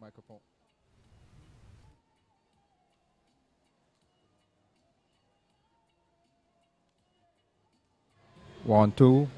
microphone. 1, 2.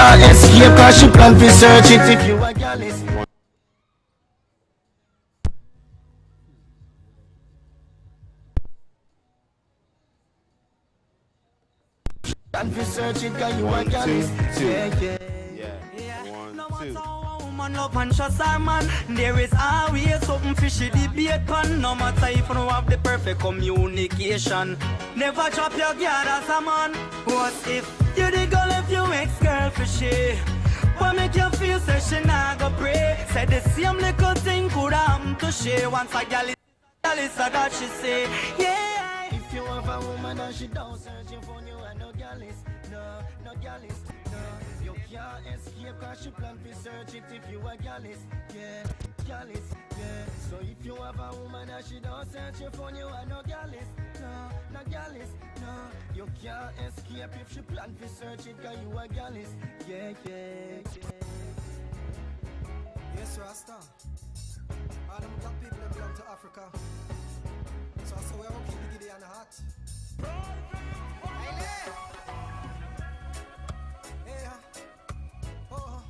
can't escape cause she plan to search it. If you a gal is plan to search it cause you a gal is. No matter how woman love and trust her man, there is always something fishy debate pan. No matter if you don't have the perfect communication, never drop your guard as a man. What if you the girl if you ex-girl for she? What make you feel say she not go pray? Said the same little thing could happen to she. Once a gal is so that she say, yeah. If you have a woman and she don't searching for you and no gal is, no gal is, no. You can't escape cause she plan to search it. If you a gal is, gal is, So if you have a woman and she don't searching for you and no gal is, no gal is, no. You can't escape if she plan to search it cause you a gal is, Yes, Rasta. All them black people that belong to Africa. So I saw we are keep the giddy and the hot. Hey, oh,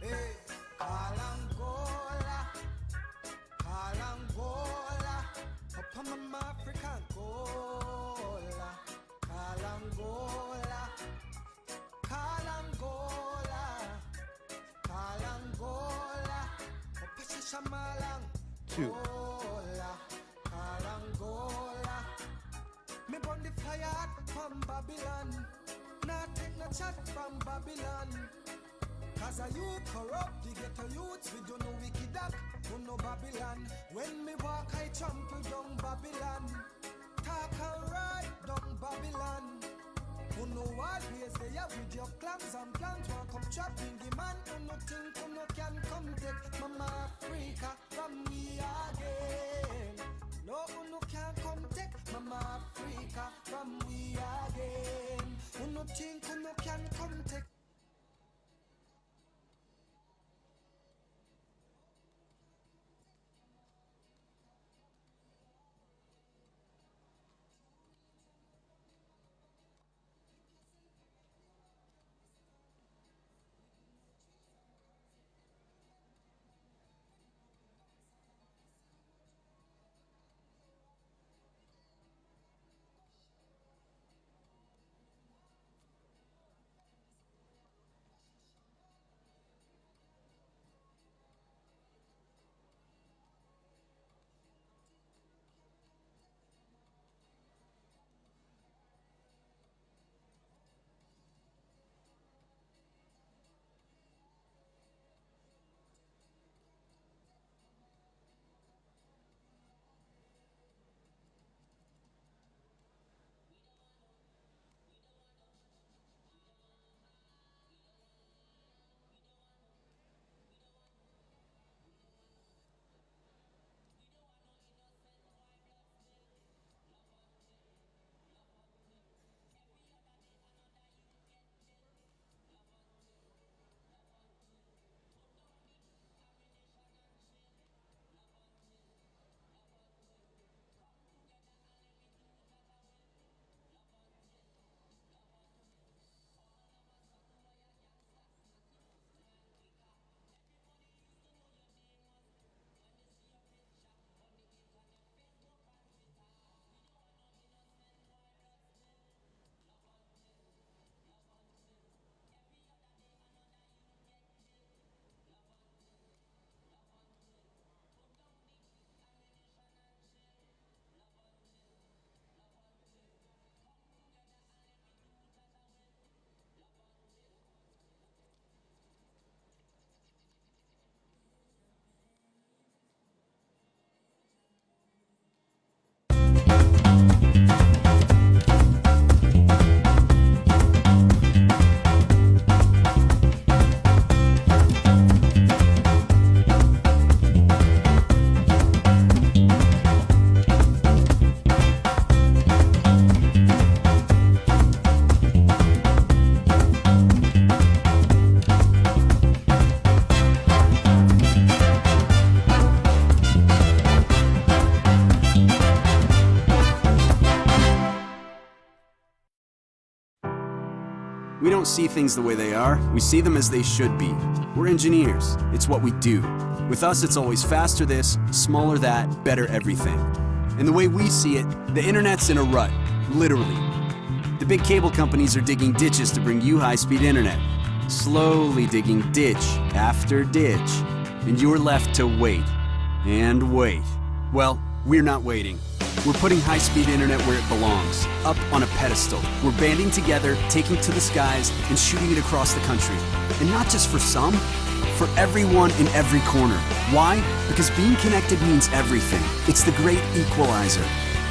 Hey, Kalangola, upon my African Gola, Kalangola, upon Shamalang, Kalangola, me burn the fire from Babylon, not take no chat from Babylon. Cause a you corrupt, you get a youth, we don't know wicked act, we know Babylon. When me walk, I trample down Babylon. Talk and ride down Babylon. Who know always they are with your clans and plans. One come trapping the man, who no think, who no can come take Mama Africa from me again. No, who no can come take Mama Africa from me again. Who no think, who no can come take. We don't see things the way they are, we see them as they should be. We're engineers, it's what we do. With us, it's always faster this, smaller that, better everything. And the way we see it, the internet's in a rut, literally. The big cable companies are digging ditches to bring you high-speed internet. Slowly digging ditch after ditch. And you're left to wait. And wait. Well, we're not waiting. We're putting high-speed internet where it belongs, up on a pedestal. We're banding together, taking to the skies, and shooting it across the country. And not just for some, for everyone in every corner. Why? Because being connected means everything. It's the great equalizer.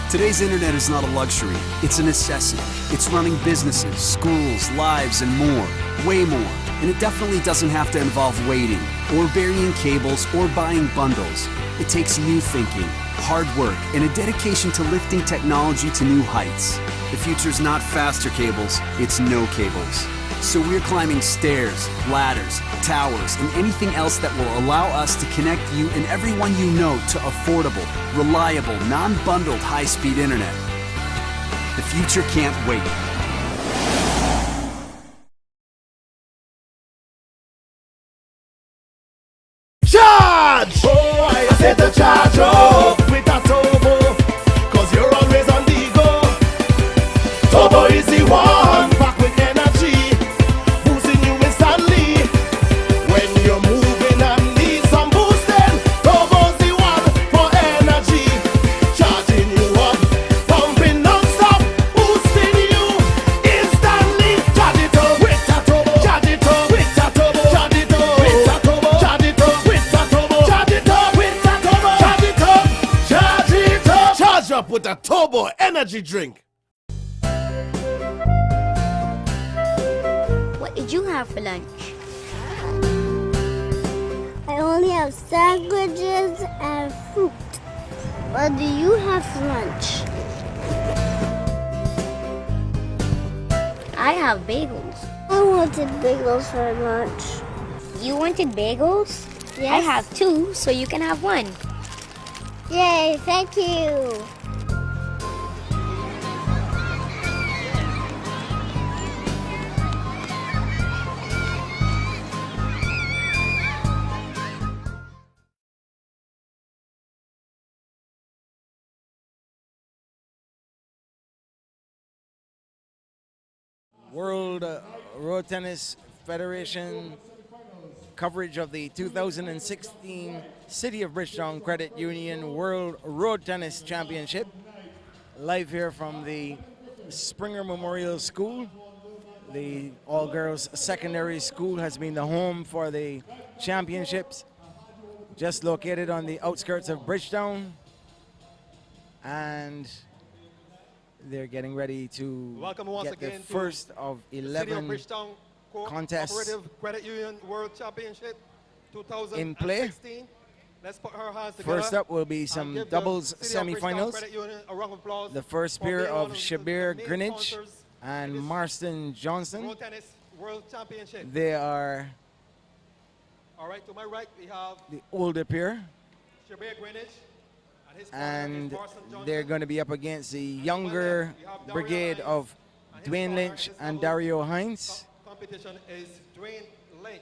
Today's internet is not a luxury, it's a necessity. It's running businesses, schools, lives, and more. Way more. And it definitely doesn't have to involve waiting, or burying cables, or buying bundles. It takes new thinking, hard work, and a dedication to lifting technology to new heights. The future's not faster cables, it's no cables. So we're climbing stairs, ladders, towers, and anything else that will allow us to connect you and everyone you know to affordable, reliable, non-bundled high-speed internet. The future can't wait. Charge! Oh, I said to charge up with a turbo, cause you're always on the go. Turbo is the one, back with energy, boosting you instantly. When you're moving and need some boosting, Turbo's the one for energy. Charging you up, pumping non-stop, boosting you instantly. Charge it up with a turbo, charge it up with a turbo, charge it up with a turbo, charge it up with a turbo, charge it up with a turbo, charge it up, charge it up. Charge up with a turbo energy drink. What did you have for lunch? I only have sandwiches and fruit. What do you have for lunch? I have bagels. I wanted bagels for lunch. You wanted bagels? Yes. I have two, so you can have one. Yay, thank you. World Road Tennis Federation coverage of the 2016 City of Bridgetown Credit Union World Road Tennis Championship. Live here from the Springer Memorial School. The all-girls secondary school has been the home for the championships. Just located on the outskirts of Bridgetown. And they're getting ready to Welcome once get again the first of City of 11 Bridgetown contests Cooperative Credit Union World Championship 2016. in play. Let's put our hands together. First up will be and some give the doubles City of Bridgetown semifinals. Credit Union a round of applause The first for pair being one of the Shabir main Greenwich sponsors and in this Marston Johnson. Road Tennis World Championship. They are All right, to my right we have the older pair, Shabir Greenwich and his partner and is Marston Johnson. they're going to be up against the younger We have Dario brigade Hines of and his Dwayne partner Lynch at this and level. Dario Hines. Competition is Dwayne Lynch.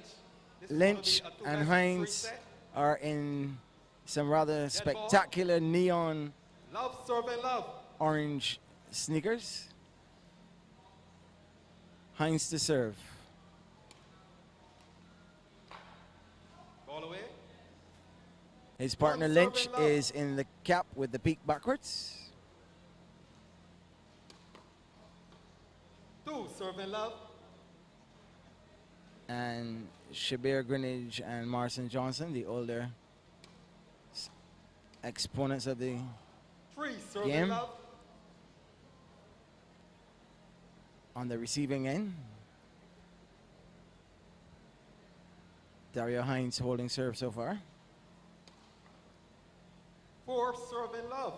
This is Lynch gonna be a and 2-best Hines three-set. are in some rather spectacular neon Love, serve, and love. orange sneakers. Hines to serve. Ball away. His partner Love, Lynch serve, and love. is in the cap with the peak backwards. 2, serve, and love. And Shabir Greenwich and Marston Johnson, the older exponents of the 3, serve, Game. and love. on the receiving end. Dario Hines holding serve so far. 4, serve, and love.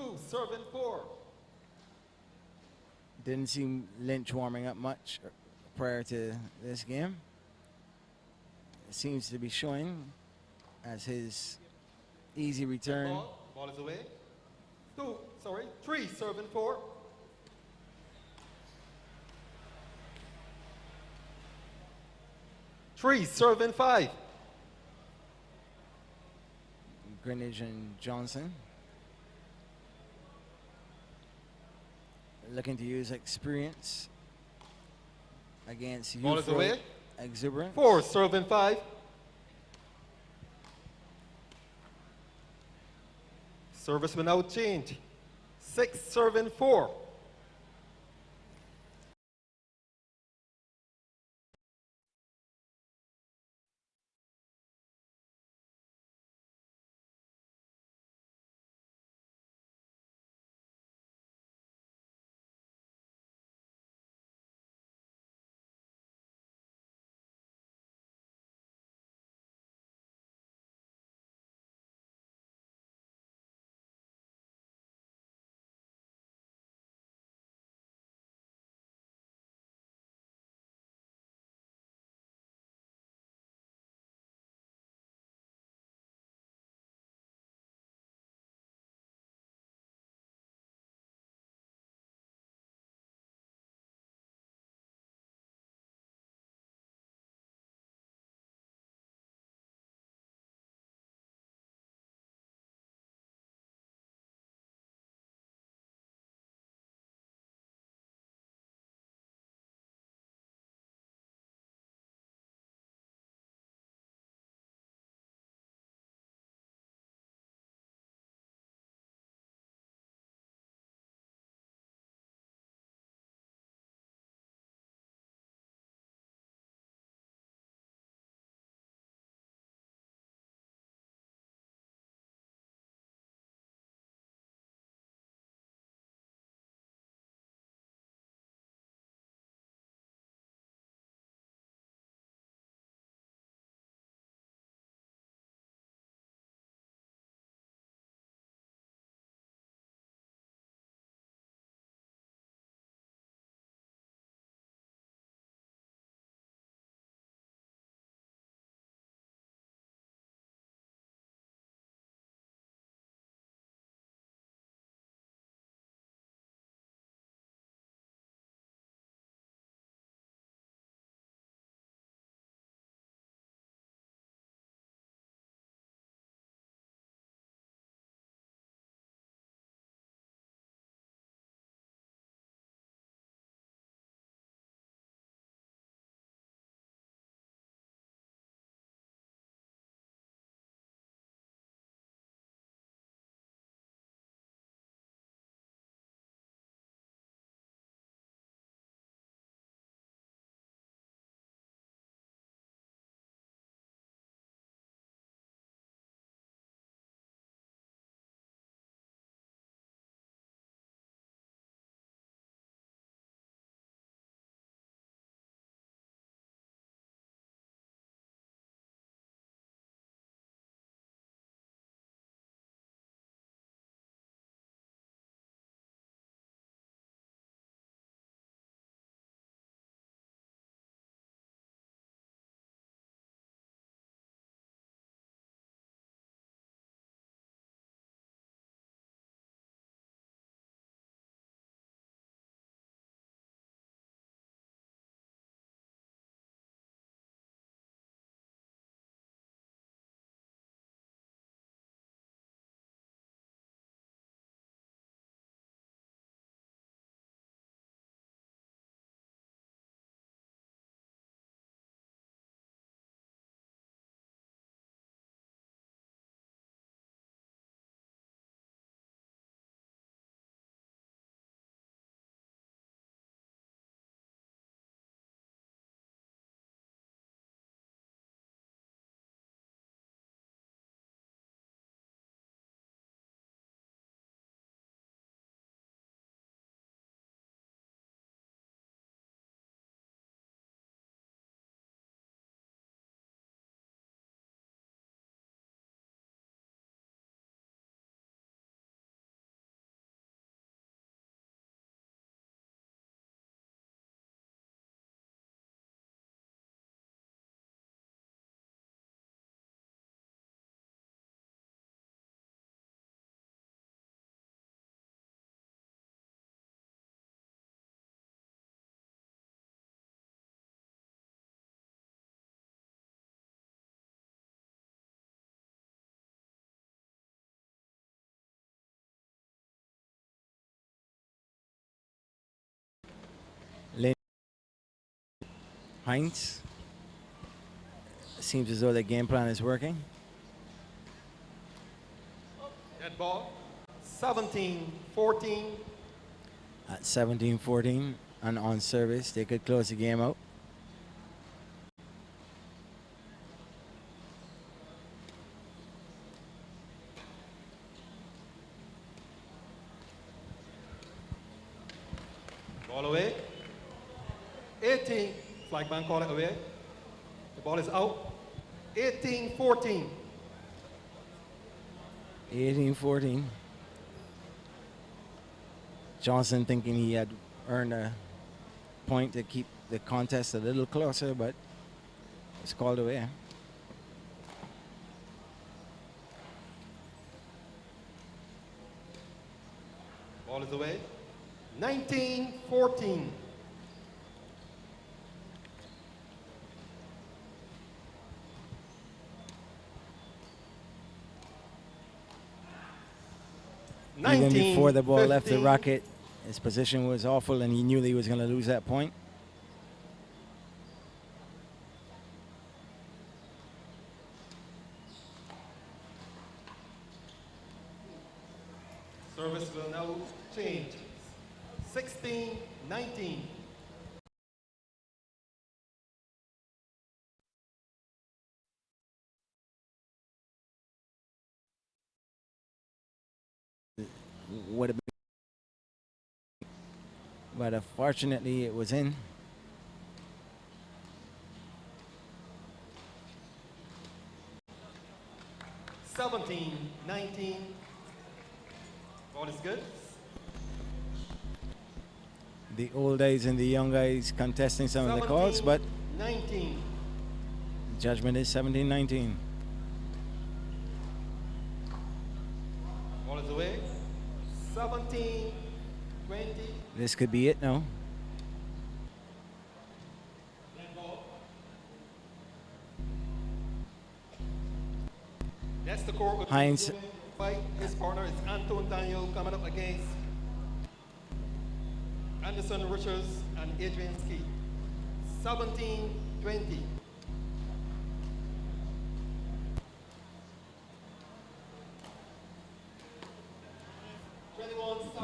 2, serving 4. Didn't see Lynch warming up much prior to this game. It seems to be showing as his easy return. Ball is away. 3, serving 4. Three, serving 5. Greenwich and Johnson looking to use experience against Ball is youthful away. exuberance. 4, serving 5. Service without change. 6, serving 4. Heinz. Seems as though the game plan is working. Dead ball. 17-14. At 17-14 and on service, they could close the game out. Ball away. 18. Flag man call it away. The ball is out. 18-14. 18-14. Johnson thinking he had earned a point to keep the contest a little closer, but it's called away. Ball is away. 19-14. Even before the ball left the racket, his position was awful and he knew that he was going to lose that point. Service will now change. 16-19. Would have been, but fortunately it was in. 17-19. Ball is good. The old guys and the young guys contesting some of the calls, but 19. judgment is 17-19. Ball is away. 17-20. This could be it now. That's the court. Heinz. Fight. His partner is Anton Daniel coming up against Anderson Richards and Adrian Ski. 17-20.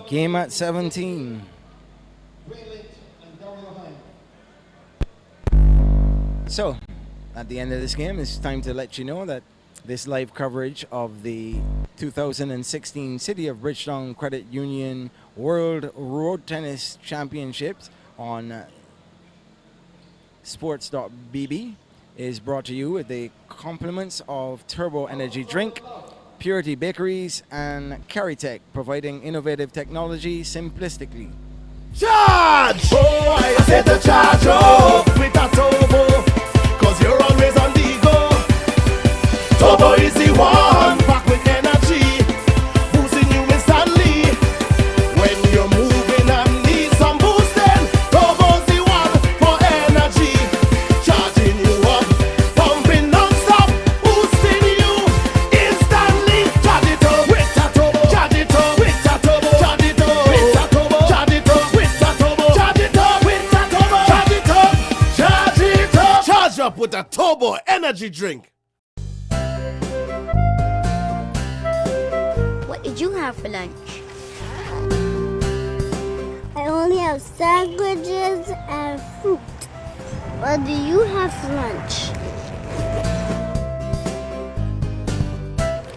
Game at 17. So, at the end of this game, it's time to let you know that this live coverage of the 2016 City of Bridgetown Credit Union World Road Tennis Championships on Sports.bb is brought to you with the compliments of Turbo Energy Drink, Purity Bakeries, and Caritech, providing innovative technology simplistically. Charge! Oh, I said to charge up with a turbo, cause you're always on the go. Turbo is the one, packed with energy, boosting you instantly. When you're moving and need some boosting, Turbo's the one for energy. Charging you up, pumping non-stop, boosting you instantly. Charge it up with a turbo, charge it up with a turbo, charge it up with a turbo, charge it up with a turbo, charge it up with a turbo, charge it up, charge it up. Charge up with a turbo energy drink. What did you have for lunch? I only have sandwiches and fruit. What do you have for lunch?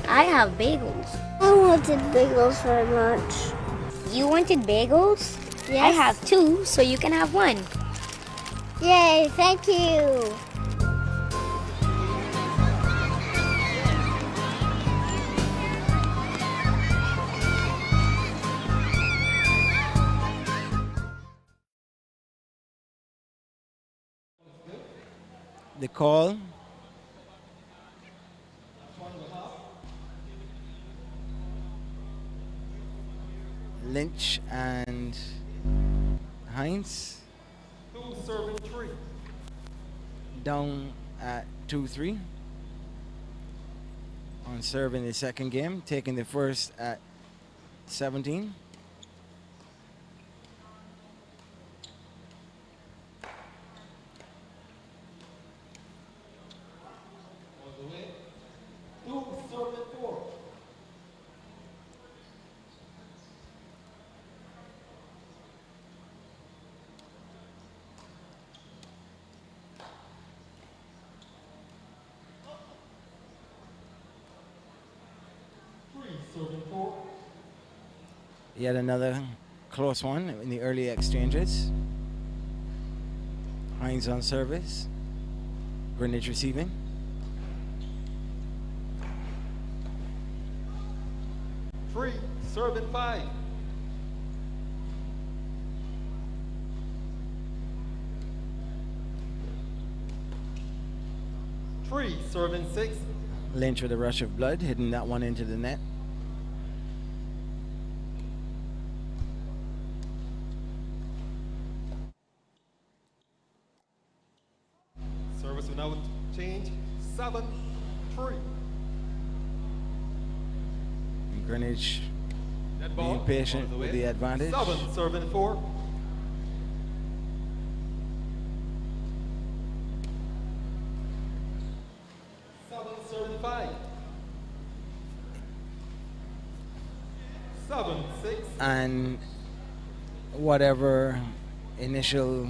I have bagels. I wanted bagels for lunch. You wanted bagels? Yes. I have 2, so you can have 1. Yay, thank you. The call. Lynch and Heinz 2 serving 3. down at 2-3 on serve in the second game, taking the first at 17. Yet another close one in the early exchanges. Hines on service. Greenwich receiving. Three, serving 5. Three, serving 6. Lynch with a rush of blood, hitting that one into the net. Service will now change. 7-3. Greenwich That ball being patient on with way. the advantage. 7, serving 4. Serving 5. 7-6. And whatever initial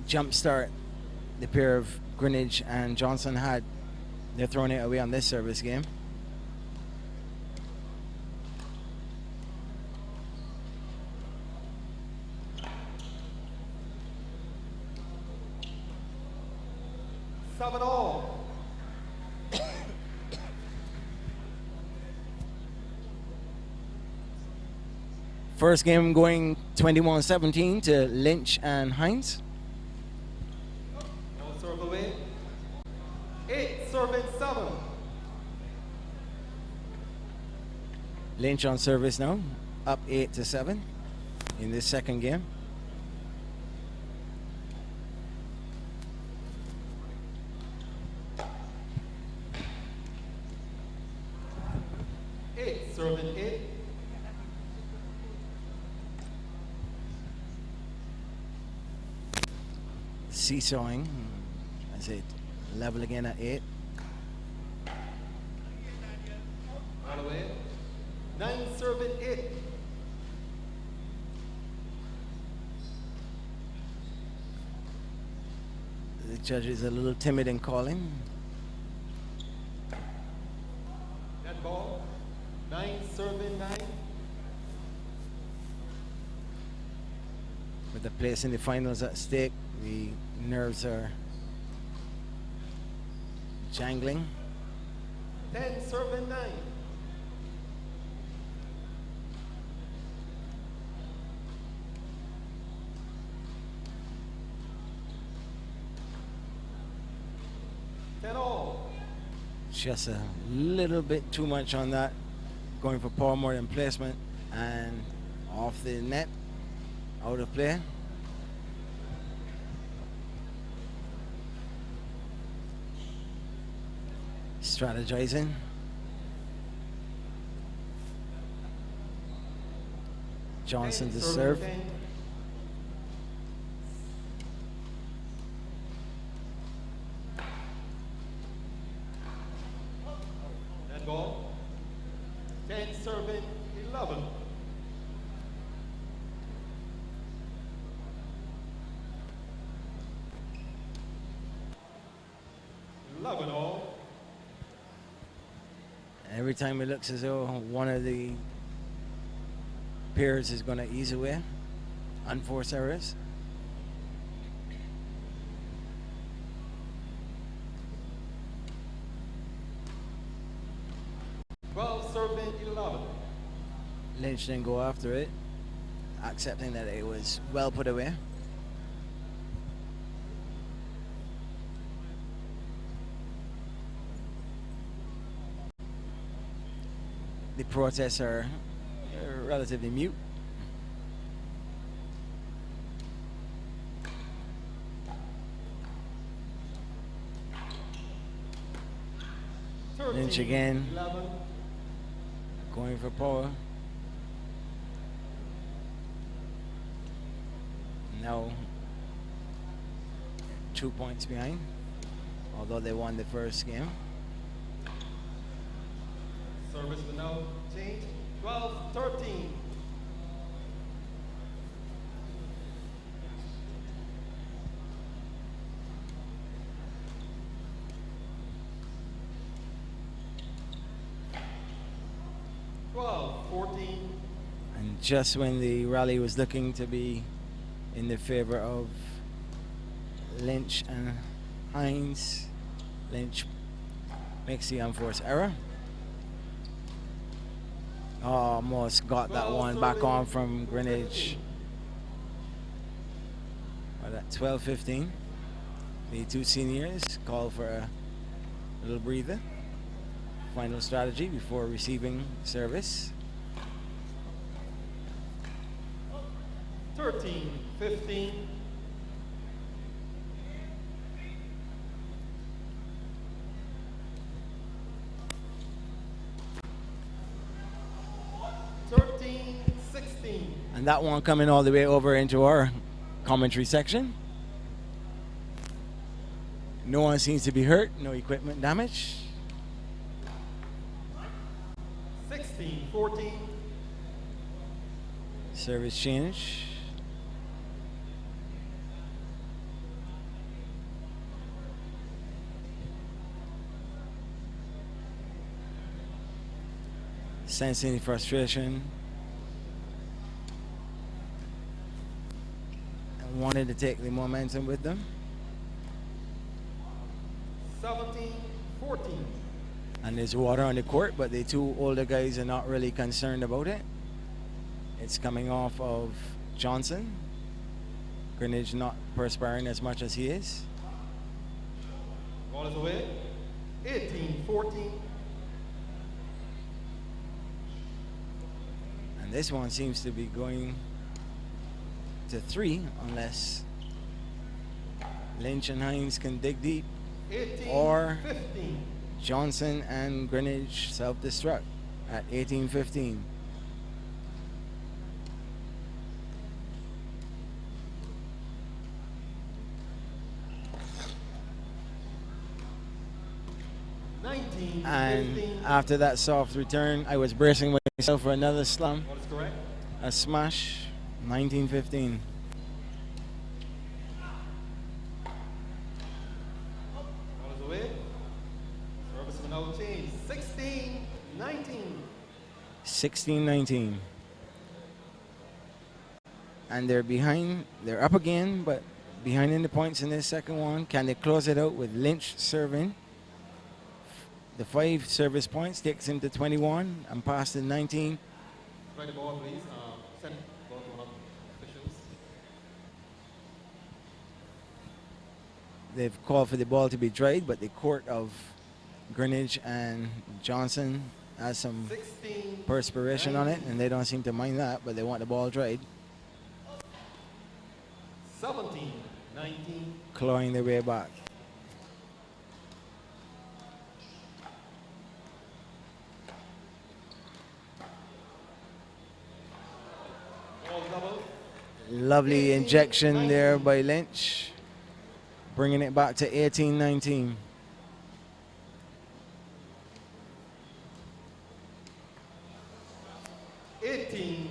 jump start the pair of Greenwich and Johnson had, they're throwing it away on this service game. All. First game going 21-17 to Lynch and Hines. No serve away. 8, serving 7. Lynch on service now, up 8-7 in this second game. Serving 8. Seesawing as it level again at 8. All the way. 9, serving 8. The judge is a little timid in calling. That ball. 9, serving 9. With the place in the finals at stake, the nerves are jangling. 10, serving 9. All. Just a little bit too much on that. Going for power more than placement and off the net, out of play. Strategizing. Johnson to serve. 10. That ball. 10, serving 11. All. Every time it looks as though one of the pairs is going to ease away, unforced errors. Serving 11. Lynch didn't go after it, accepting that it was well put away. The protests are relatively mute. Lynch again, 11. going for power. Now 2 points behind, although they won the first game. Service will now change. 12-13. 14. And just when the rally was looking to be in the favor of Lynch and Hines, Lynch makes the unforced error. Almost got that one back on from Greenwich. But at 12:15, the two seniors call for a little breather. Final strategy before receiving service. 13-15. And that one coming all the way over into our commentary section. No one seems to be hurt, no equipment damage. 16-14. Service change. Sensing frustration. And wanted to take the momentum with them. 17-14. And there's water on the court, but the two older guys are not really concerned about it. It's coming off of Johnson. Greenwich not perspiring as much as he is. Ball is away. 18-14. And this one seems to be going to 3 unless Lynch and Hines can dig deep. 18-15. Or Johnson and Greenwich self-destruct at 18-15. And after that soft return, I was bracing myself for another slump. That is correct. A smash, 19-15. Ball is away. Service will now change. 16-19. 16-19. And they're behind. They're up again, but behind in the points in this second one. Can they close it out with Lynch serving? The 5 service points takes him to 21 and past the 19. Try the ball, please. Send ball to one of the officials. They've called for the ball to be dried, but the court of Greenwich and Johnson has some 16, perspiration 19. on it, and they don't seem to mind that, but they want the ball dried. 17-19. Clawing their way back. Lovely injection there by Lynch, bringing it back to 18-19. $18-20.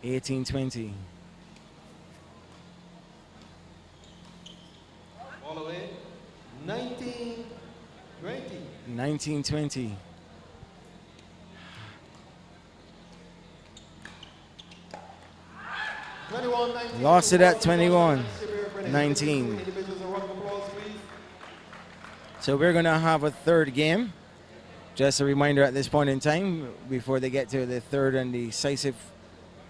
18-20. All the way. 19-20. 19-20. Lost it at 21-19. So we're going to have a third game. Just a reminder at this point in time, before they get to the third and decisive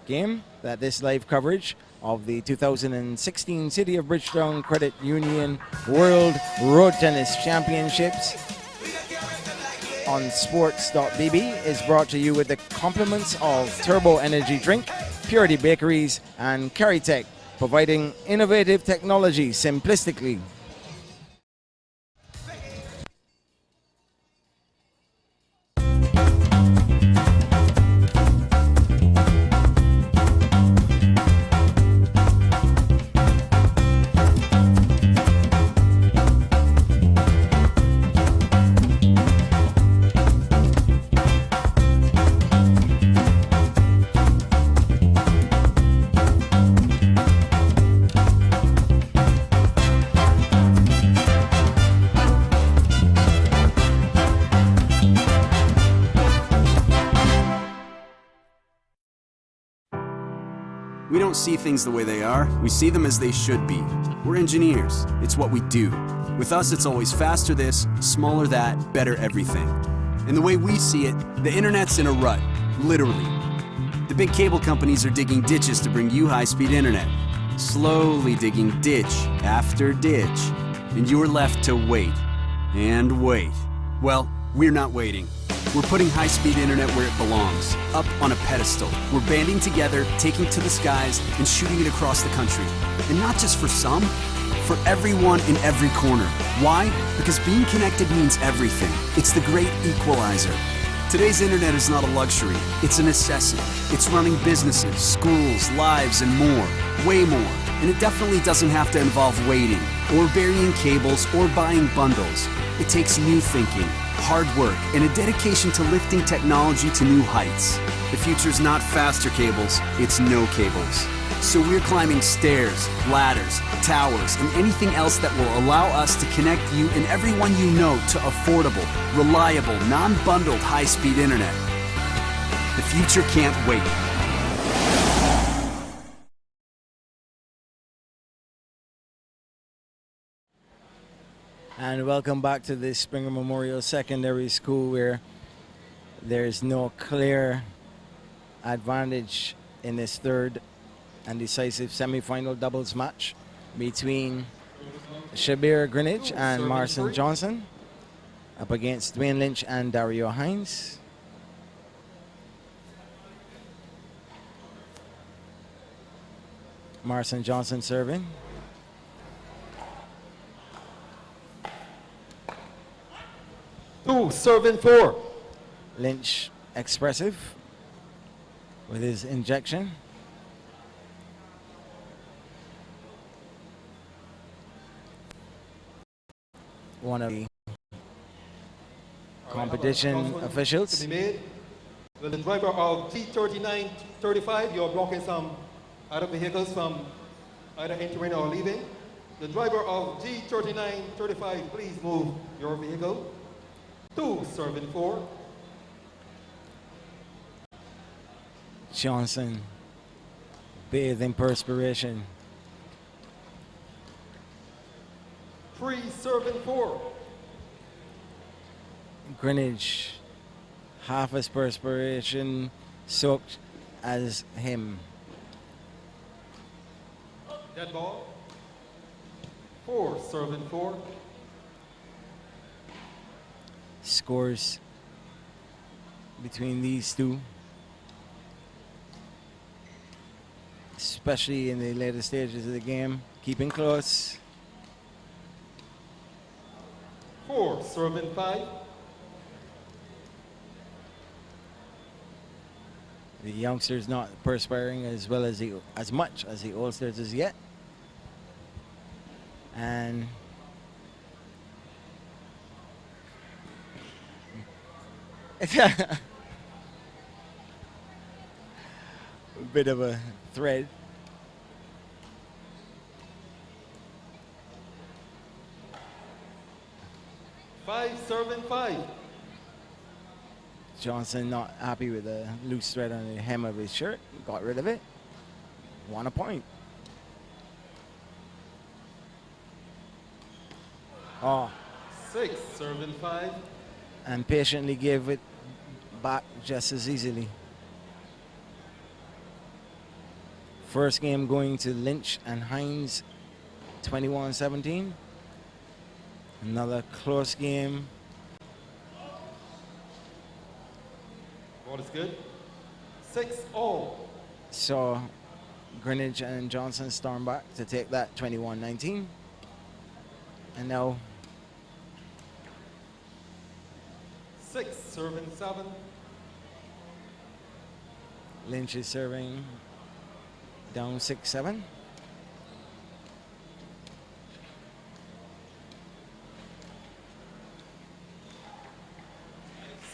game, that this live coverage of the 2016 City of Bridgetown Credit Union World Road Tennis Championships on Sports.bb is brought to you with the compliments of Turbo Energy Drink, Purity Bakeries, and Caritech, providing innovative technology simplistically. We don't see things the way they are, we see them as they should be. We're engineers, it's what we do. With us, it's always faster this, smaller that, better everything. And the way we see it, the internet's in a rut, literally. The big cable companies are digging ditches to bring you high-speed internet. Slowly digging ditch after ditch. And you're left to wait. And wait. Well, we're not waiting. We're putting high-speed internet where it belongs, up on a pedestal. We're banding together, taking to the skies, and shooting it across the country. And not just for some, for everyone in every corner. Why? Because being connected means everything. It's the great equalizer. Today's internet is not a luxury, it's a necessity. It's running businesses, schools, lives, and more. Way more. And it definitely doesn't have to involve waiting, or burying cables, or buying bundles. It takes new thinking, hard work, and a dedication to lifting technology to new heights. The future's not faster cables, it's no cables. So we're climbing stairs, ladders, towers, and anything else that will allow us to connect you and everyone you know to affordable, reliable, non-bundled high-speed internet. The future can't wait. And welcome back to the Springer Memorial Secondary School, where there's no clear advantage in this third and decisive semi-final doubles match between Shabir Greenwich and Marcin Johnson up against Dwayne Lynch and Dario Hines. Marcin Johnson serving. Two, serving 4. Lynch expressive with his injection. One of the competition officials. To be made. Well, the driver of G3935, you're blocking some other vehicles from either entering or leaving. The driver of G3935, please move your vehicle. 2, serving 4. Johnson bathed in perspiration. 3, serving 4. Greenwich, half as perspiration soaked as him. Dead ball. 4, serving 4. Scores between these two, especially in the later stages of the game, keeping close. 4, serving 5. The youngsters not perspiring as well as as much as the oldsters as yet. And a bit of a thread. Five, serving 5. Johnson not happy with the loose thread on the hem of his shirt. Got rid of it. Won a point. Oh. 6, serving 5. And patiently gave it back just as easily. First game going to Lynch and Hines, 21-17. Another close game. Ball is good. 6 all. So Greenwich and Johnson storm back to take that 21-19. And now 6, serving 7. Lynch is serving down 6-7.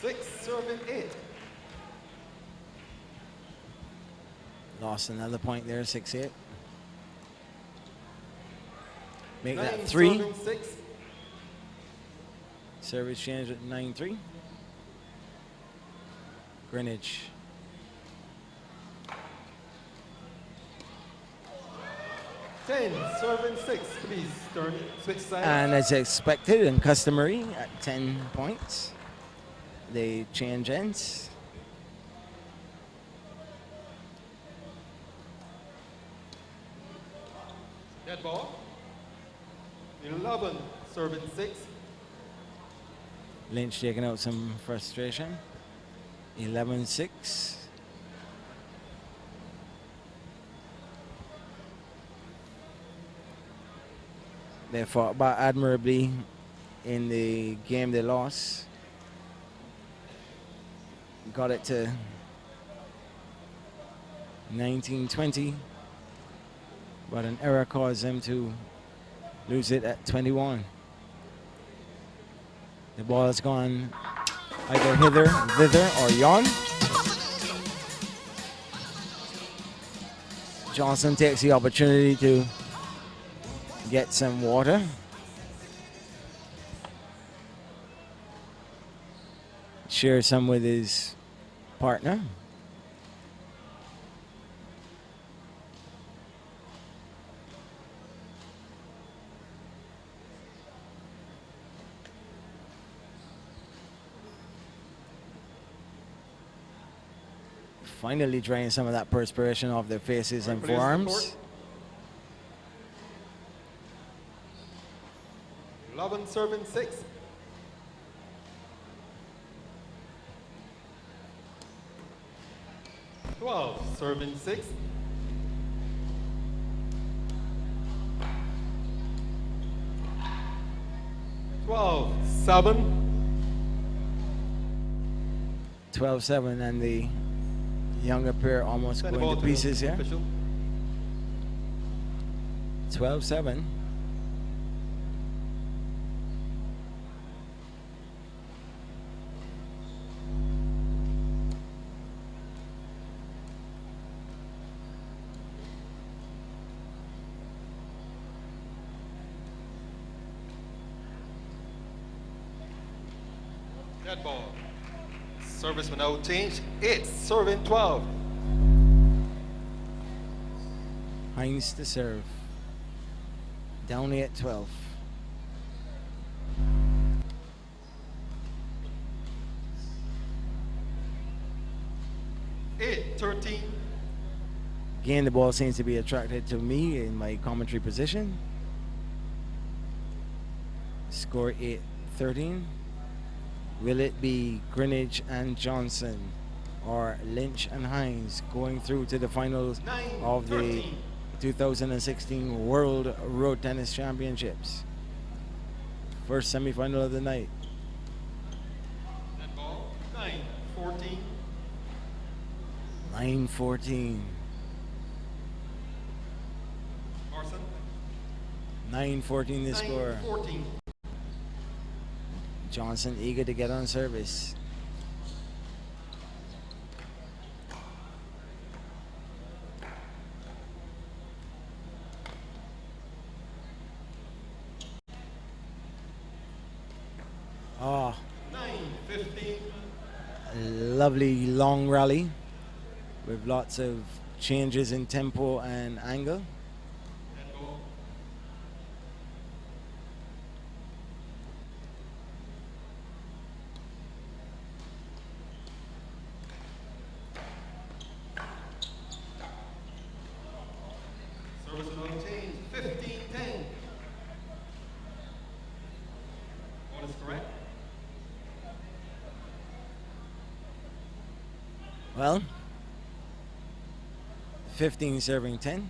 6, serving 8. Lost another point there, 6-8. Make 9, that 3. serving 6. Service change at 9-3. Greenwich. 10, serving 6, please. Turn, switch sides. And as expected and customary, at 10 points, they change ends. Dead ball. 11, serving 6. Lynch taking out some frustration. 11-6. They fought back admirably in the game they lost. Got it to 19-20, but an error caused them to lose it at 21. The ball has gone either hither, thither, or yon. Johnson takes the opportunity to get some water. Share some with his partner. Finally drying some of that perspiration off their faces and forearms. 11, serving 6. Serving 6. 12-7. 12-7, and the younger pair almost Send the going ball to to pieces here. official. 12-7. Dead ball. Service will now change. 8, serving 12. Hines to serve. Down at 12. Eight, 13. Again, the ball seems to be attracted to me in my commentary position. Score 8-13. Will it be Greenwich and Johnson or Lynch and Hines going through to the finals 9, of the 13. 2016 World Road Tennis Championships? First semifinal of the night. Dead ball. 9, 14. 9-14. Marson. 9-14 the 9, score. 14. Johnson eager to get on service. Oh, 9, 15. a lovely long rally with lots of changes in tempo and angle. Dead ball. Service will now change. 15-10. All is correct. Well, 15 serving 10.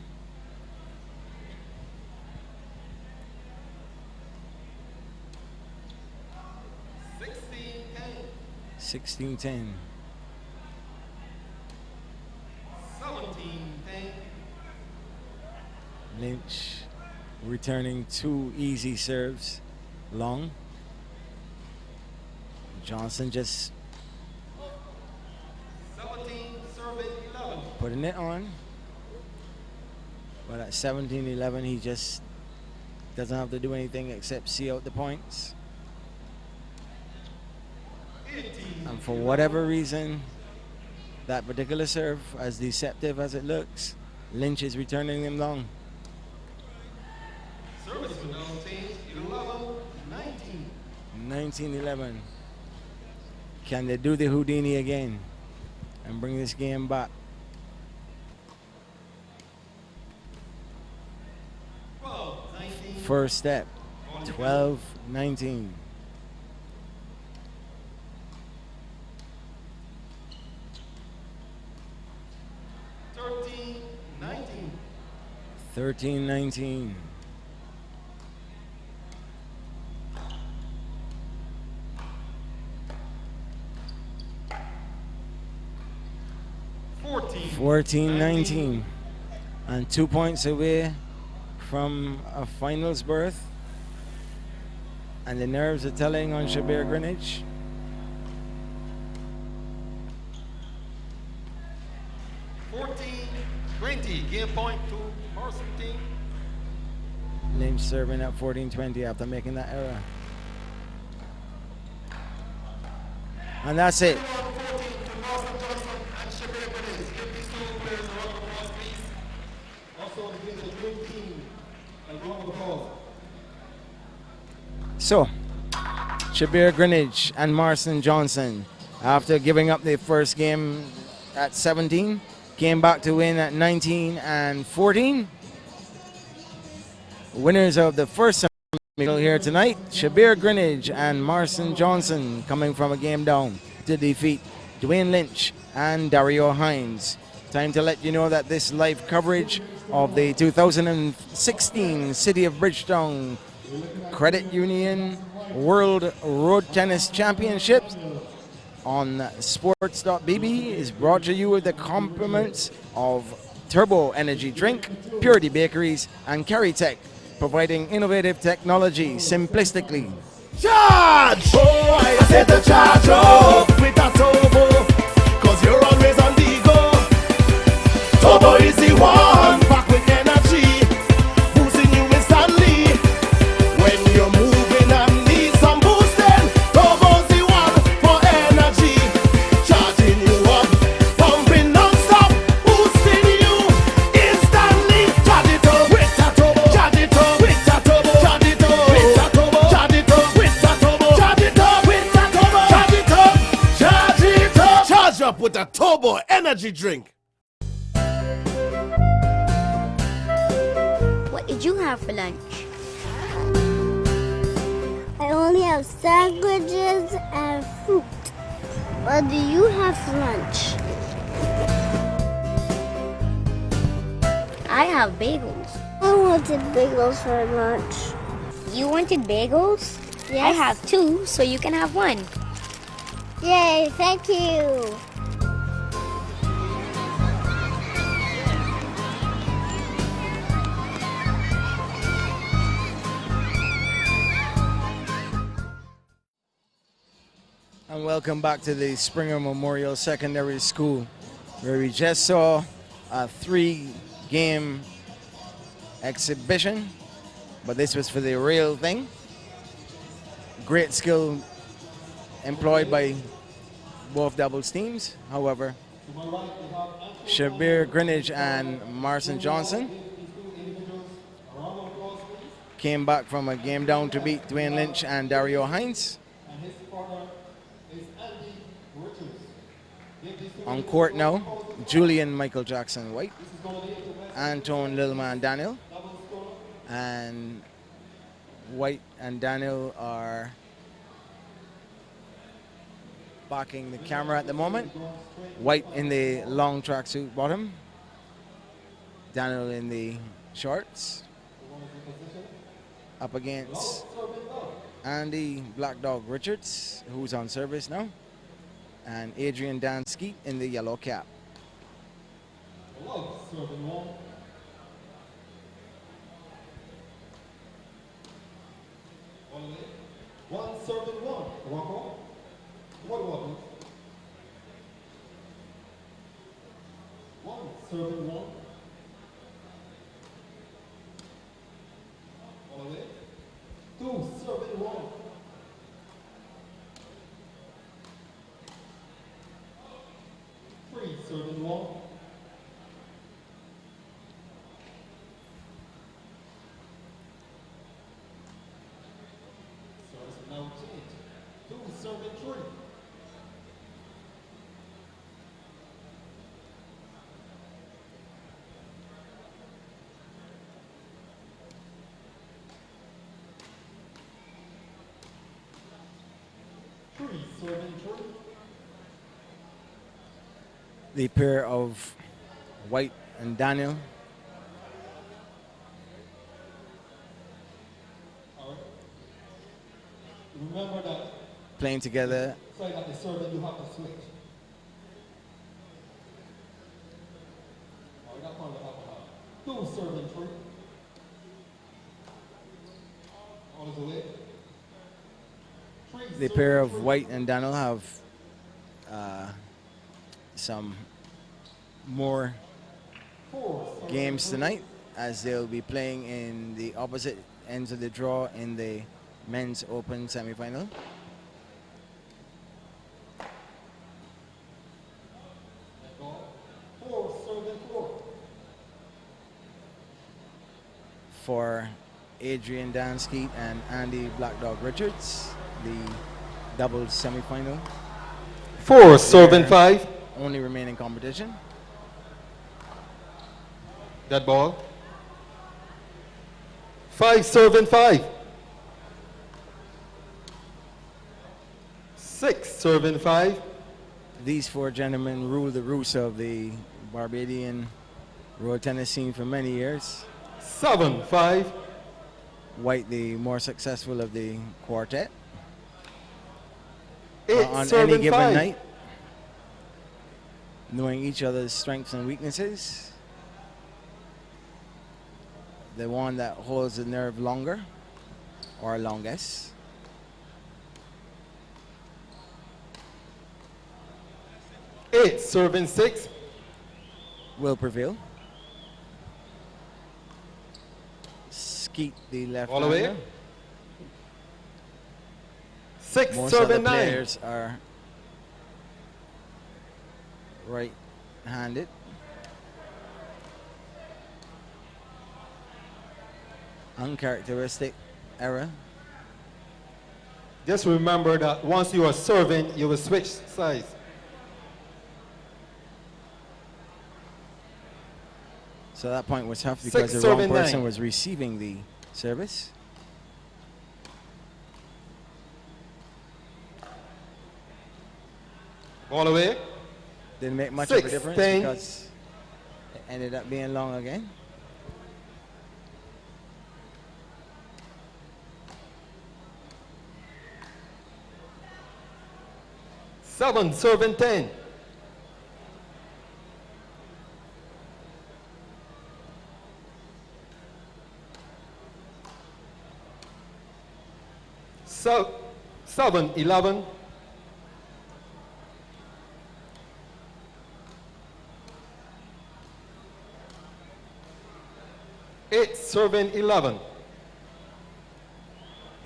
$16-10. 16-10. 17-10. Lynch returning 2 easy serves long. Johnson just 17, serving 11. putting it on. But at 17-11, he just doesn't have to do anything except see out the points. 18. And for whatever reason, that particular serve, as deceptive as it looks, Lynch is returning them long. 1911. Can they do the Houdini again and bring this game back? First step, 12-19. Thirteen, 19. 14-19. And 2 points away from a finals berth. And the nerves are telling on Shabir Greenwich. Game point to Marson team. Lynch serving at 14-20 after making that error. And that's it. So, Shabir Greenwich and Marson Johnson, after giving up their first game at 17, came back to win at 19 and 14. Winners of the first semi here tonight, Shabir Greenwich and Marson Johnson, coming from a game down to defeat Dwayne Lynch and Dario Hines. Time to let you know that this live coverage of the 2016 City of Bridgetown Credit Union World Road Tennis Championships on Sports.bb is brought to you with the compliments of Turbo Energy Drink, Purity Bakeries, and Caritech, providing innovative technology simplistically. Charge! Oh, I said to charge up with a turbo, cause you're always on the go. Turbo is the one, back with energy, boosting you instantly. When you're moving and need some boosting, Turbo's the one for energy. Charging you up, pumping non-stop, boosting you instantly. Charge it up with a turbo, charge it up with a turbo, charge it up with a turbo, charge it up with a turbo, charge it up with a turbo, charge it up, charge it up. Charge up with a turbo energy drink. What did you have for lunch? I only have sandwiches and fruit. What do you have for lunch? I have bagels. I wanted bagels for lunch. You wanted bagels? Yes. I have two, so you can have one. Yay, thank you. And welcome back to the Springer Memorial Secondary School, where we just saw a 3-game exhibition, but this was for the real thing. Great skill employed by both doubles teams. However, Shabir Greenwich and Marson Johnson came back from a game down to beat Dwayne Lynch and Dario Hines. On court now, Julian Michael Jackson White, Antone Lilman Daniel, and White and Daniel are backing the camera at the moment. White in the long tracksuit bottom, Daniel in the shorts, up against Andy Black Dog Richards, who's on service now, and Adrian Dansky in the yellow cap. One serving one. Walk off. One. One serving one. All the way. Two serving one. Three serving one. Service now change. The pair of White and Daniel Remember that. playing together. Say that the servant you have to switch. Oh, that part of the two servant tree. All the way. The pair of White and Daniel have some more games tonight, as they'll be playing in the opposite ends of the draw in the men's open semi-final. For Adrian Danskeet and Andy Black Dog Richards, the doubles semi-final. 4 servant 5. Only remaining competition. That ball. 5 servant 5. 6 servant 5. These four gentlemen rule the roost of the Barbadian road tennis scene for many years. 7 5. White, the more successful of the quartet. 8 On servant any given 5. night, knowing each other's strengths and weaknesses. The one that holds the nerve longer or longest. Eight servant 6. Will prevail. Skeet, the left All the way. hander. 6 Most of the servant 9. players are right-handed. Uncharacteristic error. Just remember that once you are serving, you will switch sides. So that point was tough because 6 the wrong serving person 9. was receiving the service. All the way. Didn't make much of a 6, difference 10. because it ended up being long again. Seven servant 10. So 7 11. 8 servant 11.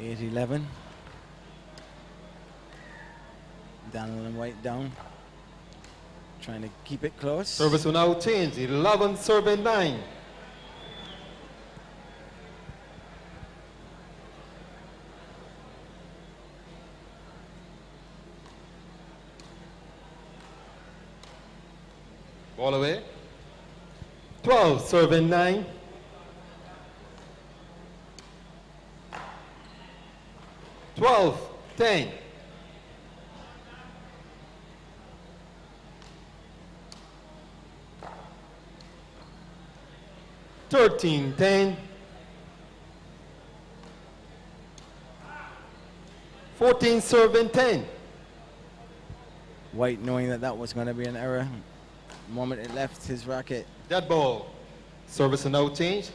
8-11. Daniel and White down. Trying to keep it close. Service will now change. 11 servant 9. All the way. 12 servant 9. 12 10. 13 10. 14 servant 10. White, knowing that that was going to be an error, the moment it left his racket. That ball. Service will now change.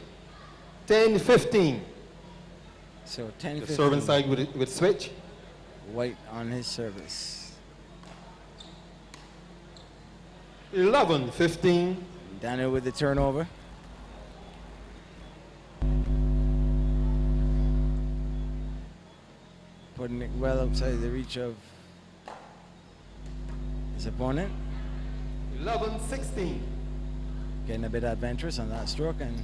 10 15. So 10 The servant side with switch. White on his service. 11 15. Daniel with the turnover. Putting it well outside the reach of his opponent. 11 16. Getting a bit adventurous on that stroke and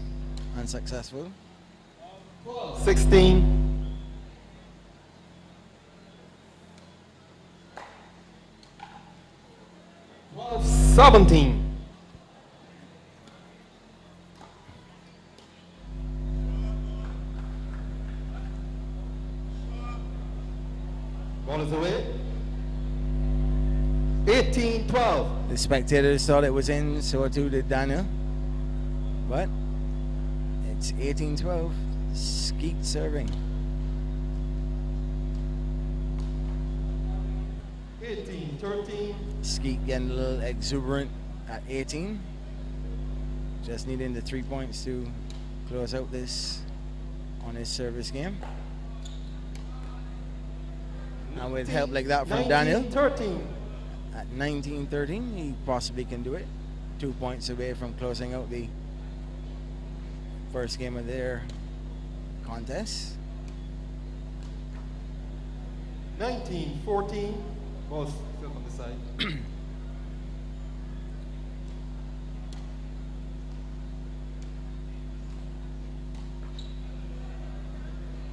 unsuccessful. 16. 17. Ball is away. 18-12. The spectators thought it was in, so too did Daniel. But it's 18-12. Skeet serving. 18-13. Skeet getting a little exuberant at 18. Just needing the 3 points to close out this on his service game. And with help like that from Daniel, 13. at 19-13, he possibly can do it. 2 points away from closing out the first game of their contest. 19-14. Ball still on the side.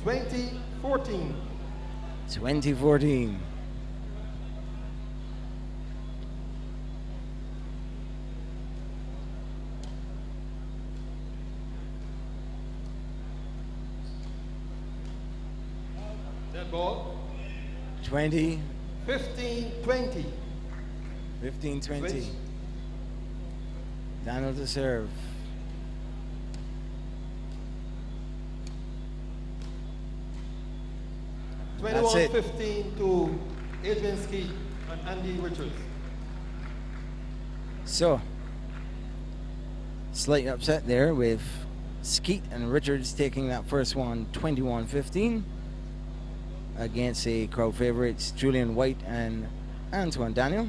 (2014). 2014. Dead ball. 20. 15-20. 15-20. Switch. Daniel to serve. That's it. 21-15 to Adrian Skeet and Andy Richards. So, slight upset there with Skeet and Richards taking that first one 21-15 against the crowd favorites Julian White and Antoine Daniel.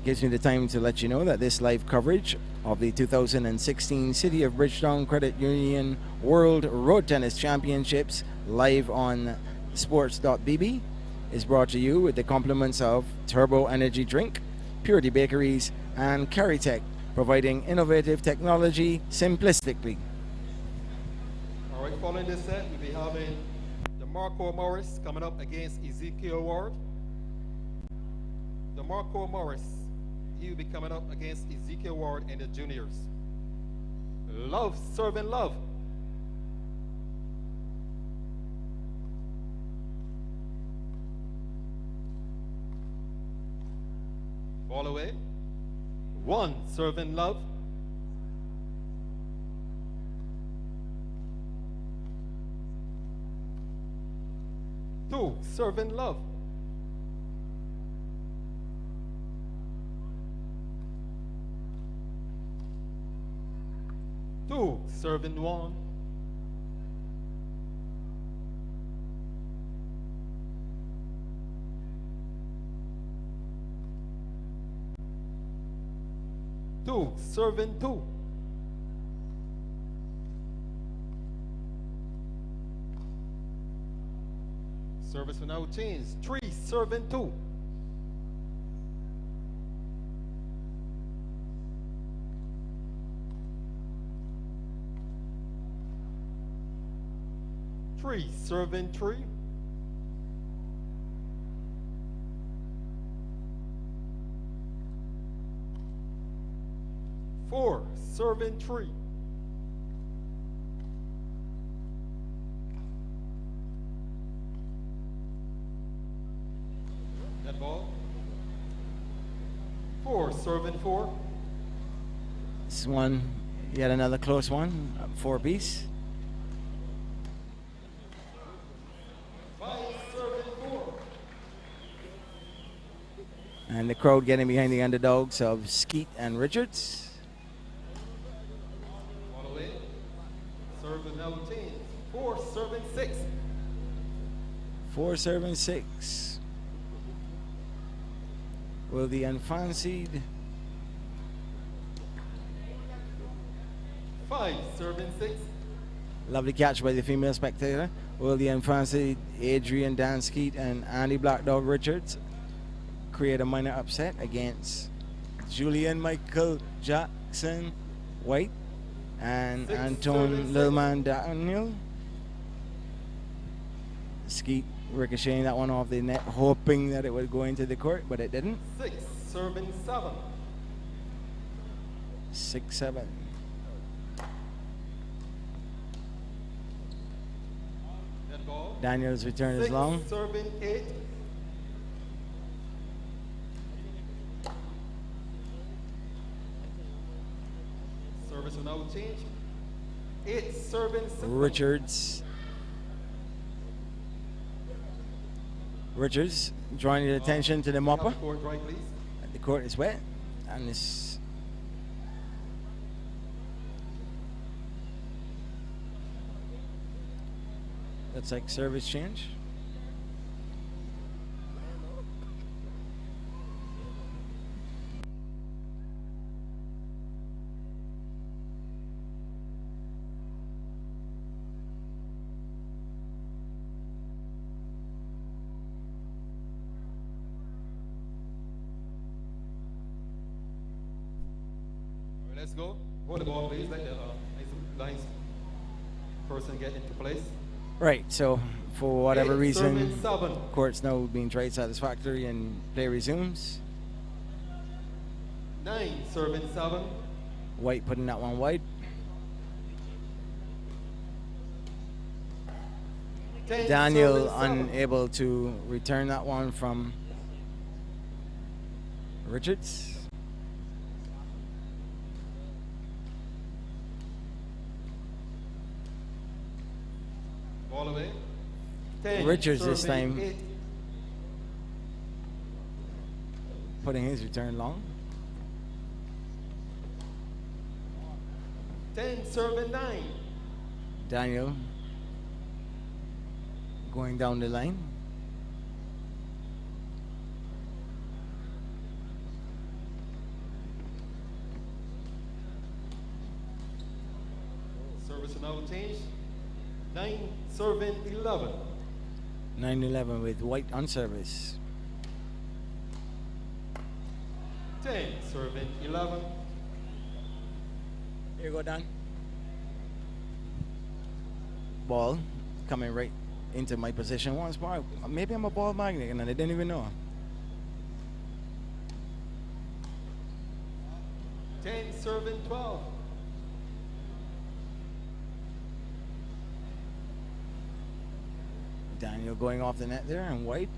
Gives me the time to let you know that this live coverage of the 2016 City of Bridgetown Credit Union World Road Tennis Championships live on Sports.bb is brought to you with the compliments of Turbo Energy Drink, Purity Bakeries, and Caritech, providing innovative technology simplistically. All right, following this set, we'll be having DeMarco Morris coming up against Ezekiel Ward. DeMarco Morris, he will be coming up against Ezekiel Ward in the juniors. Love serving love. Ball away. 1 serving love. 2 serving love. 2 serving 1. 2 serving 2. Service will now change. 3 serving 2. 3 serving 3. 4 serving 3. 4 serving 4. This one, yet another close one, 4-piece. 5 serving 4. And the crowd getting behind the underdogs of Skeet and Richards. All the way. Serving now 10. 4 serving 6. 4 serving 6. Will the unfancied 5 serving 6. lovely catch by the female spectator. Will the unfancied Adrian Dan Skeet and Andy Black Dog Richards create a minor upset against Julian Michael Jackson White and 6 Anton serving 6. Lilman Daniel? Skeet ricocheting that one off the net, hoping that it would go into the court, but it didn't. 6 serving 7. 6-7. Dead ball. Daniel's return is 6 long. serving 8. Service will now change. 8 serving 6. Richards drawing the attention to the mopper. Court right, please. The court is wet, and this looks like service change. Let's go. Hold the ball, please. Let the lines person get into place. Right, so for whatever 8 reason, serving 7. court's now being tried satisfactory and play resumes. 9 serving 7. White putting that one wide. 10 Daniel serving 7. unable to return that one from Richards. Ball away. 10 Richards this serving time 8. putting his return long. 10 serving 9. Daniel going down the line. Service will now change. 9 serving 11. 9-11 with White on service. 10 serving 11. Here you go, Dan. Ball coming right into my position once more. Maybe I'm a ball magnet and I didn't even know. 10 serving 12. Daniel going off the net there, and White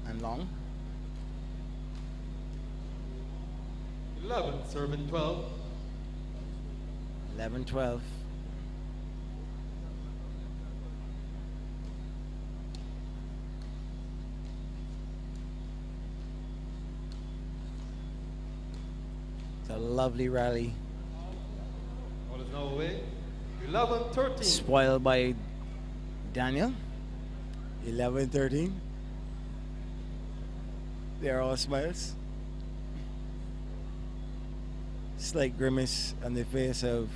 and long. 11 serving 12. 11-12. It's a lovely rally. Ball is now away. 11-13. Spoiled by Daniel. 11-13. They're all smiles. Slight grimace on the face of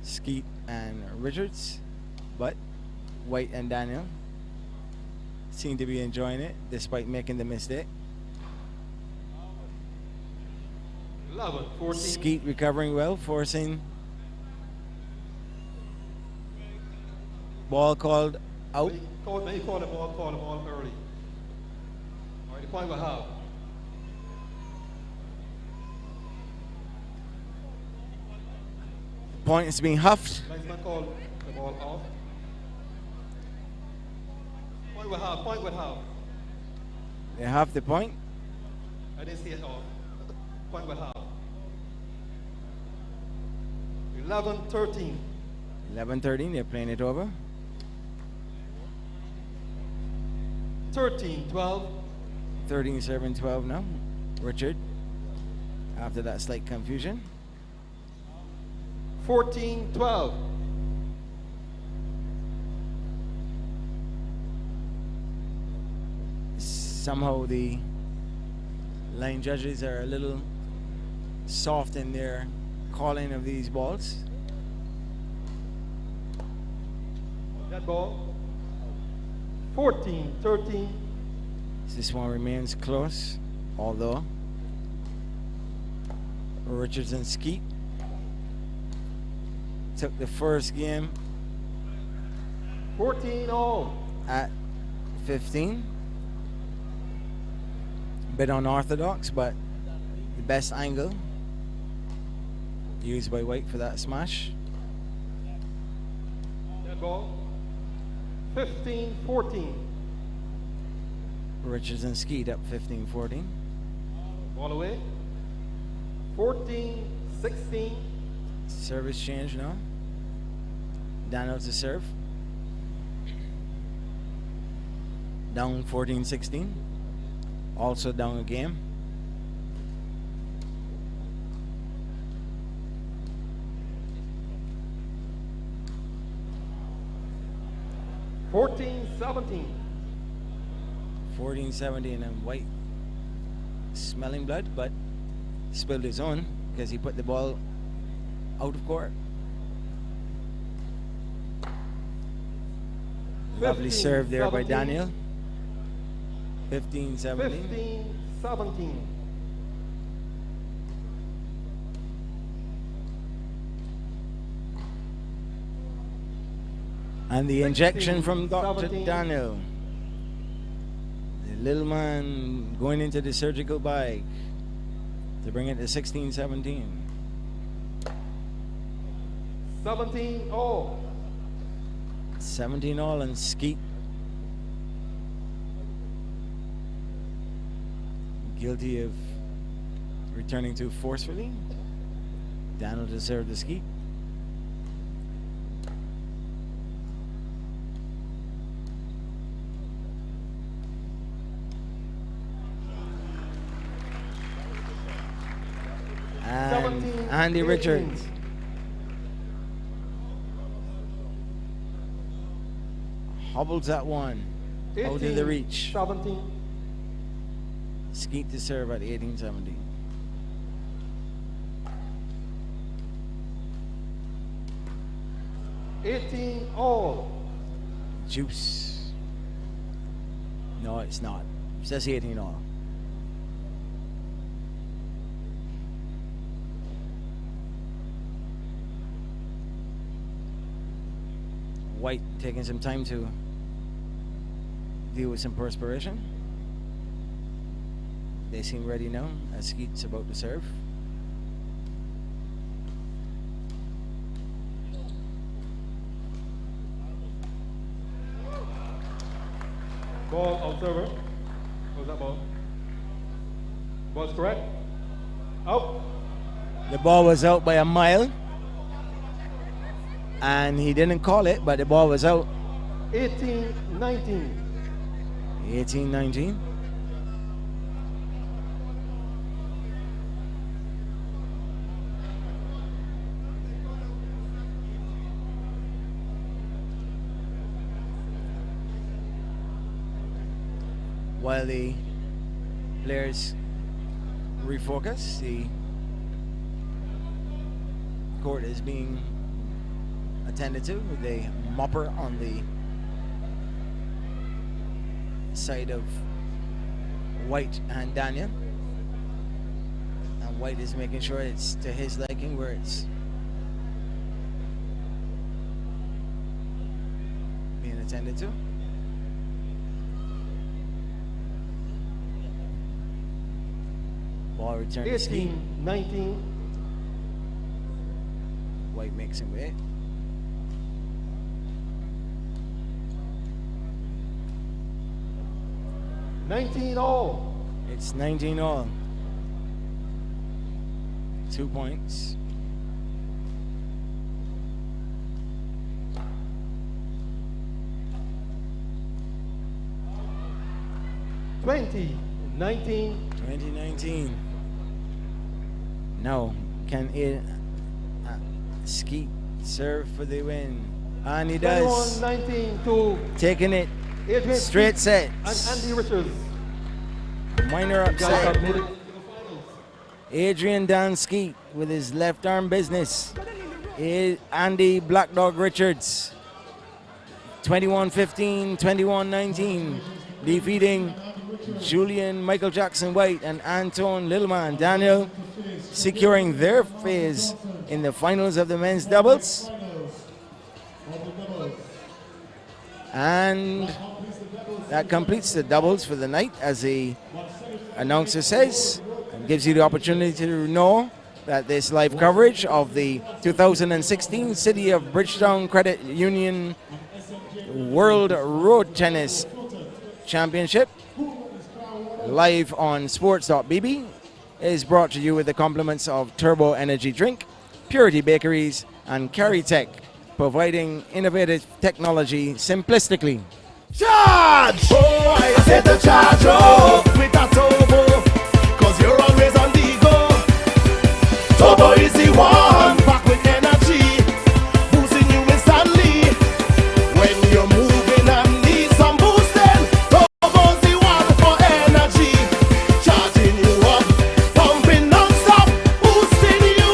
Skeet and Richards, but White and Daniel seem to be enjoying it despite making the mistake. 11-14. Skeet recovering well, forcing ball called out. He called the ball early. All right, the point will have. Point is being huffed. Linesman called the ball off. Point will have. Point will have. They have the point. I didn't see it off. Point will have. 11-13. 11-13, they're playing it over. 13-12. 13-7-12 now. Richard, after that slight confusion. 14-12. Somehow the line judges are a little soft in their calling of these balls. That ball. 14-13. This one remains close, although Richards and Skeet took the first game 14-all. at 15. Bit unorthodox, but best angle used by White for that smash. That ball. 15-14. Richards and Skeet up 15-14. Ball away. 14-16. Service change now. Daniel to serve. Down 14-16. Also down a game. Fourteen, 17. 14-17, and White smelling blood, but spilled his own because he put the ball out of court. Lovely serve there by Daniel. 15-17. 15-17. And the injection from 16, Dr. 17. Daniel. The little man going into the surgical bag to bring it to 16-17. 17 all. 17 all, and Skeet guilty of returning too forcefully. Daniel to serve the Skeet. And 17, Andy 18. Richards. Hobbles that one. Out of the 18, reach. 17. Skeet to serve at 18-17. All. Juice. No, it's not. It says 18 all. White taking some time to deal with some perspiration. They seem ready now as Skeet's about to serve. Ball out server. What's that ball? Ball's correct. Out. The ball was out by a mile. And he didn't call it, but the ball was out. 18-19. 18-19. While the players refocus, the court is being attended to with a mopper on the side of White and Daniel. And White is making sure it's to his liking where it's being attended to. Ball return to Skeet. 18-19. White makes him wait. All. It's 19 all. 2 points. $20, 19. 2019. Now, can Skeet serve for the win? And he does. 21-19 to Taking it Adrian straight Skeet sets. and Andy Richards. Minor upset. Adrian Dan Skeet with his left arm business. Andy Black Dog Richards. 21-15, 21-19. Defeating Julian Michael Jackson White and Anton Littleman Daniel, securing their phase in the finals of the men's doubles. And that completes the doubles for the night, as the announcer says. And gives you the opportunity to know that this live coverage of the 2016 City of Bridgetown Credit Union World Road Tennis Championship, live on Sports.bb, is brought to you with the compliments of Turbo Energy Drink, Purity Bakeries, and Caritech, providing innovative technology simplistically. Charge! Oh, I said to charge up with a turbo, cause you're always on the go. Turbo is the one, back with energy, boosting you instantly. When you're moving and need some boosting, Turbo's the one for energy. Charging you up, pumping non-stop, boosting you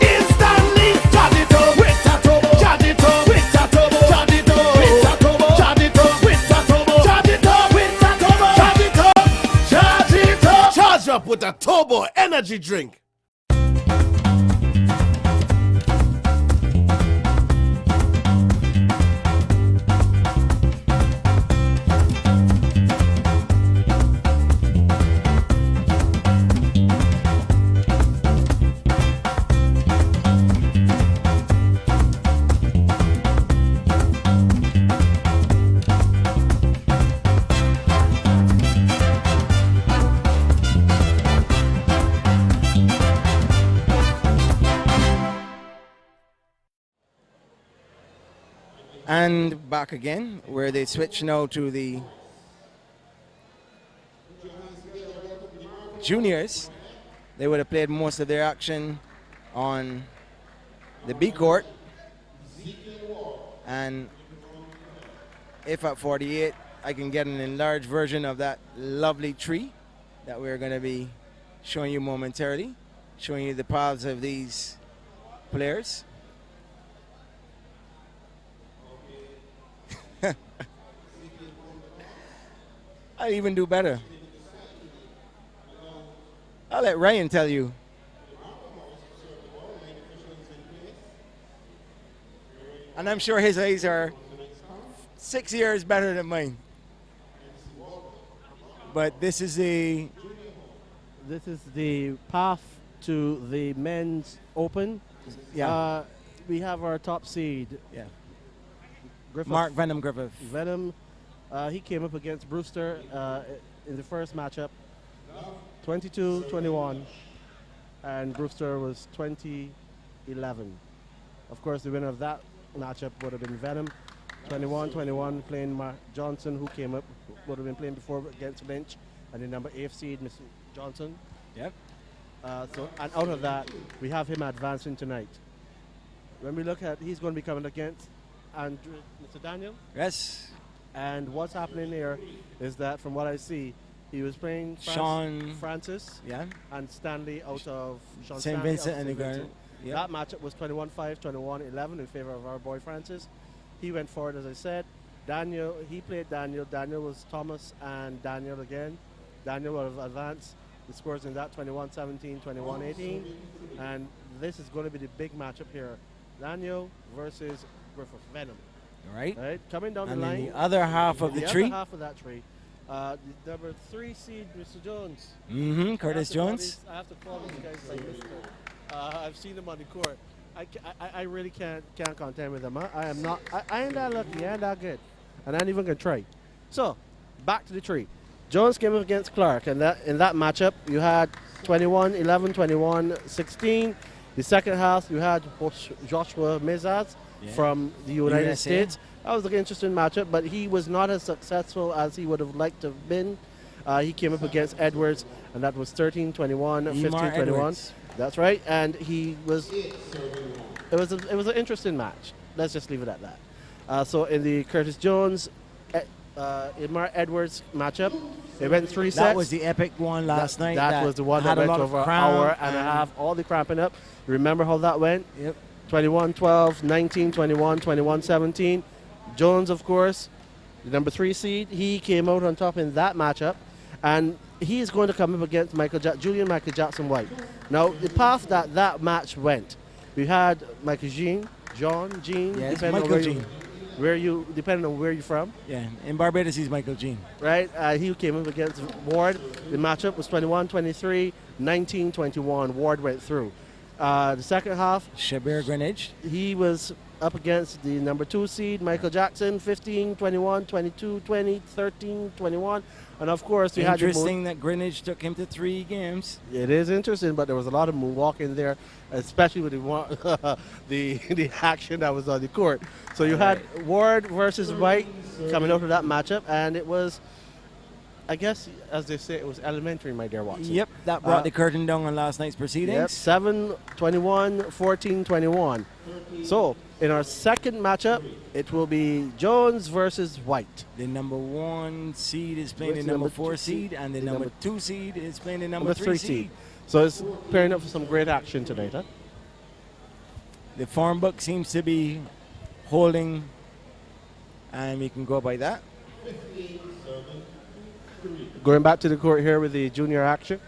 instantly. Charge it up with a turbo, charge it up with a turbo, charge it up with a turbo, charge it up with a turbo, charge it up with a turbo, charge it up, charge it up. Charge up with a turbo energy drink. And back again, where they switch now to the juniors. They would have played most of their action on the B court. And if at 48, I can get an enlarged version of that lovely tree that we're going to be showing you momentarily, showing you the paths of these players. I even do better. I'll let Ryan tell you. And I'm sure his eyes are 6 years better than mine. But this is the path to the men's open. Yeah. We have our top seed. Yeah. Griffith. Mark Venom Griffith. Venom. He came up against Brewster in the first matchup, 22-21, and Brewster was 20-11. Of course, the winner of that matchup would have been Venom, 21-21, playing Mark Johnson, who came up, would have been playing before against Lynch, and the number 8 seed, Mr. Johnson. Yep. And out of that, we have him advancing tonight. When we look at, he's going to be coming against Mr. Daniel. Yes. And what's happening here is that, from what I see, he was playing Francis, yeah, and Stanley out of St. Vincent and the Garden. Yep. That matchup was 21-5, 21-11 in favor of our boy Francis. He went forward, as I said. Daniel, he played Daniel. Daniel was Thomas and Daniel again. Daniel would have advanced the scores in that 21-17, 21-18. And this is going to be the big matchup here. Daniel versus Griffith Venom. Right. Coming down and the line. The other half of the tree. Other half of that tree. The number 3 seed, Mr. Jones. Mm-hmm. Curtis Jones. I have to call these guys like Mr. I've seen him on the court. I really can't contend with him. I am not. I ain't that lucky. I ain't that good, and I ain't even gonna try. So, back to the tree. Jones came up against Clark, and in that matchup, you had 21-11, 21-16. The second half, you had Joshua Mezaz from the United USA. States. That was an interesting matchup, but he was not as successful as he would have liked to have been. He came up against Edwards, and that was 13-21, 15-21. That's right, and he was. It was an interesting match. Let's just leave it at that. So in the Curtis Jones, Imar Edwards matchup, it went 3 sets. That was the epic one last night. That was the one that went over an hour and a half. All the cramping up. Remember how that went? Yep. 21-12, 19-21, 21-17. Jones, of course, the number 3 seed, he came out on top in that matchup, and he is going to come up against Julian Michael Jackson White. Now, the path that match went, we had Michael Jean, yes, depending Michael on where Jean. depending on where you're from. Yeah, in Barbados he's Michael Jean. Right? He came up against Ward. The matchup was 21-23, 19-21. Ward went through. The second half, Shabir Greenwich. he was up against the number 2 seed, Michael Jackson, 15-21, 22-20, 13-21. And of course, we had Interesting that Greenwich took him to 3 games. It is interesting, but there was a lot of moonwalking there, especially with the action that was on the court. So you had Ward versus White coming out of that matchup, and it was, I guess, as they say, it was elementary, my dear Watson. Yep, that brought the curtain down on last night's proceedings. Yep, 7-21, 14-21. So in our second matchup, it will be Jones versus White. The number 1 seed is playing the number 4 seed, and the number 2 seed is playing the number 3 seed. So it's pairing up for some great action tonight, huh? The form book seems to be holding, and we can go by that. Going back to the court here with the junior action.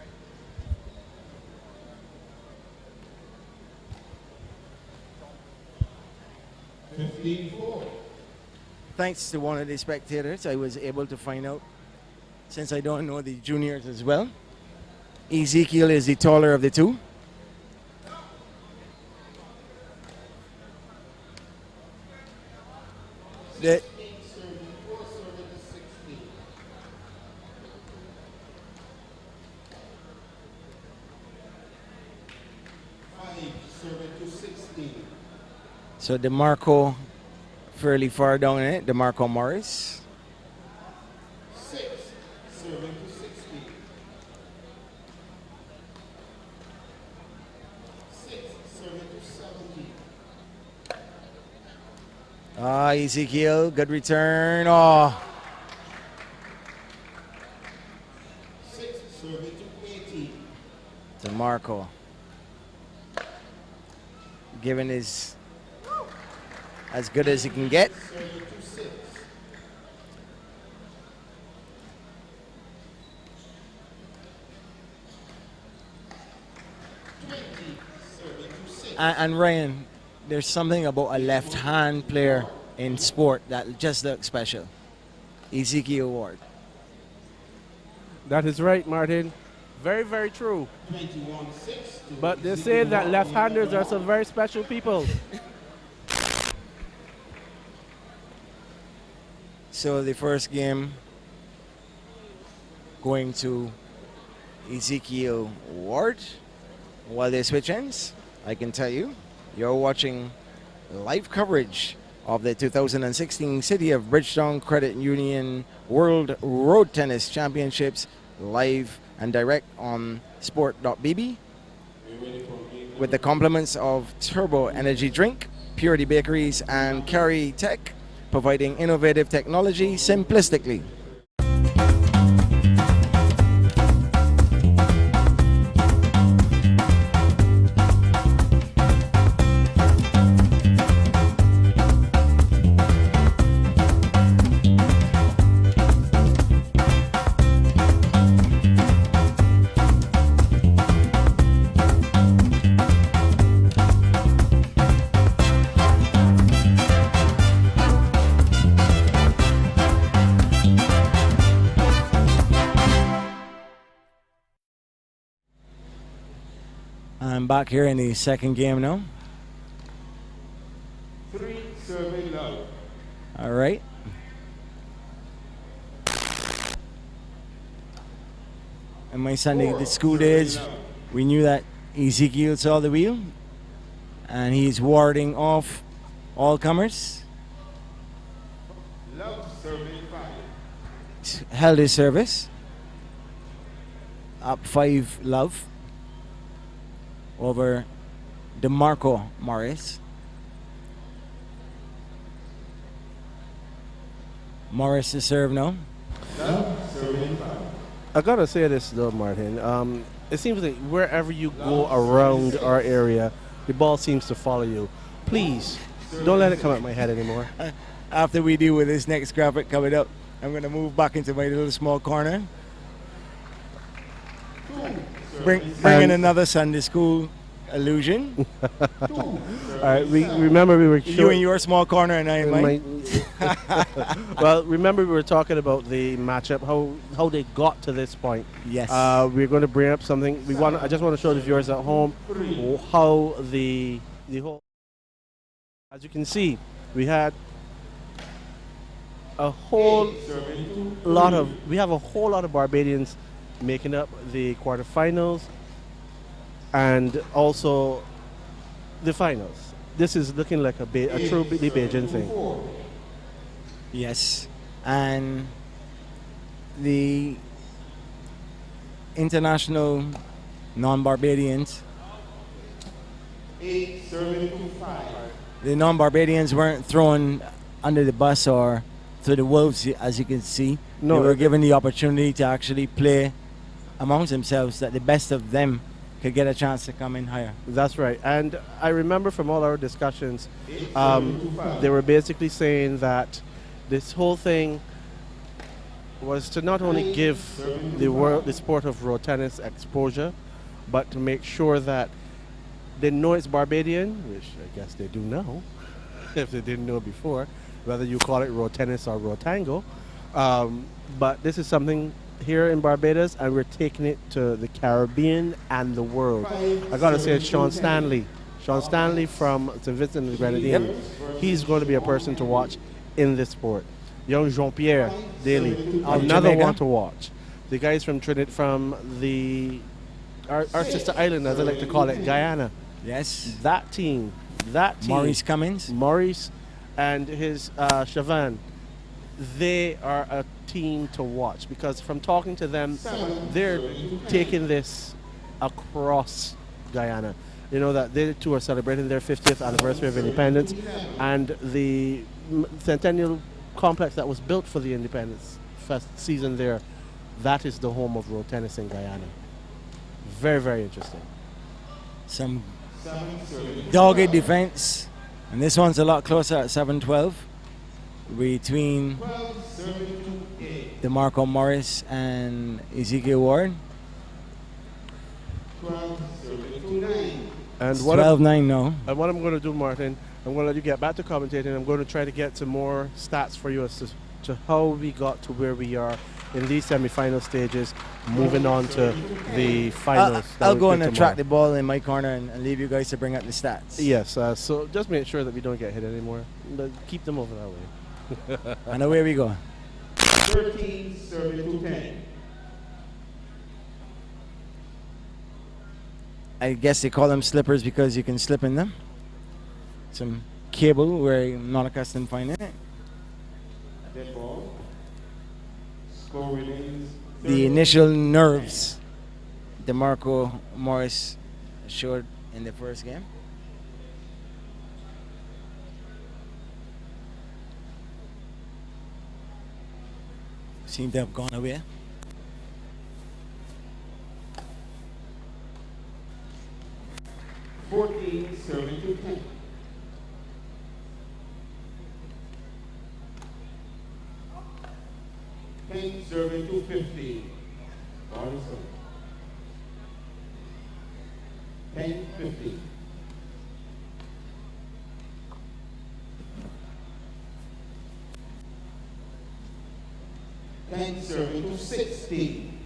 Thanks to one of the spectators, I was able to find out, since I don't know the juniors as well, Ezekiel is the taller of the two. The So DeMarco fairly far down in it, DeMarco Morris. 6, serving to 16. 6, serving to 17. Ezekiel, good return. Oh. 6, serving to 18. DeMarco. Given his as good as he can get. And Ryan, there's something about a left-hand player in sport that just looks special. Ezekiel Ward. That is right, Martin. Very, very true. 21-6. But they say that left-handers are some very special people. So the first game going to Ezekiel Ward. While they switch ends, I can tell you, you're watching live coverage of the 2016 City of Bridgetown Credit Union World Road Tennis Championships live and direct on Sport.bb with the compliments of Turbo Energy Drink, Purity Bakeries, and Carry Tech, providing innovative technology simplistically. I'm back here in the second game now. 3, serving love. All right. In my Sunday the school days, we knew that Ezekiel saw the wheel, and he's warding off all comers. Love serving 5. Held his service. Up 5 Love over DeMarco Morris. Morris to serve now. Love serving 5. I gotta say this though, Martin. It seems like wherever you go around our area, the ball seems to follow you. Please, don't let it come at my head anymore. After we deal with this next graphic coming up, I'm going to move back into my little small corner. Bring in another Sunday school illusion. All right, we remember we were you in your small corner and I in mine. Well, remember we were talking about the matchup, how they got to this point. Yes. We're going to bring up something. I just want to show the viewers at home how the whole. As you can see, we had a whole lot of Barbadians making up the quarterfinals and also the finals. This is looking like a true Beijing thing. Yes, and the international non-Barbadians, the non-Barbadians weren't thrown under the bus or through the wolves, as you can see. No, they were given the opportunity to actually play amongst themselves, that the best of them could get a chance to come in higher. That's right. And I remember from all our discussions, they were basically saying that this whole thing was to not only give the sport of road tennis exposure, but to make sure that they know it's Barbadian, which I guess they do now, if they didn't know before, whether you call it road tennis or road tango. But this is something here in Barbados, and we're taking it to the Caribbean and the world. I gotta say, it's Sean Stanley from St. Vincent and the Grenadines. He's going to be a person to watch in this sport. Young Jean-Pierre Daly, another one to watch. The guys from Trinidad, from our sister island, as I like to call it, Guyana. Yes. That team. Maurice Cummins. Maurice and his Chavan. They are a team to watch, because from talking to them, they're taking this across Guyana. You know that they too are celebrating their 50th anniversary of independence, and the Centennial Complex that was built for the Independence Fest season there, that is the home of road tennis in Guyana. Very, very interesting. Some dogged defense, and this one's a lot closer at 7-12 between DeMarco Morris and Ezekiel Ward. And 12-9 now. And what I'm going to do, Martin, I'm going to let you get back to commentating. I'm going to try to get some more stats for you as to how we got to where we are in these semi-final stages, moving on to the finals. I'll go and track the ball in my corner and leave you guys to bring up the stats. Yes, so just make sure that we don't get hit anymore. But keep them over that way. And away we go. 13 serving to 10. I guess they call them slippers because you can slip in them. Some cable where I'm not accustomed to finding it. Dead ball. Score remains. The initial nerves DeMarco Morris showed in the first game. Seem to have gone away. Serving to 10. Serving to 15. 10-15. Serving to 16.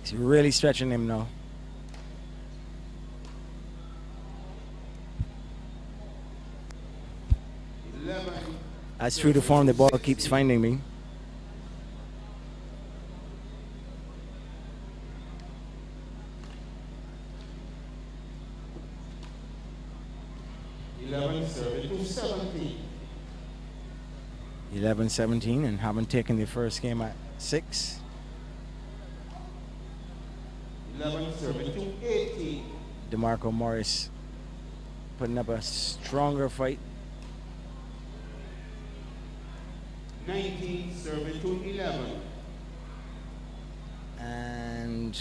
He's really stretching him now. As true to form, the ball keeps finding me. Serving to 17. 11-17, and haven't taken the first game at 6. serving to 18. DeMarco Morris putting up a stronger fight. 19 serving to 11. And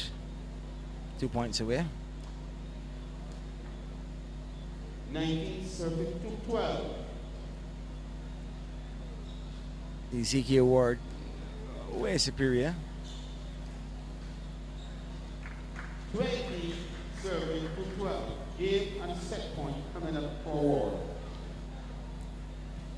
2 points away. 19 serving to 12. Ezekiel Ward way superior. 20 serving to 12. Game and set point coming up forward.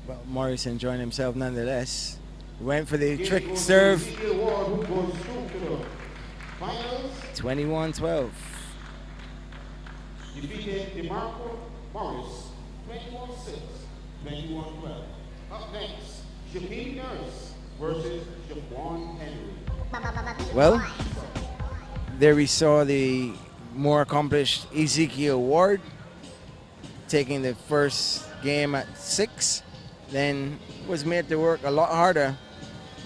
Well, Morris enjoying himself nonetheless. Went for the trick serve. 21-12. Defeated DeMarco Morris, 21-6, 21-12. Up next, Shaquille Nurse versus Jaquan Henry. Well, there we saw the more accomplished Ezekiel Ward taking the first game at 6, then was made to work a lot harder,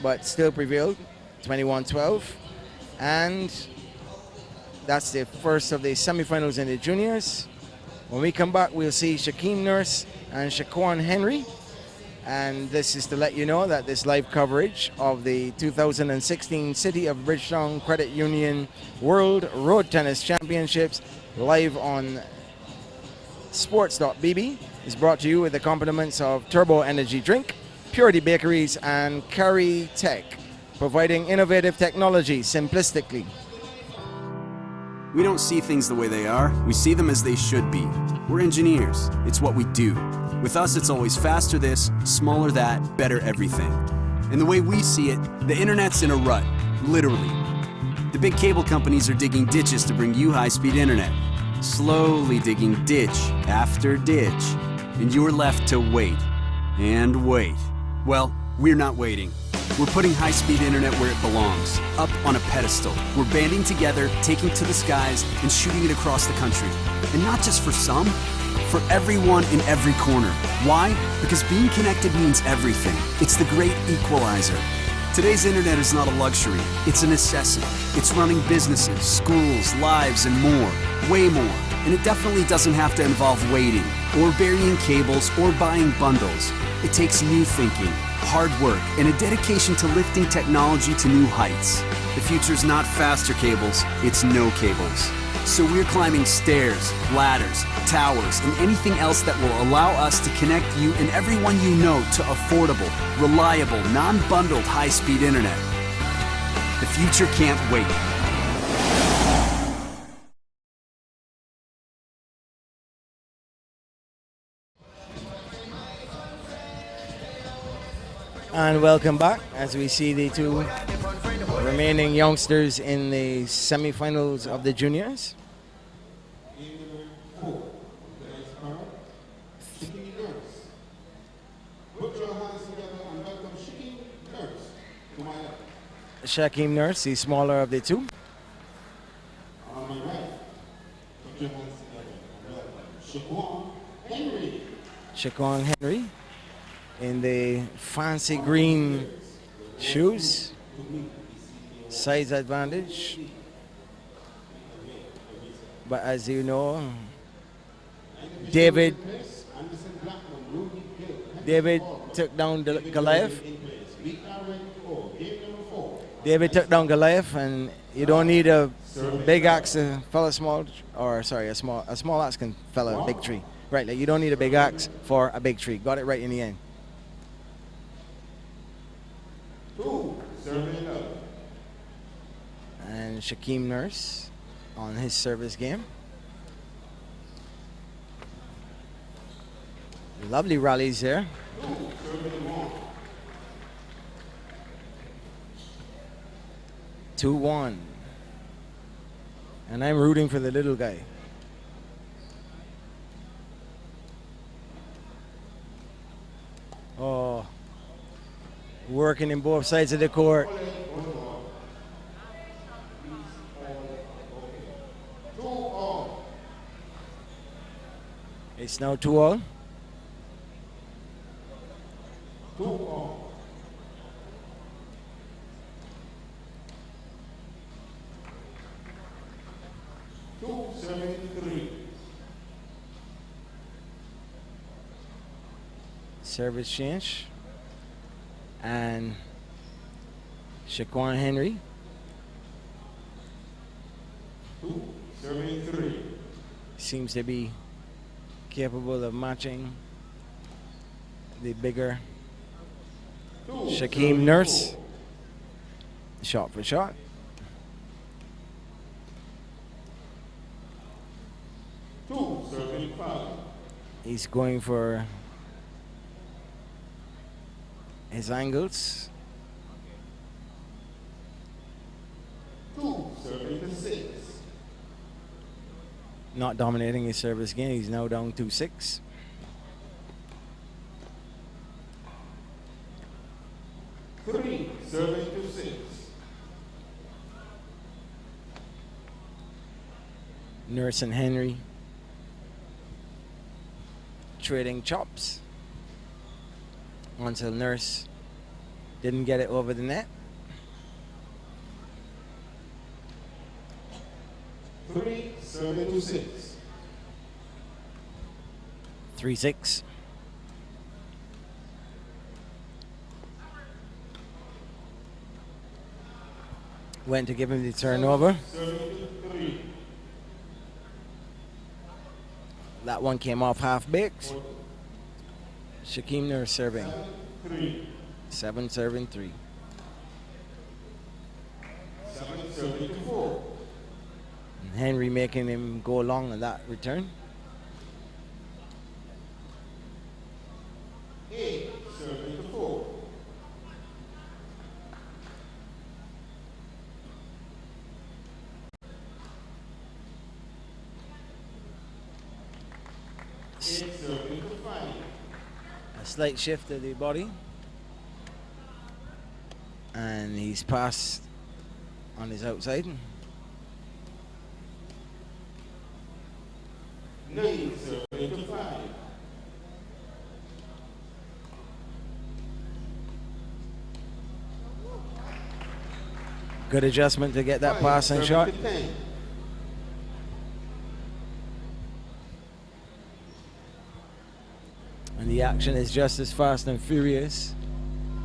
but still prevailed, 21-12. And that's the first of the semifinals in the juniors. When we come back, we'll see Shaquem Nurse and Shaquan Henry. And this is to let you know that this live coverage of the 2016 City of Bridgetown Credit Union World Road Tennis Championships live on Sports.bb is brought to you with the compliments of Turbo Energy Drink, Purity Bakeries, and Carry Tech, providing innovative technology simplistically. We don't see things the way they are, we see them as they should be. We're engineers, it's what we do. With us, it's always faster this, smaller that, better everything. And the way we see it, the internet's in a rut, literally. The big cable companies are digging ditches to bring you high-speed internet. Slowly digging ditch after ditch. And you're left to wait, and wait. Well, we're not waiting. We're putting high-speed internet where it belongs, up on a pedestal. We're banding together, taking to the skies, and shooting it across the country. And not just for some, for everyone in every corner. Why? Because being connected means everything. It's the great equalizer. Today's internet is not a luxury, it's a necessity. It's running businesses, schools, lives, and more. Way more. And it definitely doesn't have to involve waiting, or burying cables, or buying bundles. It takes new thinking, hard work, and a dedication to lifting technology to new heights. The future's not faster cables, it's no cables. So we're climbing stairs, ladders, towers, and anything else that will allow us to connect you and everyone you know to affordable, reliable, non-bundled high-speed internet. The future can't wait. And welcome back as we see the two remaining youngsters in the semifinals of the juniors. Shaquem Nurse, the smaller of the two. Shaquan Henry in the fancy green shoes. Size advantage. But as you know, David took down Goliath. David took down Goliath, and you don't need a big axe to fell a small, or sorry, a small axe can fell a big tree. Right, like you don't need a big axe for a big tree. Got it right in the end. And Shaquem Nurse on his service game. Lovely rallies there. 2-1. And I'm rooting for the little guy. Oh, working in both sides of the court. It's now 2-all. 2-all. Service change. And Shaquan Henry. 2-7-3. Seems to be capable of matching the bigger Shaquem Nurse. Shot for shot. He's going for his angles. 2, serving to 6. Not dominating his service game. He's now down 2-6. Three, serving to 6. Nurse and Henry trading chops until Nurse didn't get it over the net. 3, serving to 6. 3-6. Went to give him the turnover. Serving to 3. That one came off half-baked. Shaquem Nurse serving. 3. 7 serving 3. 7, serving to 4. And Henry making him go long on that return. 8, serving to 4. A slight shift of the body. And he's passed on his outside. 9, serving to 5. Good adjustment to get that pass and shot. 10. And the action is just as fast and furious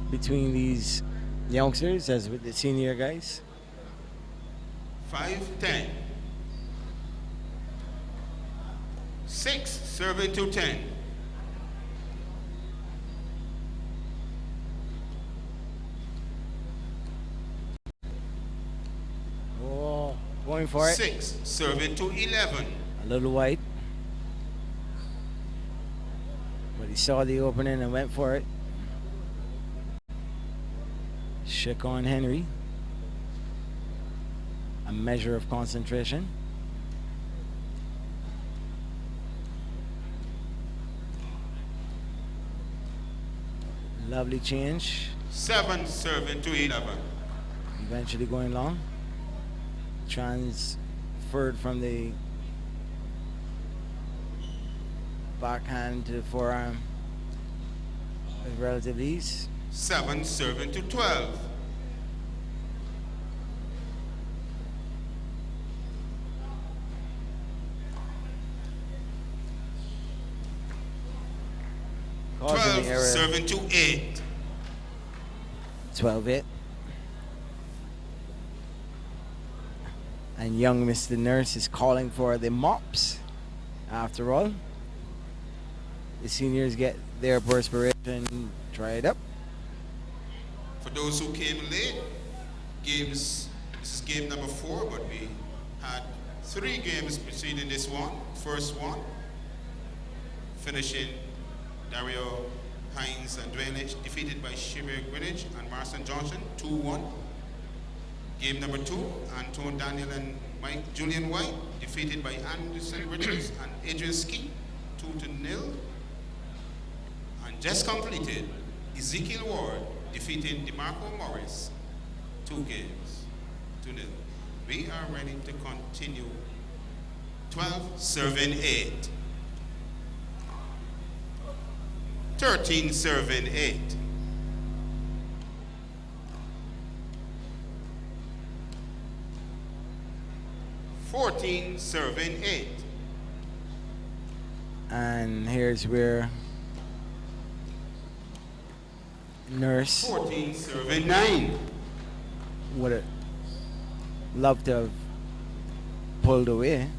between these youngsters as with the senior guys. 5, 10. 6, serving to 10. Oh, going for it. 6, serving to 11. A little wide. But he saw the opening and went for it. Shook on Henry. A measure of concentration. Lovely change. 7, serving to 11. Eventually going long. Transferred from the backhand to forearm with relative ease. 7, serving to 12. Causing the error. Serving to 8. 12-8. And young Mr. Nurse is calling for the mops. After all, the seniors get their perspiration dried up. For those who came late, this is game number 4, but we had 3 games preceding this one. First one, finishing Dario Hines and Drainage defeated by Shiver Greenwich and Marston Johnson 2-1. Game number 2, Anton Daniel and Mike Julian White defeated by Anderson Richards and Adrian Ski 2-0. And just completed, Ezekiel Ward defeating DeMarco Morris 2 games 2-0. We are ready to continue. 12 serving 8. 13 serving 8. 14 serving 8. And here's where Nurse 14 serving 9. would have loved to have pulled away.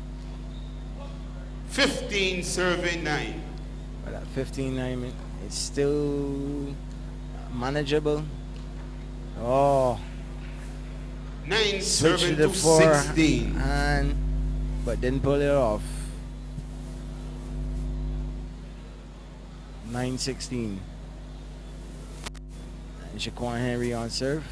15 serving 9. But at 15-9, it's still manageable. Oh, 9 switched serving to the to 16. forehand, but didn't pull it off. 9-16. And Shaquan Henry on serve.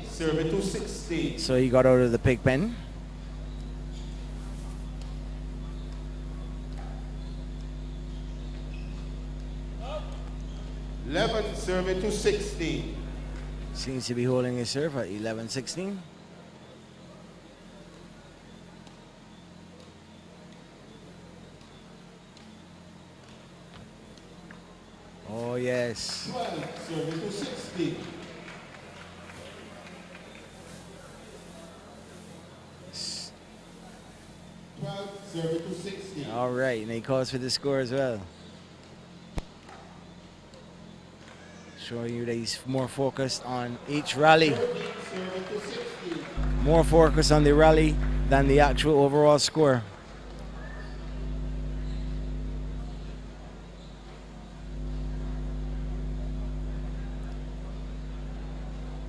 Serving to 16. So he got out of the pig pen. 11 serving to 16. Seems to be holding his serve at 11-16. Oh yes. 12 serving to 16. Serving to 16. All right, and he calls for the score as well. Showing you that he's more focused on each rally. More focused on the rally than the actual overall score.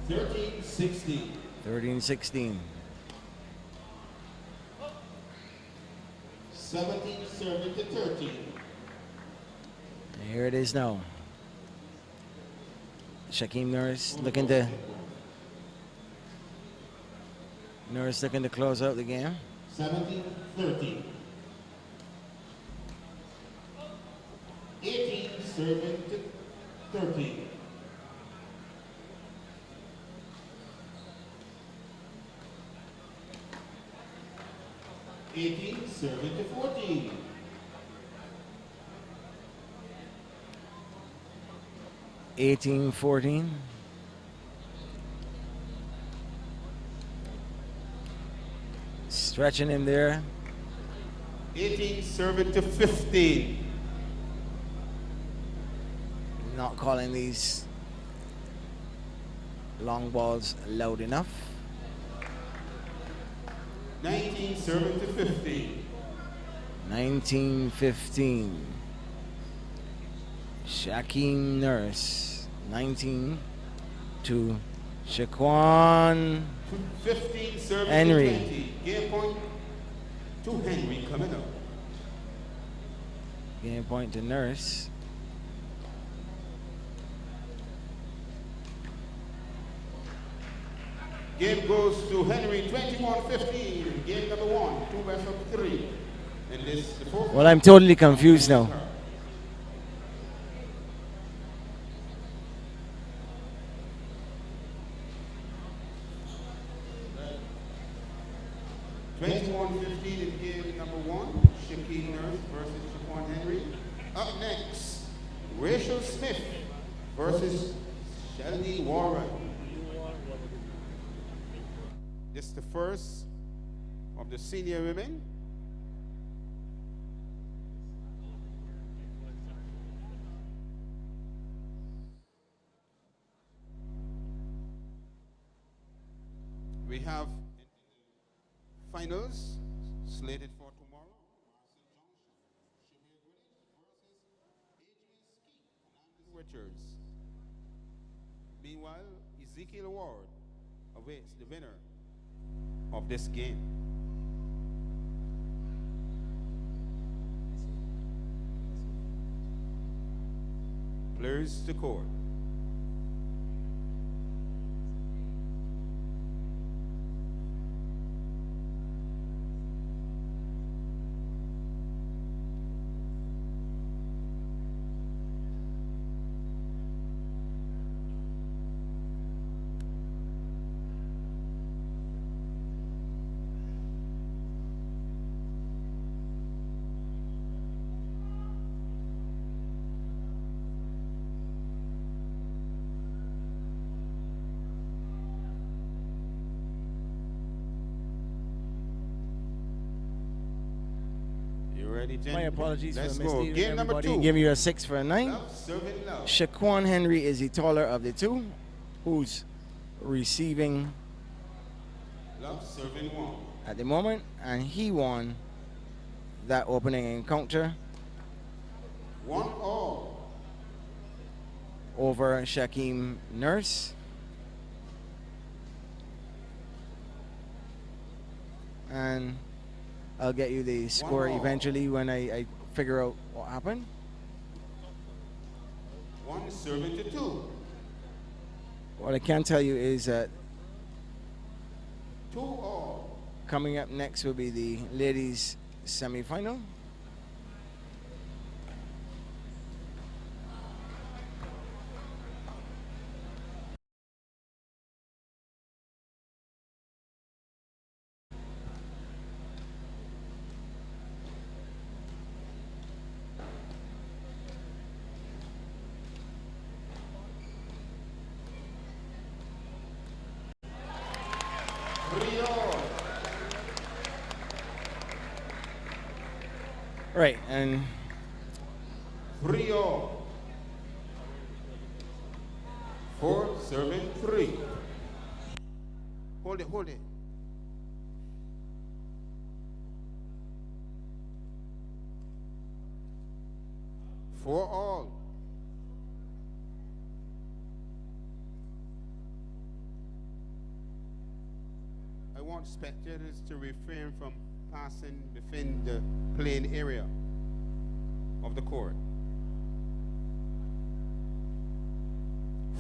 Thirteen 16. 13-16. 17 serving to 13. And here it is now. Shaquem Norris looking to close out the game. 17-13. 18 serving to 13. 18 serving to 14. 18-14. Stretching him there. 18 serving to 15. Not calling these long balls loud enough. 19 serving to 15. 19-15. Shaquem Nurse. 19 to Shaquan 15 serving Henry. to 20. Game point to Henry coming up. Game point to Nurse. Game goes to Henry 21-15. Game number 1, 2 best of 3. And this the fourth. Well, I'm totally confused now. $21-15 in game number 1. Shaquem Nurse versus Shaquan Henry. Up next, Rachel Smith versus Shelly Warren. This is the first of the senior women. We have finals slated for tomorrow. Richards. Meanwhile, Ezekiel Ward awaits the winner of this game. Players to court. My apologies Let's for go. misleading Game number everybody. 2. Give you a 6 for a 9. Love, serving love. Shaquan Henry is the taller of the two, who's receiving Love, serving 1. at the moment, and he won that opening encounter 1-all. over Shaquem Nurse. and I'll get you the score eventually when I figure out what happened. 1 serving to 2. What I can tell you is that 2 all. coming up next will be the ladies semi-final. Right, and 3 all. 4 serving 3. Hold it, hold it. 4 all. I want spectators to refrain from passing within the playing area of the court.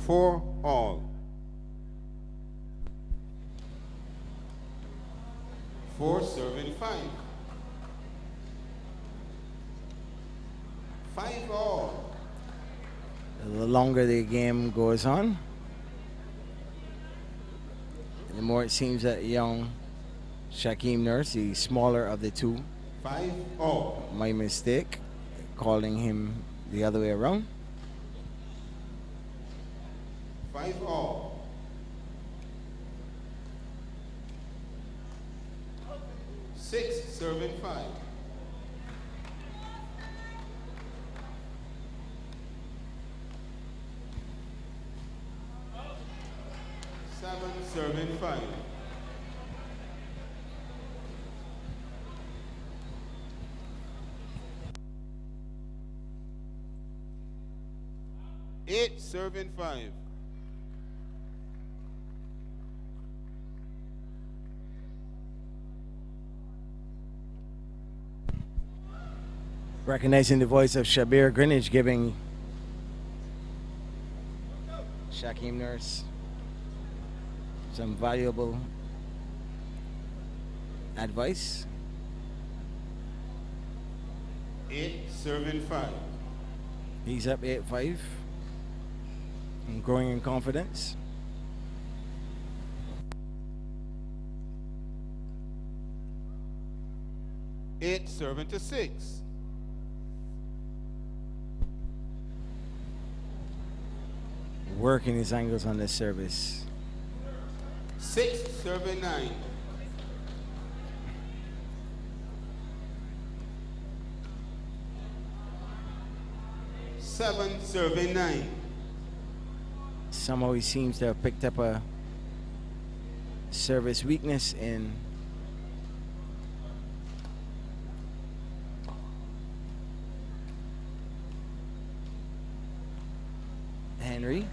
4 all. 4 serving 5. 5 all. the longer the game goes on, the more it seems that young Shaquem Nurse, the smaller of the two, 5 all. my mistake, calling him the other way around. 5 all. 6 serving 5. 7 serving 5. 8 serving 5. 'Recognizing the voice of Shabir Greenwich, giving Shaquem Nurse some valuable advice. 8 serving 5. He's up 8-5 and growing in confidence. 8 serving to 6. 'Working his angles on this service. 6 serving 9. 7 serving 9. Somehow he seems to have picked up a service weakness in Henry.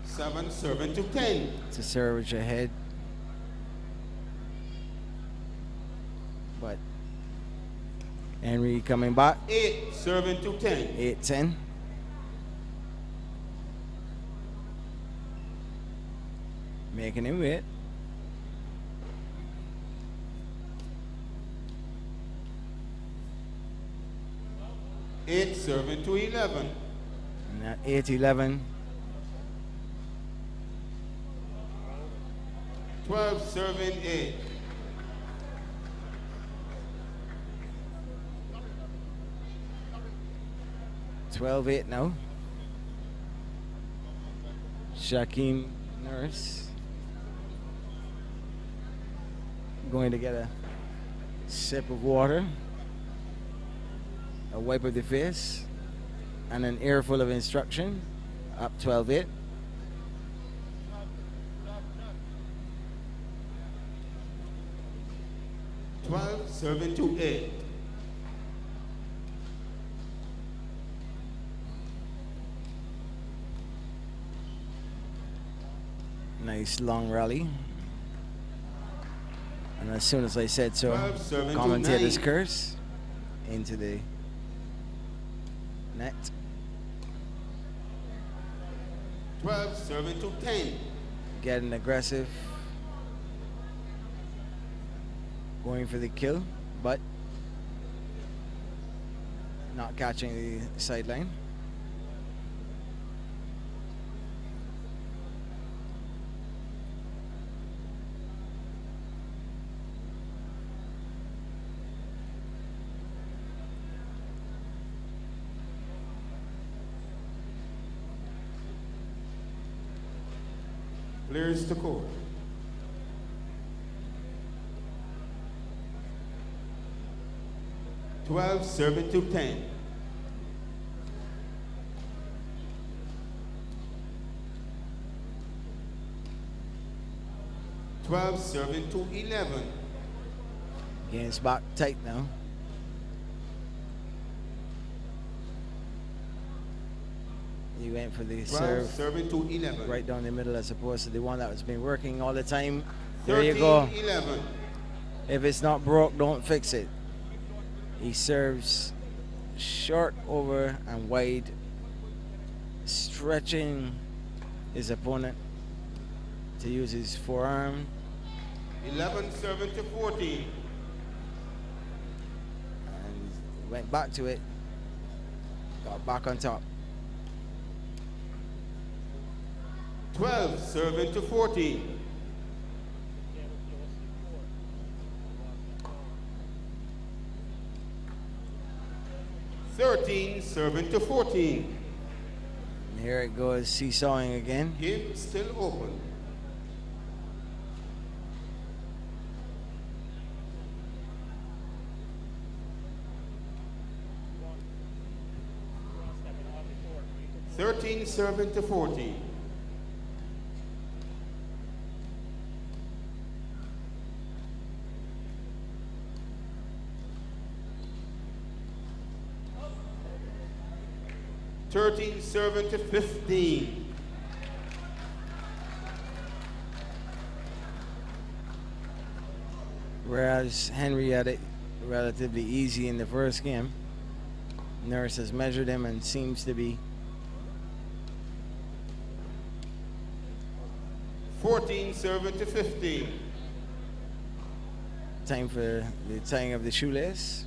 7 serving to 10. To serve ahead, but Henry coming back. 8 serving to 10. 8-10. Making him wait. Eight serving to 11. And at 8-11. 12 serving 8. 12-8 now. Shaquem Nurse going to get a sip of water, a wipe of the face, and an earful of instruction. Up 12-8. Serving to 8. Nice long rally. And And as soon as I said so, 12, serving to commentator's 9. curse into the net. 12, serving to 10. Getting aggressive. Going for the kill, but not catching the sideline. Players to court. $12, serving to 10. $12, serving to 11. Game's back tight now. He went for the 12, serve serving to 11. right down the middle as opposed to the one that was been working all the time. There 13, you go. 11. If it's not broke, don't fix it. He serves short over and wide, stretching his opponent to use his forearm. 11, serving to 14. And went back to it. Got back on top. 12, serving to 14. $13, serving to 14. And here it goes, seesawing again. Game still open. $13, serving to 14. $13, serving to 15. Whereas Henry had it relatively easy in the first game. Nurse has measured him and seems to be 14, serving to 15. time for the tying of the shoelace.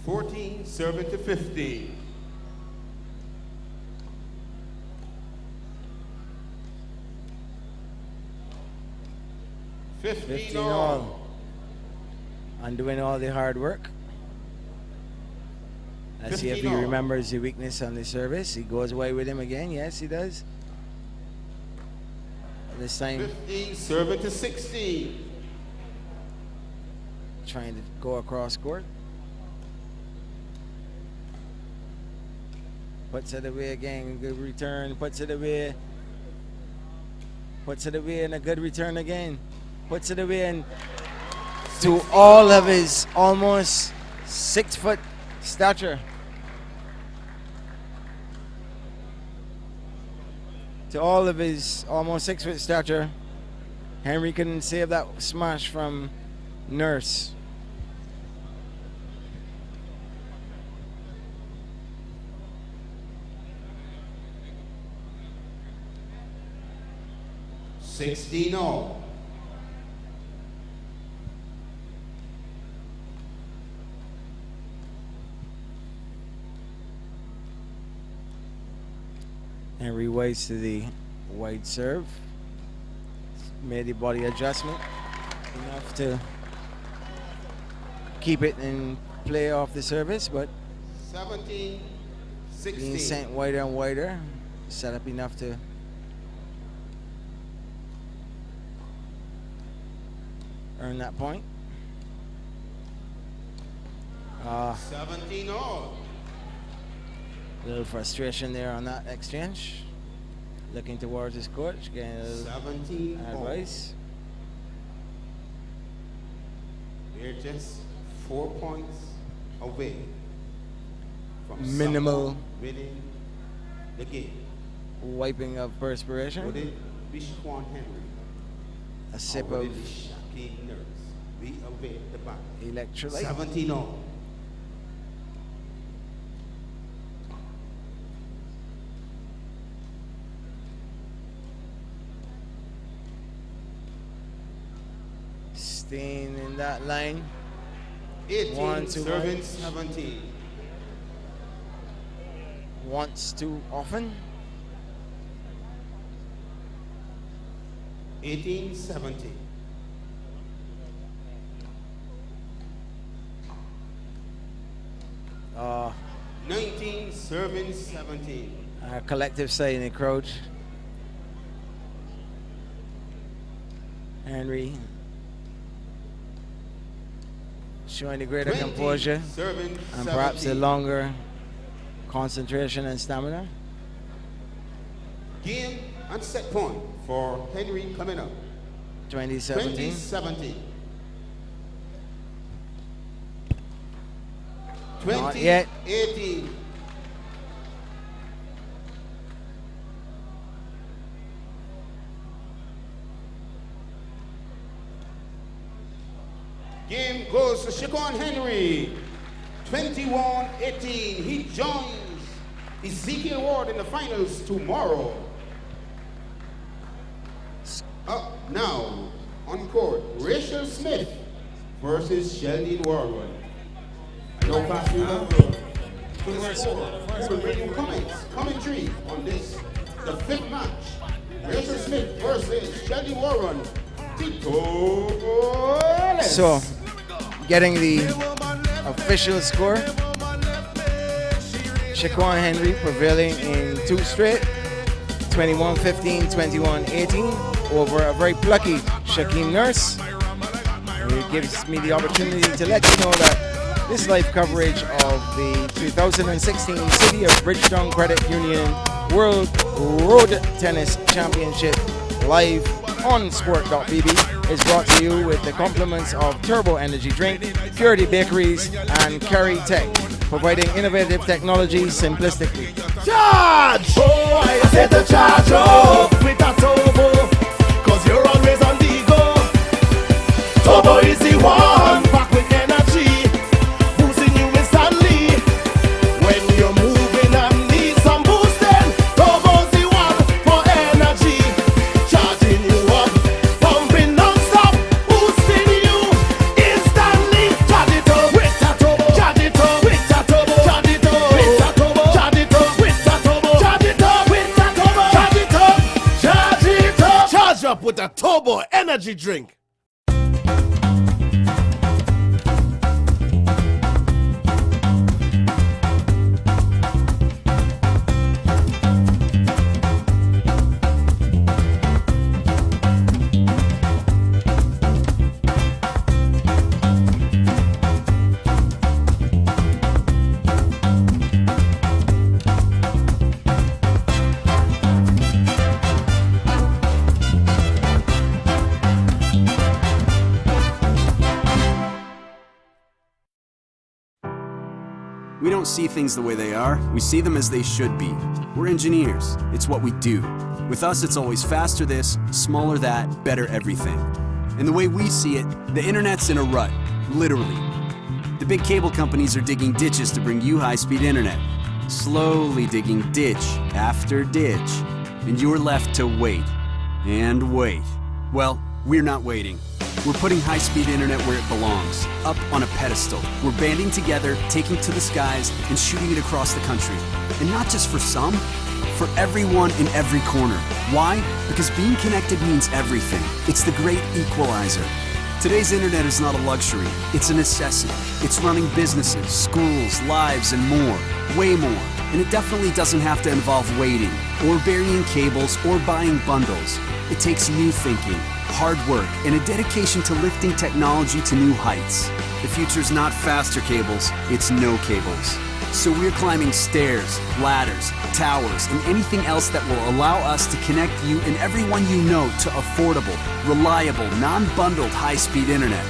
14, serving to 15. $15 all. And doing all the hard work. Let's see if he 15 all. remembers the weakness on the service. He goes away with him again. Yes, he does. This time 15, serving to 16. trying to go across court. Puts it away again. Good return. Puts it away. Puts it away and a good return again. Puts it away and to all of his almost 6 foot stature. To all of his almost 6 foot stature, Henry couldn't save that smash from Nurse. $16 all. Henry waits to the wide serve. Made the body adjustment enough to keep it in play off the service, but 17, being 16. sent wider and wider, set up enough to earn that point. 17 all. Little frustration there on that exchange. Looking towards his coach, getting a little 17 all. advice. We're just 4 points away from Minimal someone winning the game. wiping of perspiration. Would it Bishwan Henry. A sip Our of little Shaquille Nurse. Be away at the back. electrolyte. 17 on. Staying in that line. 18, 1, 2, serving 1. 17. Once too often. 18, 17. Uh, 19, serving 17. collective sigh in the crowd. Henry showing the greater 20, composure serving and perhaps the 17. longer concentration and stamina. Game and set point for Henry coming up. 2017. 2017. Not yet. 2018. Game goes to Shaquan Henry. 21-18. He joins Ezekiel Ward in the finals tomorrow. Up now on court, Rachel Smith versus Sheldon Warren. I know Pastor Love will score. He will bring you commentary on this. The fifth match, Rachel Smith versus Sheldon Warren. So, getting the official score. Shaquan Henry prevailing in 2 straight. 21-15, 21-18 over a very plucky Shaquem Nurse. It gives me the opportunity to let you know that this live coverage of the 2016 City of Bridgetown Credit Union World Road Tennis Championship live on Sport.bb is brought to you with the compliments of Turbo Energy Drink, Purity Bakeries, and Kerry Tech, providing innovative technology simplistically. Charge! Oh, I said to charge up with a turbo, cause you're always on the go. Turbo is the one, back with energy, boosting you instantly. When you're moving and need some boosting, Turbo's the one for energy. Charging you up, pumping non-stop, boosting you instantly. Charge it up with a turbo, charge it up with a turbo, charge it up with a turbo, charge it up with a turbo, charge it up with a turbo, charge it up, charge it up. Charge up with a turbo energy drink. We don't see things the way they are, we see them as they should be. We're engineers, it's what we do. With us, it's always faster this, smaller that, better everything. And the way we see it, the internet's in a rut, literally. The big cable companies are digging ditches to bring you high-speed internet. Slowly digging ditch after ditch. And you're left to wait. And wait. Well, we're not waiting. We're putting high-speed internet where it belongs, up on a pedestal. We're banding together, taking to the skies, and shooting it across the country. And not just for some, for everyone in every corner. Why? Because being connected means everything. It's the great equalizer. Today's internet is not a luxury, it's a necessity. It's running businesses, schools, lives, and more. Way more. And it definitely doesn't have to involve waiting, or burying cables, or buying bundles. It takes new thinking, hard work, and a dedication to lifting technology to new heights. The future's not faster cables, it's no cables. So we're climbing stairs, ladders, towers, and anything else that will allow us to connect you and everyone you know to affordable, reliable, non-bundled high-speed internet.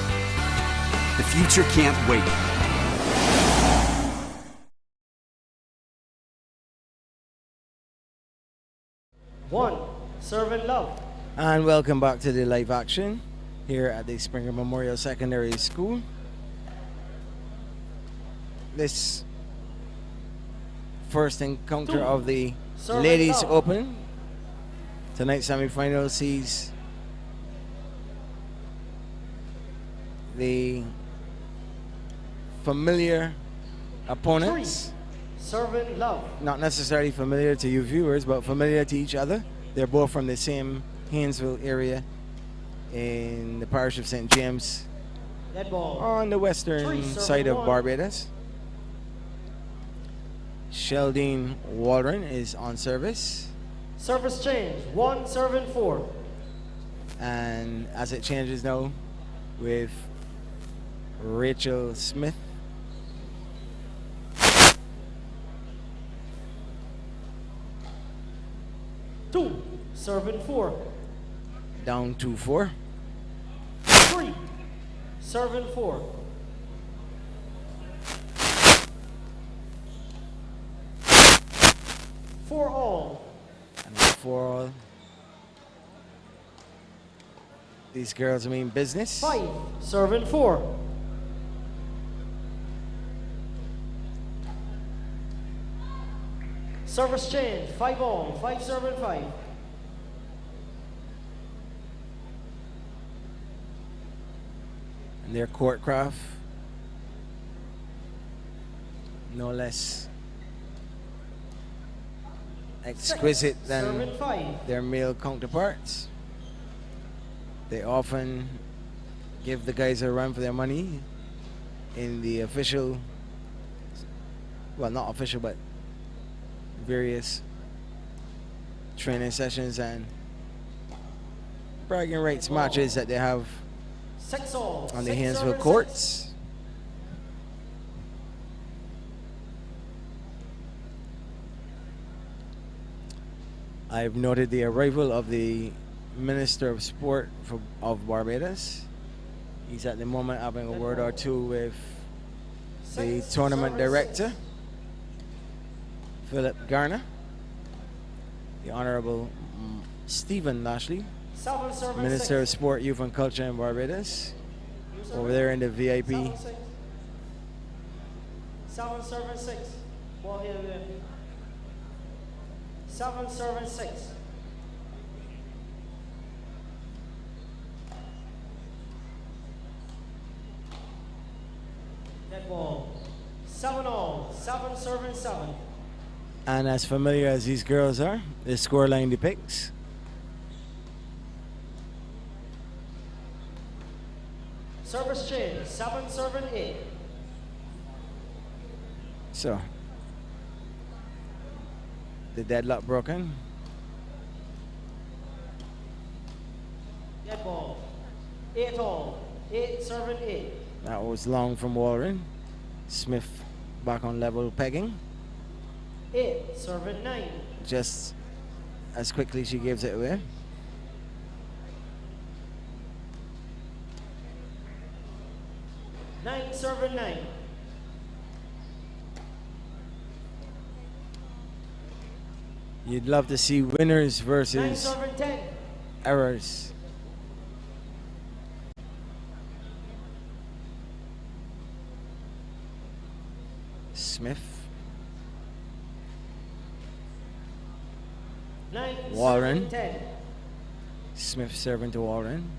The future can't wait. One, serve and love. And welcome back to the live action here at the Springer Memorial Secondary School. This first encounter of the Ladies Open. Tonight's semi-final sees the familiar opponents. Servant love. Not necessarily familiar to you viewers, but familiar to each other. They're both from the same Haynesville area in the parish of St. James Dead ball. on the western side of Barbados. Sheldine Waldron is on service. Service change. 1 servant 4. And as it changes now with Rachel Smith. Two servant 4. Down 2-4. 3 servant 4. For all. And for all, these girls mean business. 5 servant 4. Service change. 5 all. 5 servant 5. And their court craft, no less exquisite than their male counterparts. They often give the guys a run for their money in the official, well, not official, but various training sessions and bragging rights matches that they have on the Haynesville courts. I've noted the arrival of the Minister of Sport of Barbados. He's at the moment having a word or two with the tournament director, Philip Garner, the Honorable Stephen Lashley, Minister of Sport, Youth and Culture in Barbados, over there in the VIP. 7 servant 6. Ball here. 7 servant 6. Dead ball. 7 all. 7 servant 7. And as familiar as these girls are, the scoreline depicts service change. 7 servant 8. so. The deadlock broken. Dead ball. 8 all. 8 servant 8. That was long from Warren. Smith back on level pegging. 8 servant 9. Just as quickly she gives it away. Nine servant 9. You'd love to see winners 9 versus servant 10. errors. Smith. 9 Warren. servant 10. Smith serving to Warren.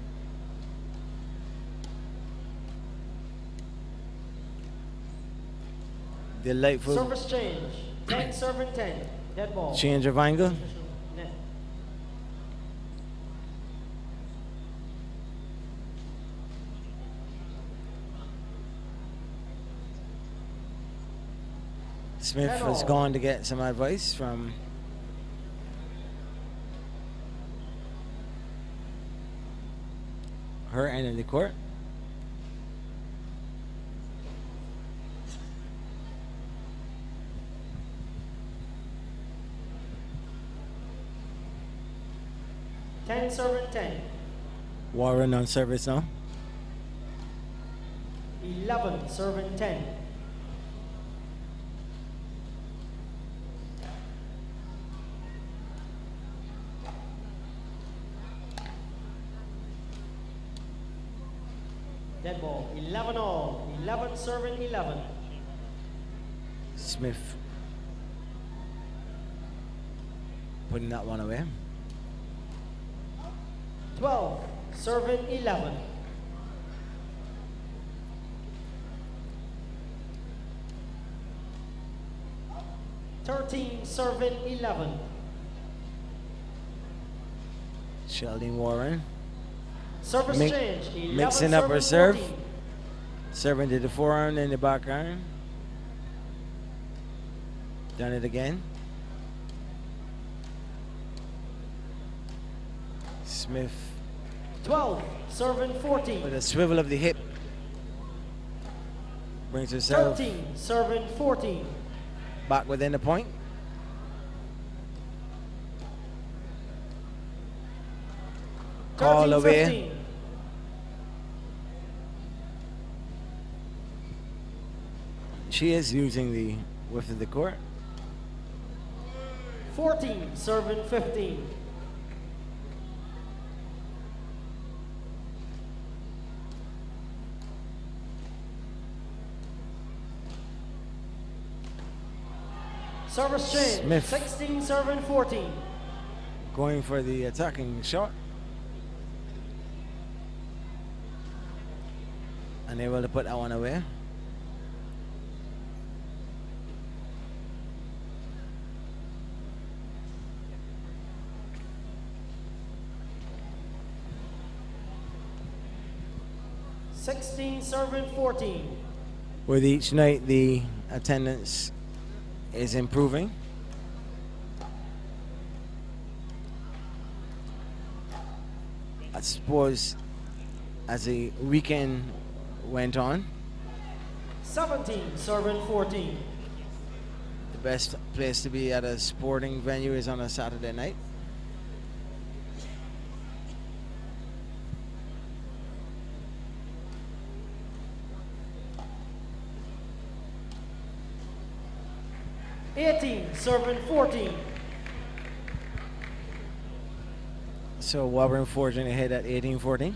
Delightful Service change. 10 servant 10. Dead ball. change of angle. Net. Smith has gone to get some advice from her end of the court. Ten servant 10. Warren on service now. 11 servant 10. Dead ball. 11 all. 11 serving 11. Smith putting that one away. 12 serving 11. Serving 11. Sheldon Warren Service change. 11 mixing up her serving serve. 14. Serving to the forearm and the back arm. Done it again. Smith 12 serving 14. with a swivel of the hip. Brings herself 13 serving 14. back within the point. Call 13, away. 15. She is using the width of the court. 14 serving 15. Service change. Smith. 16 serving 14. Going for the attacking shot. Unable to put that one away. Serving 14. With each night, the attendance is improving. I suppose as the weekend went on, 17 serving 14. the best place to be at a sporting venue is on a Saturday night. Serving 14. So Woburn forging ahead at 18-14.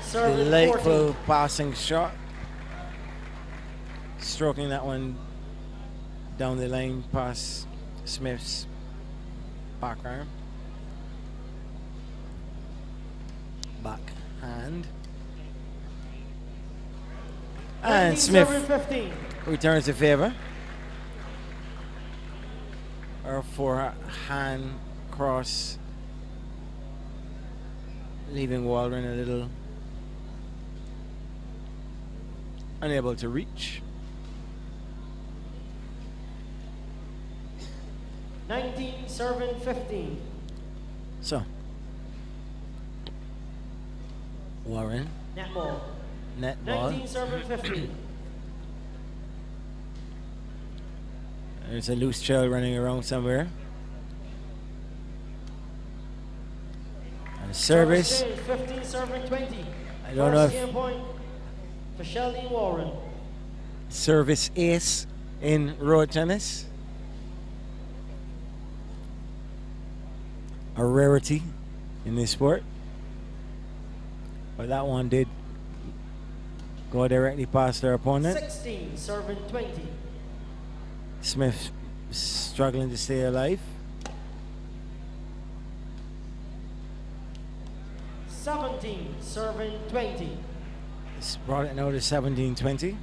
Serving Delightful 14. passing shot. Stroking that one down the lane past Smith's back arm. Backhand. And 19 Smith serving 15. returns the favor. Or forehand cross, leaving Waldron a little unable to reach. 19 serving 15. So, Warren, Net ball. net ball. 19 serving 15. There's a loose child running around somewhere. And service. Change, 15 serving 20. I don't know First if game point for Sheldon Warren. service ace in road tennis. A rarity in this sport. But that one did go directly past their opponent. 16 serving 20. Smith struggling to stay alive. 17 serving 20. It's brought it now to 17-20.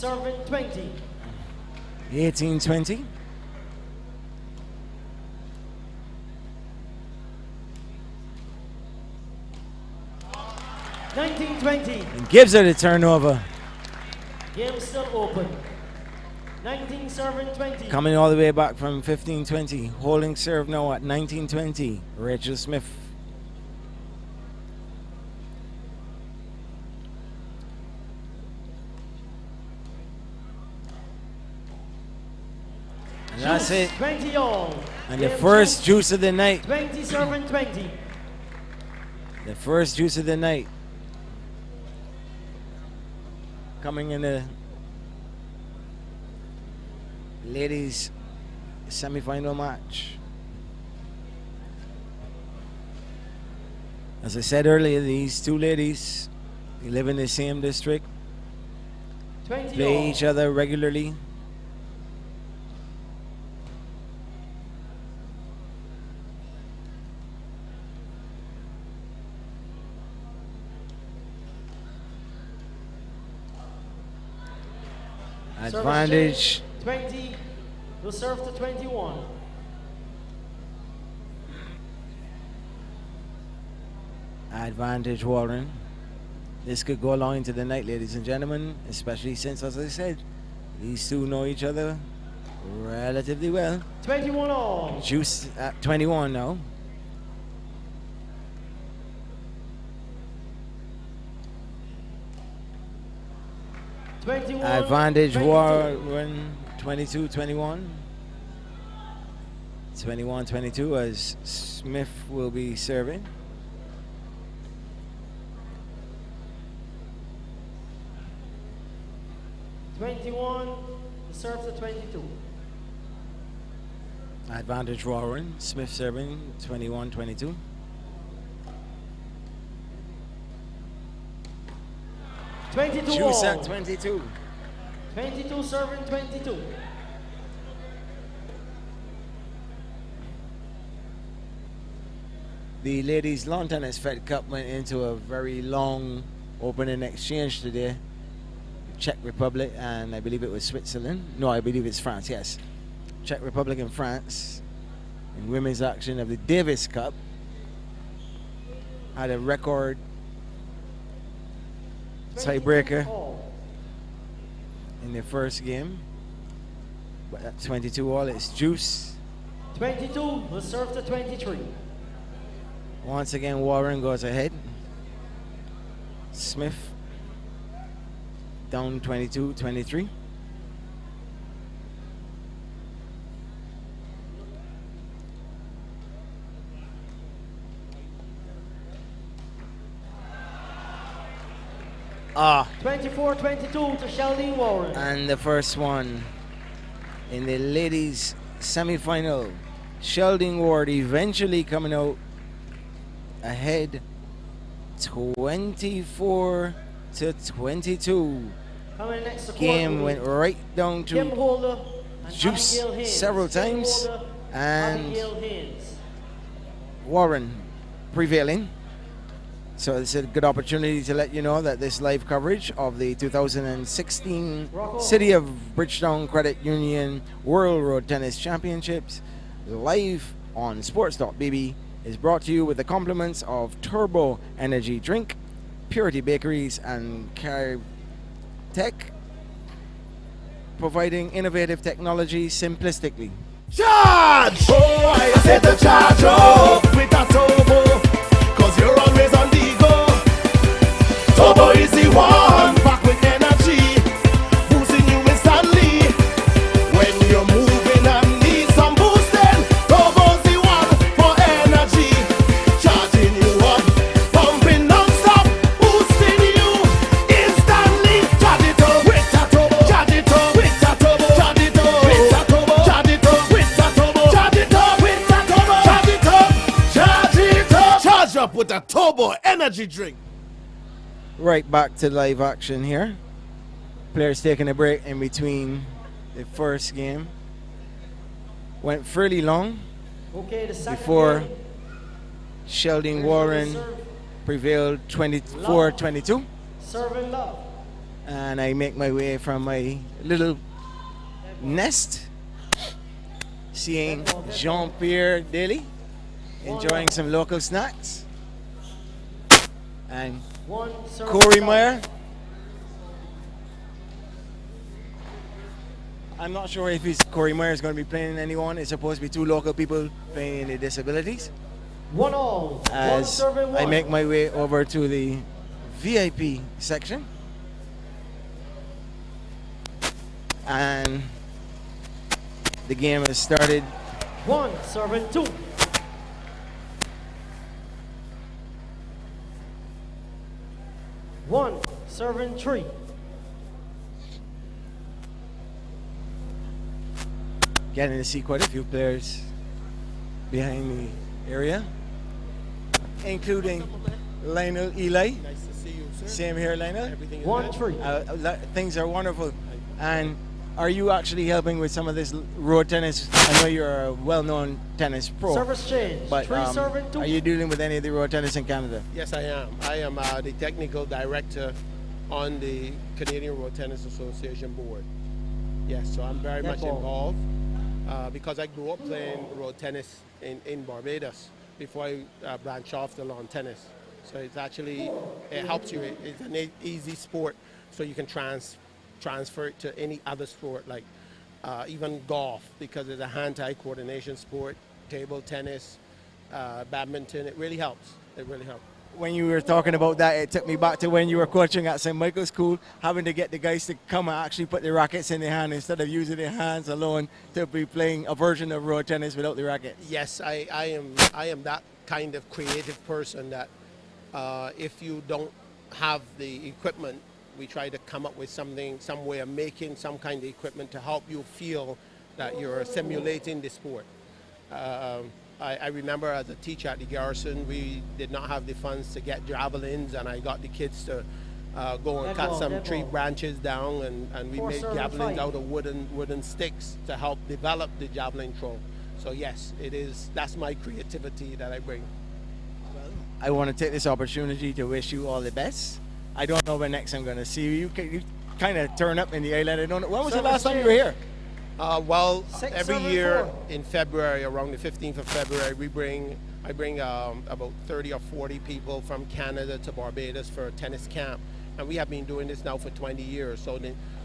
Serving 20. 18-20. And gives her the turnover. Game still open. 19 serving 20. Coming all the way back from 15-20. Holding serve now at 19-20. Rachel Smith. That's it. 20 all. And the Game first two, juice of the night. 20 serving 20. The first juice of the night. Coming in the ladies semi-final match. As I said earlier, these two ladies, they live in the same district, 20 play all. each other regularly. Service Advantage. change, 20 will serve to 21. Advantage Warren. This could go along into the night, ladies and gentlemen, especially since, as I said, these two know each other relatively well. 21 all. Juice at 21 now. Advantage 22. Warren 22-21. 21-22 as Smith will be serving. will serve to 22. Advantage Warren. Smith serving 21-22. Juice at 22. 22 serving 22. The ladies' lawn tennis Fed Cup went into a very long opening exchange today. Czech Republic and I believe it was Switzerland. No, I believe it's France, yes. Czech Republic and France in women's action of the Davis Cup had a record tiebreaker in the first game. But at 22 all, it's Juice. 22 will serve to 23. Once again, Warren goes ahead. Smith down 22-23. Ah. 24-22 to Sheldon Warren. And the first one in the ladies semi-final. Sheldon Ward eventually coming out ahead 24-22. Game went right down to Juice several times and Warren prevailing. So it's a good opportunity to let you know that this live coverage of the 2016 City of Bridgetown Credit Union World Road Tennis Championships live on Sports.bb is brought to you with the compliments of Turbo Energy Drink, Purity Bakeries and Carib Tech, providing innovative technology simplistically. Charge! Oh, I said to charge up with a turbo, cause you're always on the go. Turbo is the one, back with energy, boosting you instantly. When you're moving and need some boosting, Turbo's the one for energy. Charging you up, pumping non-stop, boosting you instantly. Charge it up with a turbo, charge it up with a turbo, charge it up with a turbo, charge it up with a turbo, charge it up with a turbo, charge it up, charge it up. Charge up with a turbo energy drink. Right back to live action here. Players taking a break in between the first game. Went fairly long before Sheldon Warren prevailed 24-22. Serving love. And I make my way from my little nest, seeing Jean-Pierre Daly enjoying some local snacks. And Corey Meyer. I'm not sure if Corey Meyer is going to be playing anyone. It's supposed to be two local people playing in the disabilities. 1-all. As I make my way over to the VIP section. The game has started. 1, serving 2. One, serving 3. Getting to see quite a few players behind the area, including Lionel Eli. Nice to see you, sir. Same here, Lionel. Everything is 1, good? 3. Things are wonderful. And are you actually helping with some of this road tennis? I know you're a well-known tennis pro. Service change. But 3, serving 2. are you dealing with any of the road tennis in Canada? Yes, I am. I am the technical director on the Canadian Road Tennis Association board. Yes, so I'm very much involved because I grew up playing road tennis in Barbados before I branched off to lawn tennis. So it's actually, it helps you. It's an easy sport, so you can transfer it to any other sport, like even golf, because it's a hand-eye coordination sport, table tennis, badminton. It really helps. It really helps. When you were talking about that, it took me back to when you were coaching at St. Michael's School, having to get the guys to come and actually put the rackets in their hand instead of using their hands alone to be playing a version of road tennis without the rackets. Yes, I am that kind of creative person that if you don't have the equipment, we try to come up with some way of making some kind of equipment to help you feel that you're simulating the sport. I remember as a teacher at the Garrison, we did not have the funds to get javelins, and I got the kids to go and cut some tree branches down, and we made javelins out of wooden sticks to help develop the javelin throw. So yes, that's my creativity that I bring. I want to take this opportunity to wish you all the best. I don't know when next I'm going to see you. You kind of turn up in the island. I don't know. When was the last time you were here? Well, every year in February, around the 15th of February, I bring about 30 or 40 people from Canada to Barbados for a tennis camp. And we have been doing this now for 20 years. So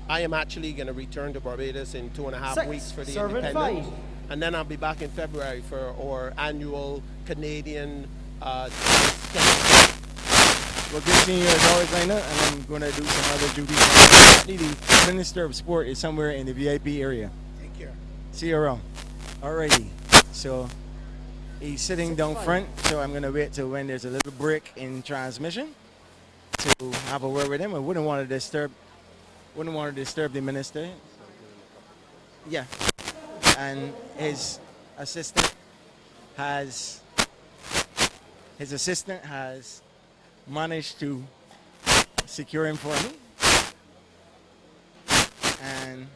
I am actually going to return to Barbados in 2.5 weeks for the independence. And then I'll be back in February for our annual Canadian tennis camp. Well, good seeing you as always, Lena, and I'm going to do some other duties. Apparently, the Minister of Sport is somewhere in the VIP area. Take care. See you around. Alrighty. So he's sitting down front, so I'm going to wait till when there's a little break in transmission to have a word with him. I wouldn't want to disturb the minister. Yeah. And his assistant has managed to secure him for me, and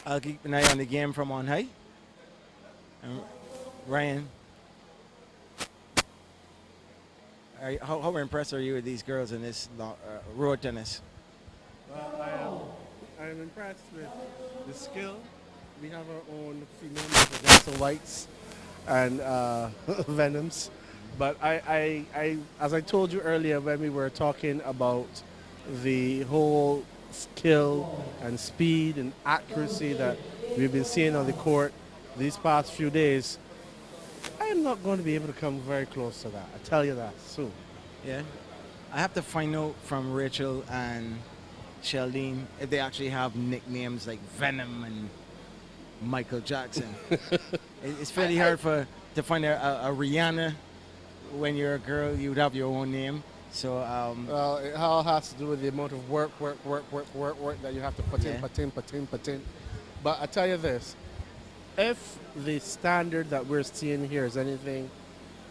I'll keep an eye on the game from on high. Ryan, how impressed are you with these girls in this road tennis? Well, I am impressed with the skill. We have our own female Vanessa Whites and Venoms, but I, as I told you earlier when we were talking about the whole skill and speed and accuracy that we've been seeing on the court these past few days, I am not going to be able to come very close to that. I tell you that soon. Yeah, I have to find out from Rachel and Sheldine if they actually have nicknames like Venom and Michael Jackson. It's fairly hard to find a Rihanna. When you're a girl, you'd have your own name. So well, it all has to do with the amount of work that you have to put in. But I tell you this, if the standard that we're seeing here is anything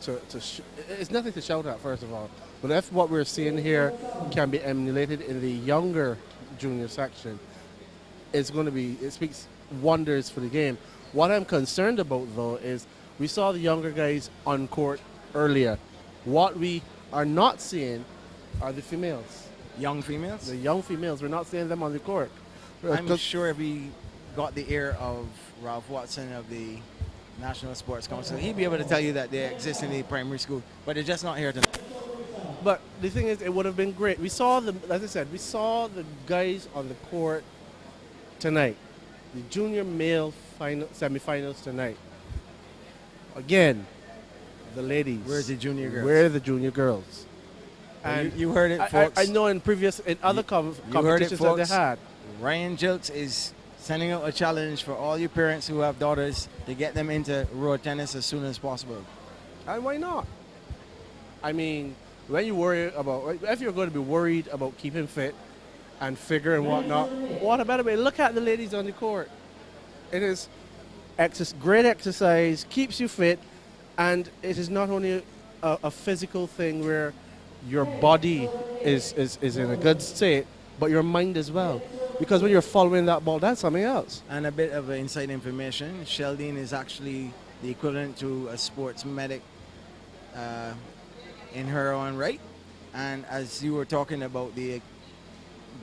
it's nothing to shout at, first of all. But if what we're seeing here can be emulated in the younger junior section, it speaks wonders for the game. What I'm concerned about, though, is we saw the younger guys on court earlier. What we are not seeing are the females. Young females? The young females. We're not seeing them on the court. I'm sure if we got the ear of Ralph Watson of the National Sports Council, he'd be able to tell you that they exist in the primary school, but they're just not here tonight. But the thing is, it would have been great. We saw as I said, we saw the guys on the court tonight. The junior male semifinals tonight. Again, the ladies. Where's the junior girls? Where are the junior girls? And you heard it, folks. I know in other competitions that they had. Ryan Jilks is sending out a challenge for all you parents who have daughters to get them into road tennis as soon as possible. And why not? I mean, when you worry about, if you're going to be worried about keeping fit and figure and whatnot, what a better way? Look at the ladies on the court. It is great exercise, keeps you fit, and it is not only a physical thing where your body is in a good state, but your mind as well. Because when you're following that ball, that's something else. And a bit of inside information, Sheldon is actually the equivalent to a sports medic in her own right. And as you were talking about the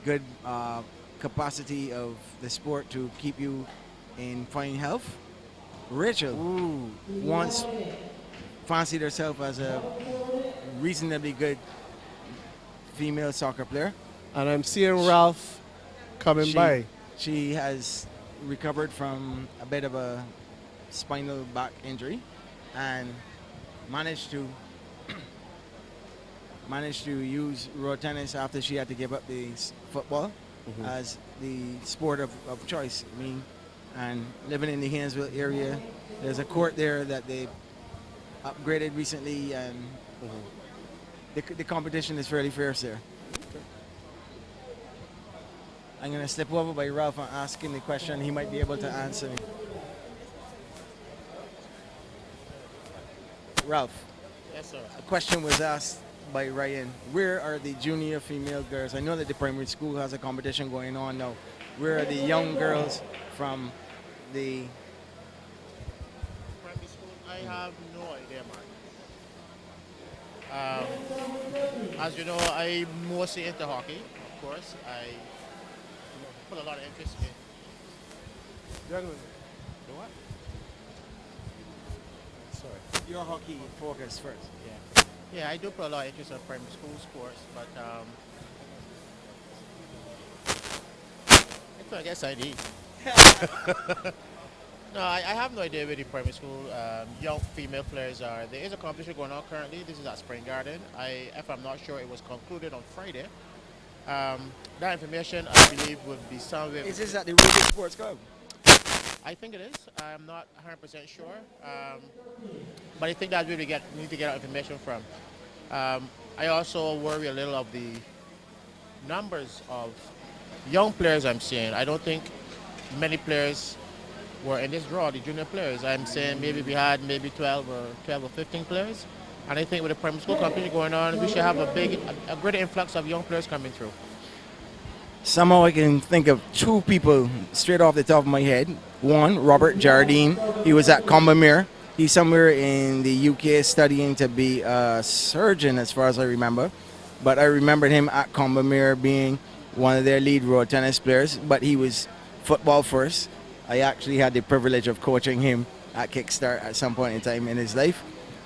good capacity of the sport to keep you in fine health, Rachel once fancied herself as a reasonably good female soccer player. And I'm seeing Ralph coming by. She has recovered from a bit of a spinal back injury and managed to use road tennis after she had to give up the football as the sport of choice. I mean, and living in the Haynesville area, there's a court there that they upgraded recently, and the competition is fairly fierce there. I'm going to step over by Ralph and ask him the question. He might be able to answer me. Ralph. Yes, sir. A question was asked by Ryan. Where are the junior female girls? I know that the primary school has a competition going on now. Where are the young girls from the primary school? I have no idea, man. As you know, I'm mostly into hockey, of course. I put a lot of interest in. Gentlemen. You know what? Sorry. Your hockey focus first. Yeah. Yeah, I do put a lot of interest in primary school sports, but I guess I need. No, I have no idea where the primary school young female players are. There is a competition going on currently. This is at Spring Garden. If I'm not sure, it was concluded on Friday. That information, I believe, would be somewhere. Is this at the Ruby Sports Club? I think it is. I'm not 100% sure. But I think that's where we need to get our information from. I also worry a little of the numbers of young players I'm seeing. I don't think many players were in this draw, the junior players. I'm saying maybe we had maybe 12 or 15 players. And I think with the primary school competition going on, we should have a great influx of young players coming through. Somehow I can think of two people straight off the top of my head. One, Robert Jardine. He was at Combermere. He's somewhere in the UK studying to be a surgeon, as far as I remember. But I remembered him at Combermere being one of their lead road tennis players. But he was football first. I actually had the privilege of coaching him at Kickstart at some point in time in his life.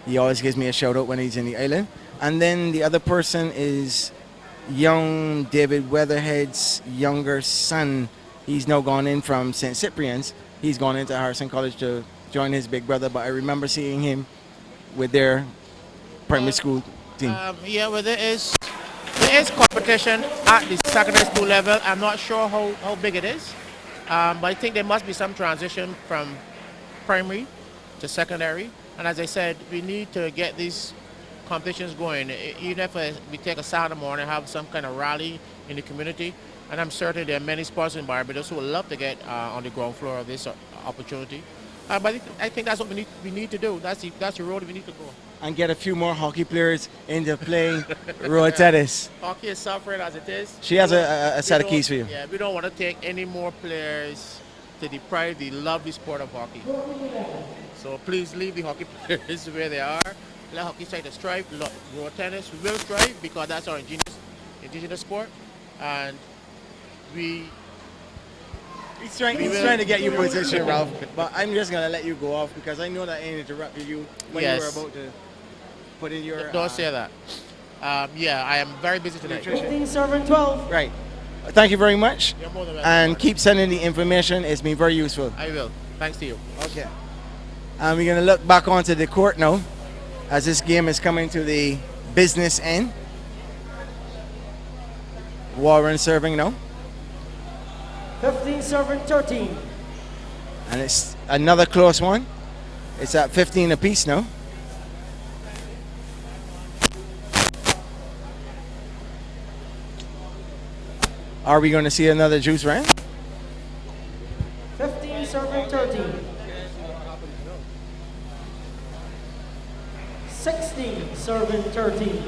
He always gives me a shout out when he's in the island. And then the other person is young David Weatherhead's younger son. He's now gone in from St. Cyprian's. He's gone into Harrison College to join his big brother, but I remember seeing him with their primary school team. Yeah, well, there is competition at the secondary school level. I'm not sure how big it is, but I think there must be some transition from primary to secondary. And as I said, we need to get these competitions going. Even if we take a Saturday morning and have some kind of rally in the community, and I'm certain there are many sports in Barbados who would love to get on the ground floor of this opportunity. But I think that's what we need to do. That's the road we need to go. And get a few more hockey players into playing road tennis. Hockey is suffering as it is. She has a set of keys for you. Yeah, we don't want to take any more players to deprive the lovely sport of hockey. So please leave the hockey players where they are. Let hockey try to strive. Road tennis will strive because that's our indigenous sport. And He's trying to get you position, Ralph, but I'm just going to let you go off because I know that I interrupted you when you were about to put in your... Don't say that. Yeah, I am very busy tonight. 15, serving 12. Right. Thank you very much. You're more than welcome. And keep sending the information. It's been very useful. I will. Thanks to you. Okay. And we're going to look back onto the court now as this game is coming to the business end. Warren serving now. 15 serving 13. And it's another close one. It's at 15 apiece now. Are we going to see another juice round? 15 serving 13. 16 serving 13.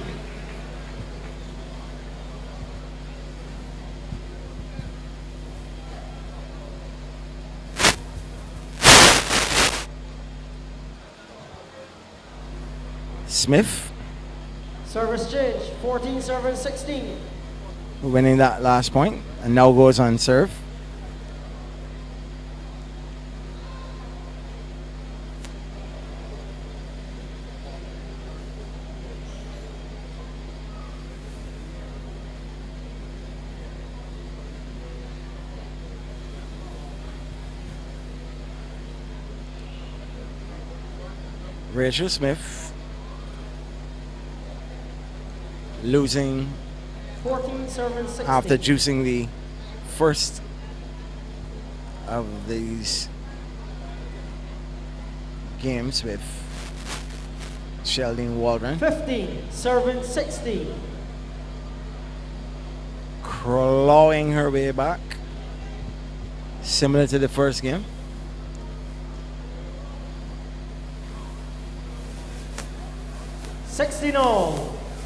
Smith Service change. 14 serving 16. winning that last point and now goes on serve. Rachel Smith losing 14 serving 16. after juicing the first of these games with Sheldon Waldron. 15 serving 16. Clawing her way back, similar to the first game.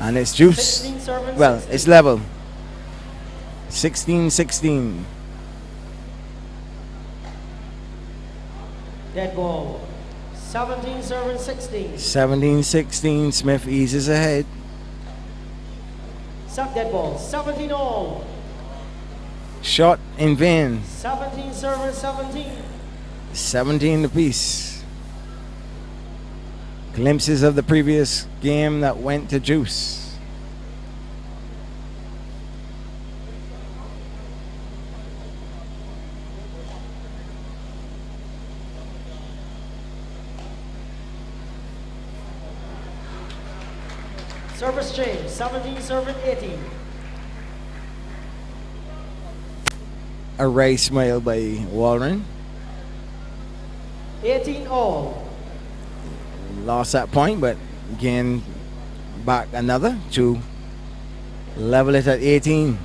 And it's juice. 16 serving Well, 16. it's level. 16-16. Dead ball. 17 serving 16. 17-16. Smith eases ahead. Sub dead ball. 17 all. Shot in vain. 17 serving 17. 17 apiece. Glimpses of the previous game that went to juice. Service change. 17 serving 18. A race smile by Waldron. 18 all. Lost that point, but gained back another to level it at 18.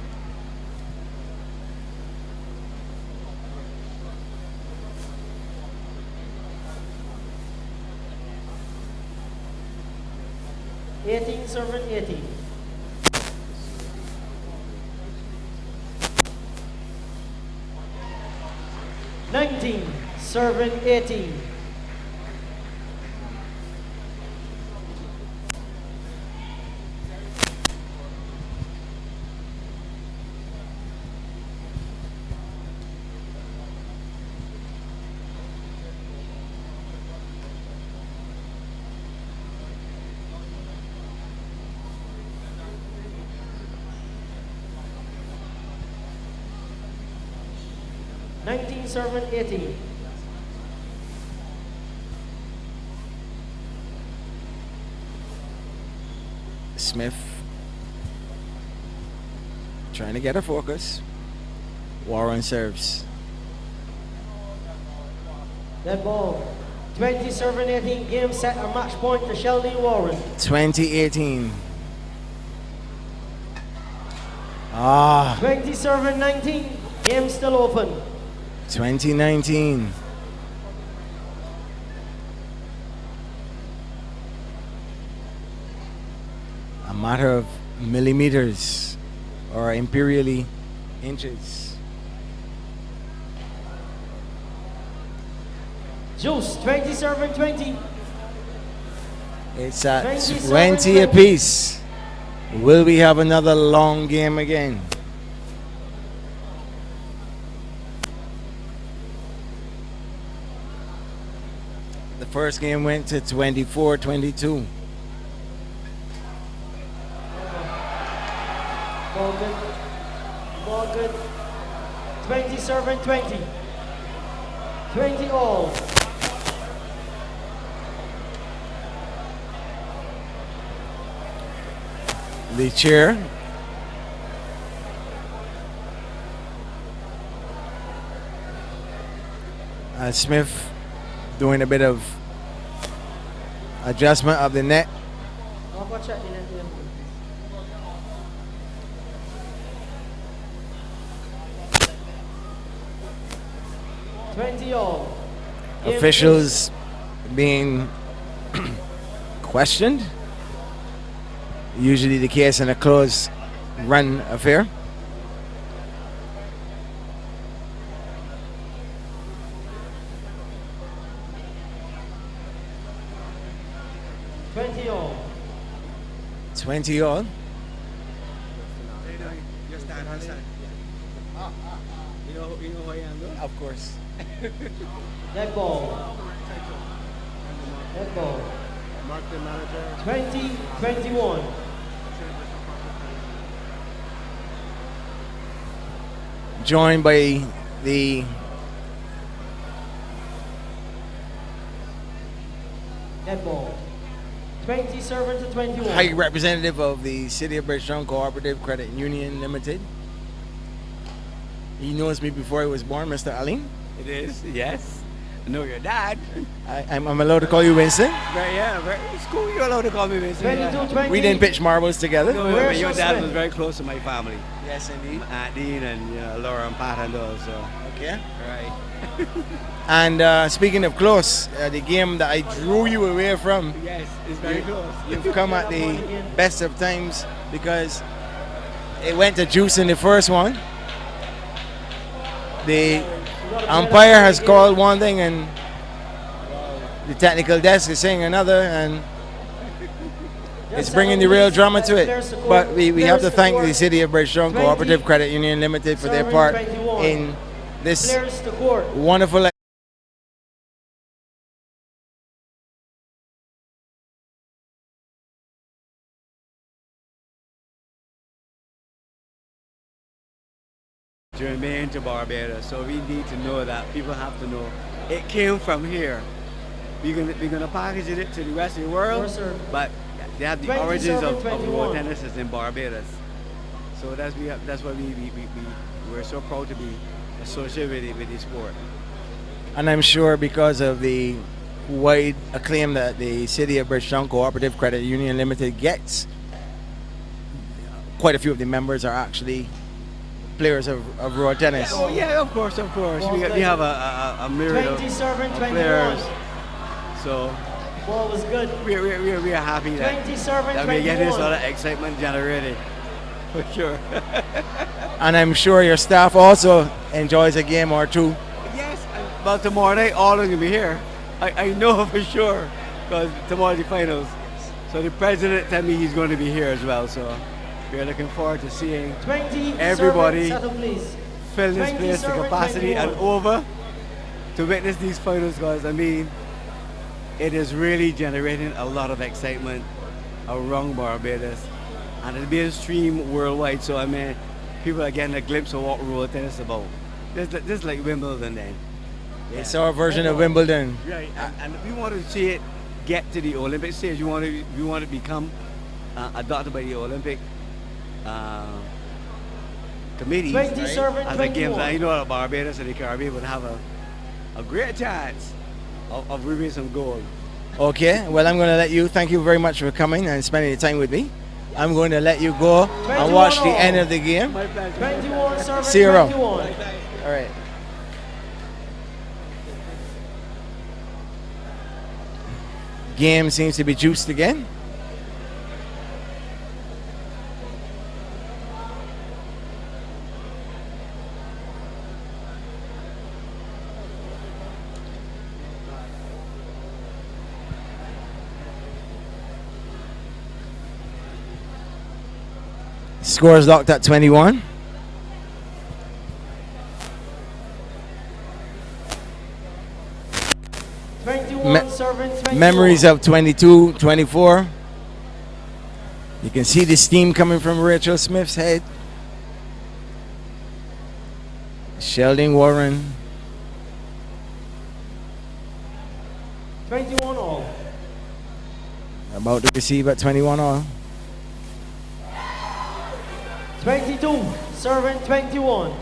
Serving 18. Serving 18. Serving 18. Smith trying to get her focus. Warren serves. That ball. 20 serving 18. Game set a match point to Sheldon Warren. 20-18. 20 serving 19. Game still open. 2019. A matter of millimeters or imperially inches. Juice, 20 serving 20. It's at 20 20 apiece. Will we have another long game again? The first game went to 24-22. Ball good. Ball good. 20 serving 20. 20 all. The chair Smith doing a bit of adjustment of the net. I'll go check the net here. $20 all. Game Officials being questioned. Usually the case in a close run affair. $20 all. 20 all. You know who I am, though? Of course. Net ball. Net ball. Marketing manager. 20-21. Joined by the Net ball. 20 serving to 21. high representative of the City of Bridgetown Cooperative Credit Union Limited. He knows me before I was born, Mr. Aline. It is, yes. I know your dad. I'm allowed to call you Winston. Very, yeah, very, it's cool. You're allowed to call me Vincent. 22-20. We didn't pitch marbles together. No, but your dad was very close to my family. Yes, indeed. Aunt Dean and Laura and Pat and those. So. Okay. Right. And speaking of close, the game that I drew you away from. Yes, it's very close. You've come at the best of times because it went to juice in the first one. The umpire has called one thing and the technical desk is saying another, and it's bringing the real drama to it. But we have to thank the City of Bridgetown Cooperative Credit Union Limited for their part in this wonderful. Germane to Barbados, so we need to know that. People have to know it came from here. We're gonna package it to the rest of the world, but they have the origins of road tennis is in Barbados. So that's why we're so proud to be associated with the sport. And I'm sure because of the wide acclaim that the City of Bridgetown Cooperative Credit Union Limited gets, quite a few of the members are actually players of road tennis. Oh yeah, of course. We have a myriad of players. So ball was good. We are happy that we get this sort of excitement generated, for sure. And I'm sure your staff also enjoys a game or two. Yes, but tomorrow night all of them will be here. I know for sure, because tomorrow's the finals. So the president told me he's going to be here as well. So we're looking forward to seeing everybody fill this place to capacity and over to witness these finals, guys. I mean, it is really generating a lot of excitement around Barbados, and it'll be streamed worldwide. So I mean, people are getting a glimpse of what road tennis is about. Just like Wimbledon, then. Yeah. It's our version of Wimbledon. Right, and we want to see it get to the Olympic stage. We want to become adopted by the Olympic committee, right? As a games. I know that Barbados and the Caribbean would have a great chance of winning some gold. Okay, well, I'm going to let you, thank you very much for coming and spending the time with me. I'm going to let you go and watch the end of the game. My pleasure. See you around. All right. Game seems to be juiced again. Score is locked at 21. Memories of 22, 24. You can see the steam coming from Rachel Smith's head. Sheldon Warren. 21 all. About to receive at 21 all. 22, serving 21.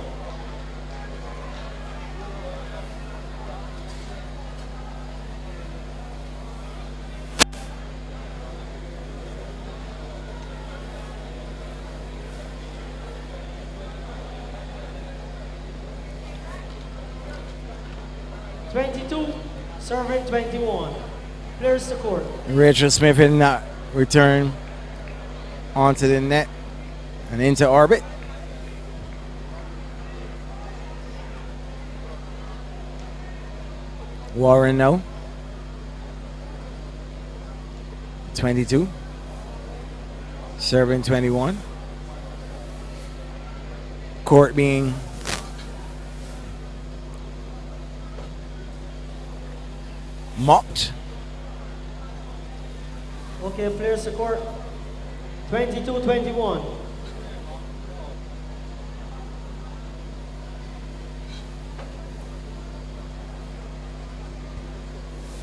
22, serving 21. Clears the court. Rachel Smith hitting that return onto the net and into orbit. Warren now. 22. Serving 21. Court being mocked. Okay, clears the court. 22-21.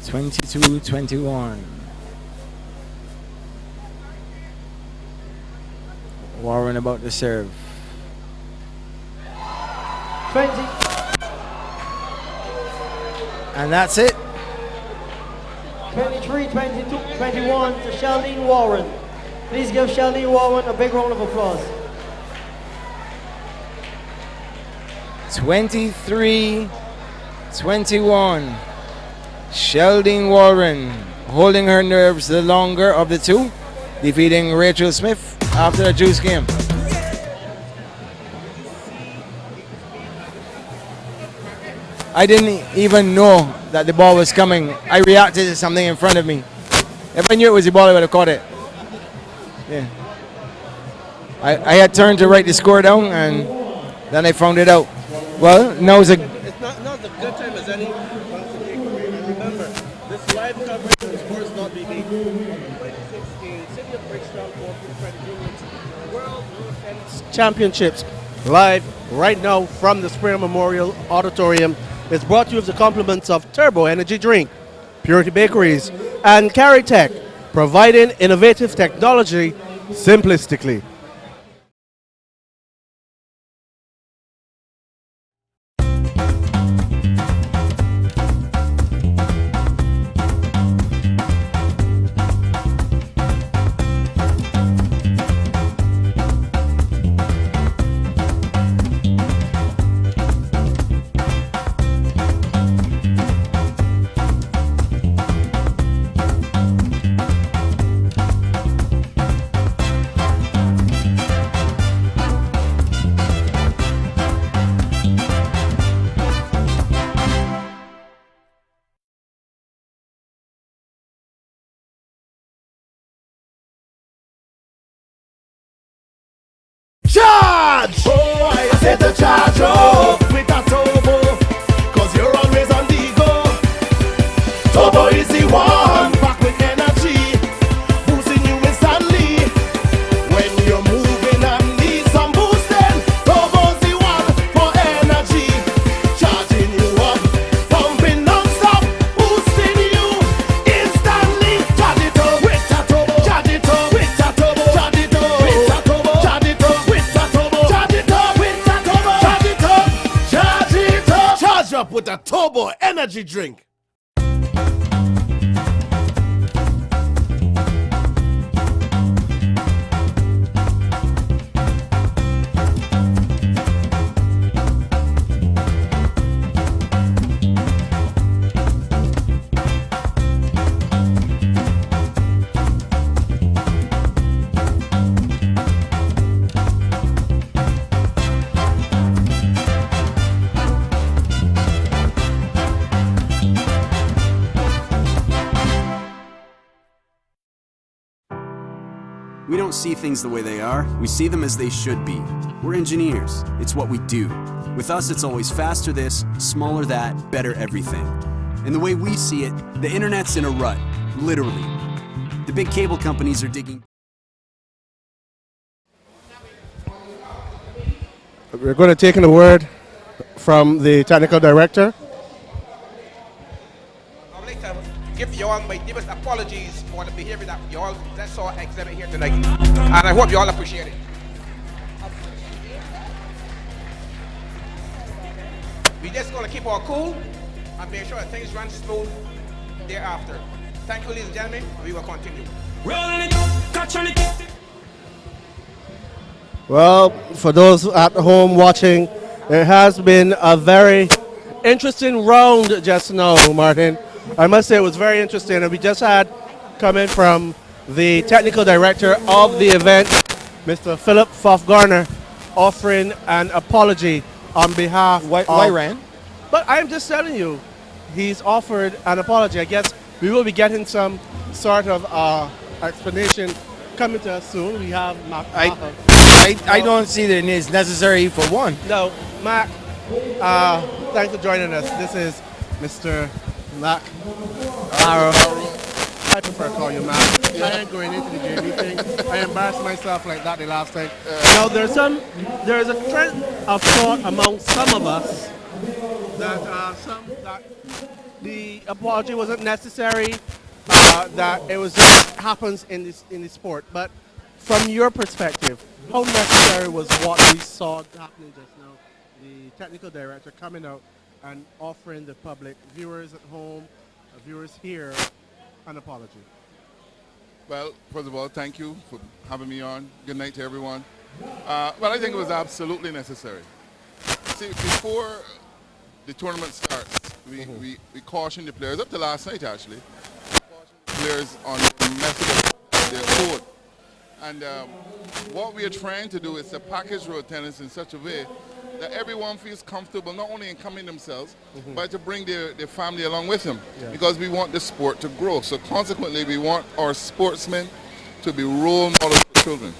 22-21. Warren about to serve. 20. And that's it. 23, 22, 21 to Sheldon Warren. Please give Sheldon Warren a big round of applause. 23-21. Sheldon Warren holding her nerves the longer of the two, defeating Rachel Smith after the juice game. I didn't even know that the ball was coming. I reacted to something in front of me. If I knew it was the ball, I would have caught it. Yeah. I had turned to write the score down, and then I found it out. Well, now it's It's not as good time as any. And remember, this live coverage on Sports.bb. 2016 City of Bridgetown Corporate Credit Union's World Road Tennis Championships, live right now from the Square Memorial Auditorium. It's brought to you with the compliments of Turbo Energy Drink, Purity Bakeries, and Caritech, providing innovative technology simplistically. Charge! Oh, I said to charge up with a turbo, cause you're always on the go. Turbo is the one, back with energy, boosting you instantly. When you're moving and need some boosting, Turbo's the one for energy. Charging you up, pumping non-stop, boosting you instantly. Charge it up with a turbo, charge it up with a turbo, charge it up with a turbo, charge it up with a turbo, charge it up with a turbo, charge it up, charge it up. Charge up with a turbo energy drink. We don't see things the way they are, we see them as they should be. We're engineers, it's what we do. With us, it's always faster this, smaller that, better everything. And the way we see it, the internet's in a rut, literally. The big cable companies are digging. We're going to take in a word from the technical director. I'd like to give you all my deepest apologies for the behavior that you all saw exhibit here tonight. And I hope you all appreciate it. We're just going to keep our cool and make sure that things run smooth thereafter. Thank you, ladies and gentlemen. We will continue. Well, for those at home watching, it has been a very interesting round just now, Martin. I must say it was very interesting, and we just had coming from the technical director of the event, Mr. Philip Fofgarner, offering an apology on behalf Why of... Ryan? But I'm just telling you, he's offered an apology. I guess we will be getting some sort of explanation coming to us soon. We have Mac. I don't see that it's necessary for one. No, Mac, thanks for joining us. This is Mr. Mac Barrow. I prefer to call you Mac. I ain't going into the JV thing. I embarrassed myself like that the last time. Now, there's a trend of thought among some of us that the apology wasn't necessary, that it was just happens in the sport. But from your perspective, how necessary was what we saw happening just now? The technical director coming out and offering the public, viewers at home, viewers here, an apology. Well, first of all, thank you for having me on. Good night to everyone. Well, I think it was absolutely necessary. See, before the tournament starts, we cautioned the players, up to last night actually, players on the method of their code. And what we are trying to do is to package road tennis in such a way that everyone feels comfortable not only in coming themselves, but to bring their family along with them. Yeah. Because we want the sport to grow. So consequently, we want our sportsmen to be role models for children.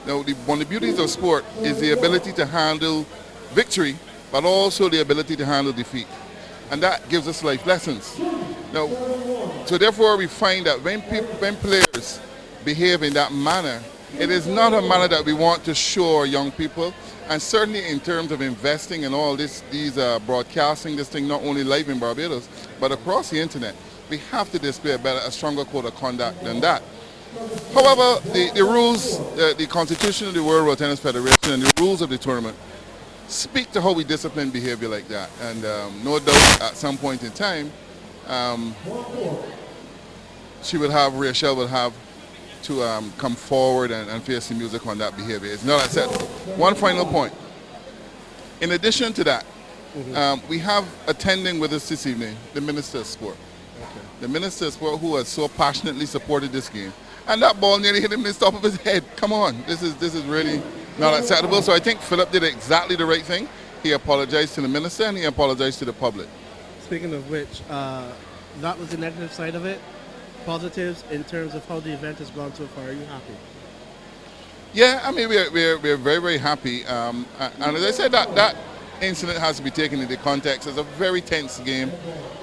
Now, one of the beauties of sport is the ability to handle victory, but also the ability to handle defeat. And that gives us life lessons. Now, so therefore we find that when players behave in that manner, it is not a manner that we want to show our young people. And certainly in terms of investing in all these broadcasting this thing, not only live in Barbados, but across the internet, we have to display a stronger code of conduct than that. However, the rules, the Constitution of the World Road Tennis Federation and the rules of the tournament speak to how we discipline behavior like that. And no doubt at some point in time, Rachel will have to come forward and face the music on that behavior. It's not acceptable. One final point. In addition to that, we have attending with us this evening the Minister of Sport. Okay. The Minister of Sport who has so passionately supported this game. And that ball nearly hit him in the top of his head. Come on, this is really not acceptable. So I think Philip did exactly the right thing. He apologized to the Minister and he apologized to the public. Speaking of which, that was the negative side of it. Positives in terms of how the event has gone so far. Are you happy? Yeah, I mean, we're very, very happy. And as I said, that incident has to be taken into context. It's a very tense game.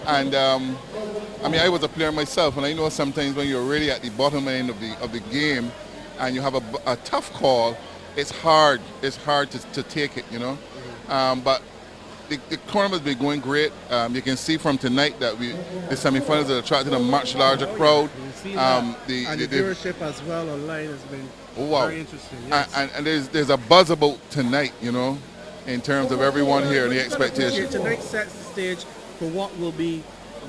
And I mean, I was a player myself, and I know sometimes when you're really at the bottom end of the game and you have a tough call, it's hard. It's hard to take it, you know. But the tournament's been going great. You can see from tonight that the semifinals have attracted a much larger crowd. The viewership as well online has been very interesting. Yes. And there's a buzz about tonight, you know, in terms of everyone here and the expectation. Tonight sets the stage for what will be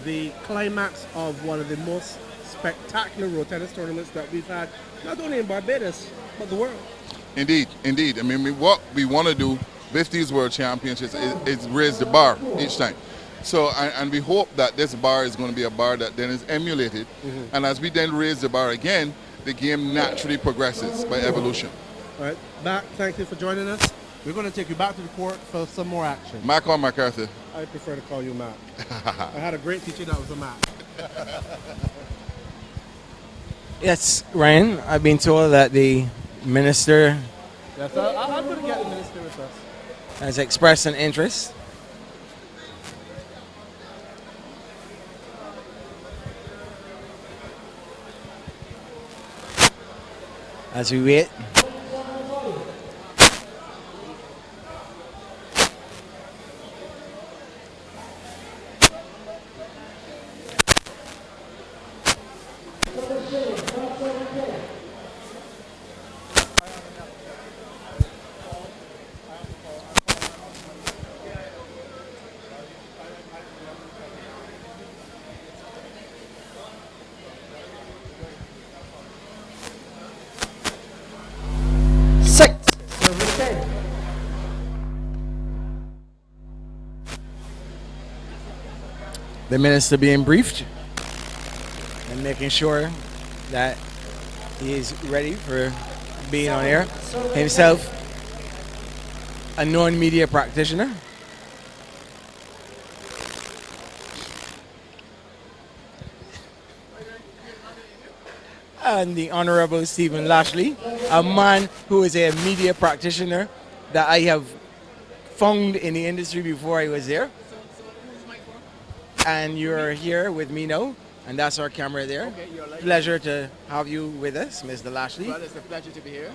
the climax of one of the most spectacular road tennis tournaments that we've had, not only in Barbados, but the world. Indeed. I mean, what we want to do with these World Championships is raise the bar each time. So, and we hope that this bar is going to be a bar that then is emulated. And as we then raise the bar again, the game naturally progresses by evolution. All right, Mac, thank you for joining us. We're going to take you back to the court for some more action. Mac or MacArthur? I prefer to call you Mac. I had a great teacher that was a Mac. Yes, Ryan, I've been told that the minister Yes, I'm going to get the minister with us. has expressed an interest. As we wait. the minister being briefed and making sure that he is ready for being on air. Himself, a known media practitioner. And the Honorable Stephen Lashley, a man who is a media practitioner that I have found in the industry before I was there. And you're here with me now, and that's our camera there. Okay, Pleasure to have you with us, Mr. Lashley. Well, it's a pleasure to be here.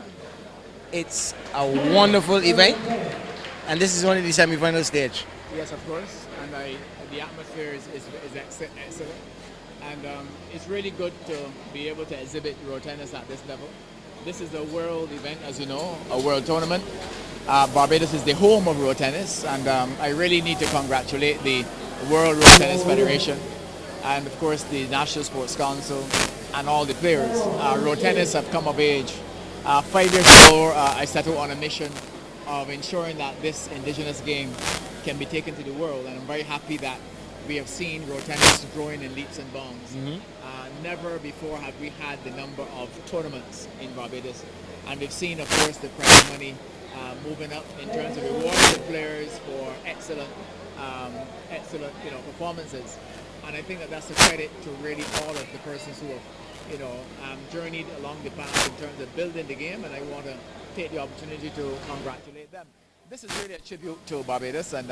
It's a wonderful event, and this is only the semi-final stage. Yes, of course, and the atmosphere is excellent, and it's really good to be able to exhibit road tennis at this level. This is a world event, as you know, a world tournament. Barbados is the home of road tennis, and I really need to congratulate the World Road Tennis Federation and, of course, the National Sports Council and all the players. Road tennis have come of age. 5 years ago, I set out on a mission of ensuring that this indigenous game can be taken to the world, and I'm very happy that we have seen road tennis growing in leaps and bounds. Never before have we had the number of tournaments in Barbados, and we've seen, of course, the prize money moving up in terms of rewarding the players for excellent performances. And I think that that's a credit to really all of the persons who have journeyed along the path in terms of building the game, and I want to take the opportunity to congratulate them. This is really a tribute to Barbados, and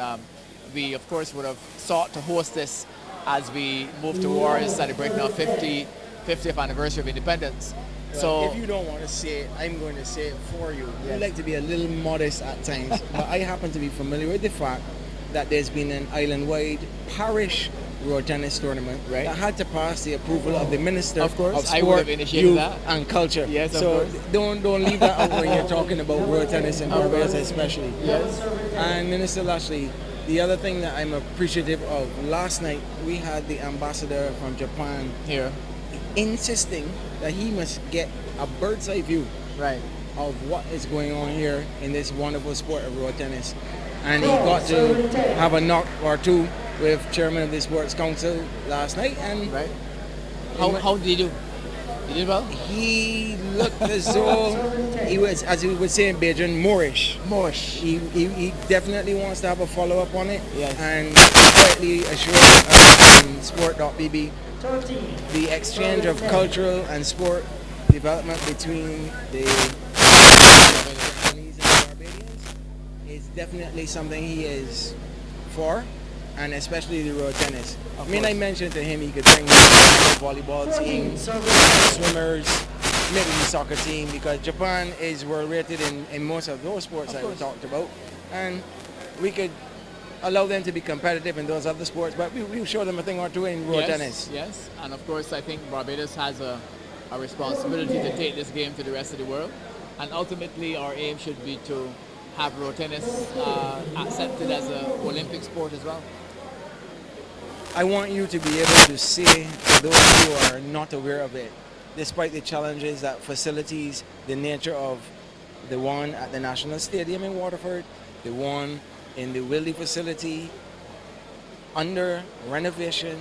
we, of course, would have sought to host this as we move towards celebrating our 50th anniversary of independence. Well, so if you don't want to say it, I'm going to say it for you. Yes. We like to be a little modest at times, but I happen to be familiar with the fact that there's been an island-wide parish road tennis tournament that had to pass the approval of the Minister of Sport, Youth and Culture. Yes, so don't leave that out when you're talking about road tennis in Barbados especially. Yes. And Minister Lashley, the other thing that I'm appreciative of, last night we had the ambassador from Japan here insisting that he must get a bird's eye view of what is going on here in this wonderful sport of road tennis. And he got to have a knock or two with Chairman of the Sports Council last night. And how did he do? He did well? He looked as though he was, as we would say in Beijing, Moorish. He definitely wants to have a follow-up on it. Yes. And quietly assured us on Sport.bb the exchange of cultural and sport development between the Japanese and Barbadians is definitely something he is for, and especially the road tennis. I mentioned to him he could bring the volleyball team, swimmers, maybe the soccer team, because Japan is world rated in most of those sports that we talked about, and we could allow them to be competitive in those other sports, but we'll show them a thing or two in road tennis. Yes, and of course I think Barbados has a responsibility to take this game to the rest of the world, and ultimately our aim should be to have road tennis accepted as an Olympic sport as well. I want you to be able to say to those who are not aware of it, despite the challenges that facilities, the nature of the one at the National Stadium in Waterford, the one in the Wildy facility, under renovation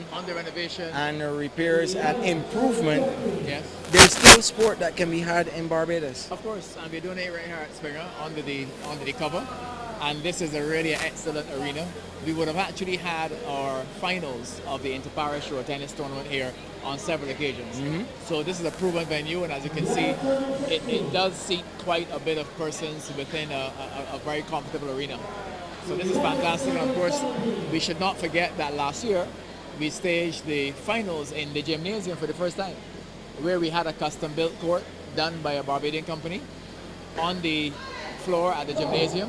and repairs and improvement, there's still sport that can be had in Barbados. Of course, and we're doing it right here at Springer under the cover, and this is a really excellent arena. We would have actually had our finals of the Inter-Parish Road Tennis Tournament here on several occasions. So this is a proven venue, and as you can see, it does seat quite a bit of persons within a very comfortable arena. So this is fantastic, and of course, we should not forget that last year we staged the finals in the gymnasium for the first time, where we had a custom-built court done by a Barbadian company on the floor at the gymnasium,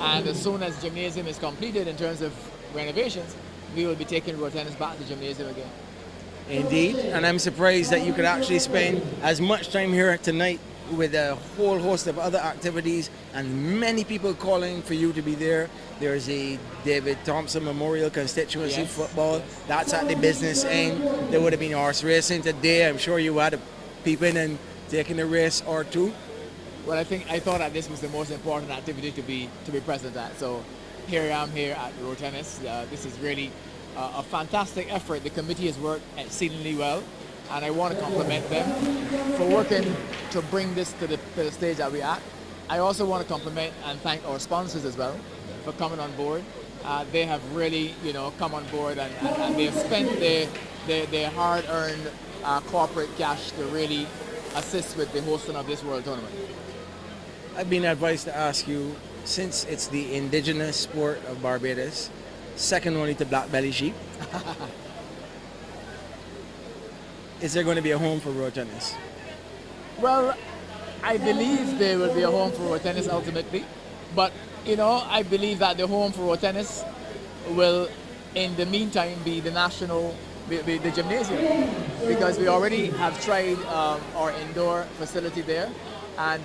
and as soon as the gymnasium is completed in terms of renovations, we will be taking road tennis back to the gymnasium again. Indeed, and I'm surprised that you could actually spend as much time here tonight with a whole host of other activities and many people calling for you to be there. There's a David Thompson Memorial Constituency football. That's at the business end. There would have been horse racing today. I'm sure you had a peep in and taken a race or two. Well, I thought that this was the most important activity to be present at. So here I am here at road tennis. This is really a fantastic effort. The committee has worked exceedingly well, and I want to compliment them for working to bring this to the stage that we're at. I also want to compliment and thank our sponsors as well for coming on board. They have really, come on board and they have spent their hard-earned corporate cash to really assist with the hosting of this World Tournament. I've been advised to ask you, since it's the indigenous sport of Barbados, second only to black belly sheep, is there going to be a home for road tennis? Well, I believe there will be a home for road tennis ultimately, but I believe that the home for road tennis will, in the meantime, be the the gymnasium, because we already have tried our indoor facility there, and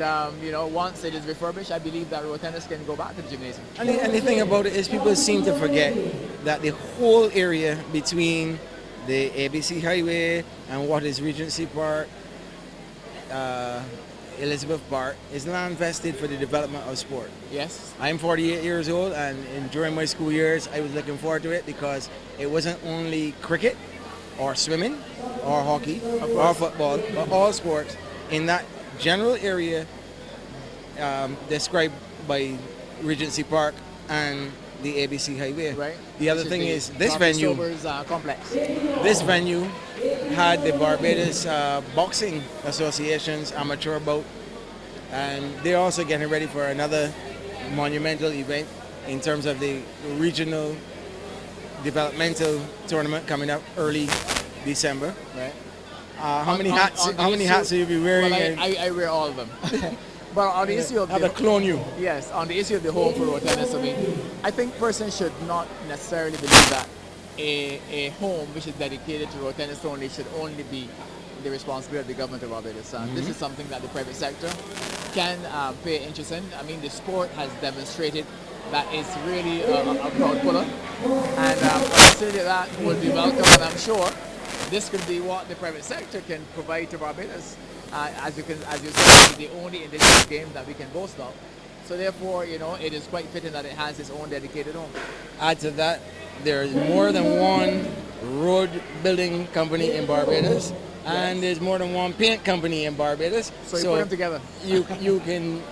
once it is refurbished, I believe that road tennis can go back to the gymnasium. And the thing about it is, people seem to forget that the whole area between the ABC Highway and what is Regency Park, Elizabeth Park, is land vested for the development of sport. Yes. I'm 48 years old, and during my school years, I was looking forward to it because it wasn't only cricket or swimming or hockey or football, but all sports in that general area described by Regency Park and the ABC Highway. Right. The other thing is this venue. Complex. This venue had the Barbados Boxing Association's amateur bout, and they're also getting ready for another monumental event in terms of the regional developmental tournament coming up early December. Right. How many hats will you be wearing? Well, I wear all of them. But on the issue of the clone you. Yes, on the issue of the home for road tennis, I think persons should not necessarily believe that a home which is dedicated to road tennis only should only be the responsibility of the government of Barbados. This is something that the private sector can pay interest in. The sport has demonstrated that it's really a crowd puller, and a facility that would be welcome, and I'm sure this could be what the private sector can provide to Barbados. As you said, the only indigenous game that we can boast of. So therefore, it is quite fitting that it has its own dedicated home. Add to that, there is more than one road building company in Barbados, and there's more than one paint company in Barbados. So you put them together. You can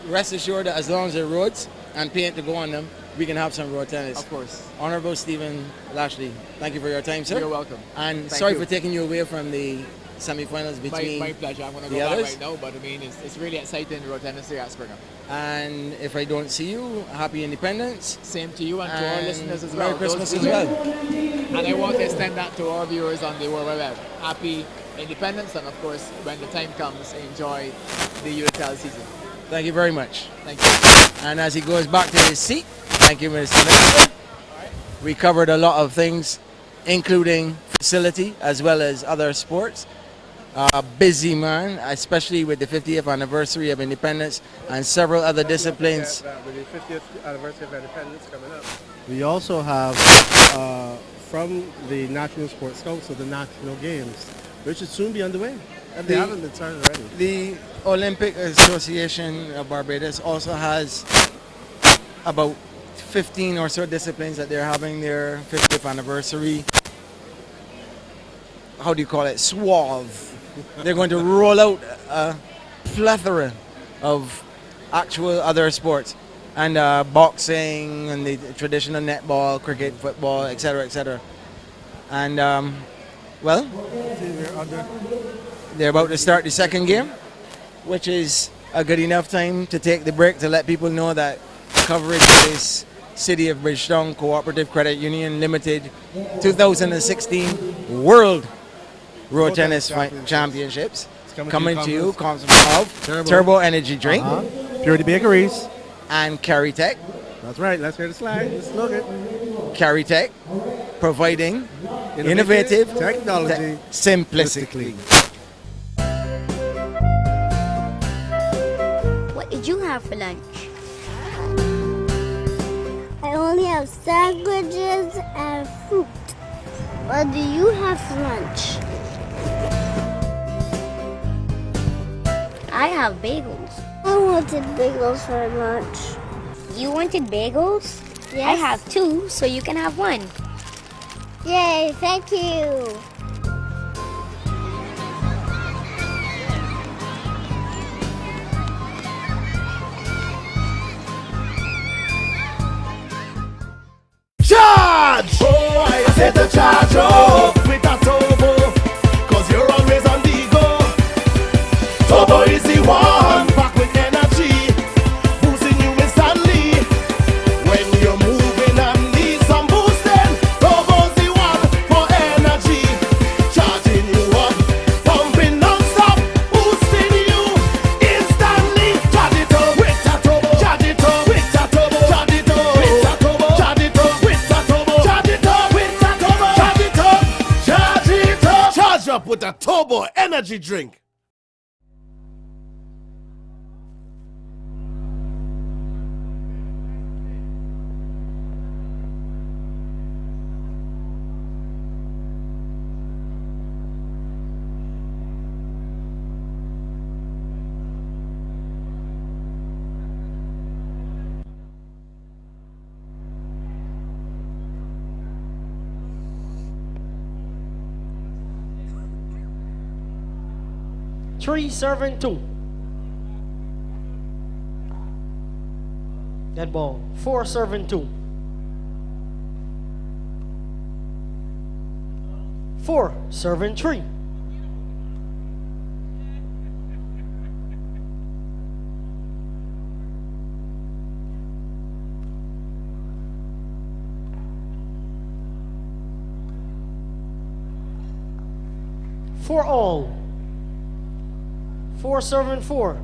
rest assured that as long as there are roads and paint to go on them, we can have some road tennis. Of course. Honorable Stephen Lashley, thank you for your time, sir. You're welcome. And Thank sorry you. for taking you away from the semi-finals between my pleasure. I'm going to the go back others. right now, but it's really exciting road tennis here at Springer. And if I don't see you, happy Independence. Same to you and to our listeners as Merry well. Christmas Those as well. And I want to extend that to our viewers on the World Wide Web. Happy Independence, and of course, when the time comes, enjoy the USL season. Thank you very much. Thank you. And as he goes back to his seat, thank you, Mr. Minister. We covered a lot of things, including facility as well as other sports. Busy man, especially with the 50th anniversary of independence and several other disciplines. With the 50th anniversary of independence coming up. We also have from the National Sports Council the National Games, which should soon be underway. And they haven't been started already. The Olympic Association of Barbados also has about 15 or so disciplines that they're having their 50th anniversary. How do you call it? Suave. They're going to roll out a plethora of actual other sports, and boxing and the traditional netball, cricket, football, etc., etc. And well, they're about to start the second game, which is a good enough time to take the break to let people know that coverage of this City of Bridgetown Cooperative Credit Union Limited 2016 World Road Tennis Championships coming to you comes of Turbo Energy Drink, Purity Bakeries, and Carry Tech. That's right. Let's hear the slide. Let's look it. Carry Tech, providing innovative technology simplicity. What did you have for lunch? I only have sandwiches and fruit. What do you have for lunch? I have bagels. I wanted bagels for lunch. You wanted bagels? Yes. I have two, so you can have one. Yay, thank you. Charge! Oh, I said to charge up with a turbo, cause you're always on the go. Turbo is the one, back with energy, boosting you instantly. When you're moving and need some boosting, Turbo's the one for energy. Charging you up, pumping non-stop, boosting you instantly. Charge it up with a turbo, charge it up with a turbo, charge it up with a turbo, charge it up with a turbo, charge it up with a turbo, charge it up, charge it up. Charge up with a turbo energy drink. Three serving two. Dead ball. 4 serving 2. 4 serving 3. For all. 4 serving 4.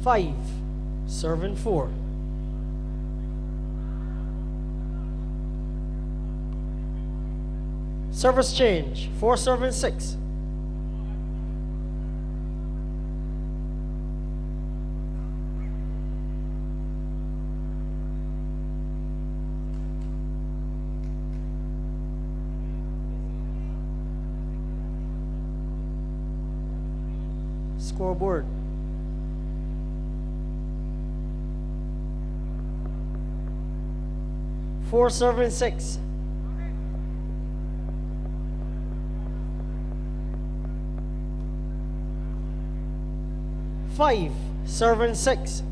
Five serving 4. Service change. 4 serving 6. Scoreboard. Four serving 6. Five serving 6.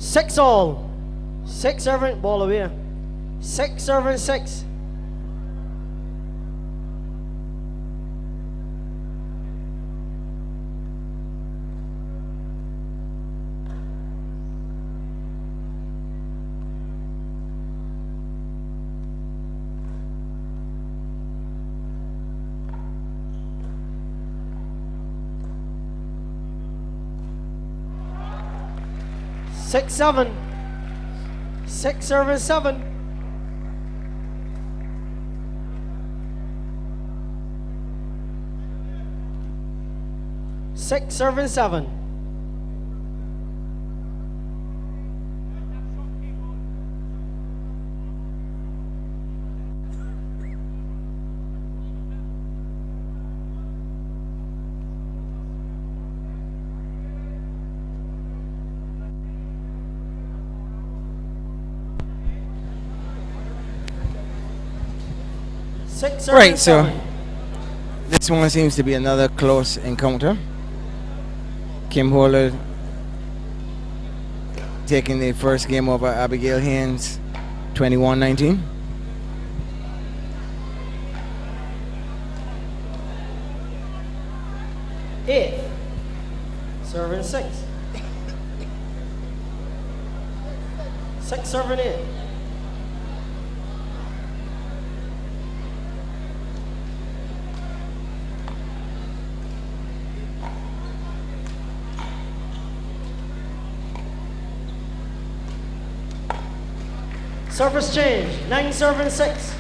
Six all. 6 serving ball away. 6 serving 6. Six, 7. 6 serving 7. Six serving 7. Right, so this one seems to be another close encounter. Kim Holder taking the first game over Abigail Haynes, 21-19. Eight serving 6. 6 serving 8. Service change, 9 serving 6.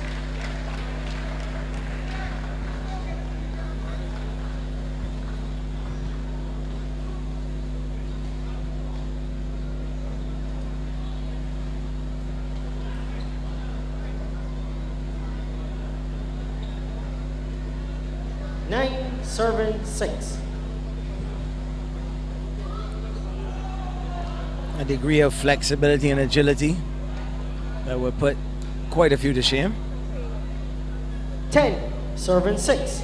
Serving 6. A degree of flexibility and agility that would put quite a few to shame. 10, serving 6.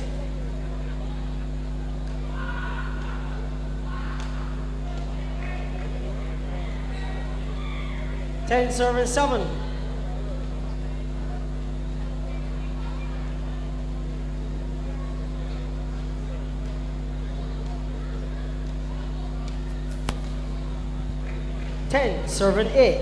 10, serving 7. 10, serving 8.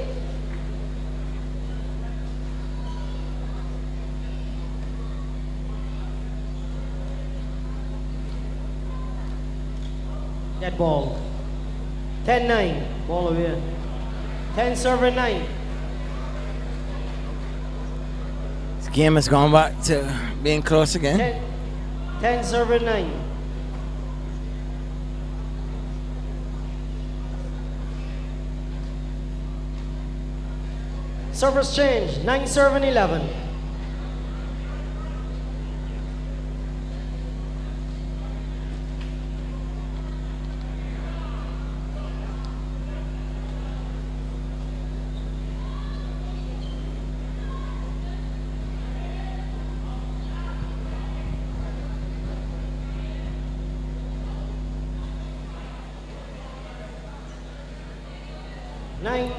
'Dead ball. 10-9, ball away. 10, serving 9. This game has gone back to being close again. 10, serving 9. Service change, 9 serving 11.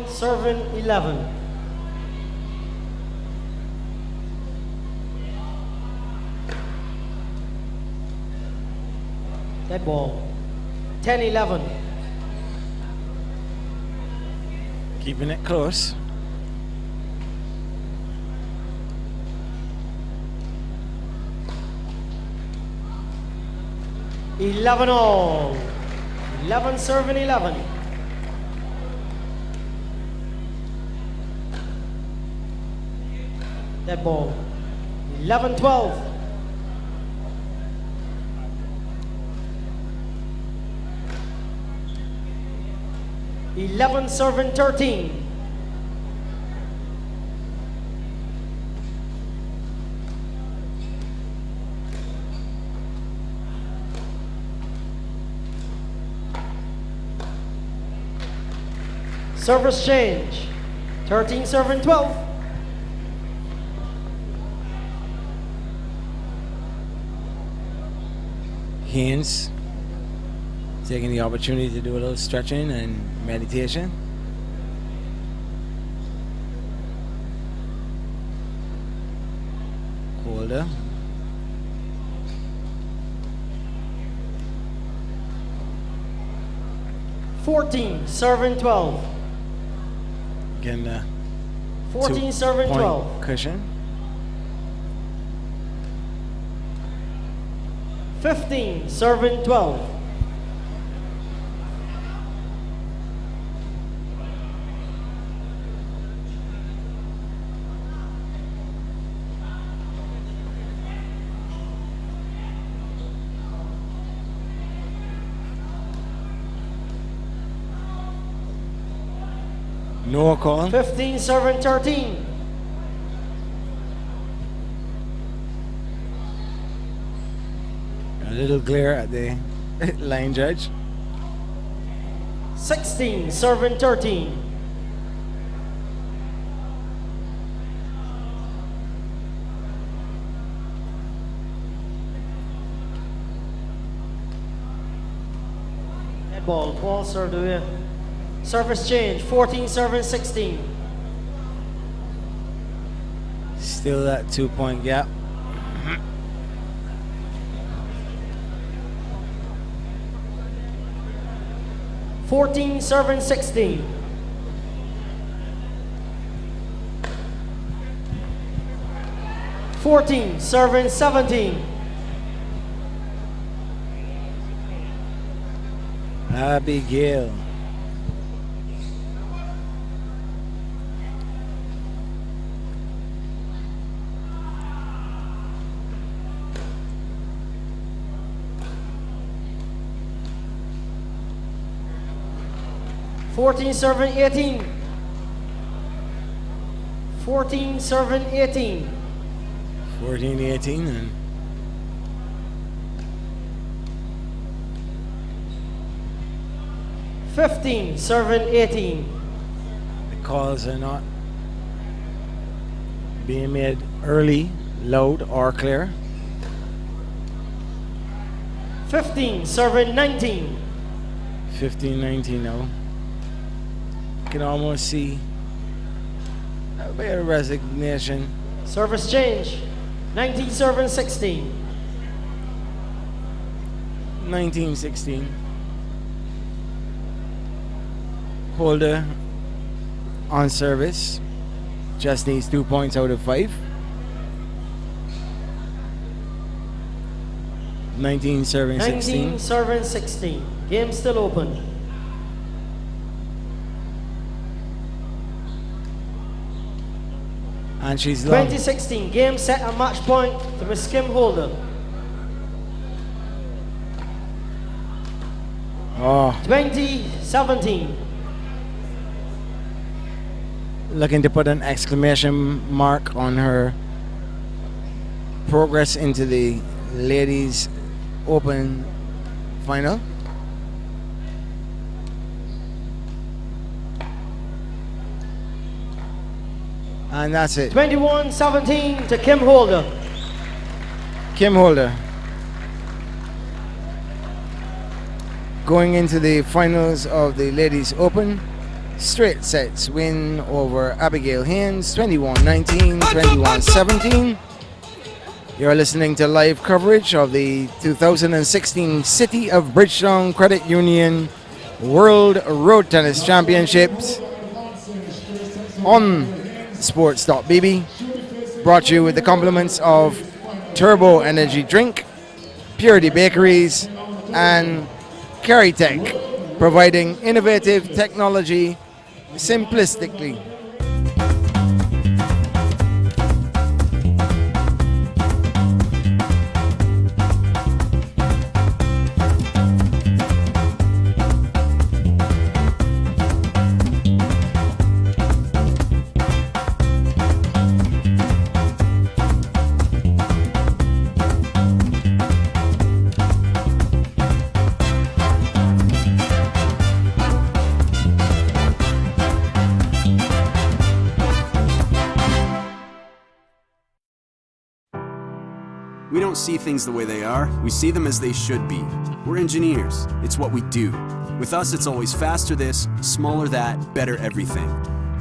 Serving 11. Dead ball. 10-11. Keeping it close. All. 11 serving 11. Dead ball. 11-12. 11 serving 13. Service change. 13 serving 12. Haynes taking the opportunity to do a little stretching and meditation. Holder. Serving 12. Again, 14 serving 12. Cushion. 15 serving 12. No call. 15 serving 13. A little glare at the line judge. 16 serving 13. Dead ball. Ball served away. Service change. 14 serving 16. Still that 2-point gap. 14 serving 16. Serving 17. 14 serving 18. 14 serving 18. 14-18 and 15 serving 18. the calls are not being made early, loud or clear. 15 serving 19. 15-19 now. You can almost see a bit of resignation. Service change. 19 serving 16. 19-16. Holder on service. Just needs 2 points out of 5. 19 serving 16. 19 serving 16. Game still open. And she's long. 2016. Game set and match point to Miss Kim Holder. Oh. 2017. Looking to put an exclamation mark on her progress into the ladies open final. And that's it. 21-17 to Kim Holder. Kim Holder going into the finals of the ladies open. Straight sets win over Abigail Haynes, 21-19, 21-17. You're listening to live coverage of the 2016 City of Bridgetown Credit Union World Road Tennis Championships on Sports.bb. Brought to you with the compliments of Turbo Energy Drink, Purity Bakeries, and Caritech, providing innovative technology simplistically. We don't see things the way they are, we see them as they should be. We're engineers, it's what we do. With us, it's always faster this, smaller that, better everything.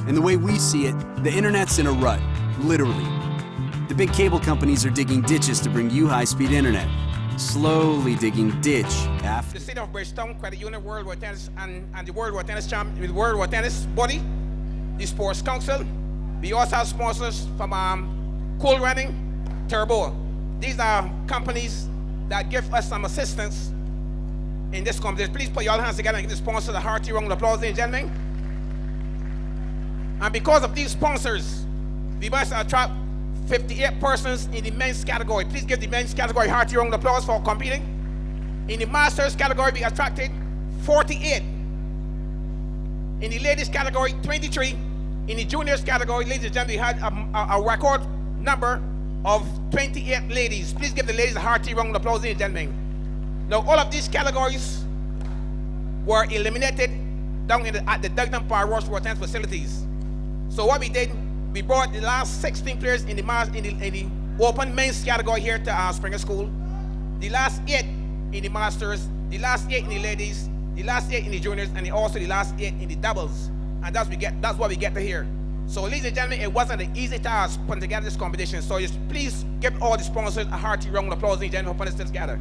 And the way we see it, the internet's in a rut, literally. The big cable companies are digging ditches to bring you high-speed internet. Slowly digging ditch after. The City of Bridgetown Credit Union World War Tennis and the World War Tennis the World War Tennis body, the Sports Council. We also have sponsors from Cool Running, Turbo. These are companies that give us some assistance in this competition. Please put your hands together and give the sponsors a hearty round of applause, ladies and gentlemen. And because of these sponsors, we must attract 58 persons in the men's category. Please give the men's category a hearty round of applause for competing. In the masters category, we attracted 48. In the ladies category, 23. In the juniors category, ladies and gentlemen, we had a record number of 28 ladies. Please give the ladies a hearty round of applause, ladies and gentlemen. Now, all of these categories were eliminated down at the Dugden Park Ross Tennis facilities. So what we did, we brought the last 16 players in the open men's category here to Springer School, the last 8 in the masters, the last 8 in the ladies, the last 8 in the juniors, and also the last 8 in the doubles. And that's what we get to here. So, ladies and gentlemen, it wasn't an easy task putting together this competition. So, just please give all the sponsors a hearty round of applause, ladies and gentlemen, for putting this together.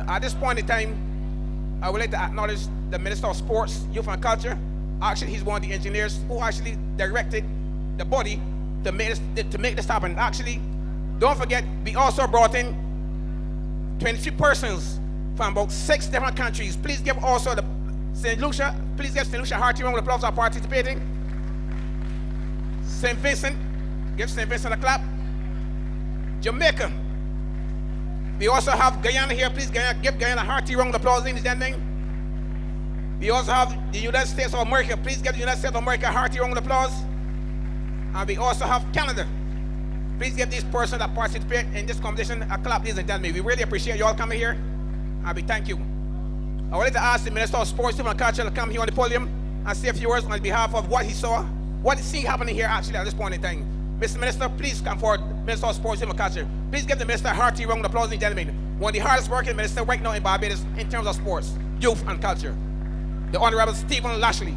At this point in time, I would like to acknowledge the Minister of Sports, Youth and Culture. Actually, he's one of the engineers who actually directed the body to make this happen. Actually, don't forget, we also brought in 23 persons from about 6 different countries. Please give also the St. Lucia, please give St. Lucia a hearty round of applause for participating. St. Vincent, give St. Vincent a clap. Jamaica. We also have Guyana here. Please give Guyana a hearty round of applause, ladies and gentlemen. We also have the United States of America. Please give the United States of America a hearty round of applause. And we also have Canada. Please give this person that participate in this competition a clap, ladies and gentlemen. We really appreciate you all coming here, and we thank you. I would like to ask the Minister of Sports, Youth and Culture to come here on the podium and say a few words on behalf of what he saw, what is seeing happening here actually at this point in time. Mr. Minister, please come forward. Minister of Sports, Youth and Culture. Please give the Minister a hearty round of applause, ladies and gentlemen. One of the hardest working ministers right now in Barbados in terms of sports, youth and culture. The Honorable Stephen Lashley.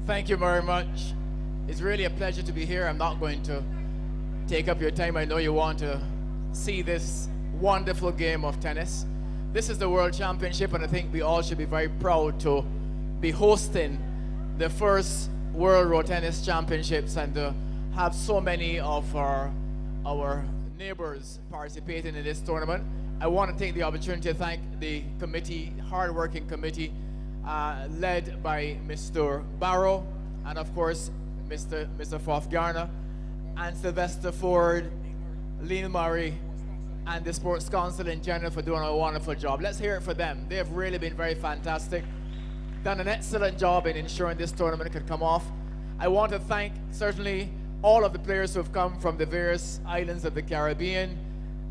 Thank you very much. It's really a pleasure to be here. I'm not going to take up your time. I know you want to see this wonderful game of tennis. This is the World Championship, and I think we all should be very proud to be hosting the first World Road Tennis Championships and to have so many of our neighbors participating in this tournament. I want to take the opportunity to thank the committee, hard-working committee, led by Mr. Barrow, and of course, Mr. Foff Garner, and Sylvester Ford, Lena Murray, and the Sports Council in general for doing a wonderful job. Let's hear it for them. They have really been very fantastic, done an excellent job in ensuring this tournament could come off. I want to thank certainly all of the players who have come from the various islands of the Caribbean,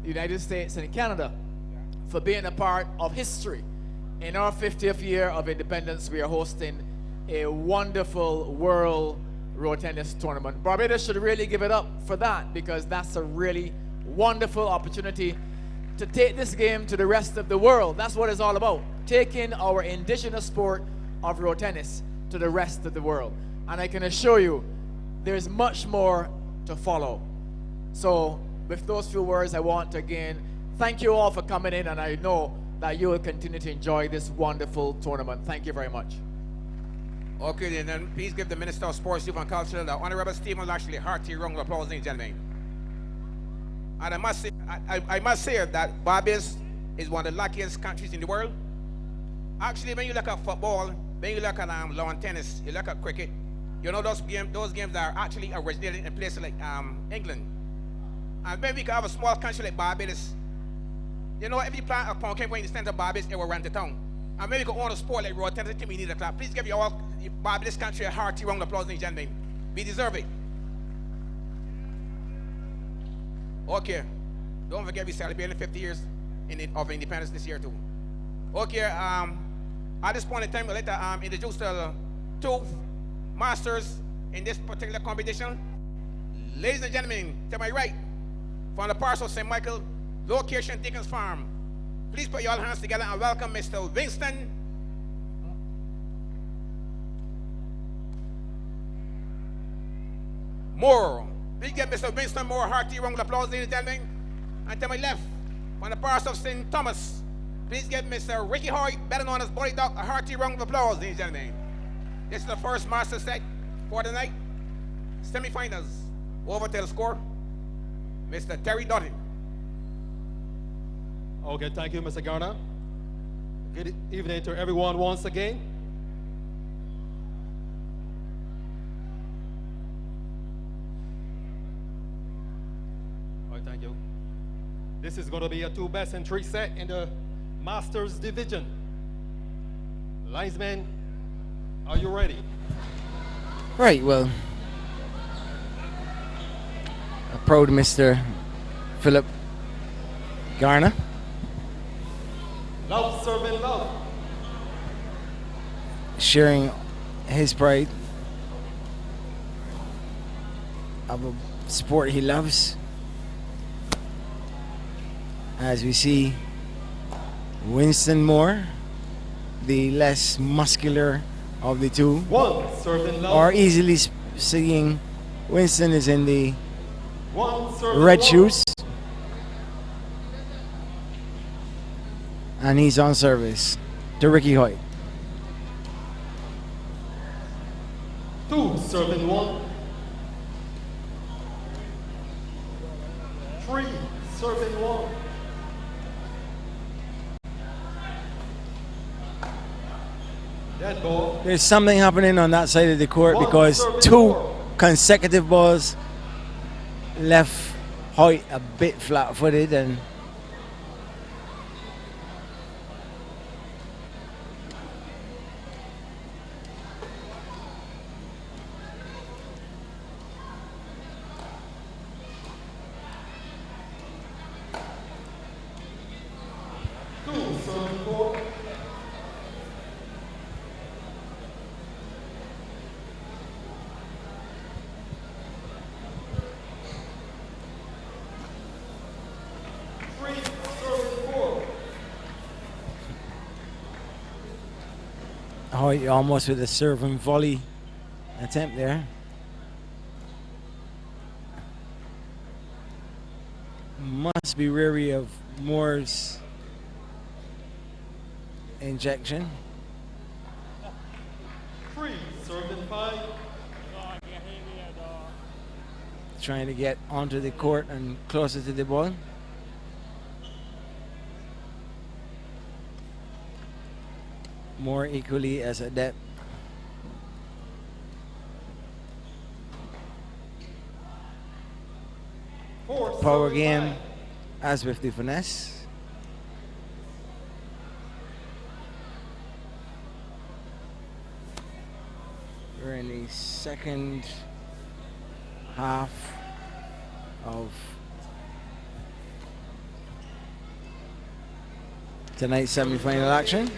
the United States, and Canada for being a part of history. In our 50th year of independence, we are hosting a wonderful World Road Tennis Tournament. Barbados should really give it up for that, because that's a really wonderful opportunity to take this game to the rest of the world. That's what it's all about, taking our indigenous sport of road tennis to the rest of the world. And I can assure you, there's much more to follow. So with those few words, I want to again thank you all for coming in, and I know that you will continue to enjoy this wonderful tournament. Thank you very much. Okay, then please give the Minister of Sports, Youth and Culture, the Honorable Stephen Lashley, a hearty round of applause, ladies and gentlemen. And I must say that Barbados is one of the luckiest countries in the world. Actually, when you look at football, when you look at lawn tennis, you look at cricket, you know those games are actually originated in places like England. And when we can have a small country like Barbados, you know, if you plant a pumpkin in the center of Barbados, it will run to town. And maybe we can own a sport like road tennis, we need a clap. Please give you all Barbados country a hearty round of applause, ladies and gentlemen. We deserve it. Okay. Don't forget we celebrating 50 years of independence this year too. Okay, at this point in time, I'd like to introduce the two masters in this particular competition. Ladies and gentlemen, to my right, from the parcel of St. Michael, location Dickens Farm. Please put your hands together and welcome Mr. Winston Moore. Please give Mr. Winston Moore a hearty round of applause, ladies and gentlemen. And to my left, from the parcel of St. Thomas, please give Mr. Ricky Hoyt, better known as Bully Duck, a hearty round of applause, ladies and gentlemen. This is the first master set for the night. Semi-finals. Over to the score, Mr. Terry Dutton. Okay, thank you, Mr. Garner. Good evening to everyone once again. All right, thank you. This is going to be a 2 best and 3 set in the Masters division. Linesmen, are you ready? Right, well, a proud Mr. Philip Garner. Love serving love. Sharing his pride of a sport he loves. As we see Winston Moore, the less muscular of the two, or easily seeing Winston is in the red shoes. And he's on service to Ricky Hoyt. 2 serving 1. 3 serving 1. That ball. There's something happening on that side of the court because 2 consecutive balls left Hoyt a bit flat-footed and Hoyt almost with a serve and volley attempt there. Must be wary of Moore's injection. 3, serve in 5. Trying to get onto the court and closer to the ball. More equally as adept. Power game as with the finesse. We're in the second half of tonight's semi-final action.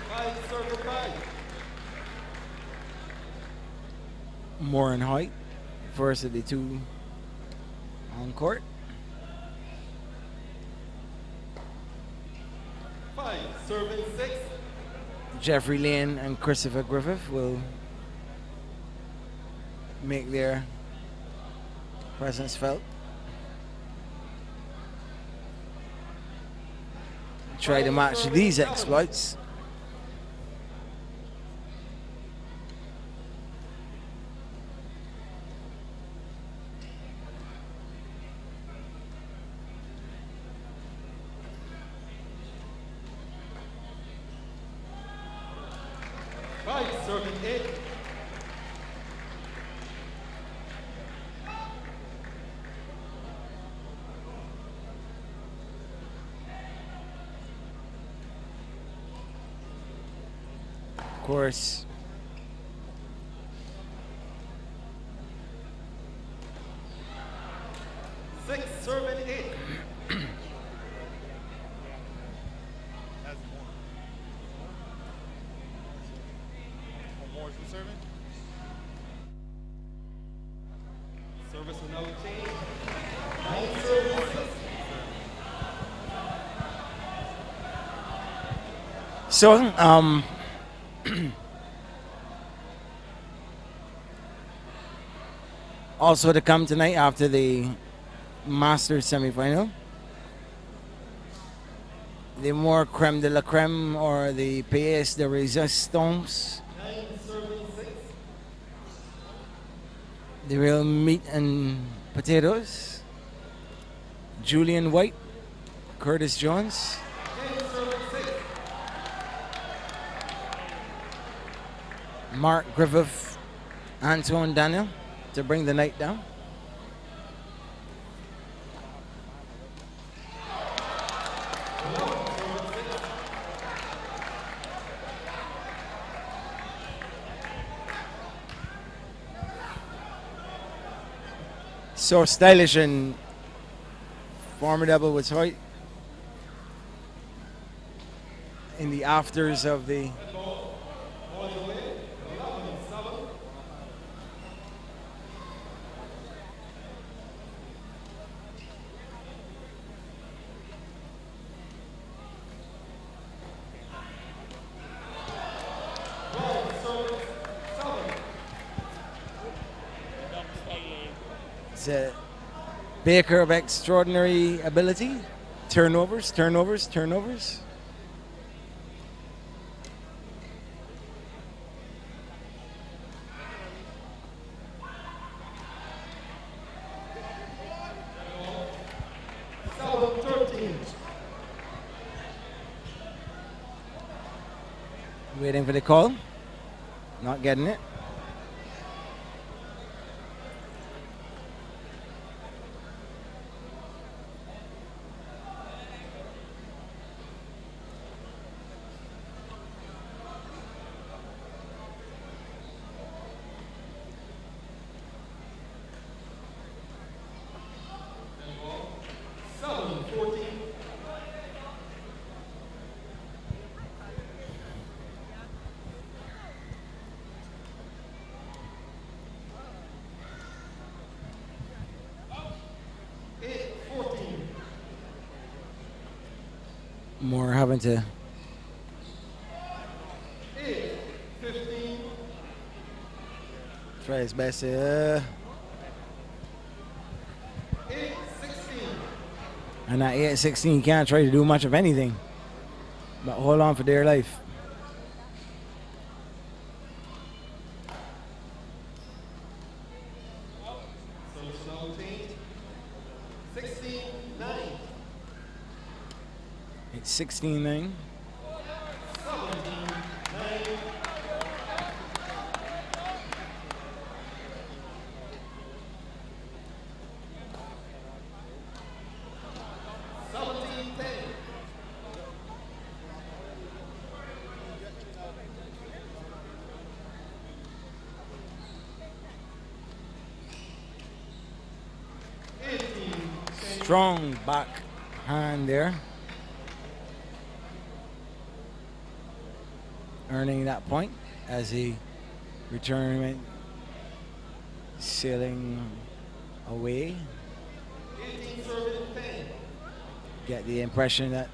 Moore and Hoyt, first of the two on court. 5, serving 6. Jeffrey Lane and Christopher Griffith will make their presence felt. Try to match these exploits. Serving 8. Of course, Six, serving 8. Service will now change. 9, serving 6. so also to come tonight after the Masters semi-final, the more creme de la creme, or the pièce de résistance, 9, serving 6. the real meat and potatoes. Julian White, Curtis Jones, 10, serving 6. Mark Griffith, Antoine Daniel to bring the night down. So stylish and formidable was Hoyt in the afters of the Baker of extraordinary ability. Turnovers, turnovers, turnovers. Waiting for the call. Not getting it. having to try his best to and at 8-16 you can't try to do much of anything but hold on for dear life. It's 16-9. Strong back hand there. Earning that point as he returned sailing away. Get the impression that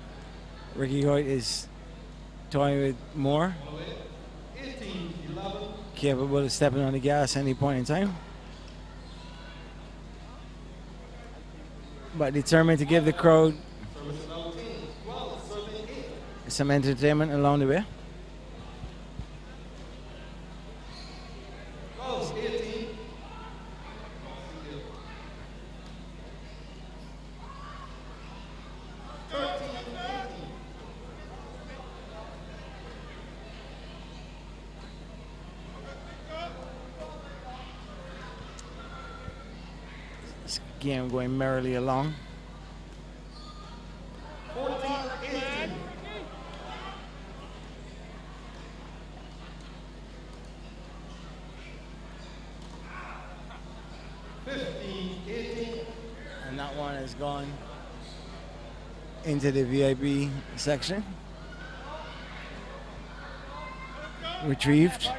Ricky Hoyt is toying with more. Capable of stepping on the gas any point in time. But determined to give the crowd some entertainment along the way. This game going merrily along. 14-18. And that one has gone into the VIP section. Retrieved.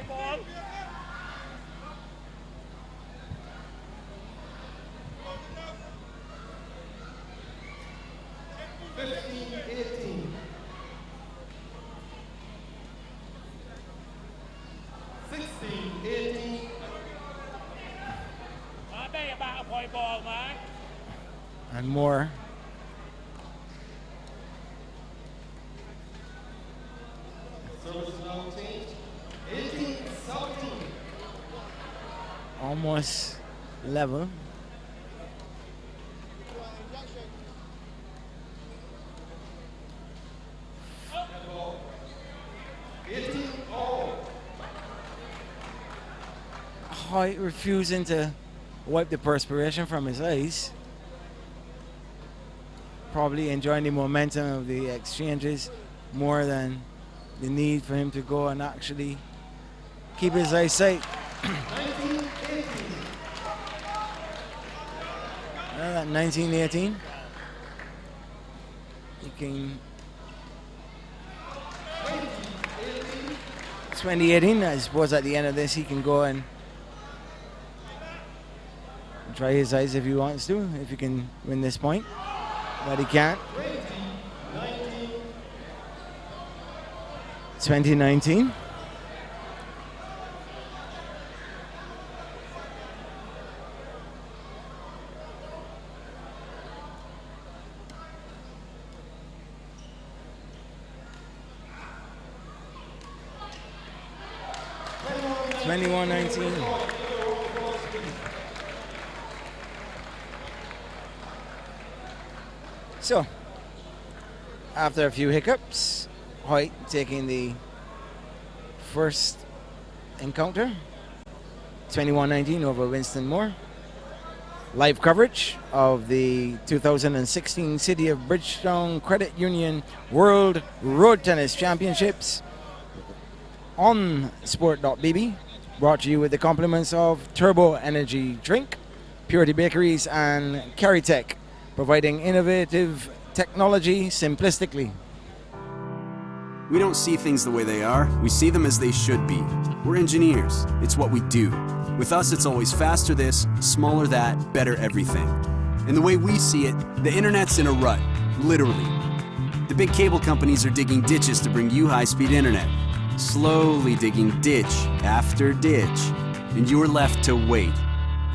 And more. Almost level. Hoyt refusing to wipe the perspiration from his eyes. Probably enjoying the momentum of the exchanges more than the need for him to go and actually keep his eyesight. That 19-18. He can 20-18. I suppose at the end of this he can go and try his eyes if he wants to, if he can win this point. But he can't. 20-19. So, after a few hiccups, Hoyt taking the first encounter, 21-19 over Winston Moore. Live coverage of the 2016 City of Bridgetown Credit Union World Road Tennis Championships on Sport.bb, brought to you with the compliments of Turbo Energy Drink, Purity Bakeries and Caritech, providing innovative technology simplistically. We don't see things the way they are, we see them as they should be. We're engineers, it's what we do. With us, it's always faster this, smaller that, better everything. And the way we see it, the internet's in a rut, literally. The big cable companies are digging ditches to bring you high-speed internet. Slowly digging ditch after ditch. And you're left to wait.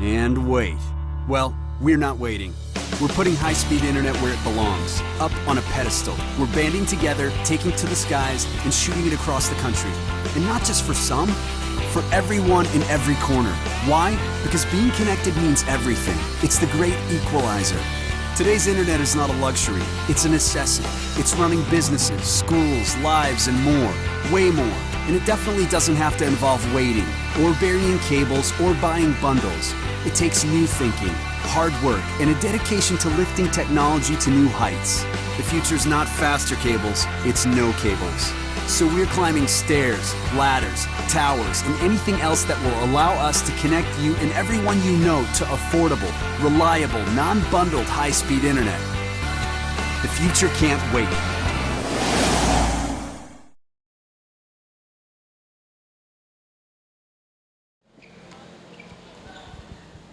And wait. Well, we're not waiting. We're putting high-speed internet where it belongs, up on a pedestal. We're banding together, taking it to the skies, and shooting it across the country. And not just for some, for everyone in every corner. Why? Because being connected means everything. It's the great equalizer. Today's internet is not a luxury, it's a necessity. It's running businesses, schools, lives, and more. Way more. And it definitely doesn't have to involve waiting, or burying cables, or buying bundles. It takes new thinking, hard work, and a dedication to lifting technology to new heights. The future's not faster cables, it's no cables. So we're climbing stairs, ladders, towers, and anything else that will allow us to connect you and everyone you know to affordable, reliable, non-bundled high-speed internet. The future can't wait.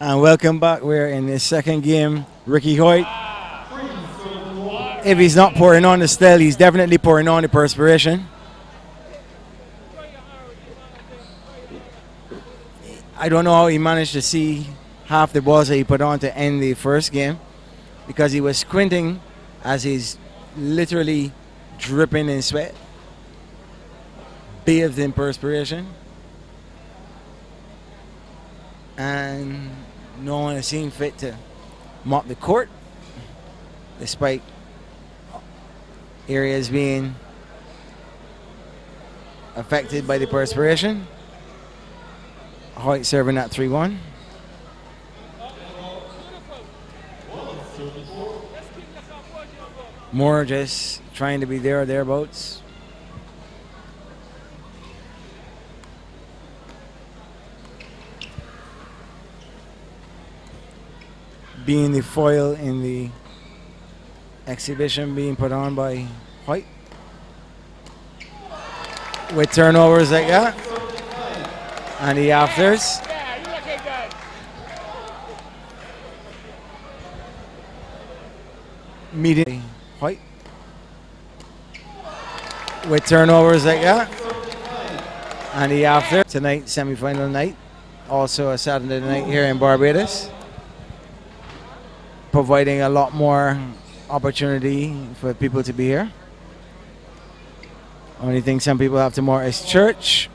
And welcome back. We're in the second game. Ricky Hoyt, if he's not pouring on the still, he's definitely pouring on the perspiration. I don't know how he managed to see half the balls that he put on to end the first game, because he was squinting as he's literally dripping in sweat, bathed in perspiration. And no one has seen fit to mop the court, despite areas being affected by the perspiration. Hoyt serving at 3-1. Moore just trying to be there or thereabouts. Being the foil in the exhibition being put on by Hoyt. With turnovers like that. And the afters. Meeting Hoyt. With turnovers like that. And the after. Tonight, semi-final night. Also a Saturday night here in Barbados. Providing a lot more opportunity for people to be here. Only thing some people have tomorrow is church.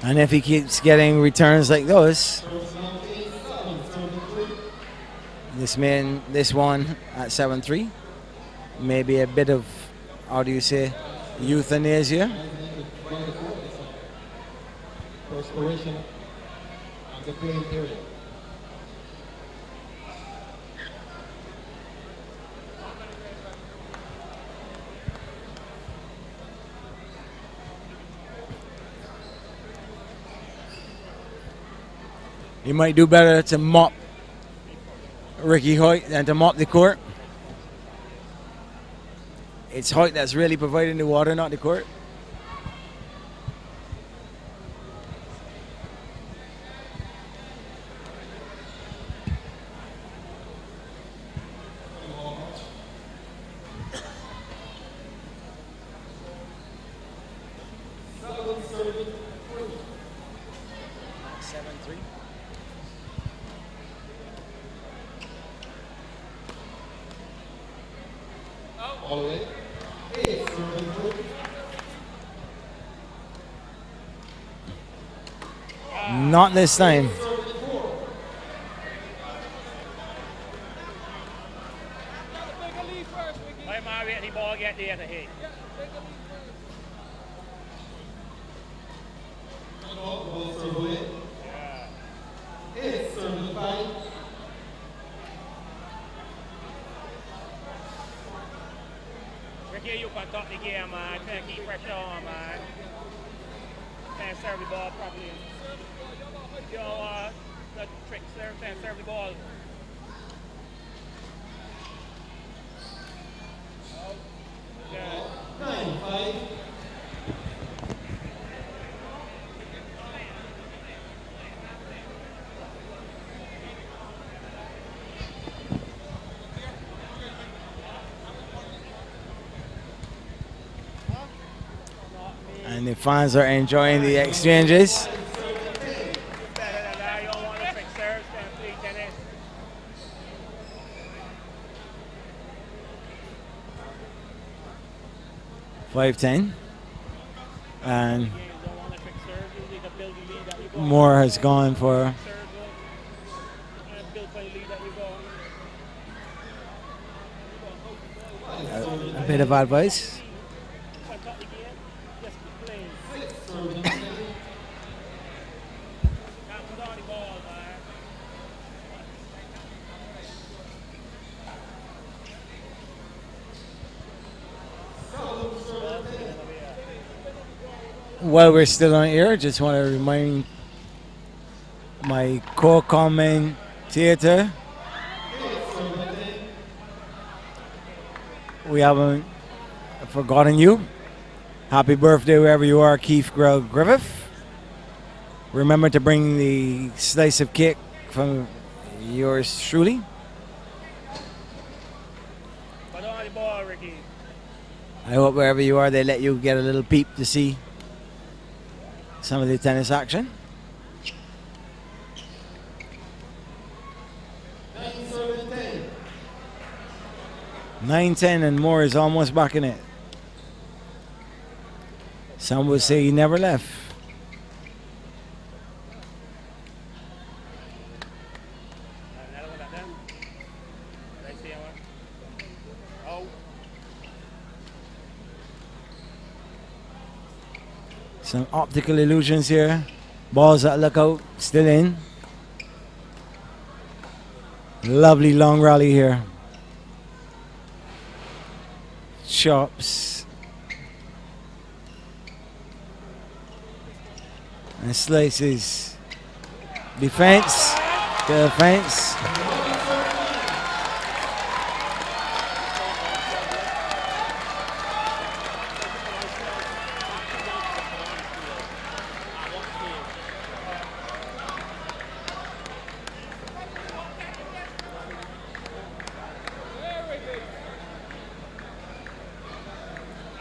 And if he keeps getting returns like those, this one at 7-3, maybe a bit of, how do you say, euthanasia. Perspiration on the playing area. You might do better to mop Ricky Hoyt than to mop the court. It's Hoyt that's really providing the water, not the court. Not this time. can't serve the ball properly. The trick serve, can't serve the ball. Yeah. 9-5. And the fans are enjoying the exchanges. You don't want to trick serves, then play tennis. 5-10. And Moore has gone for a bit of advice. While we're still on air, just want to remind my co-commentator we haven't forgotten you. Happy birthday wherever you are, Keith Griffith. Remember to bring the slice of cake from yours truly. But on the ball, Ricky. I hope wherever you are, they let you get a little peep to see some of the tennis action. 9-10 and Moore is almost back in it. Some would say he never left. Some optical illusions here. Balls at lookout, still in. Lovely long rally here. Chops. And slices. Defense. Defense.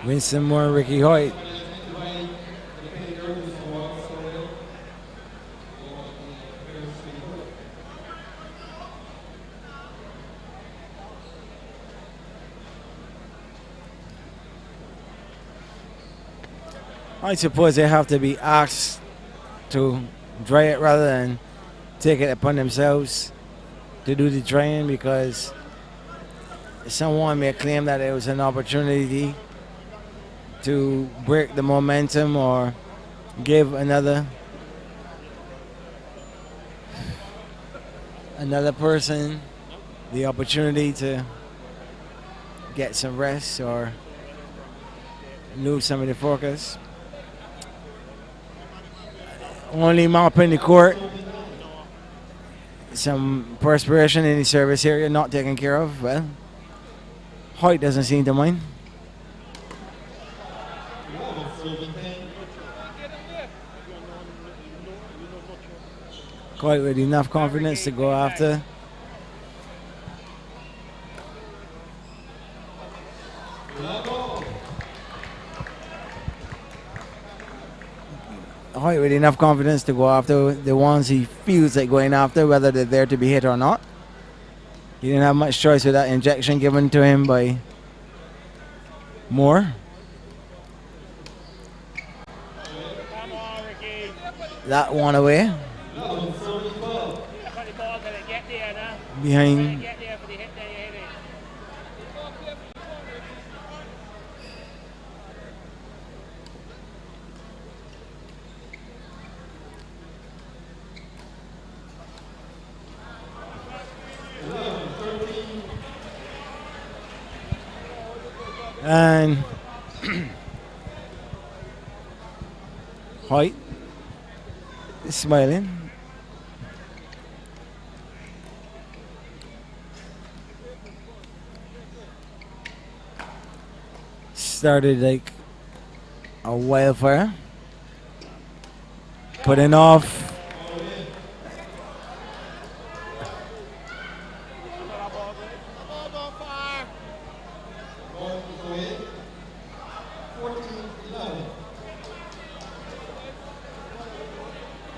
Winston Moore, Ricky Hoyt. I suppose they have to be asked to dry it rather than take it upon themselves to do the drying, because someone may claim that it was an opportunity to break the momentum or give another person the opportunity to get some rest or lose some of the focus. Only mopping the court. Some perspiration in the service area not taken care of. Well, Hoyt doesn't seem to mind. Quite with enough confidence to go after. Hoyt with enough confidence to go after the ones he feels like going after, whether they're there to be hit or not. He didn't have much choice with that injection given to him by Moore. That one away. Behind. And Hoyt smiling. Started like a wildfire. Putting off.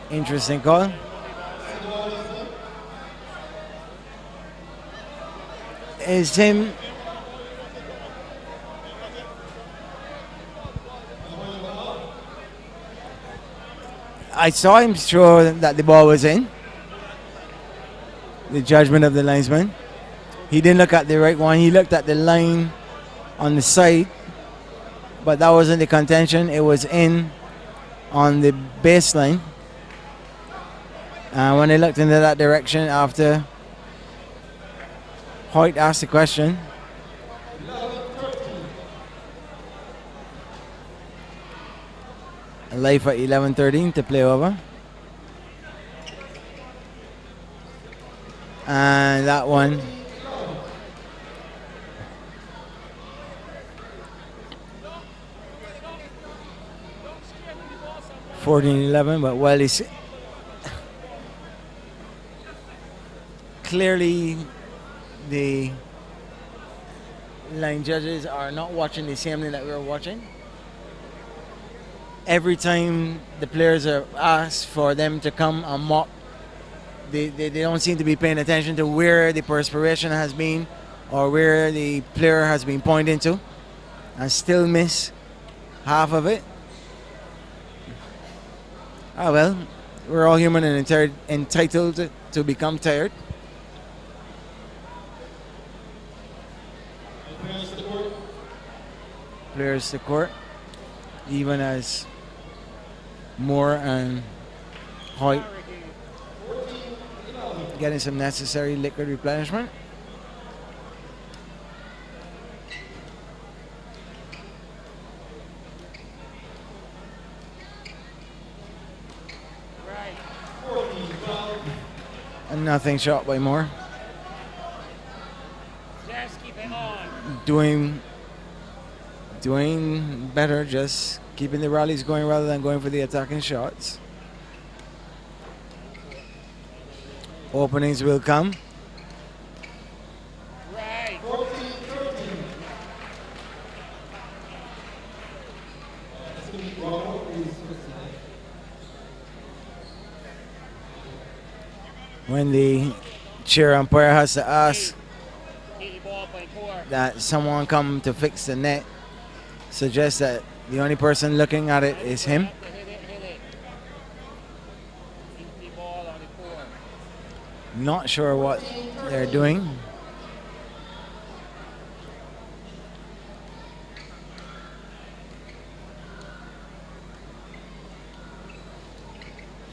Interesting call. Is him. I saw him throw that the ball was in. The judgment of the linesman. He didn't look at the right one. He looked at the line on the side. But that wasn't the contention. It was in on the baseline. And when they looked into that direction after Hoyt asked the question, life at 11:13 to play over. And that one (14-11), but well, he's clearly the line judges are not watching the same thing that we're watching. Every time the players are asked for them to come and mop, they don't seem to be paying attention to where the perspiration has been or where the player has been pointing to, and still miss half of it. Ah well, we're all human and entitled to become tired. Players to court, even as Moore and Hoyt getting some necessary liquid replenishment. And nothing shot by Moore. Just keep it on. Doing better, just keeping the rallies going rather than going for the attacking shots. Openings will come. Right. When the chair umpire has to ask that someone come to fix the net, suggests that the only person looking at it is him. Not sure what they're doing.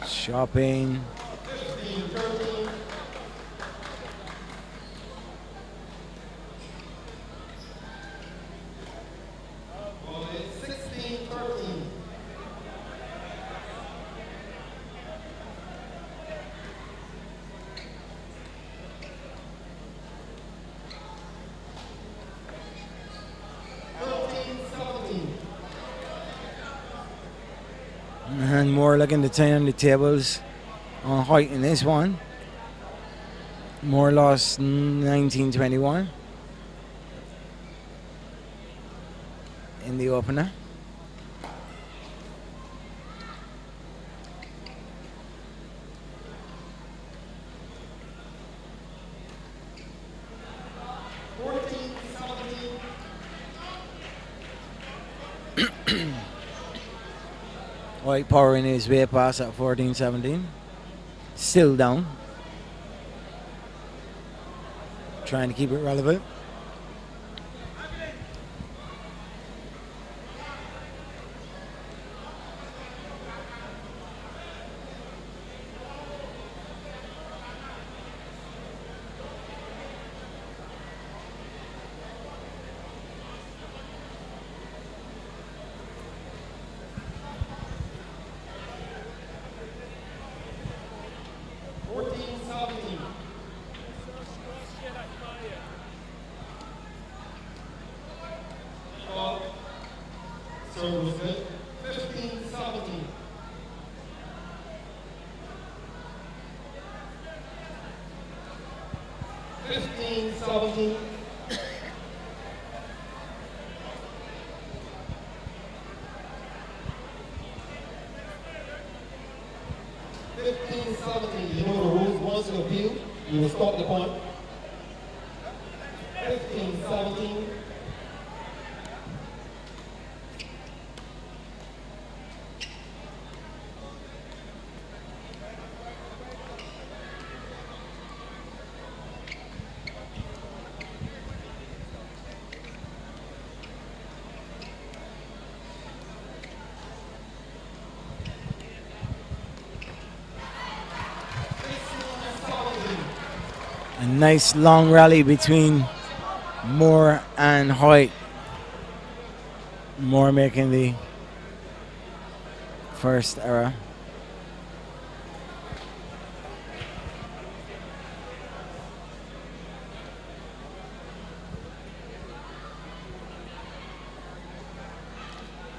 Shopping. And more looking to turn the tables on Hoyt in this one. Moore lost 19-21 in the opener. Hoyt powering his way past at 14-17. Still down. Trying to keep it relevant. 17. 15-17. You know the rules. Once you appeal, you will stop the point. 15-17. A nice long rally between Moore and Hoyt. Moore making the first error.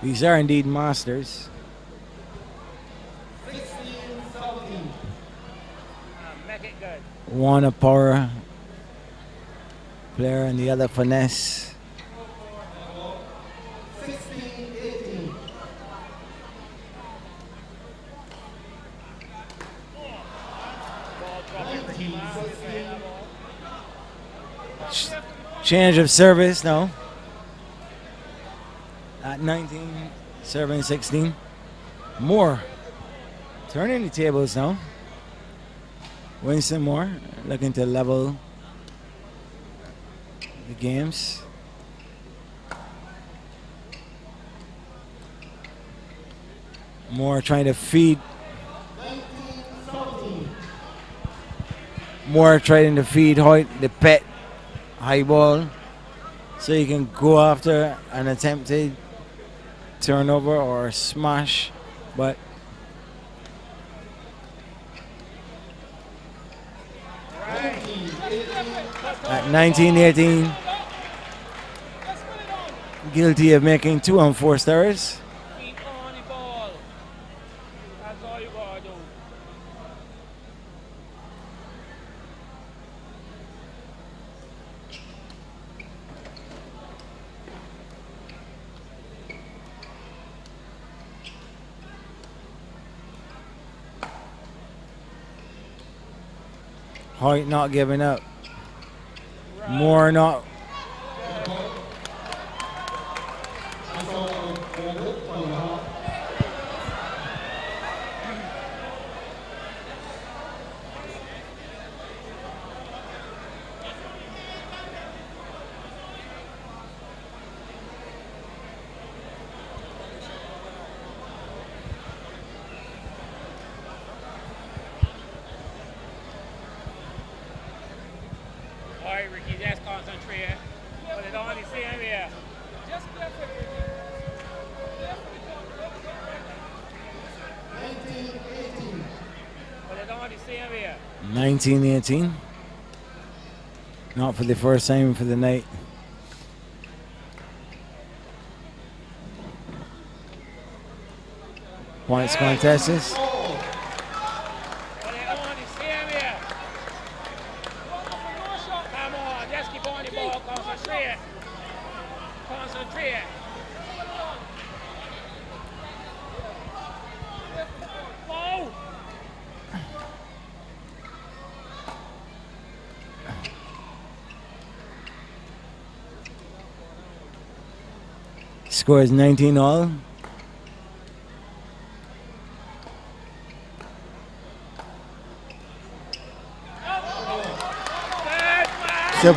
These are indeed masters. 16-17. Make it good. One a power player and the other finesse. 16-18. Change of service now. At 19, serving 16. Moore turning the tables now. Winston Moore looking to level the games. Moore trying to feed. Moore trying to feed Hoyt the pet high ball so he can go after an attempted turnover or smash, but at 19-18, guilty of making 2 unforced errors. Keep on the ball. That's all you gotta do. Hoyt not giving up. Moore not. All right, Ricky, just concentrate. Put it on the same here. Just perfect. 19-18. Put it on the same here. 19-18. Not for the first time for the night. Points contested. Put it on the same here. Come on, just keep on the ball. Concentrate. Concentrate. Oh! Score is 19 all. So,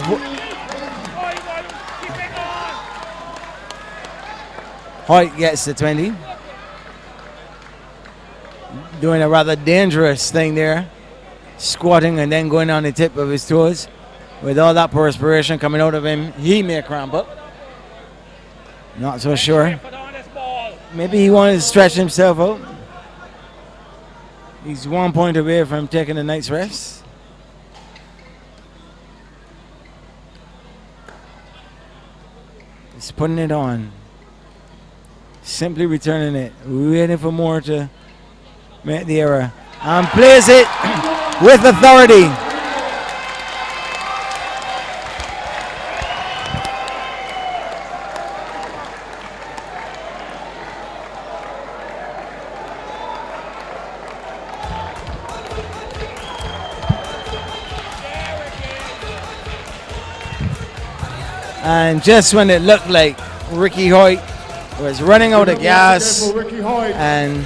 Hoyt gets the 20. Doing a rather dangerous thing there. Squatting and then going on the tip of his toes. With all that perspiration coming out of him, he may cramp up. Not so sure. Maybe he wanted to stretch himself out. He's 1 point away from taking a night's rest. He's putting it on. Simply returning it. Waiting for Moore to make the error. And plays it with authority. And just when it looked like Ricky Hoyt was running out of gas and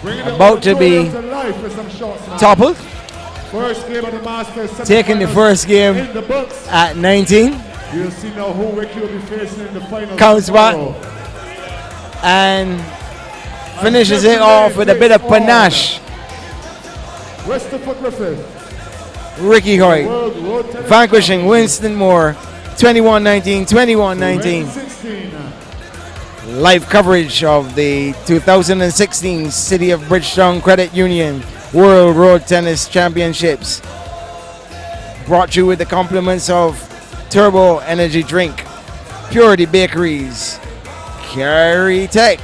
about to be toppled, taking the first game at 19. You'll see now who Ricky will be facing in the final. Counts back and finishes it off with a bit of panache. Christopher Griffith. Ricky Hoyt vanquishing Winston Moore 21-19, 21-19. Live coverage of the 2016 City of Bridgetown Credit Union World Road Tennis Championships. Brought you with the compliments of Turbo Energy Drink, Purity Bakeries, Carry Tech,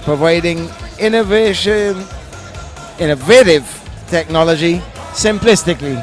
providing innovative technology simplistically.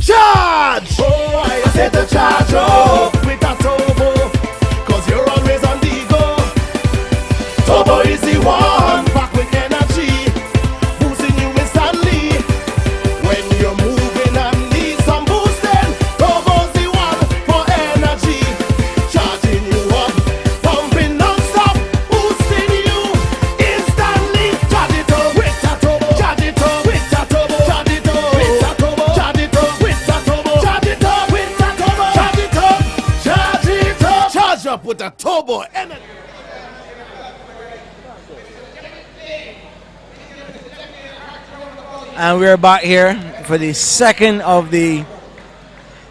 Charge! Oh, I said to charge up with a turbo, cause you're always on the go. Turbo is the one, back with energy, boosting you instantly. When you're moving and need some boosting, Turbo's the one for energy. Charging you up, pumping non-stop, boosting you instantly. Charge it up with a turbo, charge it up with a turbo, charge it up with a turbo, charge it up with a turbo, charge it up with a turbo, charge it up, charge it up, charge up with a turbo energy. And we're back here for the second of the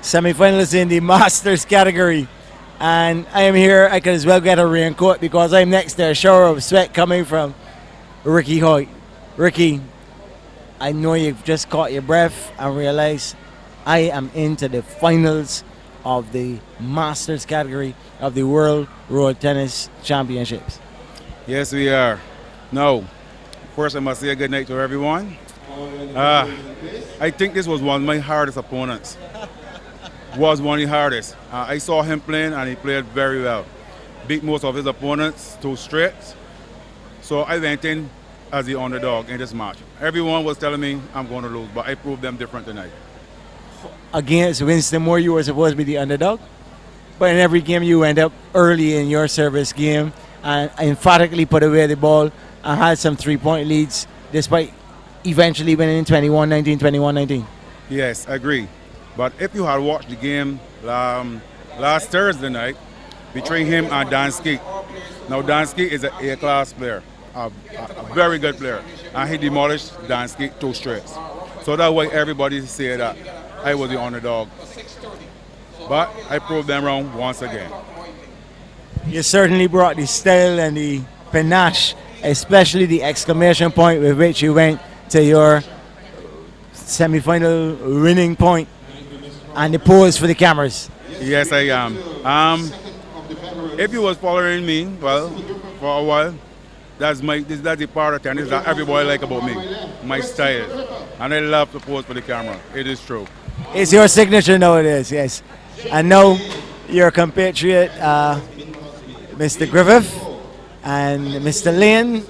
semi-finalists in the Masters category. And I am here, I could as well get a raincoat because I'm next to a shower of sweat coming from Ricky Hoyt. Ricky, I know you've just caught your breath and realized I am into the finals of the Masters category of the World Road Tennis Championships. Yes, we are. Now, first I must say a good night to everyone. I think this was one of my hardest opponents. Was one of the hardest. I saw him playing and he played very well. Beat most of his opponents 2 straight. So I went in as the underdog in this match. Everyone was telling me I'm going to lose, but I proved them different tonight. Against Winston Moore, you were supposed to be the underdog, but in every game you went up early in your service game and emphatically put away the ball and had some 3-point leads despite eventually winning 21-19, 21-19. Yes, I agree. But if you had watched the game last Thursday night between him and Dansky, now Dansky is an A-class player, a very good player, and he demolished Dansky 2 straight. So that's why everybody say that I was the underdog. But I proved them wrong once again. You certainly brought the style and the panache, especially the exclamation point with which you went to your semi-final winning point and the pose for the cameras. Yes, I am. If you was following me, well, for a while, that's the part of tennis that everybody like about me, my style. And I love to pose for the camera. It is true. It's your signature nowadays, yes. And now your compatriot, Mr. Griffith and Mr. Lane,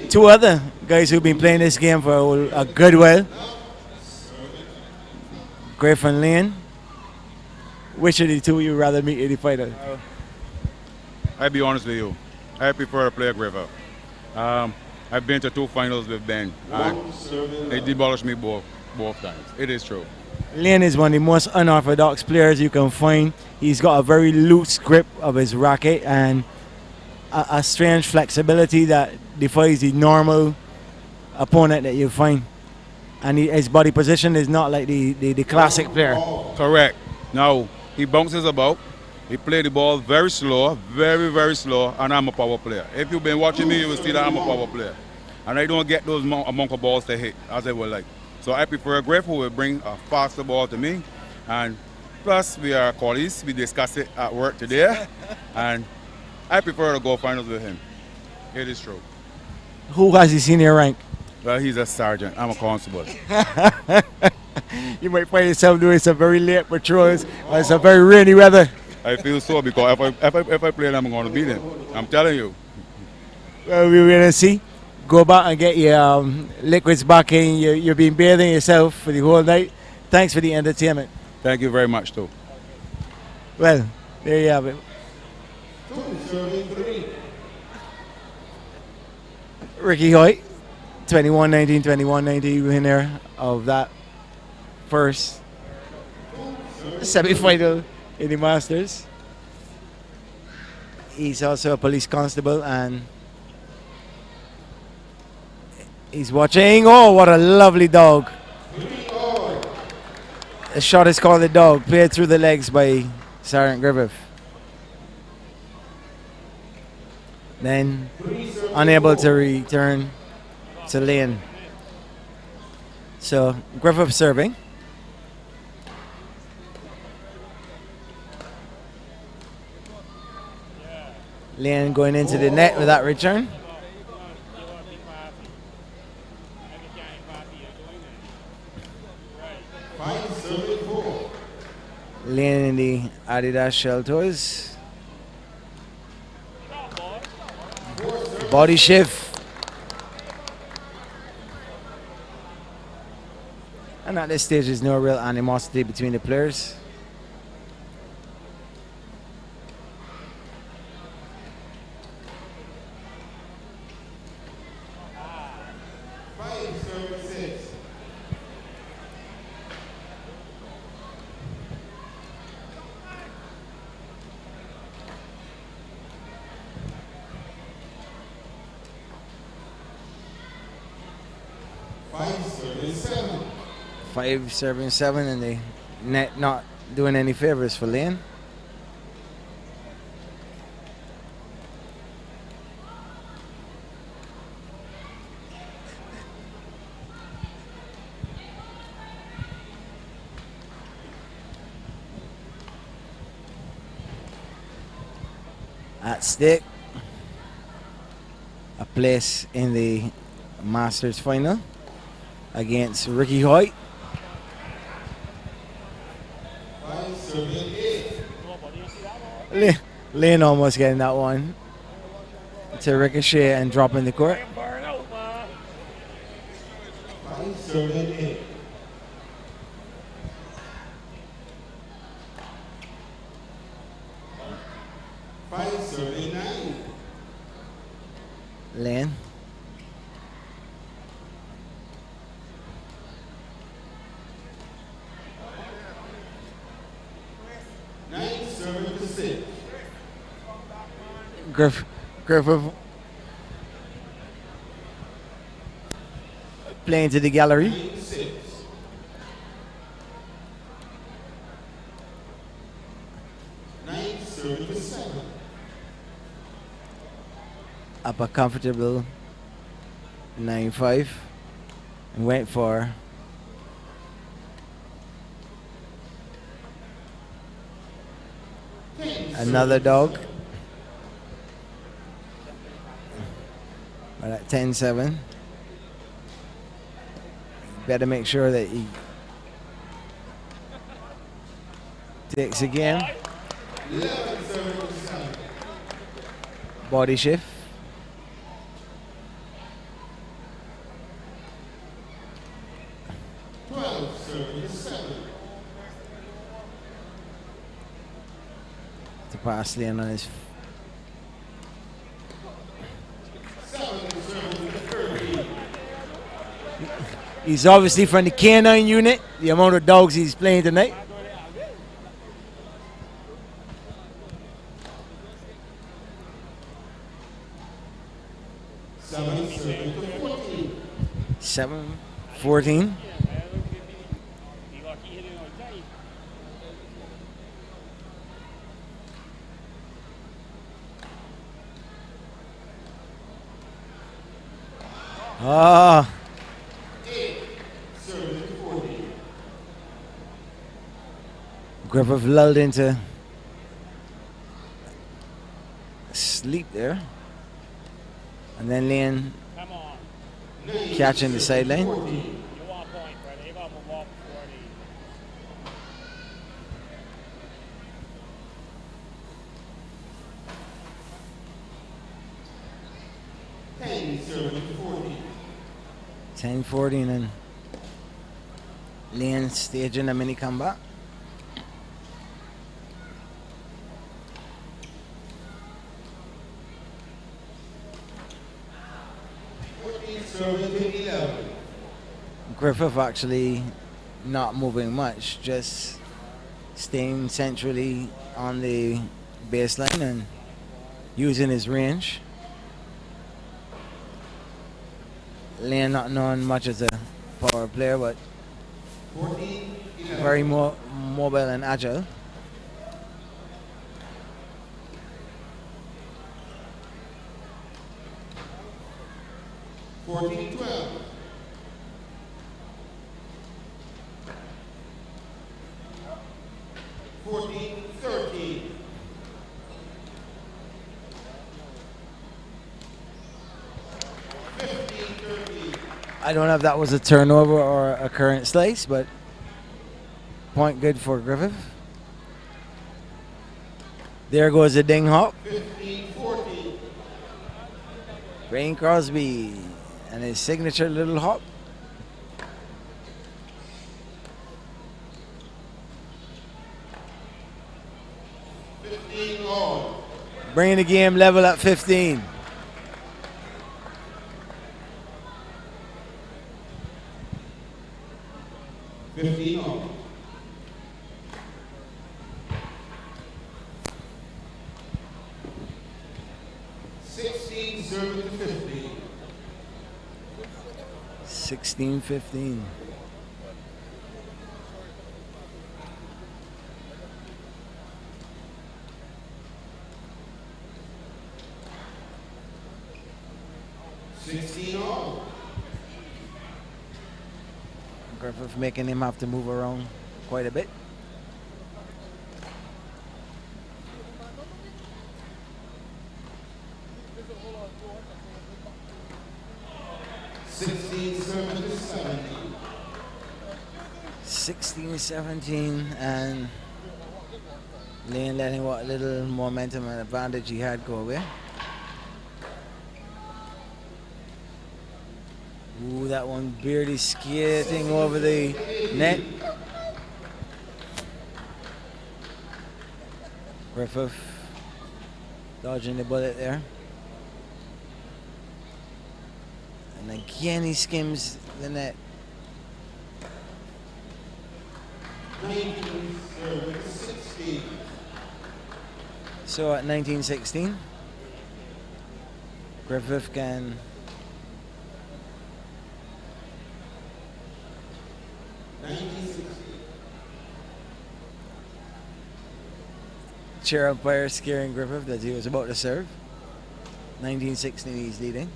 2 other guys who've been playing this game for a good while. Griff and Lane, which of the 2 you rather meet in the final? I'll be honest with you, I prefer to play Griffith. I've been to 2 finals with Ben, and they demolished me both times. It is true. Lane is one of the most unorthodox players you can find. He's got a very loose grip of his racket and a strange flexibility that defies the normal opponent that you find. And his body position is not like the classic player. Correct. Now, he bounces about. He plays the ball very slow, very, very slow, and I'm a power player. If you've been watching me, you will see that I'm a power player. And I don't get those amount of balls to hit as I would like. So I prefer Griff, who will bring a faster ball to me. And plus, we are colleagues. We discussed it at work today. And I prefer to go finals with him. It is true. Who has the senior rank? Well, he's a sergeant. I'm a constable. You might find yourself doing some very late patrols when some very rainy weather. I feel so because if I play them, I'm going to beat him. I'm telling you. Well, we're going to see. Go back and get your liquids back in. You've been bathing yourself for the whole night. Thanks for the entertainment. Thank you very much, too. Well, there you have it. Ricky Hoyt, 21-19, 21-19 winner of that first semi-final in the Masters. He's also a police constable and he's watching. Oh, what a lovely dog. The shot is called the dog, played through the legs by Sergeant Griffith. Then unable to return to lane. So Griffith serving. Lane going into the net with that return. Lane in the Adidas shell toes. Body shift. And at this stage, there's no real animosity between the players. Five serving seven, and the net not doing any favors for Lane. At stake, a place in the Masters final against Ricky Hoyt. Lane almost getting that one to ricochet and drop in the court. Lane. Griffith playing to the gallery. Up a comfortable 9-5 and went for another dog. But at 10-7, better make sure that he takes again. Body shift. To pass Lane on his. He's obviously from the K9 unit, the amount of dogs he's playing tonight. Seven, 14. Ah. Griffith lulled into sleep there. And then Lane catching the sideline. Ten 14 and Lane staging a mini comeback. Griffith actually not moving much, just staying centrally on the baseline and using his range. Lane not known much as a power player, but very mobile and agile. I don't know if that was a turnover or a current slice, but point good for Griffith. There goes the ding hop. Rain Crosby and his signature little hop. Bringing the game level at 15. On. 16 serving to 15. 16-15. Griffith making him have to move around quite a bit. Sixteen, 17, and Lane letting what little momentum and advantage he had go away. Ooh, that one barely skating over the net. Griffith dodging the bullet there. And again he skims the net. 19-16. So at 19-16, Griffith can chair umpire scaring Griffith that he was about to serve. 19-16 he's leading.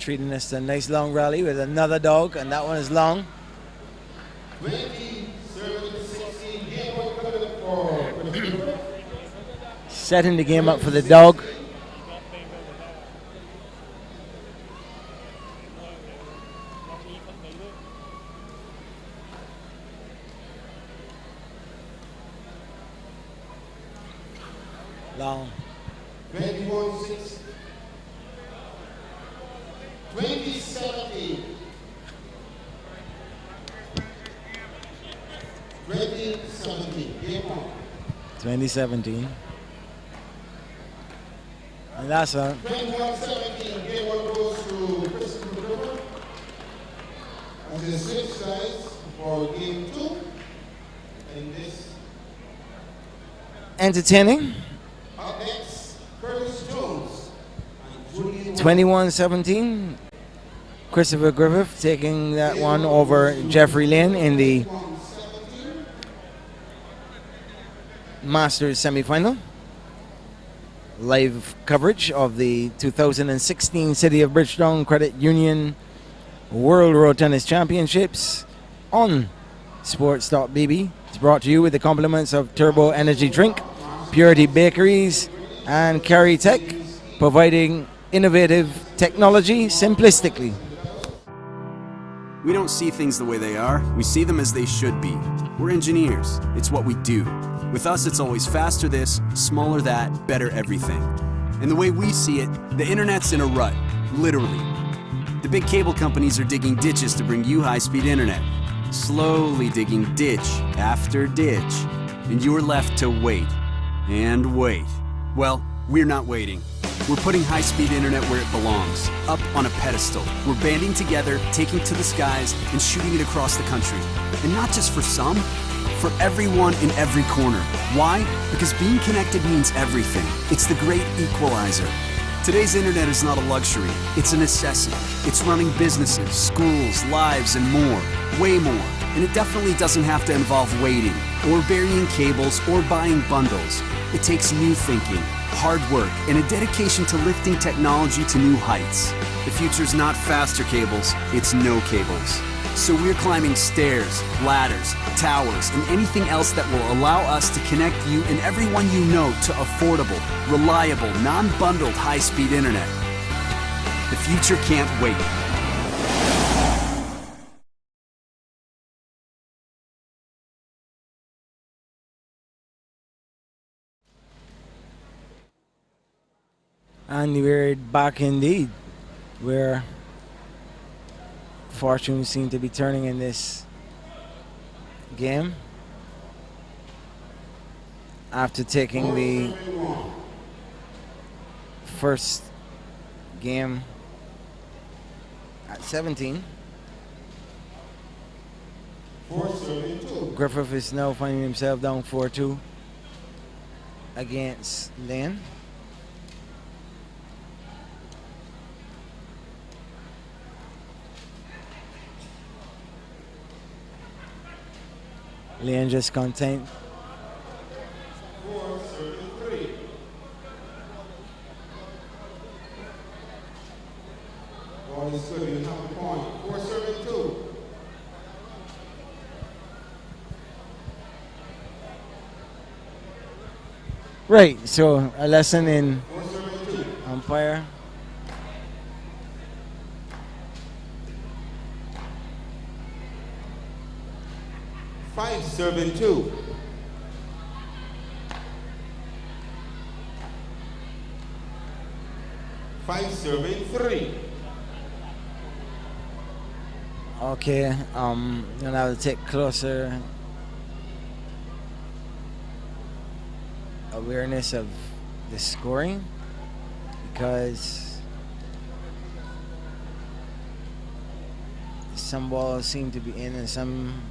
Treating this a nice long rally with another dog, and that one is long. 20-16. Setting the game up for the dog. Long. 21-6. 20-17. 20-17. Game on. 2017. And that's a 21-17. Game one goes to Christopher River. As a switch sides for game 2. And this. entertaining. Up next, Curtis Jones. 21-17. Christopher Griffith taking that one over Jeffrey Lane in the Masters semifinal. live coverage of the 2016 City of Bridgetown Credit Union World Road Tennis Championships on Sports.bb. It's brought to you with the compliments of Turbo Energy Drink, Purity Bakeries, and Carry Tech, providing innovative technology simplistically. We don't see things the way they are, we see them as they should be. We're engineers, it's what we do. With us, it's always faster this, smaller that, better everything. And the way we see it, the internet's in a rut, literally. The big cable companies are digging ditches to bring you high-speed internet. Slowly digging ditch after ditch. And you're left to wait. And wait. Well, we're not waiting. We're putting high-speed internet where it belongs, up on a pedestal. We're banding together, taking it to the skies, and shooting it across the country. And not just for some, for everyone in every corner. Why? Because being connected means everything. It's the great equalizer. Today's internet is not a luxury, it's a necessity. It's running businesses, schools, lives, and more. Way more. And it definitely doesn't have to involve waiting, or burying cables, or buying bundles. It takes new thinking, hard work, and a dedication to lifting technology to new heights. The future's not faster cables, it's no cables. So we're climbing stairs, ladders, towers, and anything else that will allow us to connect you and everyone you know to affordable, reliable, non-bundled high-speed internet. The future can't wait. And we're back indeed, where fortunes seem to be turning in this game. After taking the first game at 17, Griffith is now finding himself down 4-2 against Lane. Leon just contained. Ball is good, you have a point. 4-2. Right, so a lesson in umpire. Serving 2. Serving 3. Okay, I'm gonna have to take closer awareness of the scoring, because some balls seem to be in and some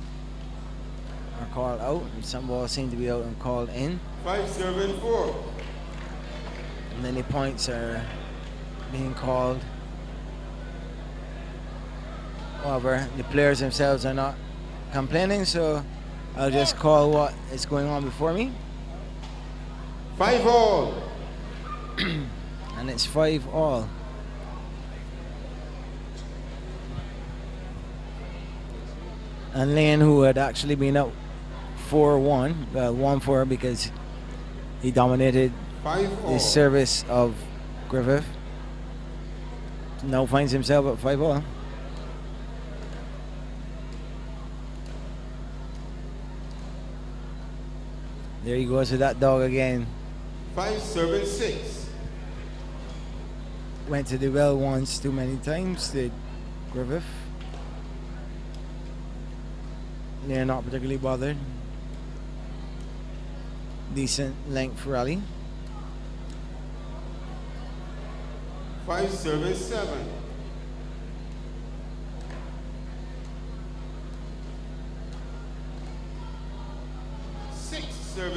are called out, and some balls seem to be out and called in. 4. And then the points are being called. However, the players themselves are not complaining, so I'll just call what is going on before me. 5-all. And it's 5-all. And Lane, who had actually been out 4-1, well, 1-4 because he dominated the service of Griffith, now finds himself at 5-all. There he goes with that dog again. 6. Went to the well once too many times, did Griffith. They're not particularly bothered. Decent length rally. 7.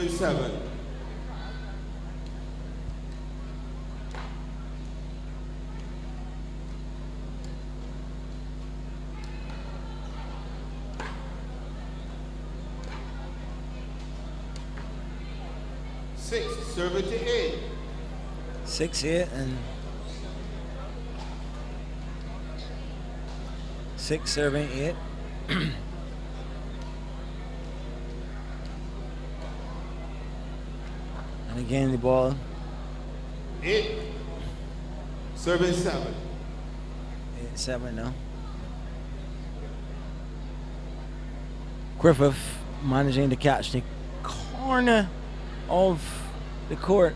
7. 6, 7 to 8. 6-8 and 6 serving 8. And again the ball. 8 serving 7. 8-7 now. Griffith managing to catch the corner of the court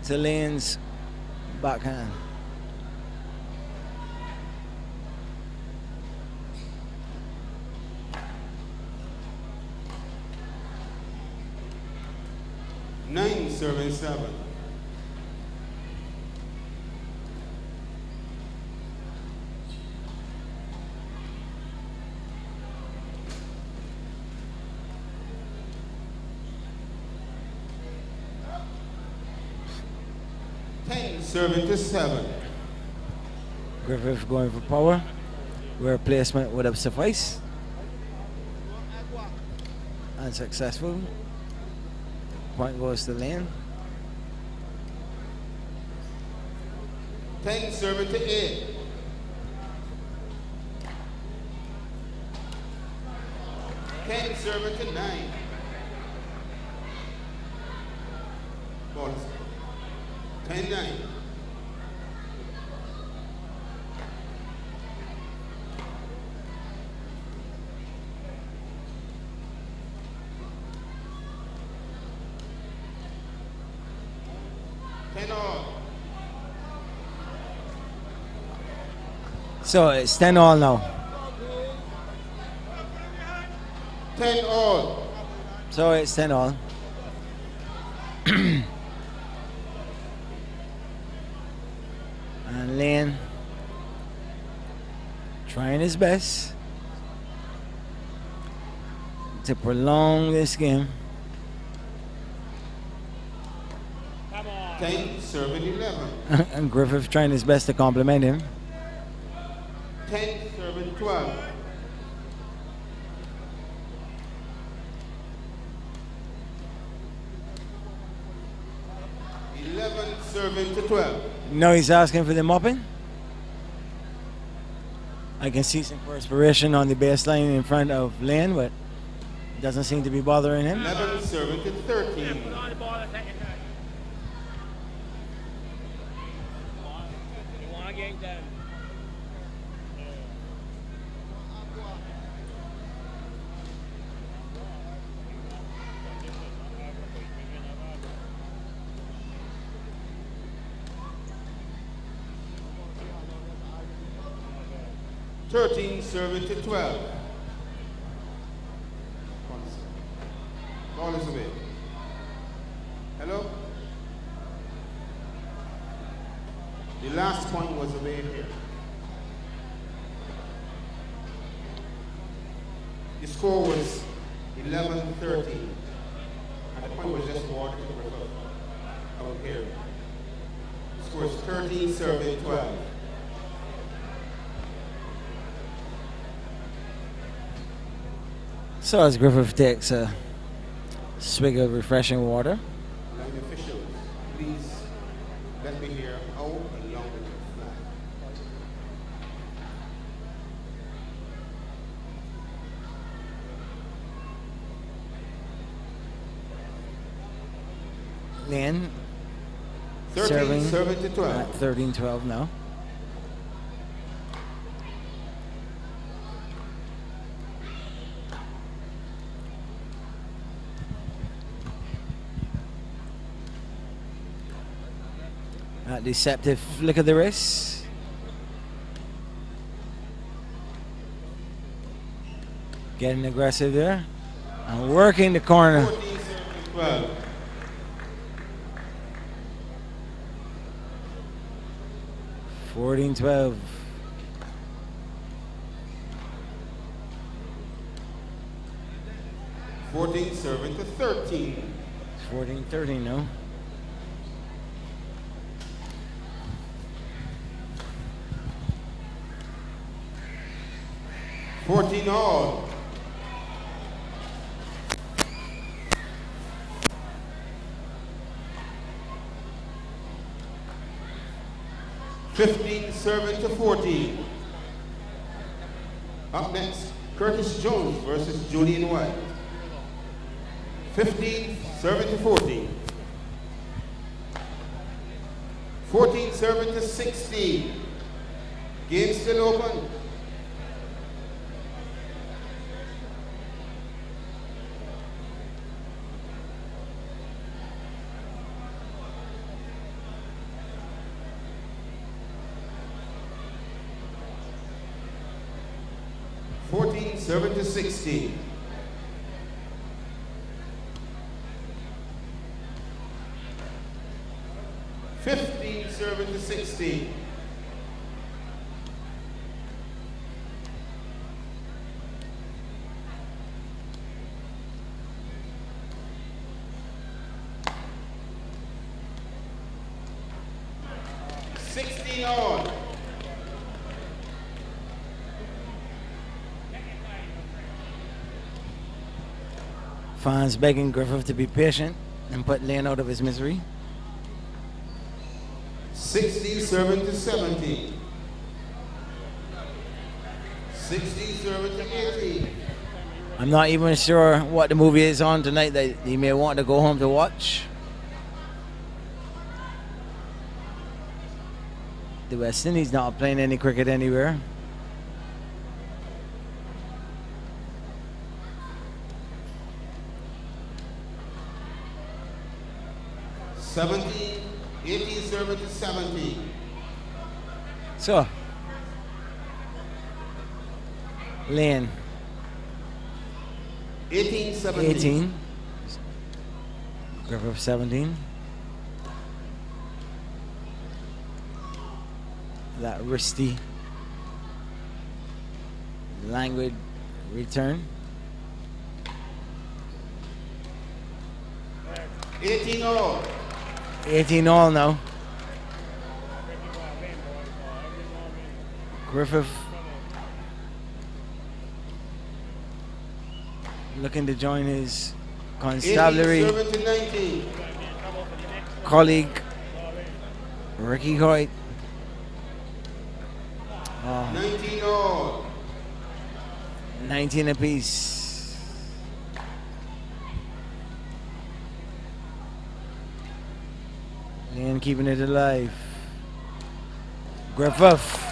to Lane's backhand. Nine serving 7. Serving to 7. Griffith going for power, where placement would have sufficed. Unsuccessful. Point goes to Lane. 10 serving to 8. 10 serving to 9. Ball. 10-9. So it's 10-all now. 10-all. So it's 10-all. And Lane trying his best to prolong this game. 10 serving 11. And Griffith trying his best to compliment him. 10 serving 12. 11 serving to 12. No, he's asking for the mopping. I can see some perspiration on the baseline in front of Lane, but it doesn't seem to be bothering him. 11 serving to 13. Serving to 12. Ball is away. Hello? The last point was away here. The score was 11-13. And the point was just awarded to Griffith out here. The score is 13 serving 12. So as Griffith takes a swig of refreshing water. Line officials, please let me hear how along with your flag. Lane 13 serving to 12. at 13-12 now. That deceptive flick of the wrist. Getting aggressive there. And working the corner. 12. 14-12. Serving to 13. 14-13 now. 15 serving to 14. Up next, Curtis Jones versus Julian White. 15 serving to 14. 14 serving to 16. Game still open. Serving to 16. Serving to 16. On. Fans begging Griffith to be patient and put Lane out of his misery. 60 serving to 17. 60 serving to 18. I'm not even sure what the movie is on tonight that he may want to go home to watch. The West Indies not playing any cricket anywhere. $17, 18 serving to 17. So, Lane. 18, 17. 18. Griffith 17. That wristy, languid return. 18 all. 18 all now. Griffith looking to join his constabulary colleague Ricky Hoyt. 19 all. 19 apiece. And keeping it alive. Griffith.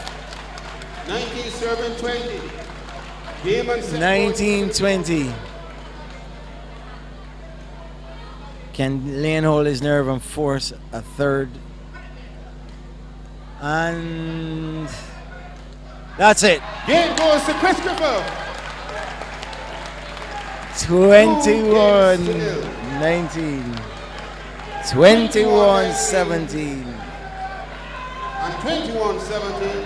19 serving 20. Game and set. 19-20. Can Lane hold his nerve and force a third? And that's it. Game goes to Chris Griffith. 21-19. 21-17. And 21-17.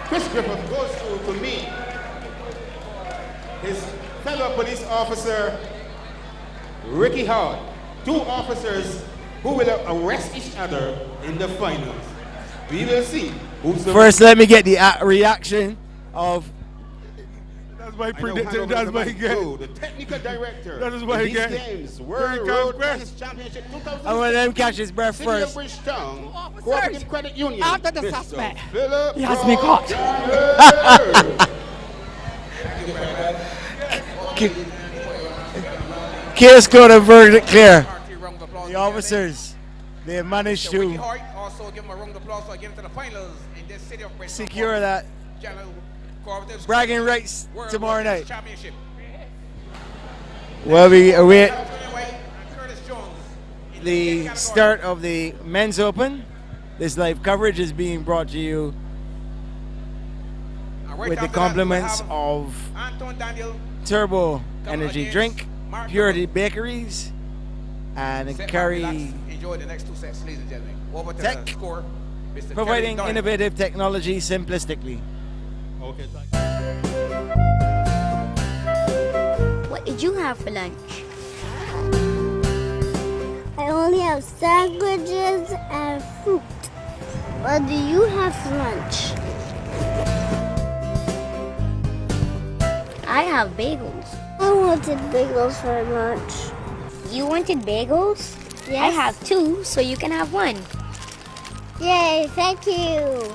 Chris Griffith goes through to meet his fellow police officer, Ricky Howard. Two officers who will arrest each other in the finals. We will see who's the First, let me get the reaction of. That's my predictor. That's my guess. The technical director. That is my guess. Games, World Road Tennis Championship 2006. I want them catch his breath City first. of Bridgetown, Cooperative Credit Union. After the Mr. suspect, Philip he has me caught. Case got a verdict clear. The officers, they have managed to also give him a round of applause for getting to the finals in this city of Bridgetown. secure that bragging rights tomorrow night. Well, we await the start of the Men's Open. This live coverage is being brought to you with the compliments of Turbo Energy Drink, Purity Bakeries, and Kerry Enjoy the next two sets, ladies and gentlemen. Over to Tech, the score, Mr. providing Kerry innovative technology simplistically. Okay, What did you have for lunch? I only have sandwiches and fruit. What do you have for lunch? I have bagels. I wanted bagels for lunch. You wanted bagels? I have 2, so you can have 1. Yay, thank you.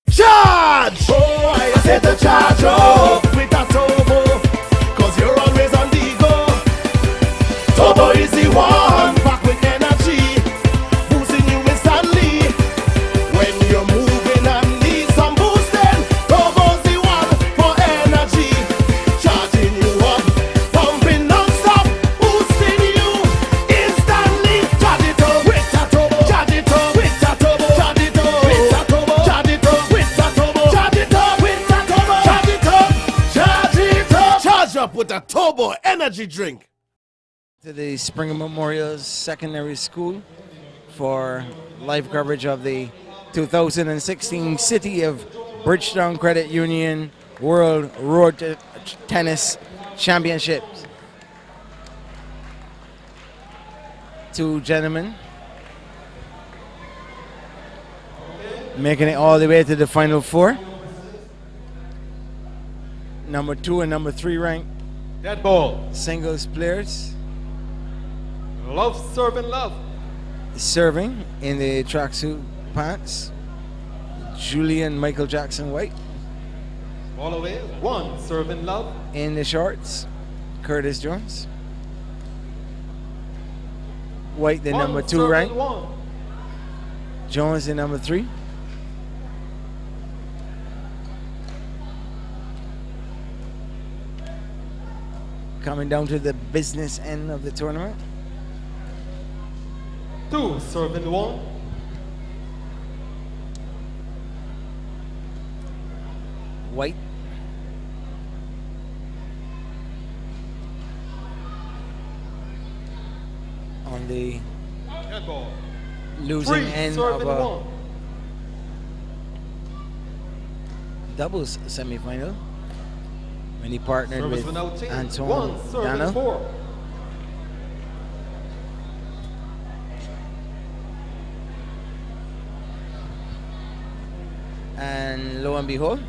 Charge! Oh, I said to charge up with a turbo, cause you're always on the go. Turbo is the one, back with energy, boosting you instantly. When you're moving and need some boosting, Turbo's the one for energy. Charging you up, pumping non-stop, boosting you instantly. Charge it up with a turbo, charge it up with a turbo, charge it up with a turbo, charge it up with a turbo, charge it up with a turbo, charge it up, charge it up. Charge up with a turbo energy drink. To the Springer Memorial Secondary School for live coverage of the 2016 City of Bridgetown Credit Union World Road Tennis Championships. 2 gentlemen making it all the way to the final 4. Number 2 and number 3 ranked Dead ball. singles players. Love, serving love. Serving in the tracksuit pants, Julian Michael Jackson White. All away. 1, serving love. In the shorts, Curtis Jones. White, the 1, number 2 serving rank. 1. Jones, the number 3. Coming down to the business end of the tournament. 2, serving 1. White. On the Dead ball. losing 3, end of serving a 1. doubles semifinal when he partnered Service with without change. Antoine 1, serving Dano. 4. And lo and behold,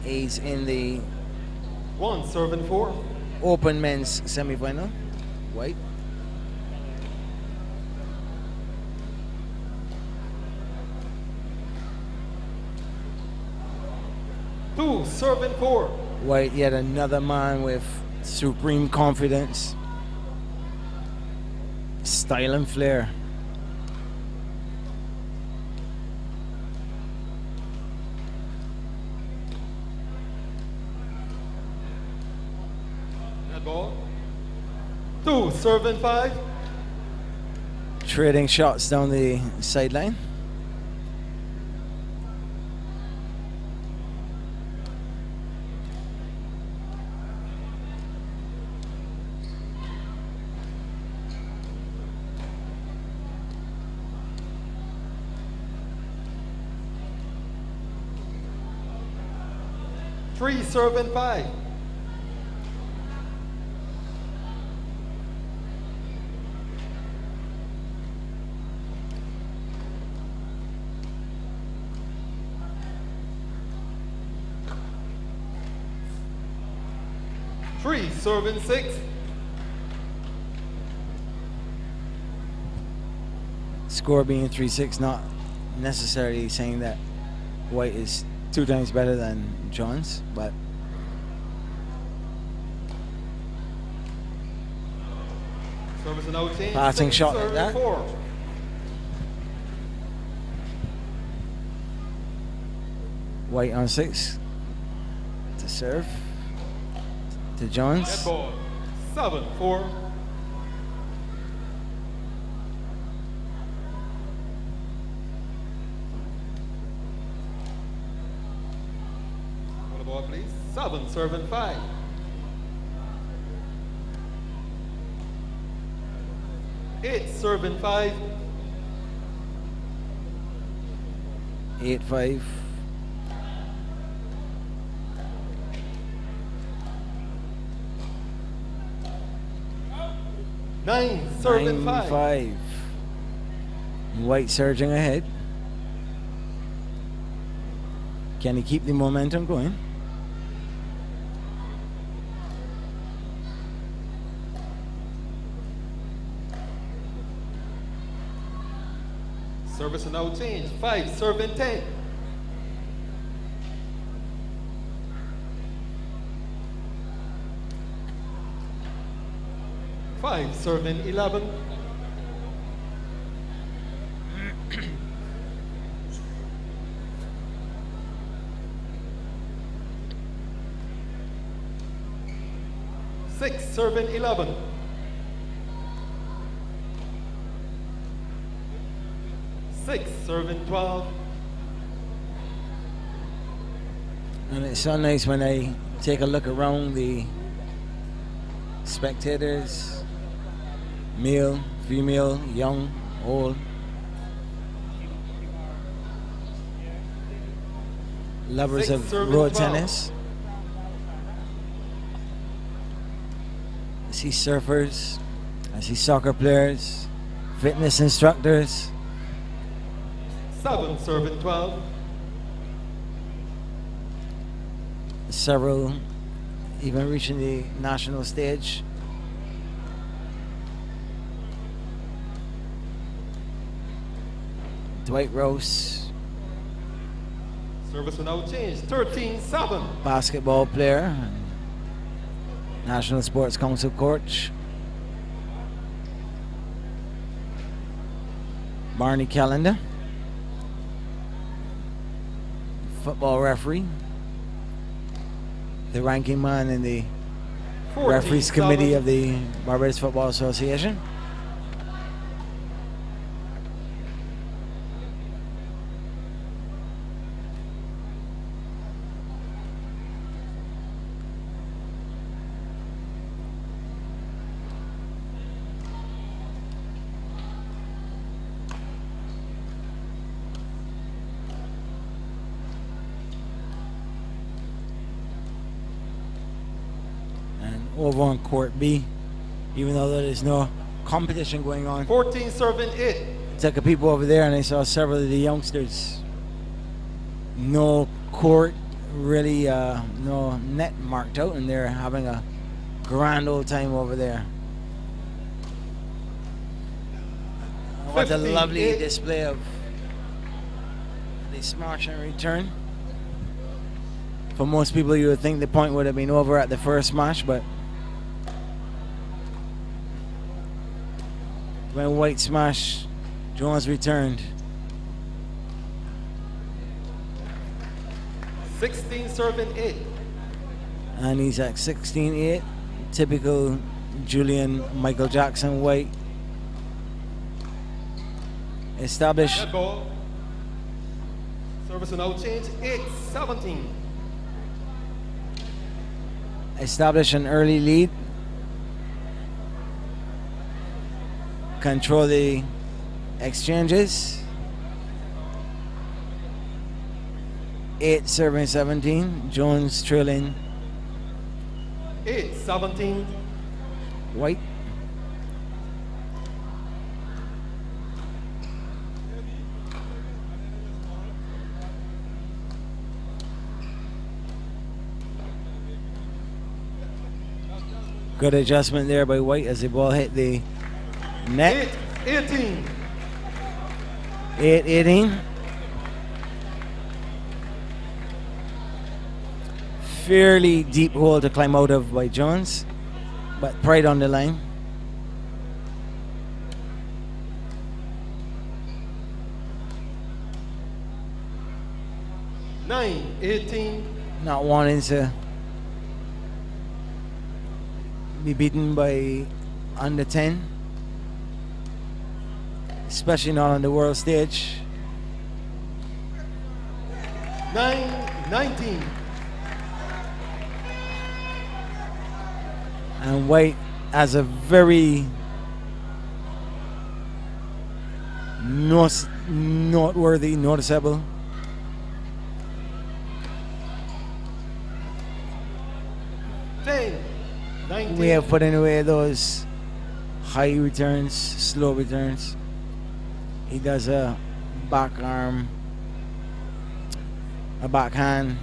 he's in the 1, serving 4. Open men's semifinal. White. Two, serving 4. White, yet another man with supreme confidence, style and flair. Dead ball. 2, serving 5. Trading shots down the sideline. Three, serving 5. Three, serving 6. Score being 3-6, not necessarily saying that White is 2 times better than Johns, but Service and out change. passing 6, shot like serving that. 4. White on 6 to serve to Johns. Dead ball. 7, 4. On the ball, please. 7, serving 5. Eight, serving 5. 8-5. 9, serving 5. 9-5. White surging ahead. Can he keep the momentum going? Service now change. 5, serving 10. 5, serving 11. Six, serving 11. Six, serving 12. And it's so nice when I take a look around the spectators, male, female, young, old. Lovers Six, of serving road 12. tennis. I see surfers, I see soccer players, fitness instructors. 7, serving 12. Several even reaching the national stage. Dwight Rose, Service will now change. 13, 7. basketball player, National Sports Council coach. Barney Callender, football referee, the ranking man in the 14, referees committee 7. of the Barbados Football Association. Over on court B, even though there's no competition going on. 14, serving 8. Took a peep over there and I saw several of the youngsters. No court, really, no net marked out, and they're having a grand old time over there. What a 15, lovely 8. display of the smash and return. For most people, you would think the point would have been over at the first smash, but when White smashed, Jones returned. 16, serving 8. And he's at 16-8. Typical Julian Michael Jackson White. Established. That ball. Service will now change. 8, 17. Establish an early lead. Control the exchanges. 8 serving 17. Jones trailing 8, 17. White. Good adjustment there by White as the ball hit the net. 8, 18. 8-18. Fairly deep hole to climb out of by Jones, but pride on the line. Nine, 18. Not wanting to be beaten by under 10, especially not on the world stage. 9, 19. And White has a very noteworthy, noticeable we have put away those high returns, slow returns. He does a back arm, a backhand.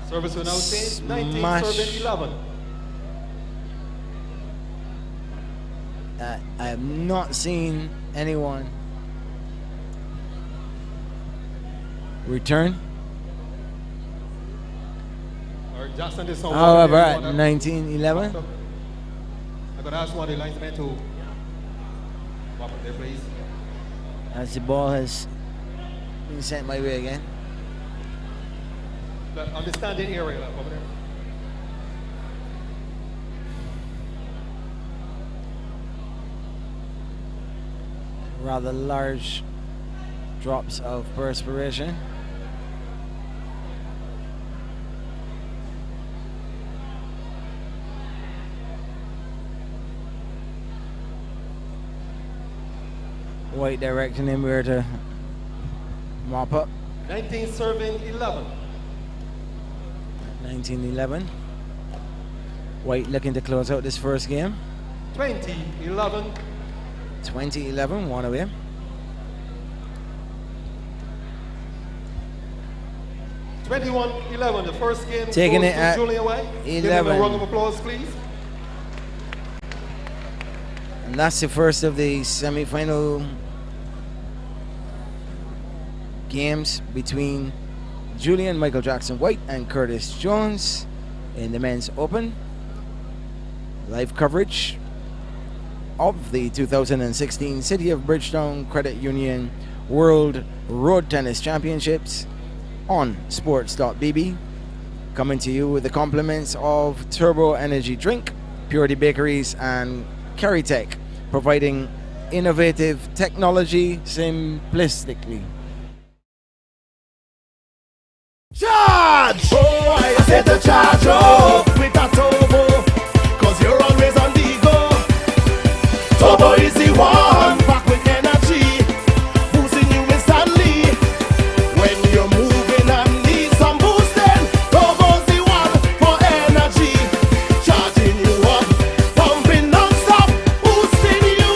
Service will now change. 19 Smash. serving 11. I have not seen anyone return. Or Jackson this one. However, at 19-11, I'm going to ask one of the linesmen to walk up there, please. as the ball has been sent my way again. On the standing area, like, over there. Rather large drops of perspiration. White directing him where to mop up. 19 serving 11. 19-11. White looking to close out this first game. 20-11. 20-11, one away. The first game Taking goes it to at Julian White. Give him 11. a round of applause, please. And that's the first of the semi-final games between Julian Michael Jackson White and Curtis Jones in the Men's Open. Live coverage of the 2016 City of Bridgetown Credit Union World Road Tennis Championships on Sports.bb. Coming to you with the compliments of Turbo Energy Drink, Purity Bakeries, and Caritech, providing innovative technology simplistically. Charge! Oh, I said to charge up with a turbo, cause you're always on the go. Turbo is the one, back with energy, boosting you instantly. When you're moving and need some boosting, Turbo's the one for energy. Charging you up, pumping non-stop, boosting you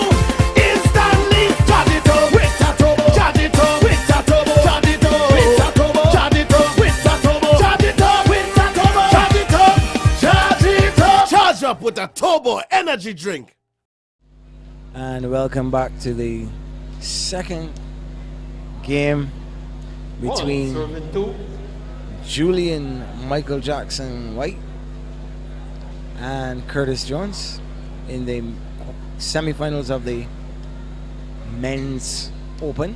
instantly. Charge it up with a turbo, charge it up with a turbo, charge it up with a turbo, charge it up with a turbo, charge it up with a turbo, charge it up, charge it up. Charge up with a turbo energy drink. And welcome back to the second game between Julian Michael Jackson White and Curtis Jones in the semifinals of the Men's Open.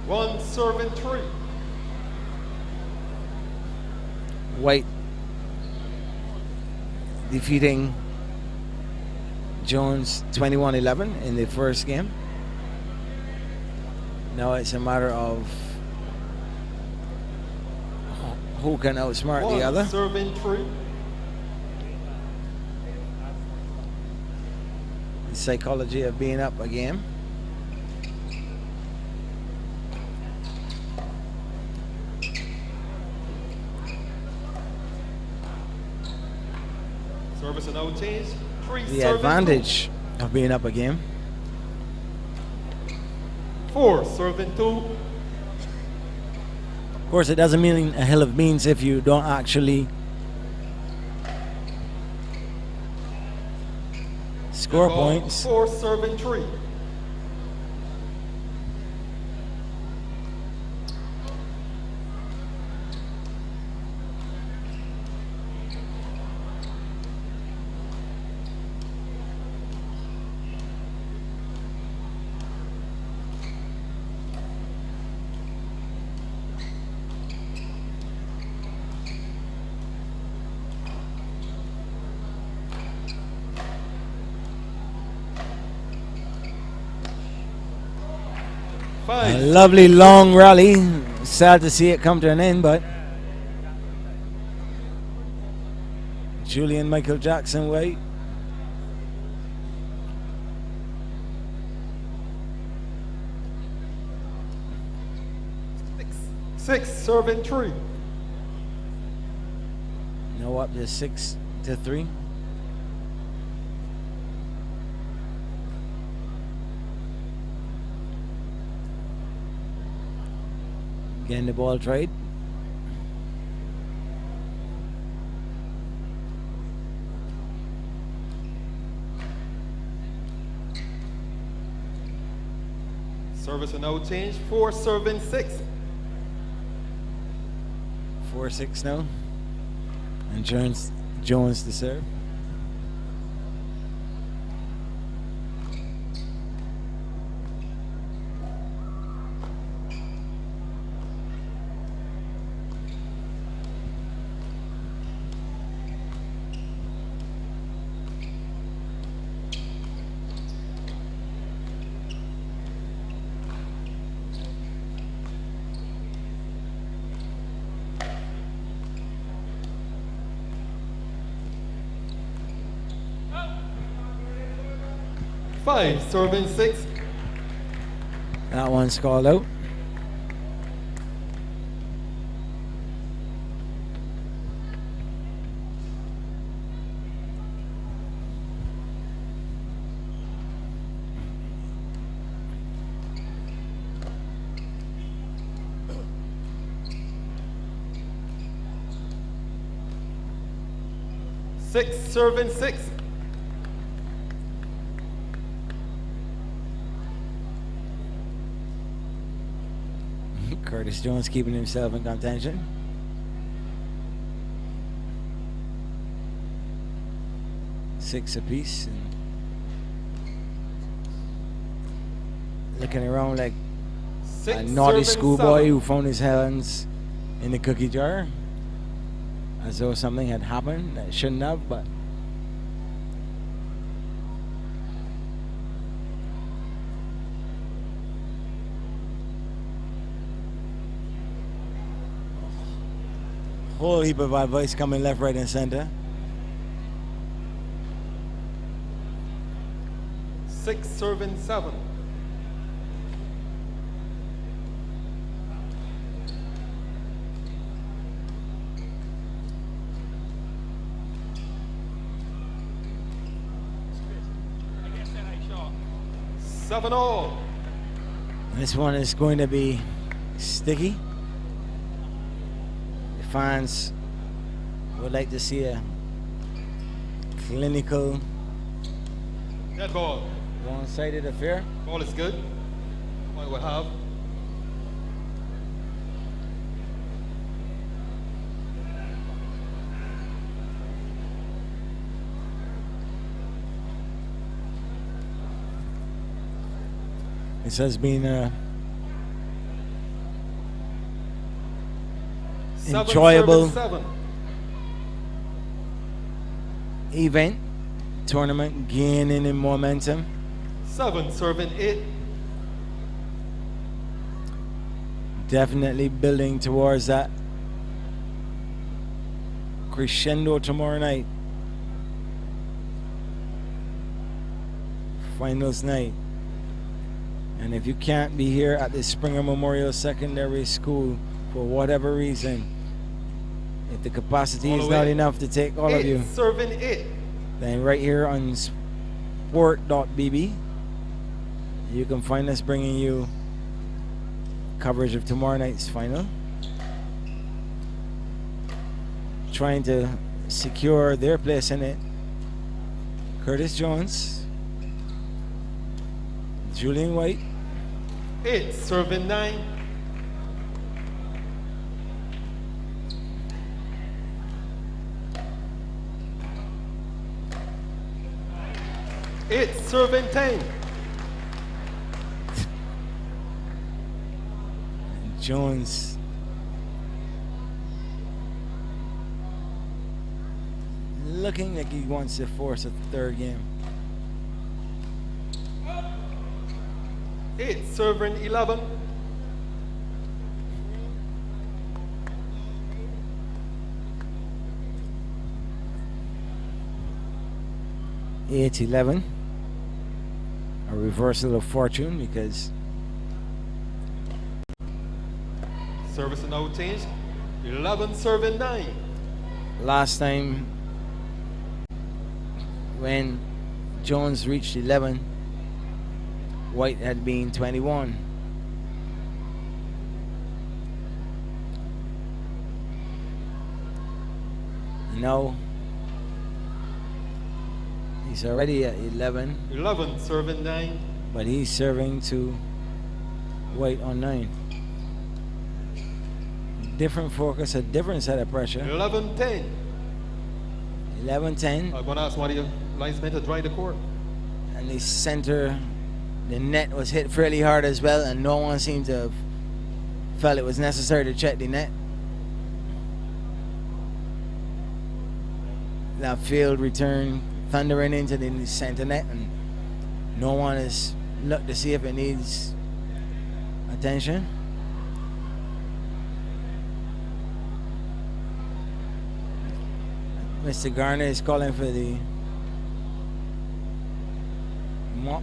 1 serving 3. White defeating Jones 21-11 in the first game. Now it's a matter of who can outsmart the other. Serving 3. The psychology of being up a game. Service and out change. 3 The serving advantage of being up a game. 4 serving 2. Of course, it doesn't mean a hill of beans if you don't actually score points. 4 serving 3. A lovely long rally. Sad to see it come to an end, but Julian Michael Jackson White. Six serving 3. Now up to 6-3. Getting the ball tried. Service and now change. 4 serving 6. 4-6 now. And Jones to serve. Five serving 6. That one's called out. Six serving 6. Curtis Jones keeping himself in contention. Six apiece. And looking around like a naughty schoolboy who found his hands in the cookie jar. As though something had happened that shouldn't have, but whole heap of advice coming left, right, and center. 6 serving 7. Seven all. This one is going to be sticky. The fans would like to see a clinical, Dead ball. one-sided affair. Ball is good. What we have. This has been a enjoyable event, tournament gaining in momentum. 7 serving 8. Definitely building towards that crescendo tomorrow night. Finals night. And if you can't be here at the Springer Memorial Secondary School for whatever reason, if the capacity is not enough to take all of you, serving 8. then right here on Sport.bb, you can find us bringing you coverage of tomorrow night's final. Trying to secure their place in it. Curtis Jones, Julian White. 8 serving 9. 8 serving 10. Jones looking like he wants to force a third game. 8 serving 11. It's 11. A reversal of fortune because Service and out change. 11 serving 9. last time when Jones reached 11, White had been 21. No. He's already at 11. 11, serving 9. But he's serving to White on 9. Different focus, a different set of pressure. 11-10. 11-10. I'm going to ask one of your linesmen to drive the court. And the center, the net was hit fairly hard as well, and no one seemed to have felt it was necessary to check the net. That field return thundering into the center net, and no one has looked to see if it needs attention. Mr. Garner is calling for the mop.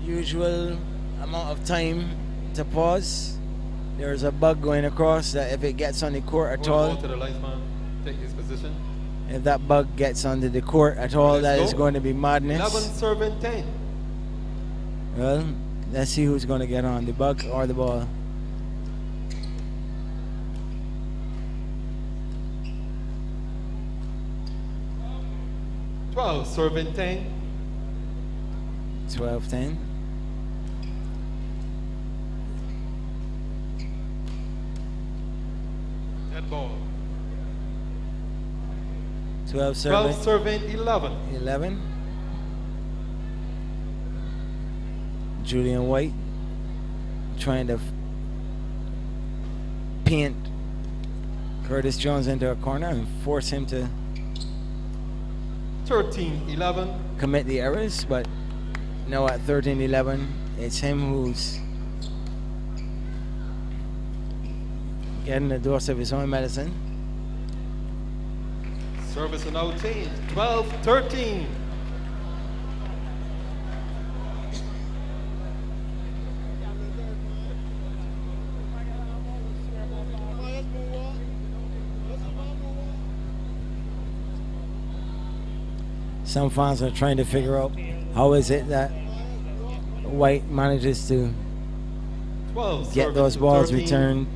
Unusual amount of time to pause. There's a bug going across that if it gets on the court at all, To the linesman, take his position. if that bug gets onto the court at all, that is going to be madness. 11, serving 10. Well, let's see who's going to get on, the bug or the ball. Serving 10. 12-10. Dead ball. 12 serving. 12 serving 11. 11. Julian White trying to paint Curtis Jones into a corner and force him to 13-11. commit the errors, but no, at 13-11, it's him who's getting the dose of his own medicine. Service and now change. 12-13. Some fans are trying to figure out how is it that White manages to 12, get those balls 13. returned.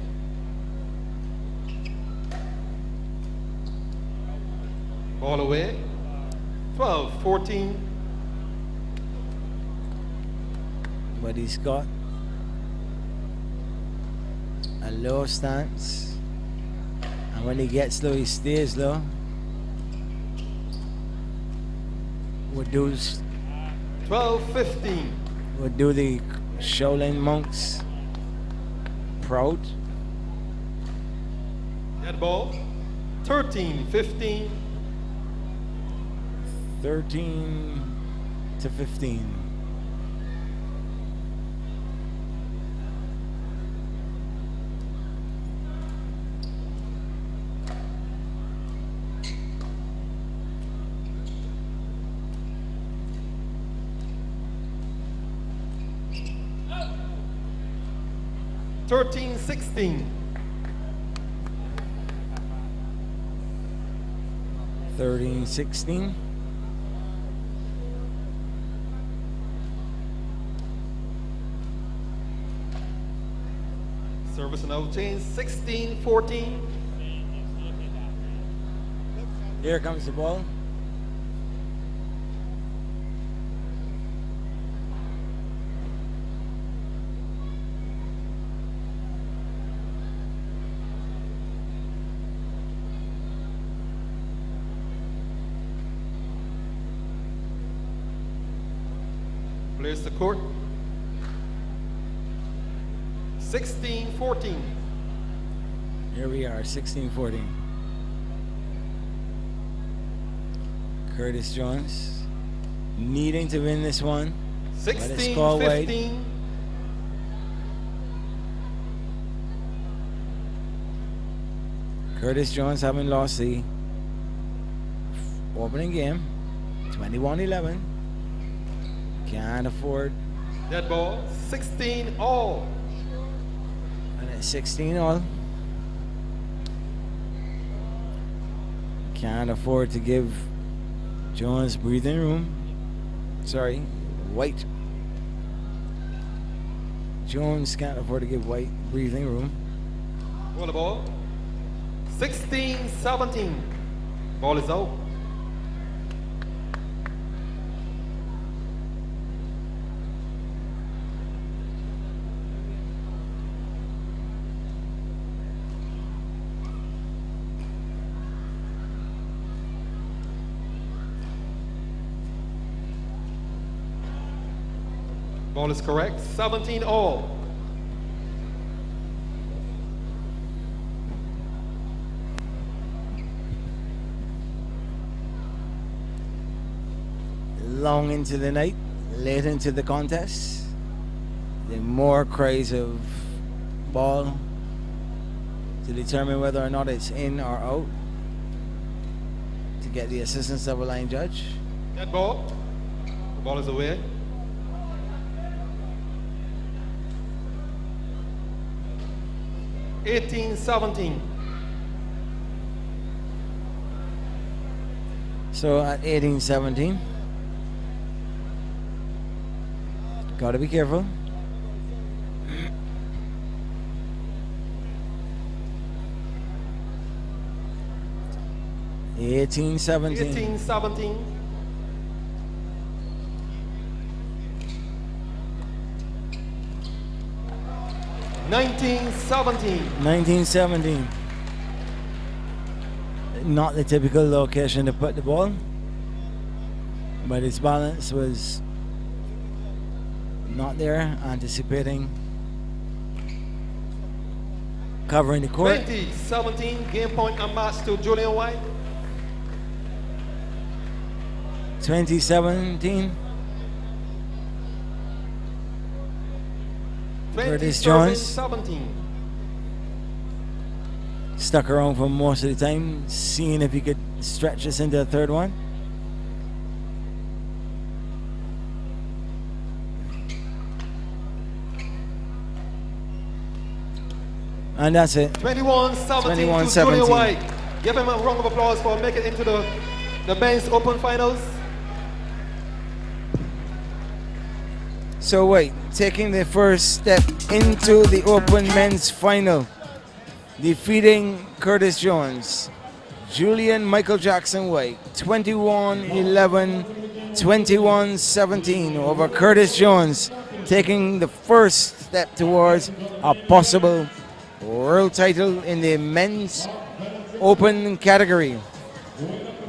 Ball away. 12-14. But he's got a low stance, and when he gets low, he stays low. Would do 12-15. Would do the Shaolin monks proud. Dead ball. 13-15. 13-15. Thirteen, 16. 13-16. Service and out change. 16-14. Here comes the ball. Clears the court. 16-14. Here we are, 16-14. Curtis Jones needing to win this one. 16-15. Curtis Jones having lost the opening game, 21-11. Can't afford. Dead ball. 16 all. 16 all. Can't afford to give Jones breathing room. Sorry, White. Jones can't afford to give White breathing room. Roll the ball. 16-17. Ball is out. Ball is correct. 17 all. Long into the night, late into the contest, the more cries of ball to determine whether or not it's in or out, to get the assistance of a line judge. Dead ball. The ball is away. (18-17). So at 18-17, gotta be careful. (18-17). 18-17. (19-17). Not the typical location to put the ball, but its balance was not there, anticipating covering the court. 20-17, game point and match to Julian White. 20-17. Curtis Jones 17. stuck around for most of the time, seeing if he could stretch this into the third one. And that's it. 21-17 to Julian White. Give him a round of applause for making it into the men's open finals. So White taking the first step into the open men's final, defeating Curtis Jones. Julian Michael Jackson White, 21-11, 21-17 over Curtis Jones, taking the first step towards a possible world title in the men's open category.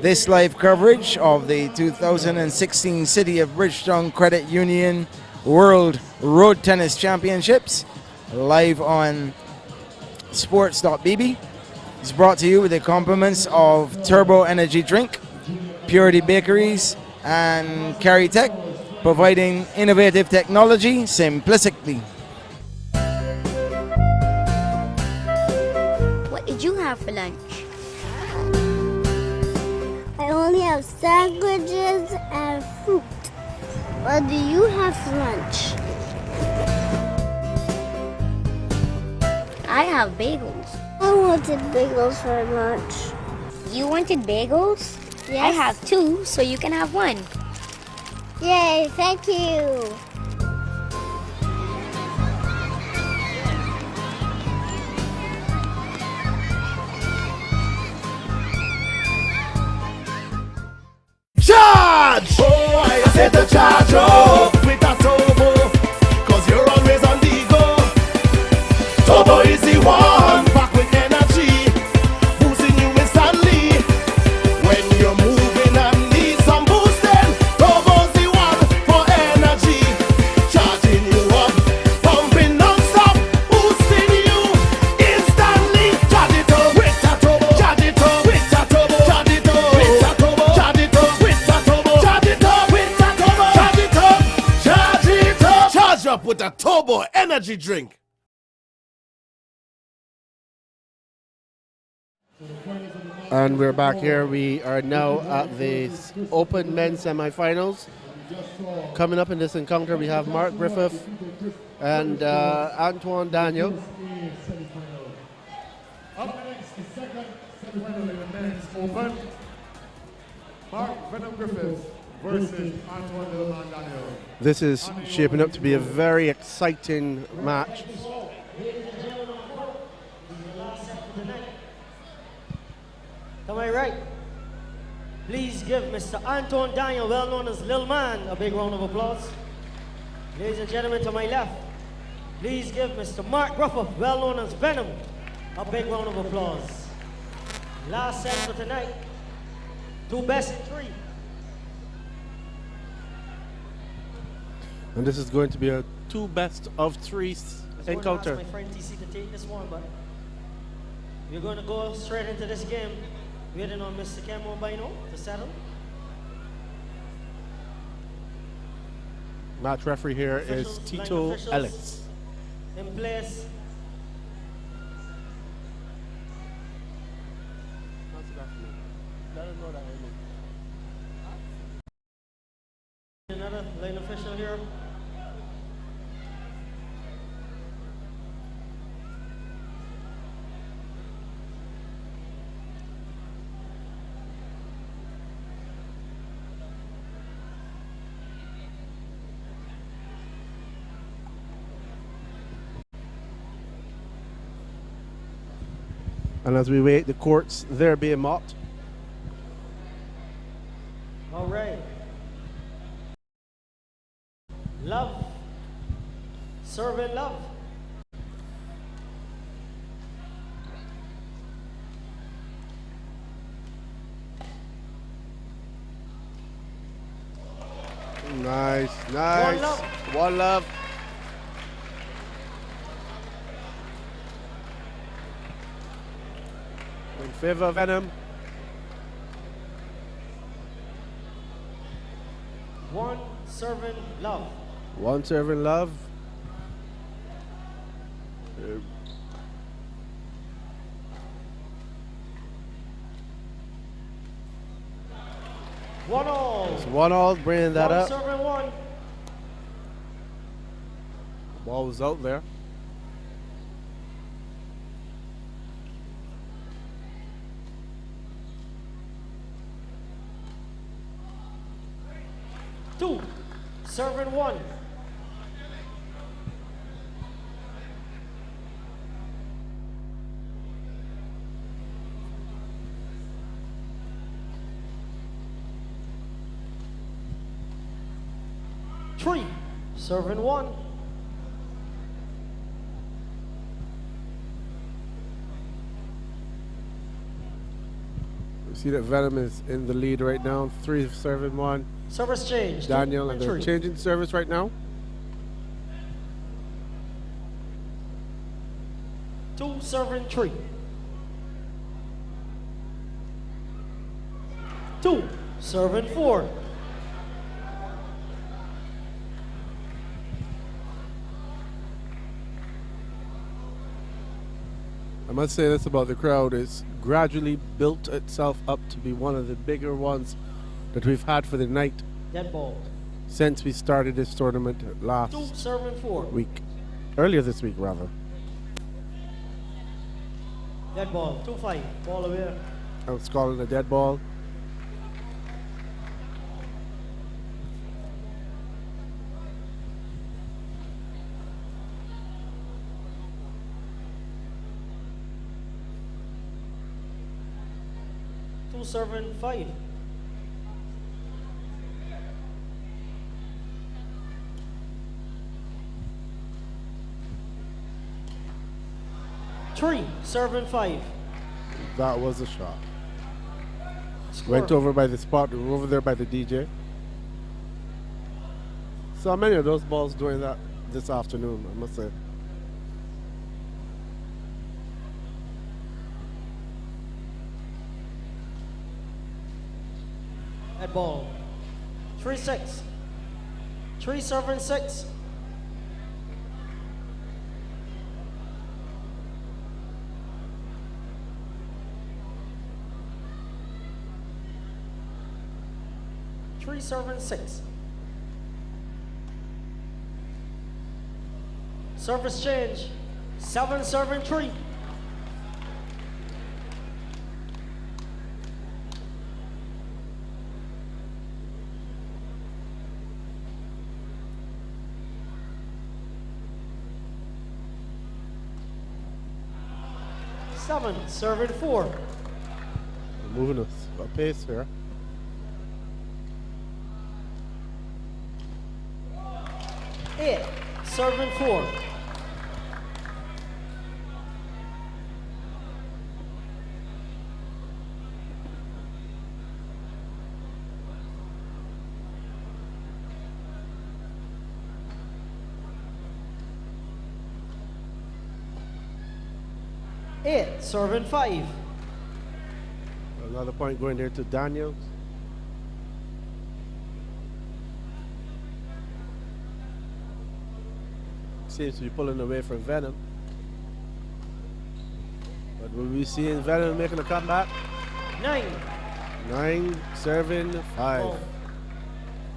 This live coverage of the 2016 City of Bridgetown Credit Union World Road Tennis Championships, live on Sports.bb, is brought to you with the compliments of Turbo Energy Drink, Purity Bakeries, and Carry Tech, providing innovative technology simplistically. What did you have for lunch? I only have sandwiches and fruit. What do you have for lunch? I have bagels. I wanted bagels for lunch. You wanted bagels? Yes. I have two, so you can have one. Yay, thank you. Charge! Oh, I said to charge up with a turbo, cause you're always on the go. Turbo is the one, back with energy, boosting you instantly. When you're moving and need some boosting, Turbo's the one for energy. Charging you up, pumping non-stop, boosting you instantly. Charge it up with a turbo, charge it up with a turbo, charge it up with a turbo, charge it up with a turbo, charge it up with a turbo, charge it up, charge it up. Charge up with a turbo energy drink. And we're back here. We are now at the Open Men's Semifinals. Coming up in this encounter, we have Mark Griffith and Antoine Daniel. second semi-final in the men's open. Mark Venom Griffiths versus Antoine Lillman Daniel. This is shaping up to be a very exciting match. To my right, please give Mr. Antoine Daniel, well known as Lil Man, a big round of applause. Ladies and gentlemen, to my left, please give Mr. Mark Griffith, well known as Venom, a big round of applause. Last set for tonight, 2 best in 3. And this is going to be a 2 best of 3 encounter. I was my friend TC to take this one, but we're going to go straight into this game. Waiting on Mr. Camo Bino to settle. Match referee here is Officials, Tito line officials Ellis. in place. Another line official here. And as we wait, the courts, they're being mocked. All right. Love. Serving love. Nice, nice. One love. One love. In favor of Venom. One serving love. One serving love. One all. It's 1-1, bringing that One up. serving one. Ball was out there. Two. Serving one. Three. Serving one. You see that Venom is in the lead right now. 3 serving 1. Service change. Daniel, and they're Three. changing service right now. Two serving three. Two serving four. I must say this about the crowd, it's gradually built itself up to be one of the bigger ones that we've had for the night Dead ball. since we started this tournament last Two serving four. week. Earlier this week, rather. Dead ball. 2-5. Ball away. I was calling a dead ball. Two serving 5. Three serving 5. That was a shot. Score. Went over by the spot, over there by the DJ. Saw many of those balls doing that this afternoon, I must say. Dead ball. 3-6. Three serving 6. Three serving 6. Service change. 7 serving 3. 7, serving 4. We're moving a pace here. 8, serving 4. Serving 5. Another point going there to Daniels. Seems to be pulling away from Venom. But will we see Venom making a comeback? 9. 9 serving 5. Oh.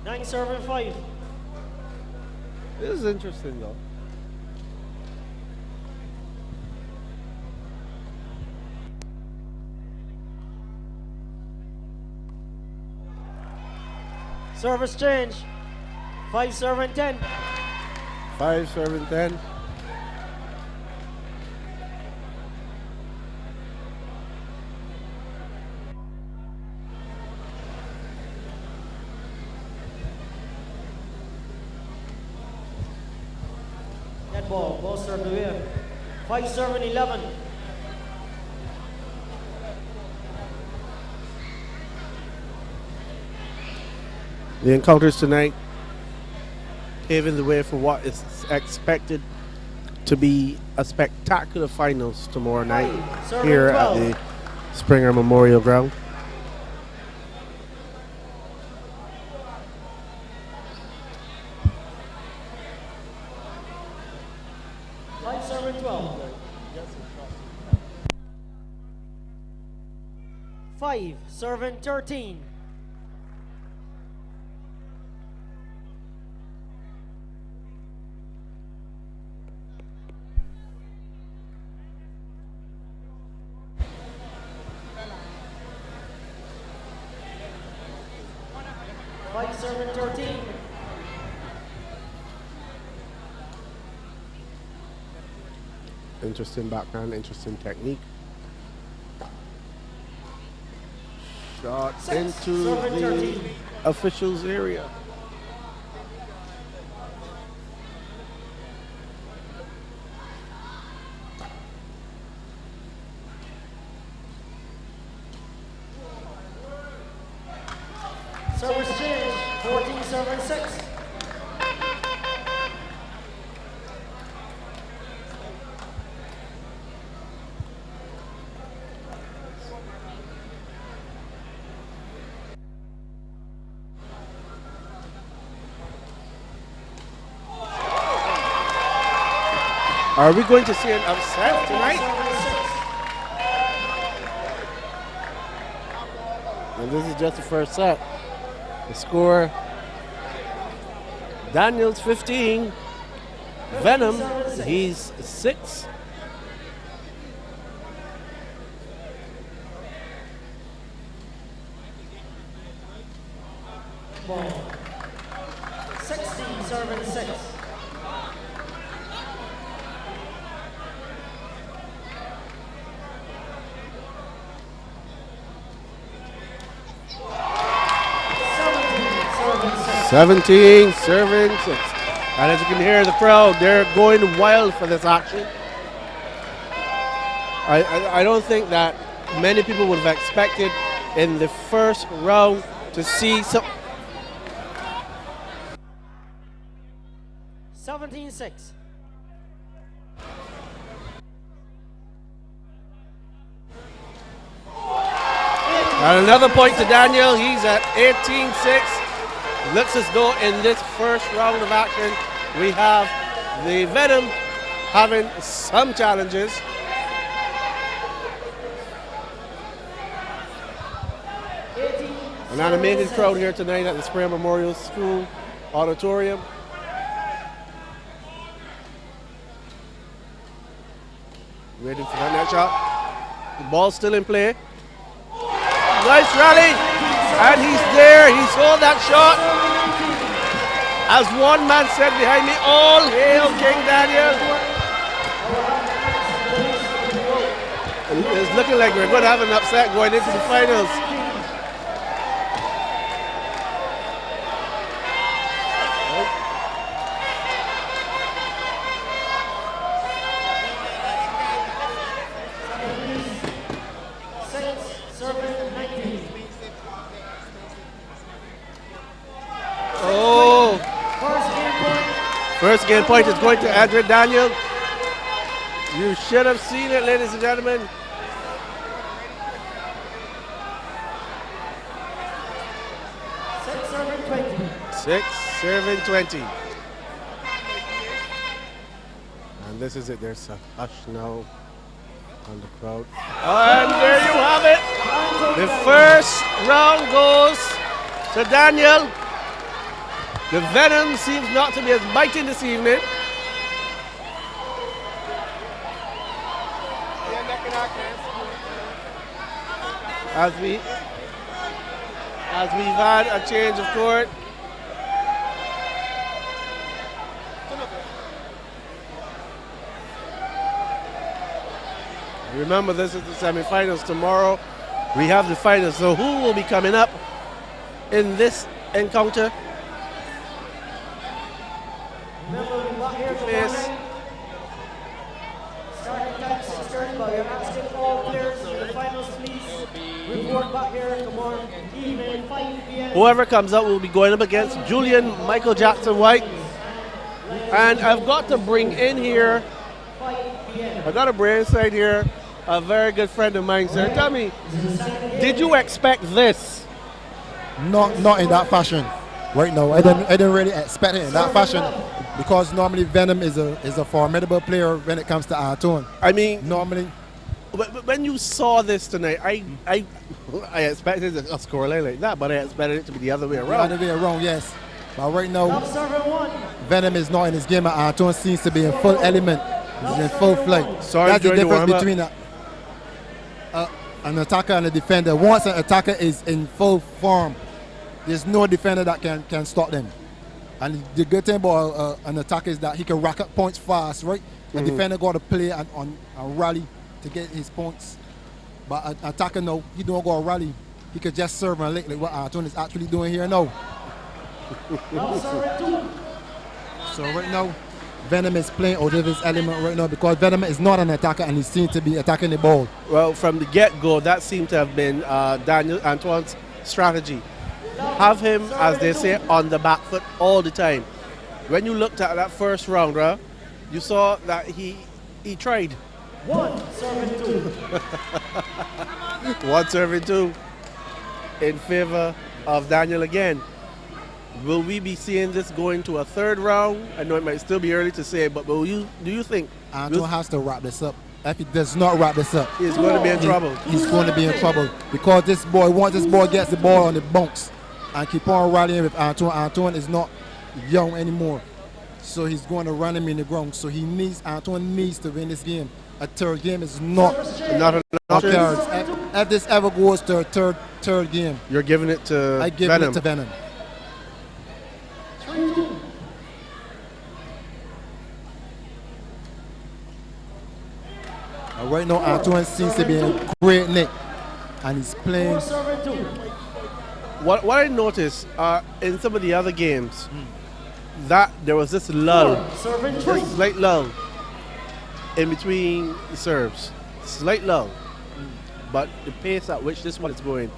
9 serving 5. This is interesting though. Service change. 5 serving 10. 5 serving 10. That ball served away. 5 serving 11. The encounters tonight paving the way for what is expected to be a spectacular finals tomorrow night here at the Springer Memorial Ground. Serving 12. 5 serving 13. Serving 13. Interesting background, interesting technique. Shot into the officials' area. Service change. 14 serving 6. Are we going to see an upset tonight? And this is just the first set. The score, Daniels 15, Venom, he's 6. Ball. 16 serving 6. Seventeen serving 6. And as you can hear the crowd, they're going wild for this action. I don't think that many people would have expected in the first round to see some. 17-6. And another point to Daniel. He's at 18-6. Looks as though in this first round of action, we have the Venom having some challenges. An animated crowd here tonight at the Springer Memorial School Auditorium. Waiting for that next shot. The ball's still in play. Nice rally. And he's there. He saw that shot. As one man said behind me, all hail King Daniel. It's looking like we're going to have an upset going into the finals. Oh! First game point is going to Andrew Daniel. You should have seen it, ladies and gentlemen. Six serving 20. And this is it. There's a hush now on the crowd. And there you have it. The first round goes to Daniel. The venom seems not to be as biting this evening. As we've had a change of court. Remember, this is the semifinals. Tomorrow we have the finals. So who will be coming up in this encounter? Yes. Starting time 6:30, but we're asking all players in the finals, please report back here tomorrow evening, 5 p.m. Whoever comes up will be going up against Julian Michael Jackson White. And I've got to bring in here, I've got to bring inside here a very good friend of mine, sir. Tell me, did you expect this? Not in that fashion. Right now, I didn't really expect it in that fashion, because normally Venom is a formidable player when it comes to Antoine. I mean, normally, when you saw this tonight, I expected a score like that, but I expected it to be the other way around. The other way around, yes. But right now, Venom is not in his game, and Antoine seems to be in full element. He's in full flight. Sorry, that's the difference between an attacker and a defender. Once an attacker is in full form, there's no defender that can stop them. And the good thing about an attacker is that he can rack up points fast, right? A defender got to play on rally to get his points. But an attacker, no, he don't go rally. He could just serve and lick, like what Antoine is actually doing here now. So right now, Venom is playing out of his element right now, because Venom is not an attacker and he seems to be attacking the ball. Well, from the get-go, that seemed to have been Daniel Antoine's strategy. Have him, as they say, on the back foot all the time. When you looked at that first round, right, you saw that he tried. 1 serving 2. 1 serving 2 in favor of Daniel again. Will we be seeing this going to a third round? I know it might still be early to say, but do you think Antoine has to wrap this up? If he does not wrap this up, he's going to be in trouble. He's going to be in trouble, because this boy, once this boy gets the ball on the bunks and keep on rallying with Antoine is not young anymore. So he's going to run him in the ground. So Antoine needs to win this game. A third game is not an option. If this ever goes to a third game, you're giving it to I give Venom. it to Venom. Right now, Antoine seems to be in great nick, and he's playing. What I noticed in some of the other games, that there was this lull, this slight lull in between the serves, slight lull. But the pace at which this one is going,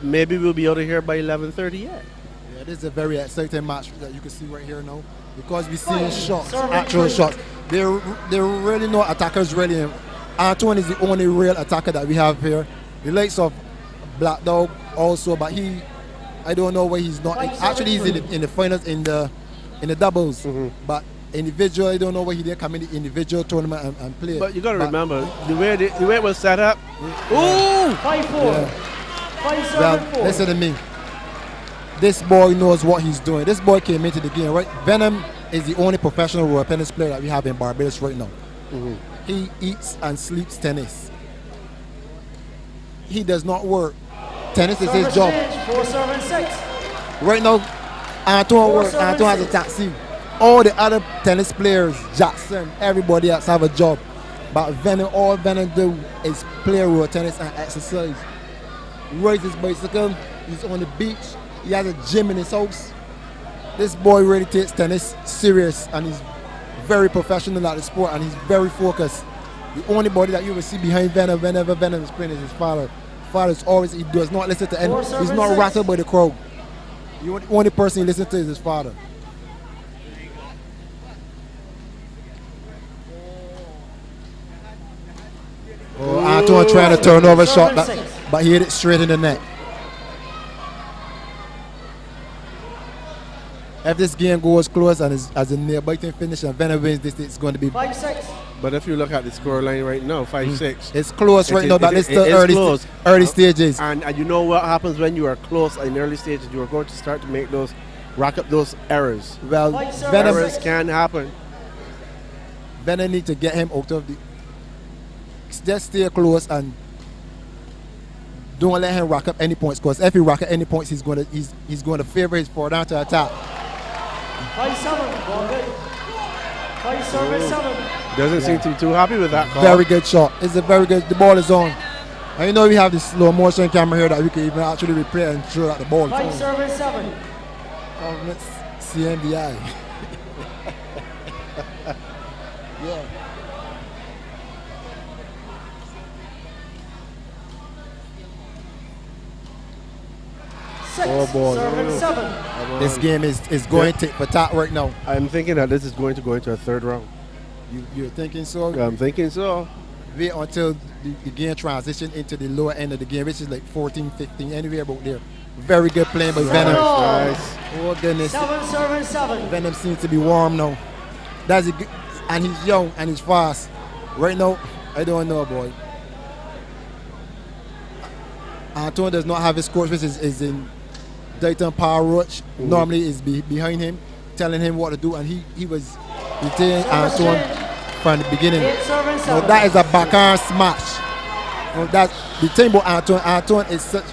maybe we'll be out of here by 11:30 yet. Yeah, this is a very exciting match that you can see right here now, because we're seeing shots, actual shots. They're really not attackers really. Antoine is the only real attacker that we have here. The likes of Black Dog also, but I don't know why he's not. Actually, he's in the finals in the doubles, but individual, I don't know why he didn't come in the individual tournament and play. But you got to remember the way it was set up. Ooh, 5-4. Well, listen to me. This boy knows what he's doing. This boy came into the game, right? Venom is the only professional royal tennis player that we have in Barbados right now. He eats and sleeps tennis. He does not work. Tennis is his job. 4 serving 6. Right now, Antoine works. Antoine has a taxi. All the other tennis players, Jackson, everybody else have a job. But Venom, all Venom do is play road tennis and exercise. Rides his bicycle, he's on the beach, he has a gym in his house. This boy really takes tennis serious and he's very professional at the sport and he's very focused. The only body that you will see behind Venom whenever Venom is playing is his father. Father's always, he does not listen to anyone. He's not rattled by the crowd. The only person he listens to is his father. Oh, Antoine trying to turn over a shot, but he hit it straight in the net. If this game goes close and is as a nearby finish and Venom wins this, it's going to be 5-6. But if you look at the score line right now, 5-6. It's close right now, but it's still early stages. And you know what happens when you are close in early stages? You are going to start to make those, rack up those errors. Well, Venom errors can happen. Venom need to get him out of the. Just stay close and don't let him rack up any points. Because if he rack up any points, he's going to favor his forward to attack. 5-7, ball good. 5-7. Doesn't seem to be too happy with that call. Very good shot. It's a very good. The ball is on. And you know we have this slow motion camera here that we can even actually replay and show that the ball. 5-7. Government CMDI. Yeah. Oh boy. This game is going to for tat right now. I'm thinking that this is going to go into a third round. You're thinking so? I'm thinking so. Wait until the game transition into the lower end of the game, which is like 14, 15, anywhere about there. Very good playing by Venom. Nice. Oh goodness. 7-7. Venom seems to be warm now. That's a good, and he's young and he's fast. Right now, I don't know, boy. Antoine does not have his coach, which is in Dayton Power Roach. Normally is behind him, telling him what to do, and he was retaining Antoine from the beginning. So that is a backhand smash. That the thing about Antoine is such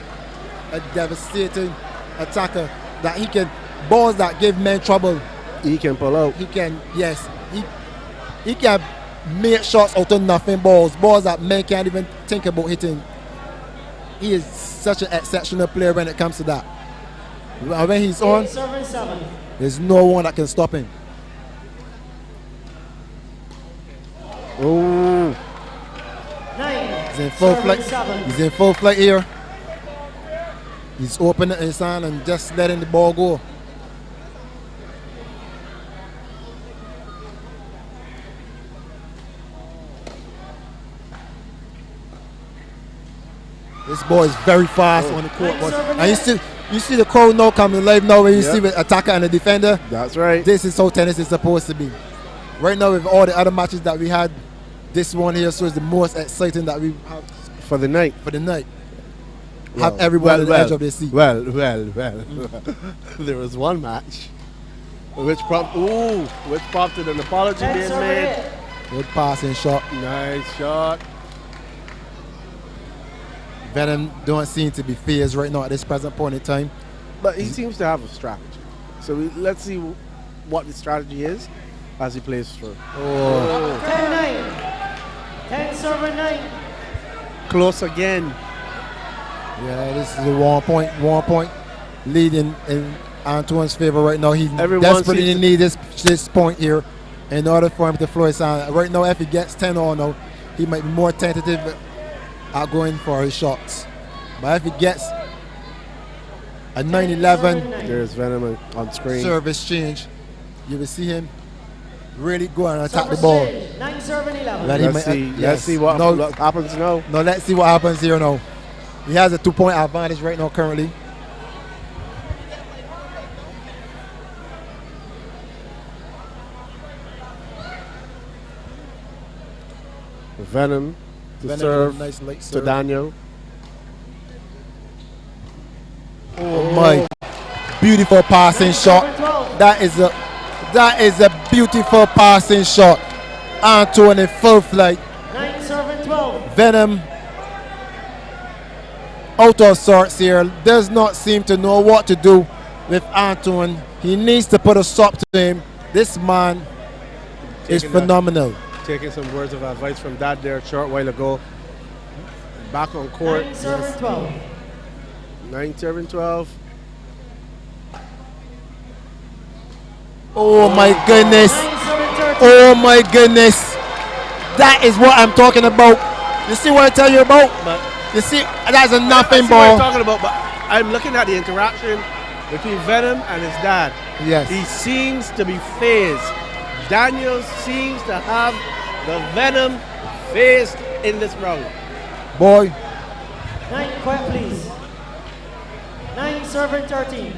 a devastating attacker that he can balls that give men trouble. He can pull out. He can, yes, he can make shots out of nothing. Balls that men can't even think about hitting. He is such an exceptional player when it comes to that. When he's on, there's no one that can stop him. Oh. He's in full flight. He's in full flight here. He's opening his hand and just letting the ball go. This boy is very fast on the court. And you see the crowd now coming live now when you see the attacker and the defender. That's right. This is how tennis is supposed to be. Right now with all the other matches that we had, this one here so is the most exciting that we have for the night. Have everyone at the edge of their seat. Well. There was one match which prompted an apology being made. Good passing shot. Nice shot. Venom don't seem to be phased right now at this present point in time. But he seems to have a strategy. So let's see what the strategy is as he plays through. 10-9. 10-9. Close again. Yeah, this is a 1 point lead in Antoine's favor right now. He desperately needs this point here in order for him to flow his hand. Right now, if he gets 10 or no, he might be more tentative at going for his shots. But if he gets a 9-11, there's Venom on screen. Service change, you will see him really go and attack the ball. 9-11. Let's see what happens now. No, let's see what happens here now. He has a 2-point advantage right now currently. Venom to serve nice late to serve. Daniel. Oh my! Beautiful passing shot. That is a beautiful passing shot. Antoine in full flight. 9-7-12. Venom out of sorts here. Does not seem to know what to do with Antoine. He needs to put a stop to him. This man is phenomenal. taking some words of advice from Dad there a short while ago. Back on court. 9 serving 12. 9 serving 12. Oh my goodness. Oh my goodness. That is what I'm talking about. You see what I tell you about? But you see, that's a nothing I see what ball. you're talking about, but I'm looking at the interaction between Venom and his dad. Yes. He seems to be phased. Daniel seems to have the Venom phased in this round. Boy. 9, quiet please. 9 serving 13.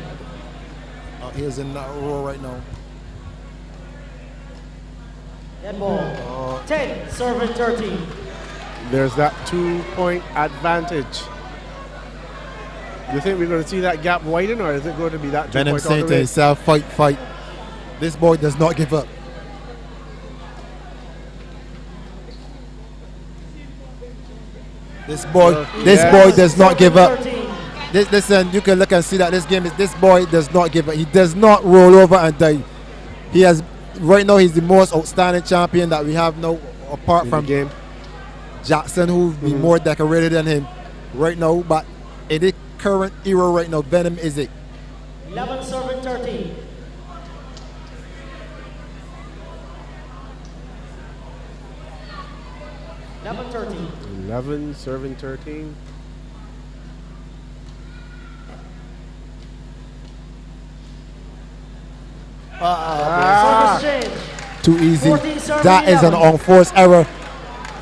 He is in that row right now. Dead ball. 10 serving 13. There's that 2-point advantage. You think we're going to see that gap widen, or is it going to be that 2 Venom points all the saying to way? himself, fight, fight. This boy does not give up. This boy does not give up. Listen, you can look and see that this boy does not give up. He does not roll over and die. He has right now. He's the most outstanding champion that we have now, apart from game. Jackson, who's be more decorated than him right now. But in the current era right now, Venom is it. 11 serving 13. Eleven 13. 11 serving 13. Service change. Too easy. 14 serving That is an 11. unforced error.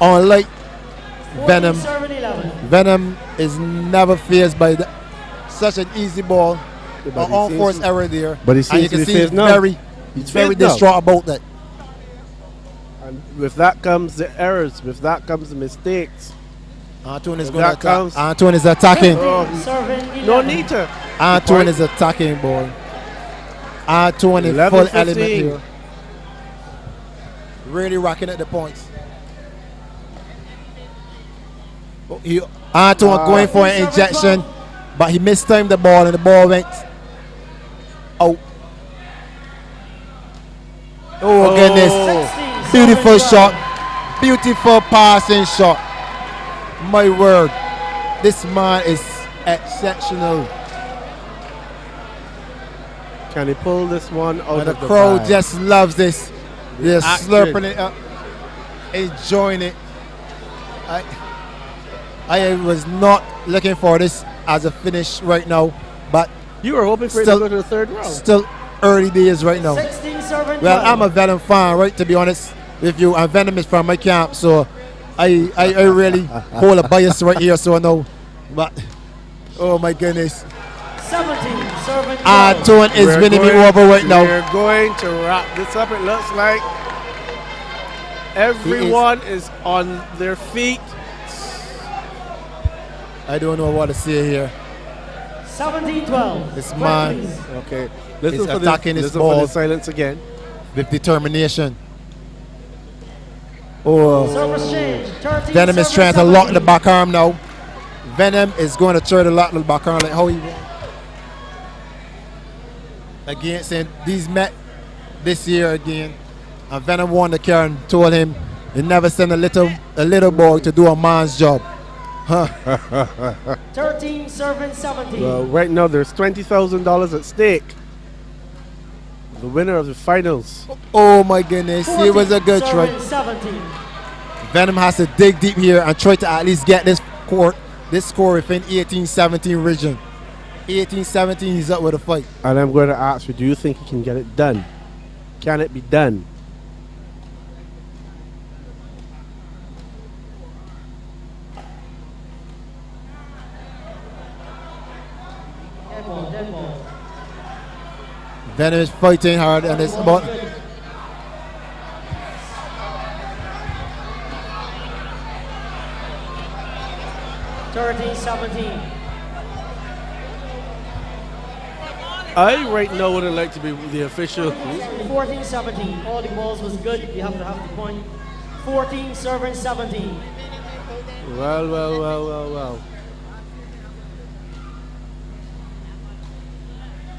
Unlike 14 Venom, serving 11. Venom is never faced by such an easy ball. An but he unforced seems- error there. but he and seems you to can be see faced he's now. very, He's very faced now. distraught about that. And with that comes the errors. With that comes the mistakes. Antoine is With going to that comes- attack. Antoine is attacking. Oh, Serving 11. no need to. Antoine is attacking, boy. Antoine in full 11-15. element here. Really rocking at the points. Antoine going for an injection, but he mistimed the ball and the ball went out. Oh goodness. Beautiful shot. Beautiful passing shot. My word. This man is exceptional. Can he pull this one out And of the the crowd bag? just loves this. They're action. slurping it up, enjoying it. I was not looking for this as a finish right now, but you were hoping for it to go to the third round. Still early days right now. 16 serving 12. Well, I'm a Venom fan, right? To be honest with you, and Venom is from my camp, so I really hold a bias right here. So I know, but oh my goodness. 17 serving 12. Antoine is We're winning me going- over right now. We're going to wrap this up. It looks like everyone is on their feet. I don't know what to say here. 17-12. This Quiet, man please. Okay, is listen for attacking this, his listen for the ball silence again. with determination. Oh, Service change. 13 Venom is serving trying to lock the 17. back arm now. Venom is going to try to lock the back arm like how he won against him. These met this year again, and Venom won the car and told him he never send a little boy to do a man's job. Huh. 13 serving 17. Well, right now there's $20,000 at stake. The winner of the finals. Oh my goodness, it was a good try. serving 17. Venom has to dig deep here and try to at least get this score within 18-17 region. 18-17, he's up with a fight. And I'm going to ask you, do you think he can get it done? Can it be done? Dead ball, dead ball. Venom is fighting hard and it's about 13-17. I right now would have liked to be the official. 14-17. All the balls was good. You have to have the point. 14 serving 17. Well.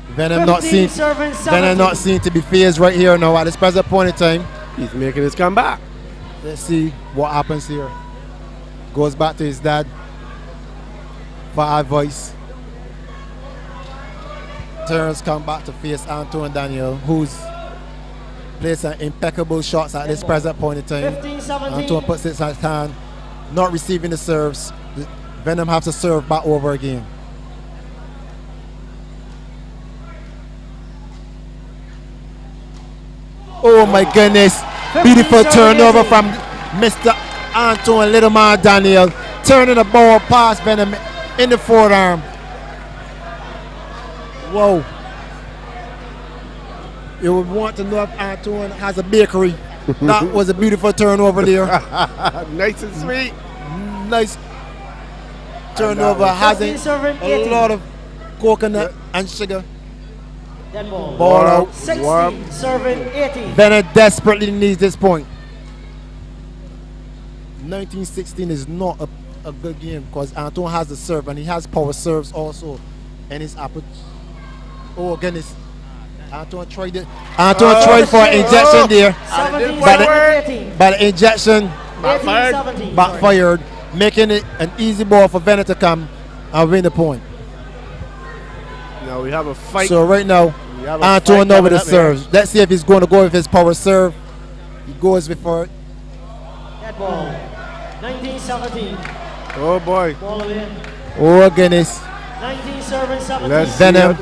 Venom not 15 seen. serving Venom not 17. seen to be phased right here now at this present point in time. He's making his comeback. Let's see what happens here. Goes back to his dad for advice. Turns come back to face Antoine Daniel, who's played some impeccable shots at this present point in time. 15-17. Antoine puts it in his hand, not receiving the serves. Venom have to serve back over again. Oh my goodness. Beautiful turnover from Mr. Antoine Littleman Daniel. Turning the ball past Venom in the forearm. Whoa. You would want to know if Antoine has a bakery. That was a beautiful turnover there. Nice and sweet. Nice turnover. Has a lot of coconut and sugar. Dead ball. Ball out. 60, serving 80. Bennett desperately needs this point. 1916 is not a good game because Antoine has the serve and he has power serves also. And his oh goodness. Antoine tried it. Antoine tried for an injection there. But the injection backfired, making it an easy ball for Bennett to come and win the point. Now we have a fight. So right now, Antoine over the serves. Let's see if he's going to go with his power serve. He goes before it. Dead ball. 1917. Oh boy. Ball away. Oh goodness. 19 serving 17. Venom.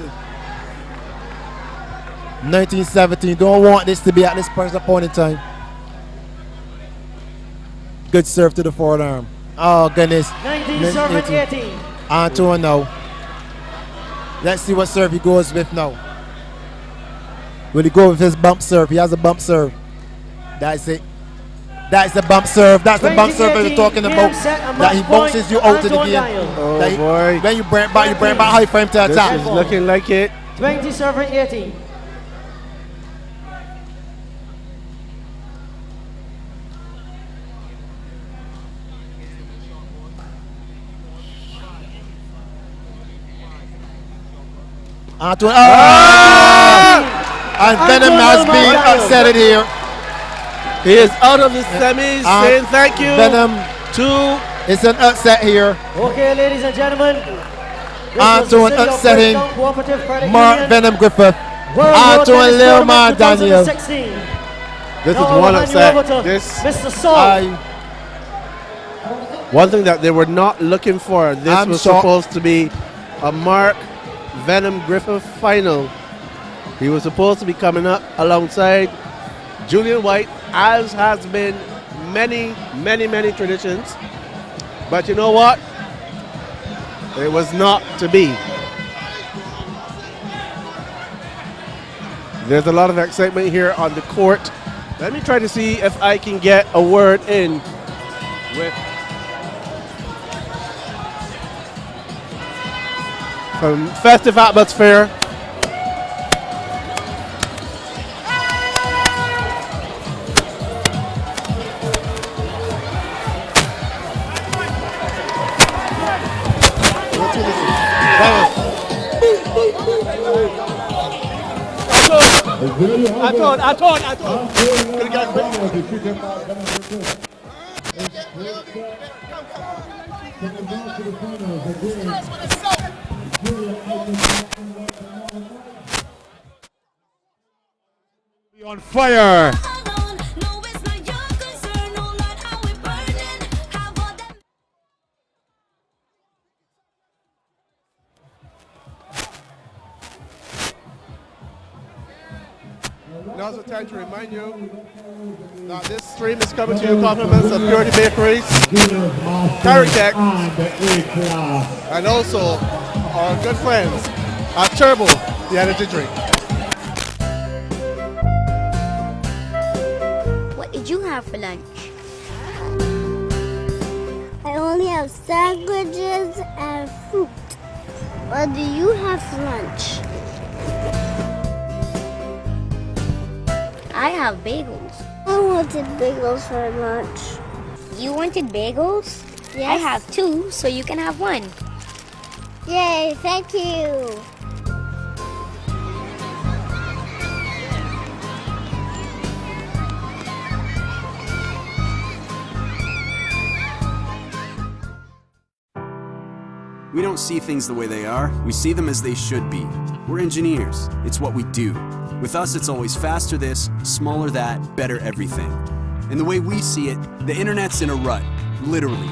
1917. Don't want this to be at this present point in time. Good serve to the forearm. Oh goodness. 19 serving 18. Antoine now. Let's see what serve he goes with now. Will he go with his bump serve? He has a bump serve. That's it. That's the bump serve. That's the bump serve that we're talking about. That he bounces you out of the game. Oh boy. When you bring back high frame to attack. This is looking like it. 20 serving 18. Antoine. And Venom has been upset here. He is out of the semis, saying thank you. Venom 2. It's an upset here. Okay, ladies and gentlemen. Antoine upsetting Mark Venom Griffith. Antoine Littleman Daniel. This is one upset. This Mr. Saul. One thing that they were not looking for. This was supposed to be a Mark Venom Griffith final. He was supposed to be coming up alongside Julian White, as has been many traditions. But you know what? It was not to be. There's a lot of excitement here on the court. Let me try to see if I can get a word in with some festive atmosphere. I thought. Be on fire. Now's the time to remind you that this stream is coming to you compliments of Purity Bakeries, Carrot Deck, and also our good friends at Turbo, the energy drink. What did you have for lunch? I only have sandwiches and fruit. What do you have for lunch? I have bagels. I wanted bagels for lunch. You wanted bagels? Yes. I have 2, so you can have 1. Yay, thank you. We don't see things the way they are, we see them as they should be. We're engineers, it's what we do. With us, it's always faster this, smaller that, better everything. And the way we see it, the internet's in a rut, literally.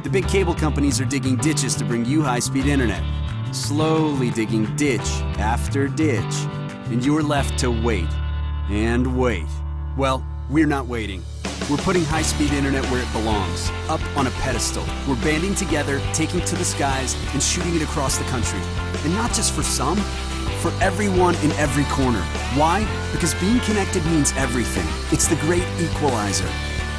The big cable companies are digging ditches to bring you high-speed internet. Slowly digging ditch after ditch. And you're left to wait. And wait. Well, we're not waiting. We're putting high-speed internet where it belongs, up on a pedestal. We're banding together, taking to the skies, and shooting it across the country. And not just for some, for everyone in every corner. Why? Because being connected means everything. It's the great equalizer.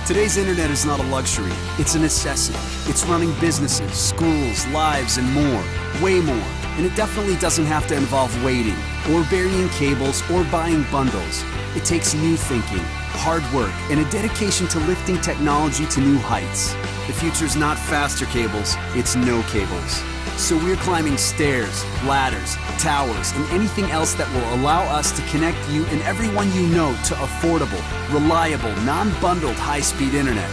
Today's internet is not a luxury, it's a necessity. It's running businesses, schools, lives, and more. Way more. And it definitely doesn't have to involve waiting, or burying cables, or buying bundles. It takes new thinking, hard work, and a dedication to lifting technology to new heights. The future's not faster cables, it's no cables. So we're climbing stairs, ladders, towers, and anything else that will allow us to connect you and everyone you know to affordable, reliable, non-bundled high-speed internet.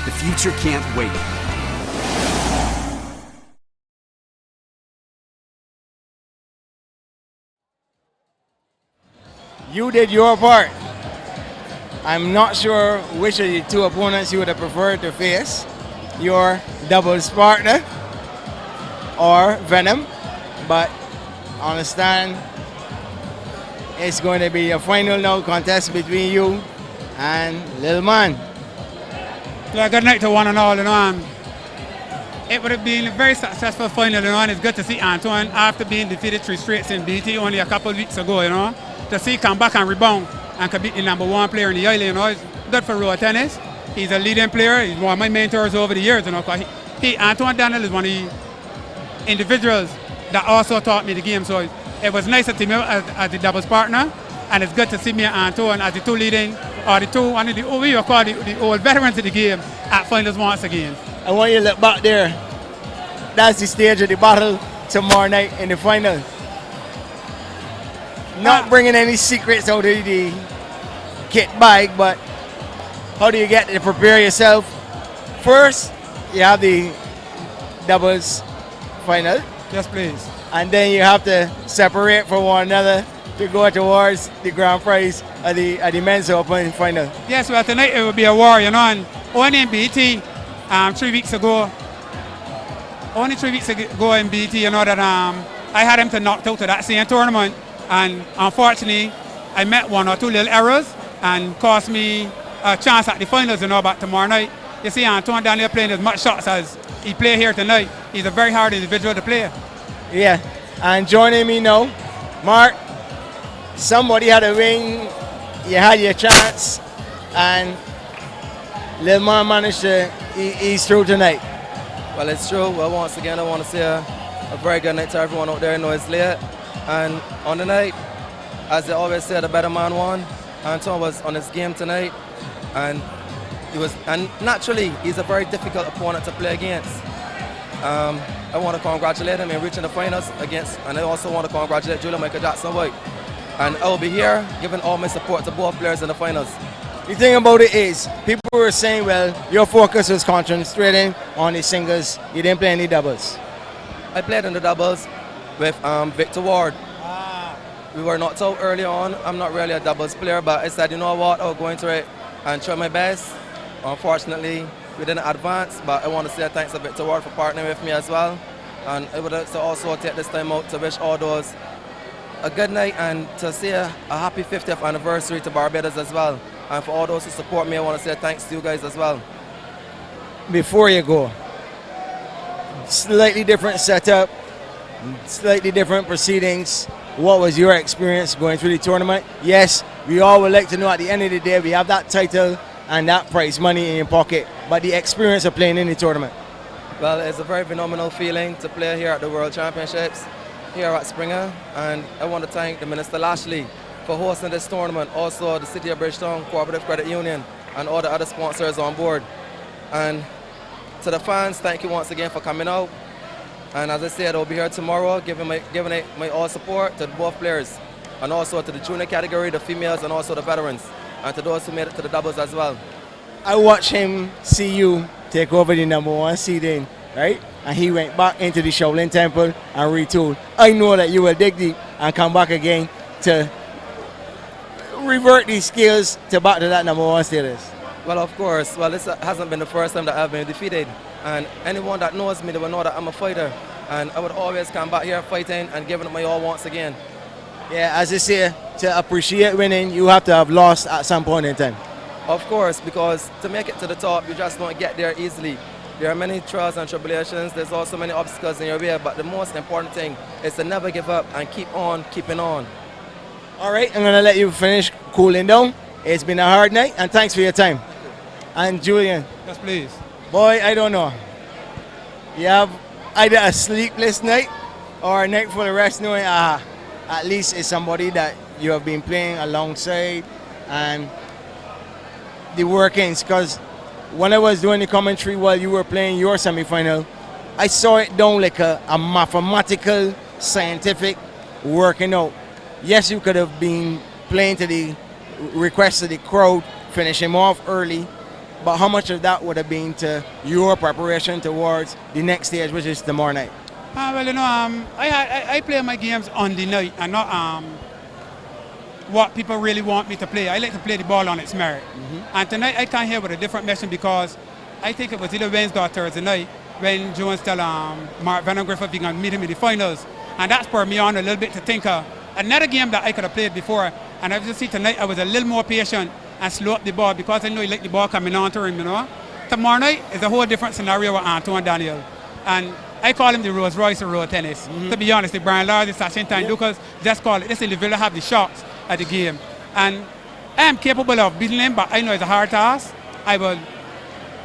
The future can't wait. You did your part. I'm not sure which of the two opponents you would have preferred to face. Your doubles partner or Venom, but understand it's going to be a final now contest between you and Lil Man. Yeah, good night to one and all, it would have been a very successful final, and it's good to see Antoine, after being defeated 3 straight in BT only a couple of weeks ago, to see come back and rebound and could be the #1 player in the island, It's good for road tennis. He's a leading player. He's one of my mentors over the years, Cause Antoine Daniel is one of the individuals that also taught me the game. So it was nice to see me as the doubles partner, and it's good to see me and Antoine as the two leading, or the two, one of the, we were called the old veterans of the game at finals once again. I want you to look back there. That's the stage of the battle tomorrow night in the final. Not bringing any secrets out of the kit bag, but how do you get to prepare yourself? First, you have the doubles final. Yes, please. And then you have to separate from one another to go towards the grand prize of the men's open final. Yes, well, tonight it will be a war, and only in BT 3 weeks ago, in BT, that I had him to knock out to that same tournament, and unfortunately, I met 1 or 2 little errors and cost me a chance at the finals, but tomorrow night, you see Antoine Daniel playing as much shots as he played here tonight. He's a very hard individual to play. Yeah, and joining me now, Mark, somebody had a ring, you had your chance, and Lil Man managed to ease through tonight. Well, it's true. Well, once again, I want to say a very good night to everyone out there. I know it's late. And on the night, as they always say, the better man won. Antoine was on his game tonight, and naturally, he's a very difficult opponent to play against. I want to congratulate him in reaching the finals and I also want to congratulate Julian Michael Jackson White. And I will be here giving all my support to both players in the finals. The thing about it is, people were saying, well, your focus was concentrating on the singles, you didn't play any doubles. I played in the doubles with Victor Ward. We were knocked out early on. I'm not really a doubles player, but I said, you know what, I'll go into it and try my best. Unfortunately, we didn't advance, but I want to say thanks to Victor Ward for partnering with me as well. And I would like to also take this time out to wish all those a good night and to say a happy 50th anniversary to Barbados as well. And for all those who support me, I want to say thanks to you guys as well. Before you go, slightly different setup, slightly different proceedings. What was your experience going through the tournament? Yes, we all would like to know at the end of the day we have that title and that prize money in your pocket, but the experience of playing in the tournament. Well, it's a very phenomenal feeling to play here at the World Championships, here at Springer, and I want to thank the Minister Lashley for hosting this tournament, also the City of Bridgetown Cooperative Credit Union and all the other sponsors on board. And to the fans, thank you once again for coming out. And as I said, I'll be here tomorrow giving my all support to both players, and also to the junior category, the females, and also the veterans, and to those who made it to the doubles as well. I watched him see you take over the #1 seeding right? And he went back into the Shaolin Temple and retooled. I know that you will dig deep and come back again to revert these skills to back to that #1 status. Well, of course. Well, this hasn't been the first time that I've been defeated. And anyone that knows me, they will know that I'm a fighter. And I would always come back here fighting and giving it my all once again. Yeah, as they say, to appreciate winning, you have to have lost at some point in time. Of course, because to make it to the top, you just don't get there easily. There are many trials and tribulations. There's also many obstacles in your way. But the most important thing is to never give up and keep on keeping on. All right, I'm going to let you finish cooling down. It's been a hard night, and thanks for your time. And Julian. Yes, please. Boy, I don't know. You have either a sleepless night or a night full of rest knowing at least it's somebody that you have been playing alongside and the workings. Because when I was doing the commentary while you were playing your semi-final, I saw it down like a mathematical, scientific working out. Yes, you could have been playing to the request of the crowd, finish him off early, but how much of that would have been to your preparation towards the next stage, which is tomorrow night? Well, you know, I play my games on the night and not what people really want me to play. I like to play the ball on its merit. And tonight I come here with a different mission because I think it was either Wednesday or Thursday night when Jones tell Mark Van Griffith he going to meet him in the finals. And that spurred me on a little bit to think of another game that I could have played before. And I just see tonight I was a little more patient and slow up the ball because I know he like the ball coming on to him, you know. Tomorrow night is a whole different scenario with Antoine Daniel. And I call him the Rolls Royce of road tennis. To be honest, the Brian Lars, the Sachin Time Lucas, just call it. This individual have the shots at the game. And I am capable of beating him, but I know it's a hard task. I will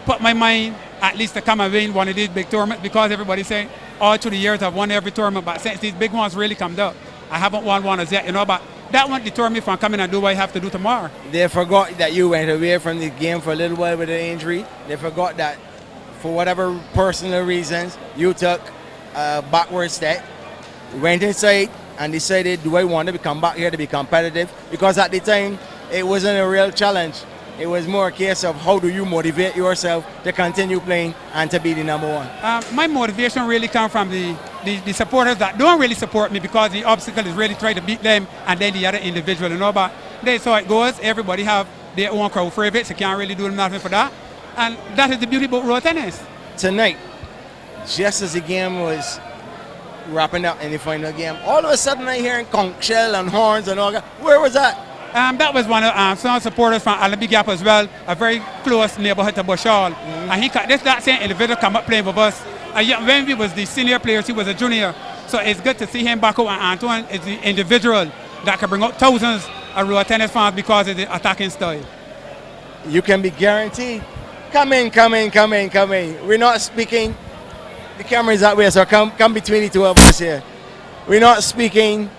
put my mind at least to come and win one of these big tournaments because everybody say all through the years I've won every tournament, but since these big ones really come up, I haven't won one as yet, you know, but that won't deter me from coming and do what I have to do tomorrow. They forgot that you went away from the game for a little while with an injury. They forgot that for whatever personal reasons, you took a backward step, went inside and decided, do I want to come back here to be competitive? Because at the time, it wasn't a real challenge. It was more a case of how do you motivate yourself to continue playing and to be the #1. My motivation really comes from the supporters that don't really support me because the obstacle is really trying to beat them and then the other individual, you know. But that's how it goes. Everybody have their own crowd favorites. You can't really do nothing for that. And that is the beauty about road tennis. Tonight, just as the game was wrapping up in the final game, all of a sudden I hearing conch shell and horns and all that. Where was that? That was one of some supporters from Allenby Gap as well, a very close neighborhood to Bushall. And that same individual come up playing with us. When we was the senior players, he was a junior. So it's good to see him back out, and Antoine is the individual that can bring up thousands of road tennis fans because of the attacking style. You can be guaranteed. Come in. We're not speaking. The camera is that way, so come between the two of us here. We're not speaking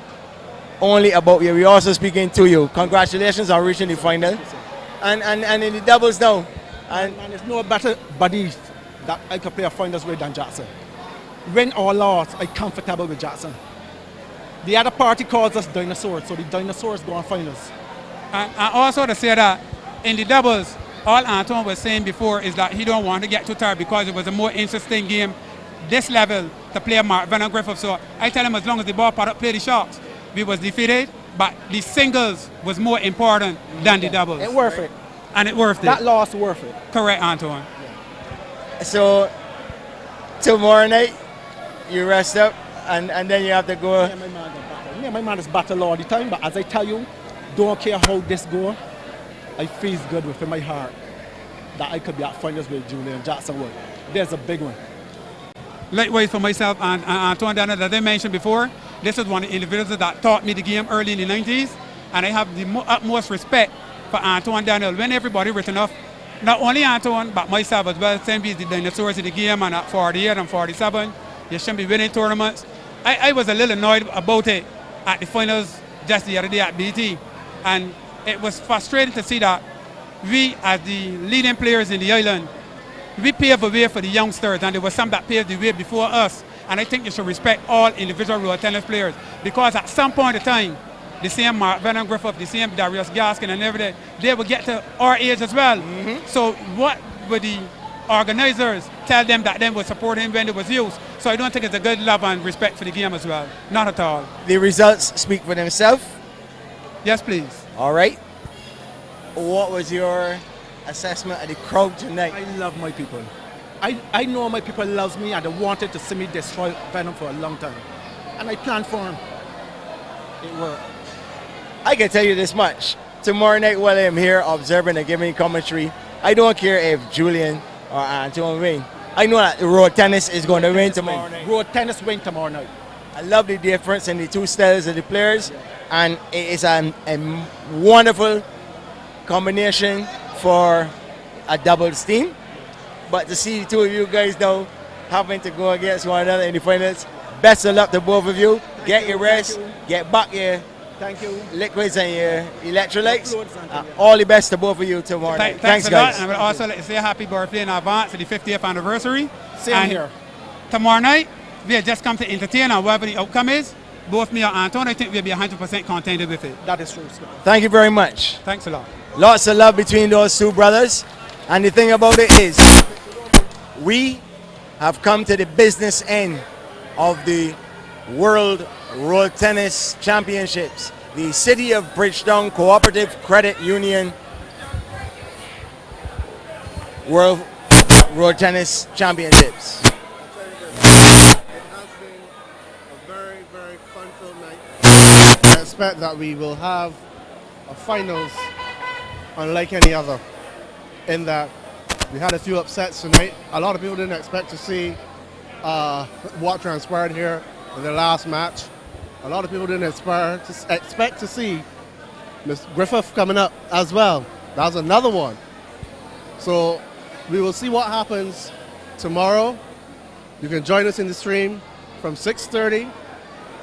only about you, we're also speaking to you. Congratulations on reaching the final. And in the doubles now. And there's no better buddies that I could play a finals with than Jackson. Win or loss, I'm comfortable with Jackson. The other party calls us dinosaurs, so the dinosaurs go on finals. And also to say that in the doubles, all Antoine was saying before is that he don't want to get too tired because it was a more interesting game this level to play Mark Van Griffith. So I tell him as long as the ball part up, play the shots. We was defeated, but the singles was more important than the doubles. It worth it. And it worth it. That loss worth it. Correct, Antoine. Yeah. So tomorrow night, you rest up, and then you have to go. My man is battle all the time, but as I tell you, don't care how this goes, I feel good within my heart that I could be at finals with Julian Jackson Wood. There's a big one. Likewise for myself and Antoine Daniel, as I mentioned before, this is one of the individuals that taught me the game early in the 90s, and I have the utmost respect for Antoine Daniel. When everybody written off, not only Antoine, but myself as well, same as the dinosaurs in the game, and at 48 and 47, you shouldn't be winning tournaments. I was a little annoyed about it at the finals just the other day at BT, and it was frustrating to see that we, as the leading players in the island, we paved the way for the youngsters, and there was some that paved the way before us. And I think you should respect all individual road tennis players because at some point in time, the same Mark Van Griffith, the same Darius Gaskin and everything, they will get to our age as well. So what would the organizers tell them that they would support him when it was used. So I don't think it's a good love and respect for the game as well. Not at all. The results speak for themselves. Yes, please. All right. What was your assessment of the crowd tonight? I love my people. I know my people loves me and they wanted to see me destroy Venom for a long time. And I planned for him. It worked. I can tell you this much. Tomorrow night while I'm here observing and giving commentary, I don't care if Julian or Antoine win. I know that road tennis is going to win tomorrow night. Road tennis win tomorrow night. I love the difference in the two styles of the players, and it is a wonderful combination for a doubles team. But to see the two of you guys now having to go against one another in the finals, best of luck to both of you. Get your rest, get back your liquids and your electrolytes. All the best to both of you tomorrow night. Thanks, a guys. lot. And I would also like to say happy birthday in advance to the 50th anniversary. Same here. Tomorrow night, we have just come to entertain, and whatever the outcome is, both me and Anton, I think we'll be 100% contented with it. That is true, Skipper. Thank you very much. Thanks a lot. Lots of love between those two brothers. And the thing about it is, we have come to the business end of the World Road Tennis Championships. The City of Bridgetown Cooperative Credit Union World Road Tennis Championships. It has been a very, very fun-filled night. I expect that we will have a finals unlike any other, in that we had a few upsets tonight. A lot of people didn't expect to see what transpired here in the last match. A lot of people didn't expect to see Miss Griffith coming up as well. That's another one. So we will see what happens tomorrow. You can join us in the stream from 6:30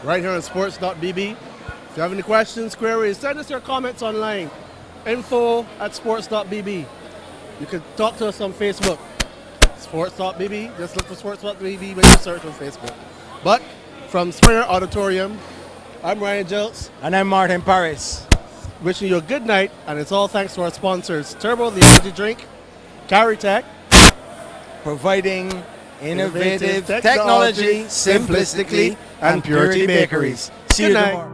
right here on Sports.bb. If you have any questions, queries, send us your comments online. info@sports.bb. You can talk to us on Facebook. Sports.bb. Just look for Sports.bb when you search on Facebook. But from Springer Auditorium, I'm Ryan Jilts. And I'm Martin Paris. Wishing you a good night, and it's all thanks to our sponsors, Turbo, the energy drink, Caritech, providing innovative technology simplistically, and Purity Bakeries. See you tomorrow.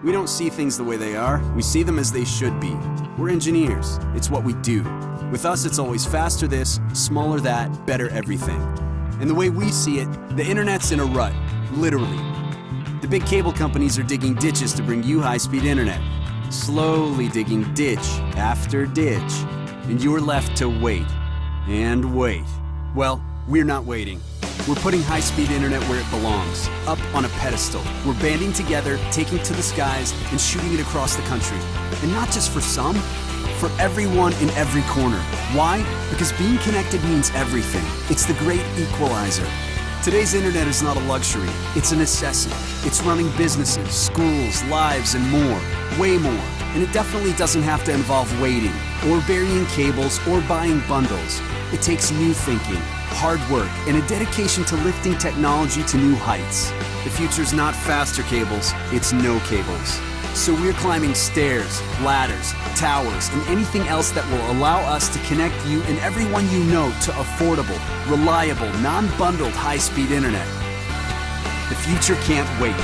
We don't see things the way they are, we see them as they should be. We're engineers, it's what we do. With us, it's always faster this, smaller that, better everything. And the way we see it, the internet's in a rut, literally. The big cable companies are digging ditches to bring you high-speed internet. Slowly digging ditch after ditch. And you're left to wait. And wait. Well, we're not waiting. We're putting high-speed internet where it belongs, up on a pedestal. We're banding together, taking it to the skies, and shooting it across the country. And not just for some, for everyone in every corner. Why? Because being connected means everything. It's the great equalizer. Today's internet is not a luxury, it's a necessity. It's running businesses, schools, lives, and more. Way more. And it definitely doesn't have to involve waiting, or burying cables, or buying bundles. It takes new thinking, hard work, and a dedication to lifting technology to new heights. The future's not faster cables, it's no cables. So we're climbing stairs, ladders, towers, and anything else that will allow us to connect you and everyone you know to affordable, reliable, non-bundled high-speed internet. The future can't wait.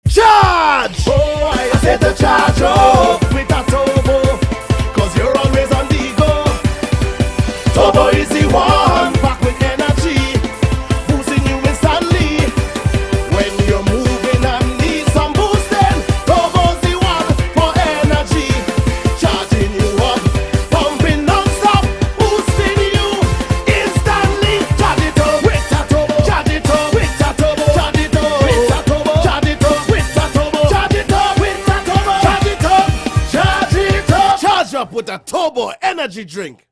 Charge! Oh, I said to charge up with a turbo, cause you're always on the go. Turbo is the one, back with energy, boosting you instantly. When you're moving and need some boosting, Turbo's the one for energy. Charging you up, pumping non-stop, boosting you instantly. Charge it up with a turbo, charge it up with a turbo, charge it up with a turbo, charge it up with a turbo, charge it up with a turbo, charge it up, charge it up. Charge up with a Turbo energy drink.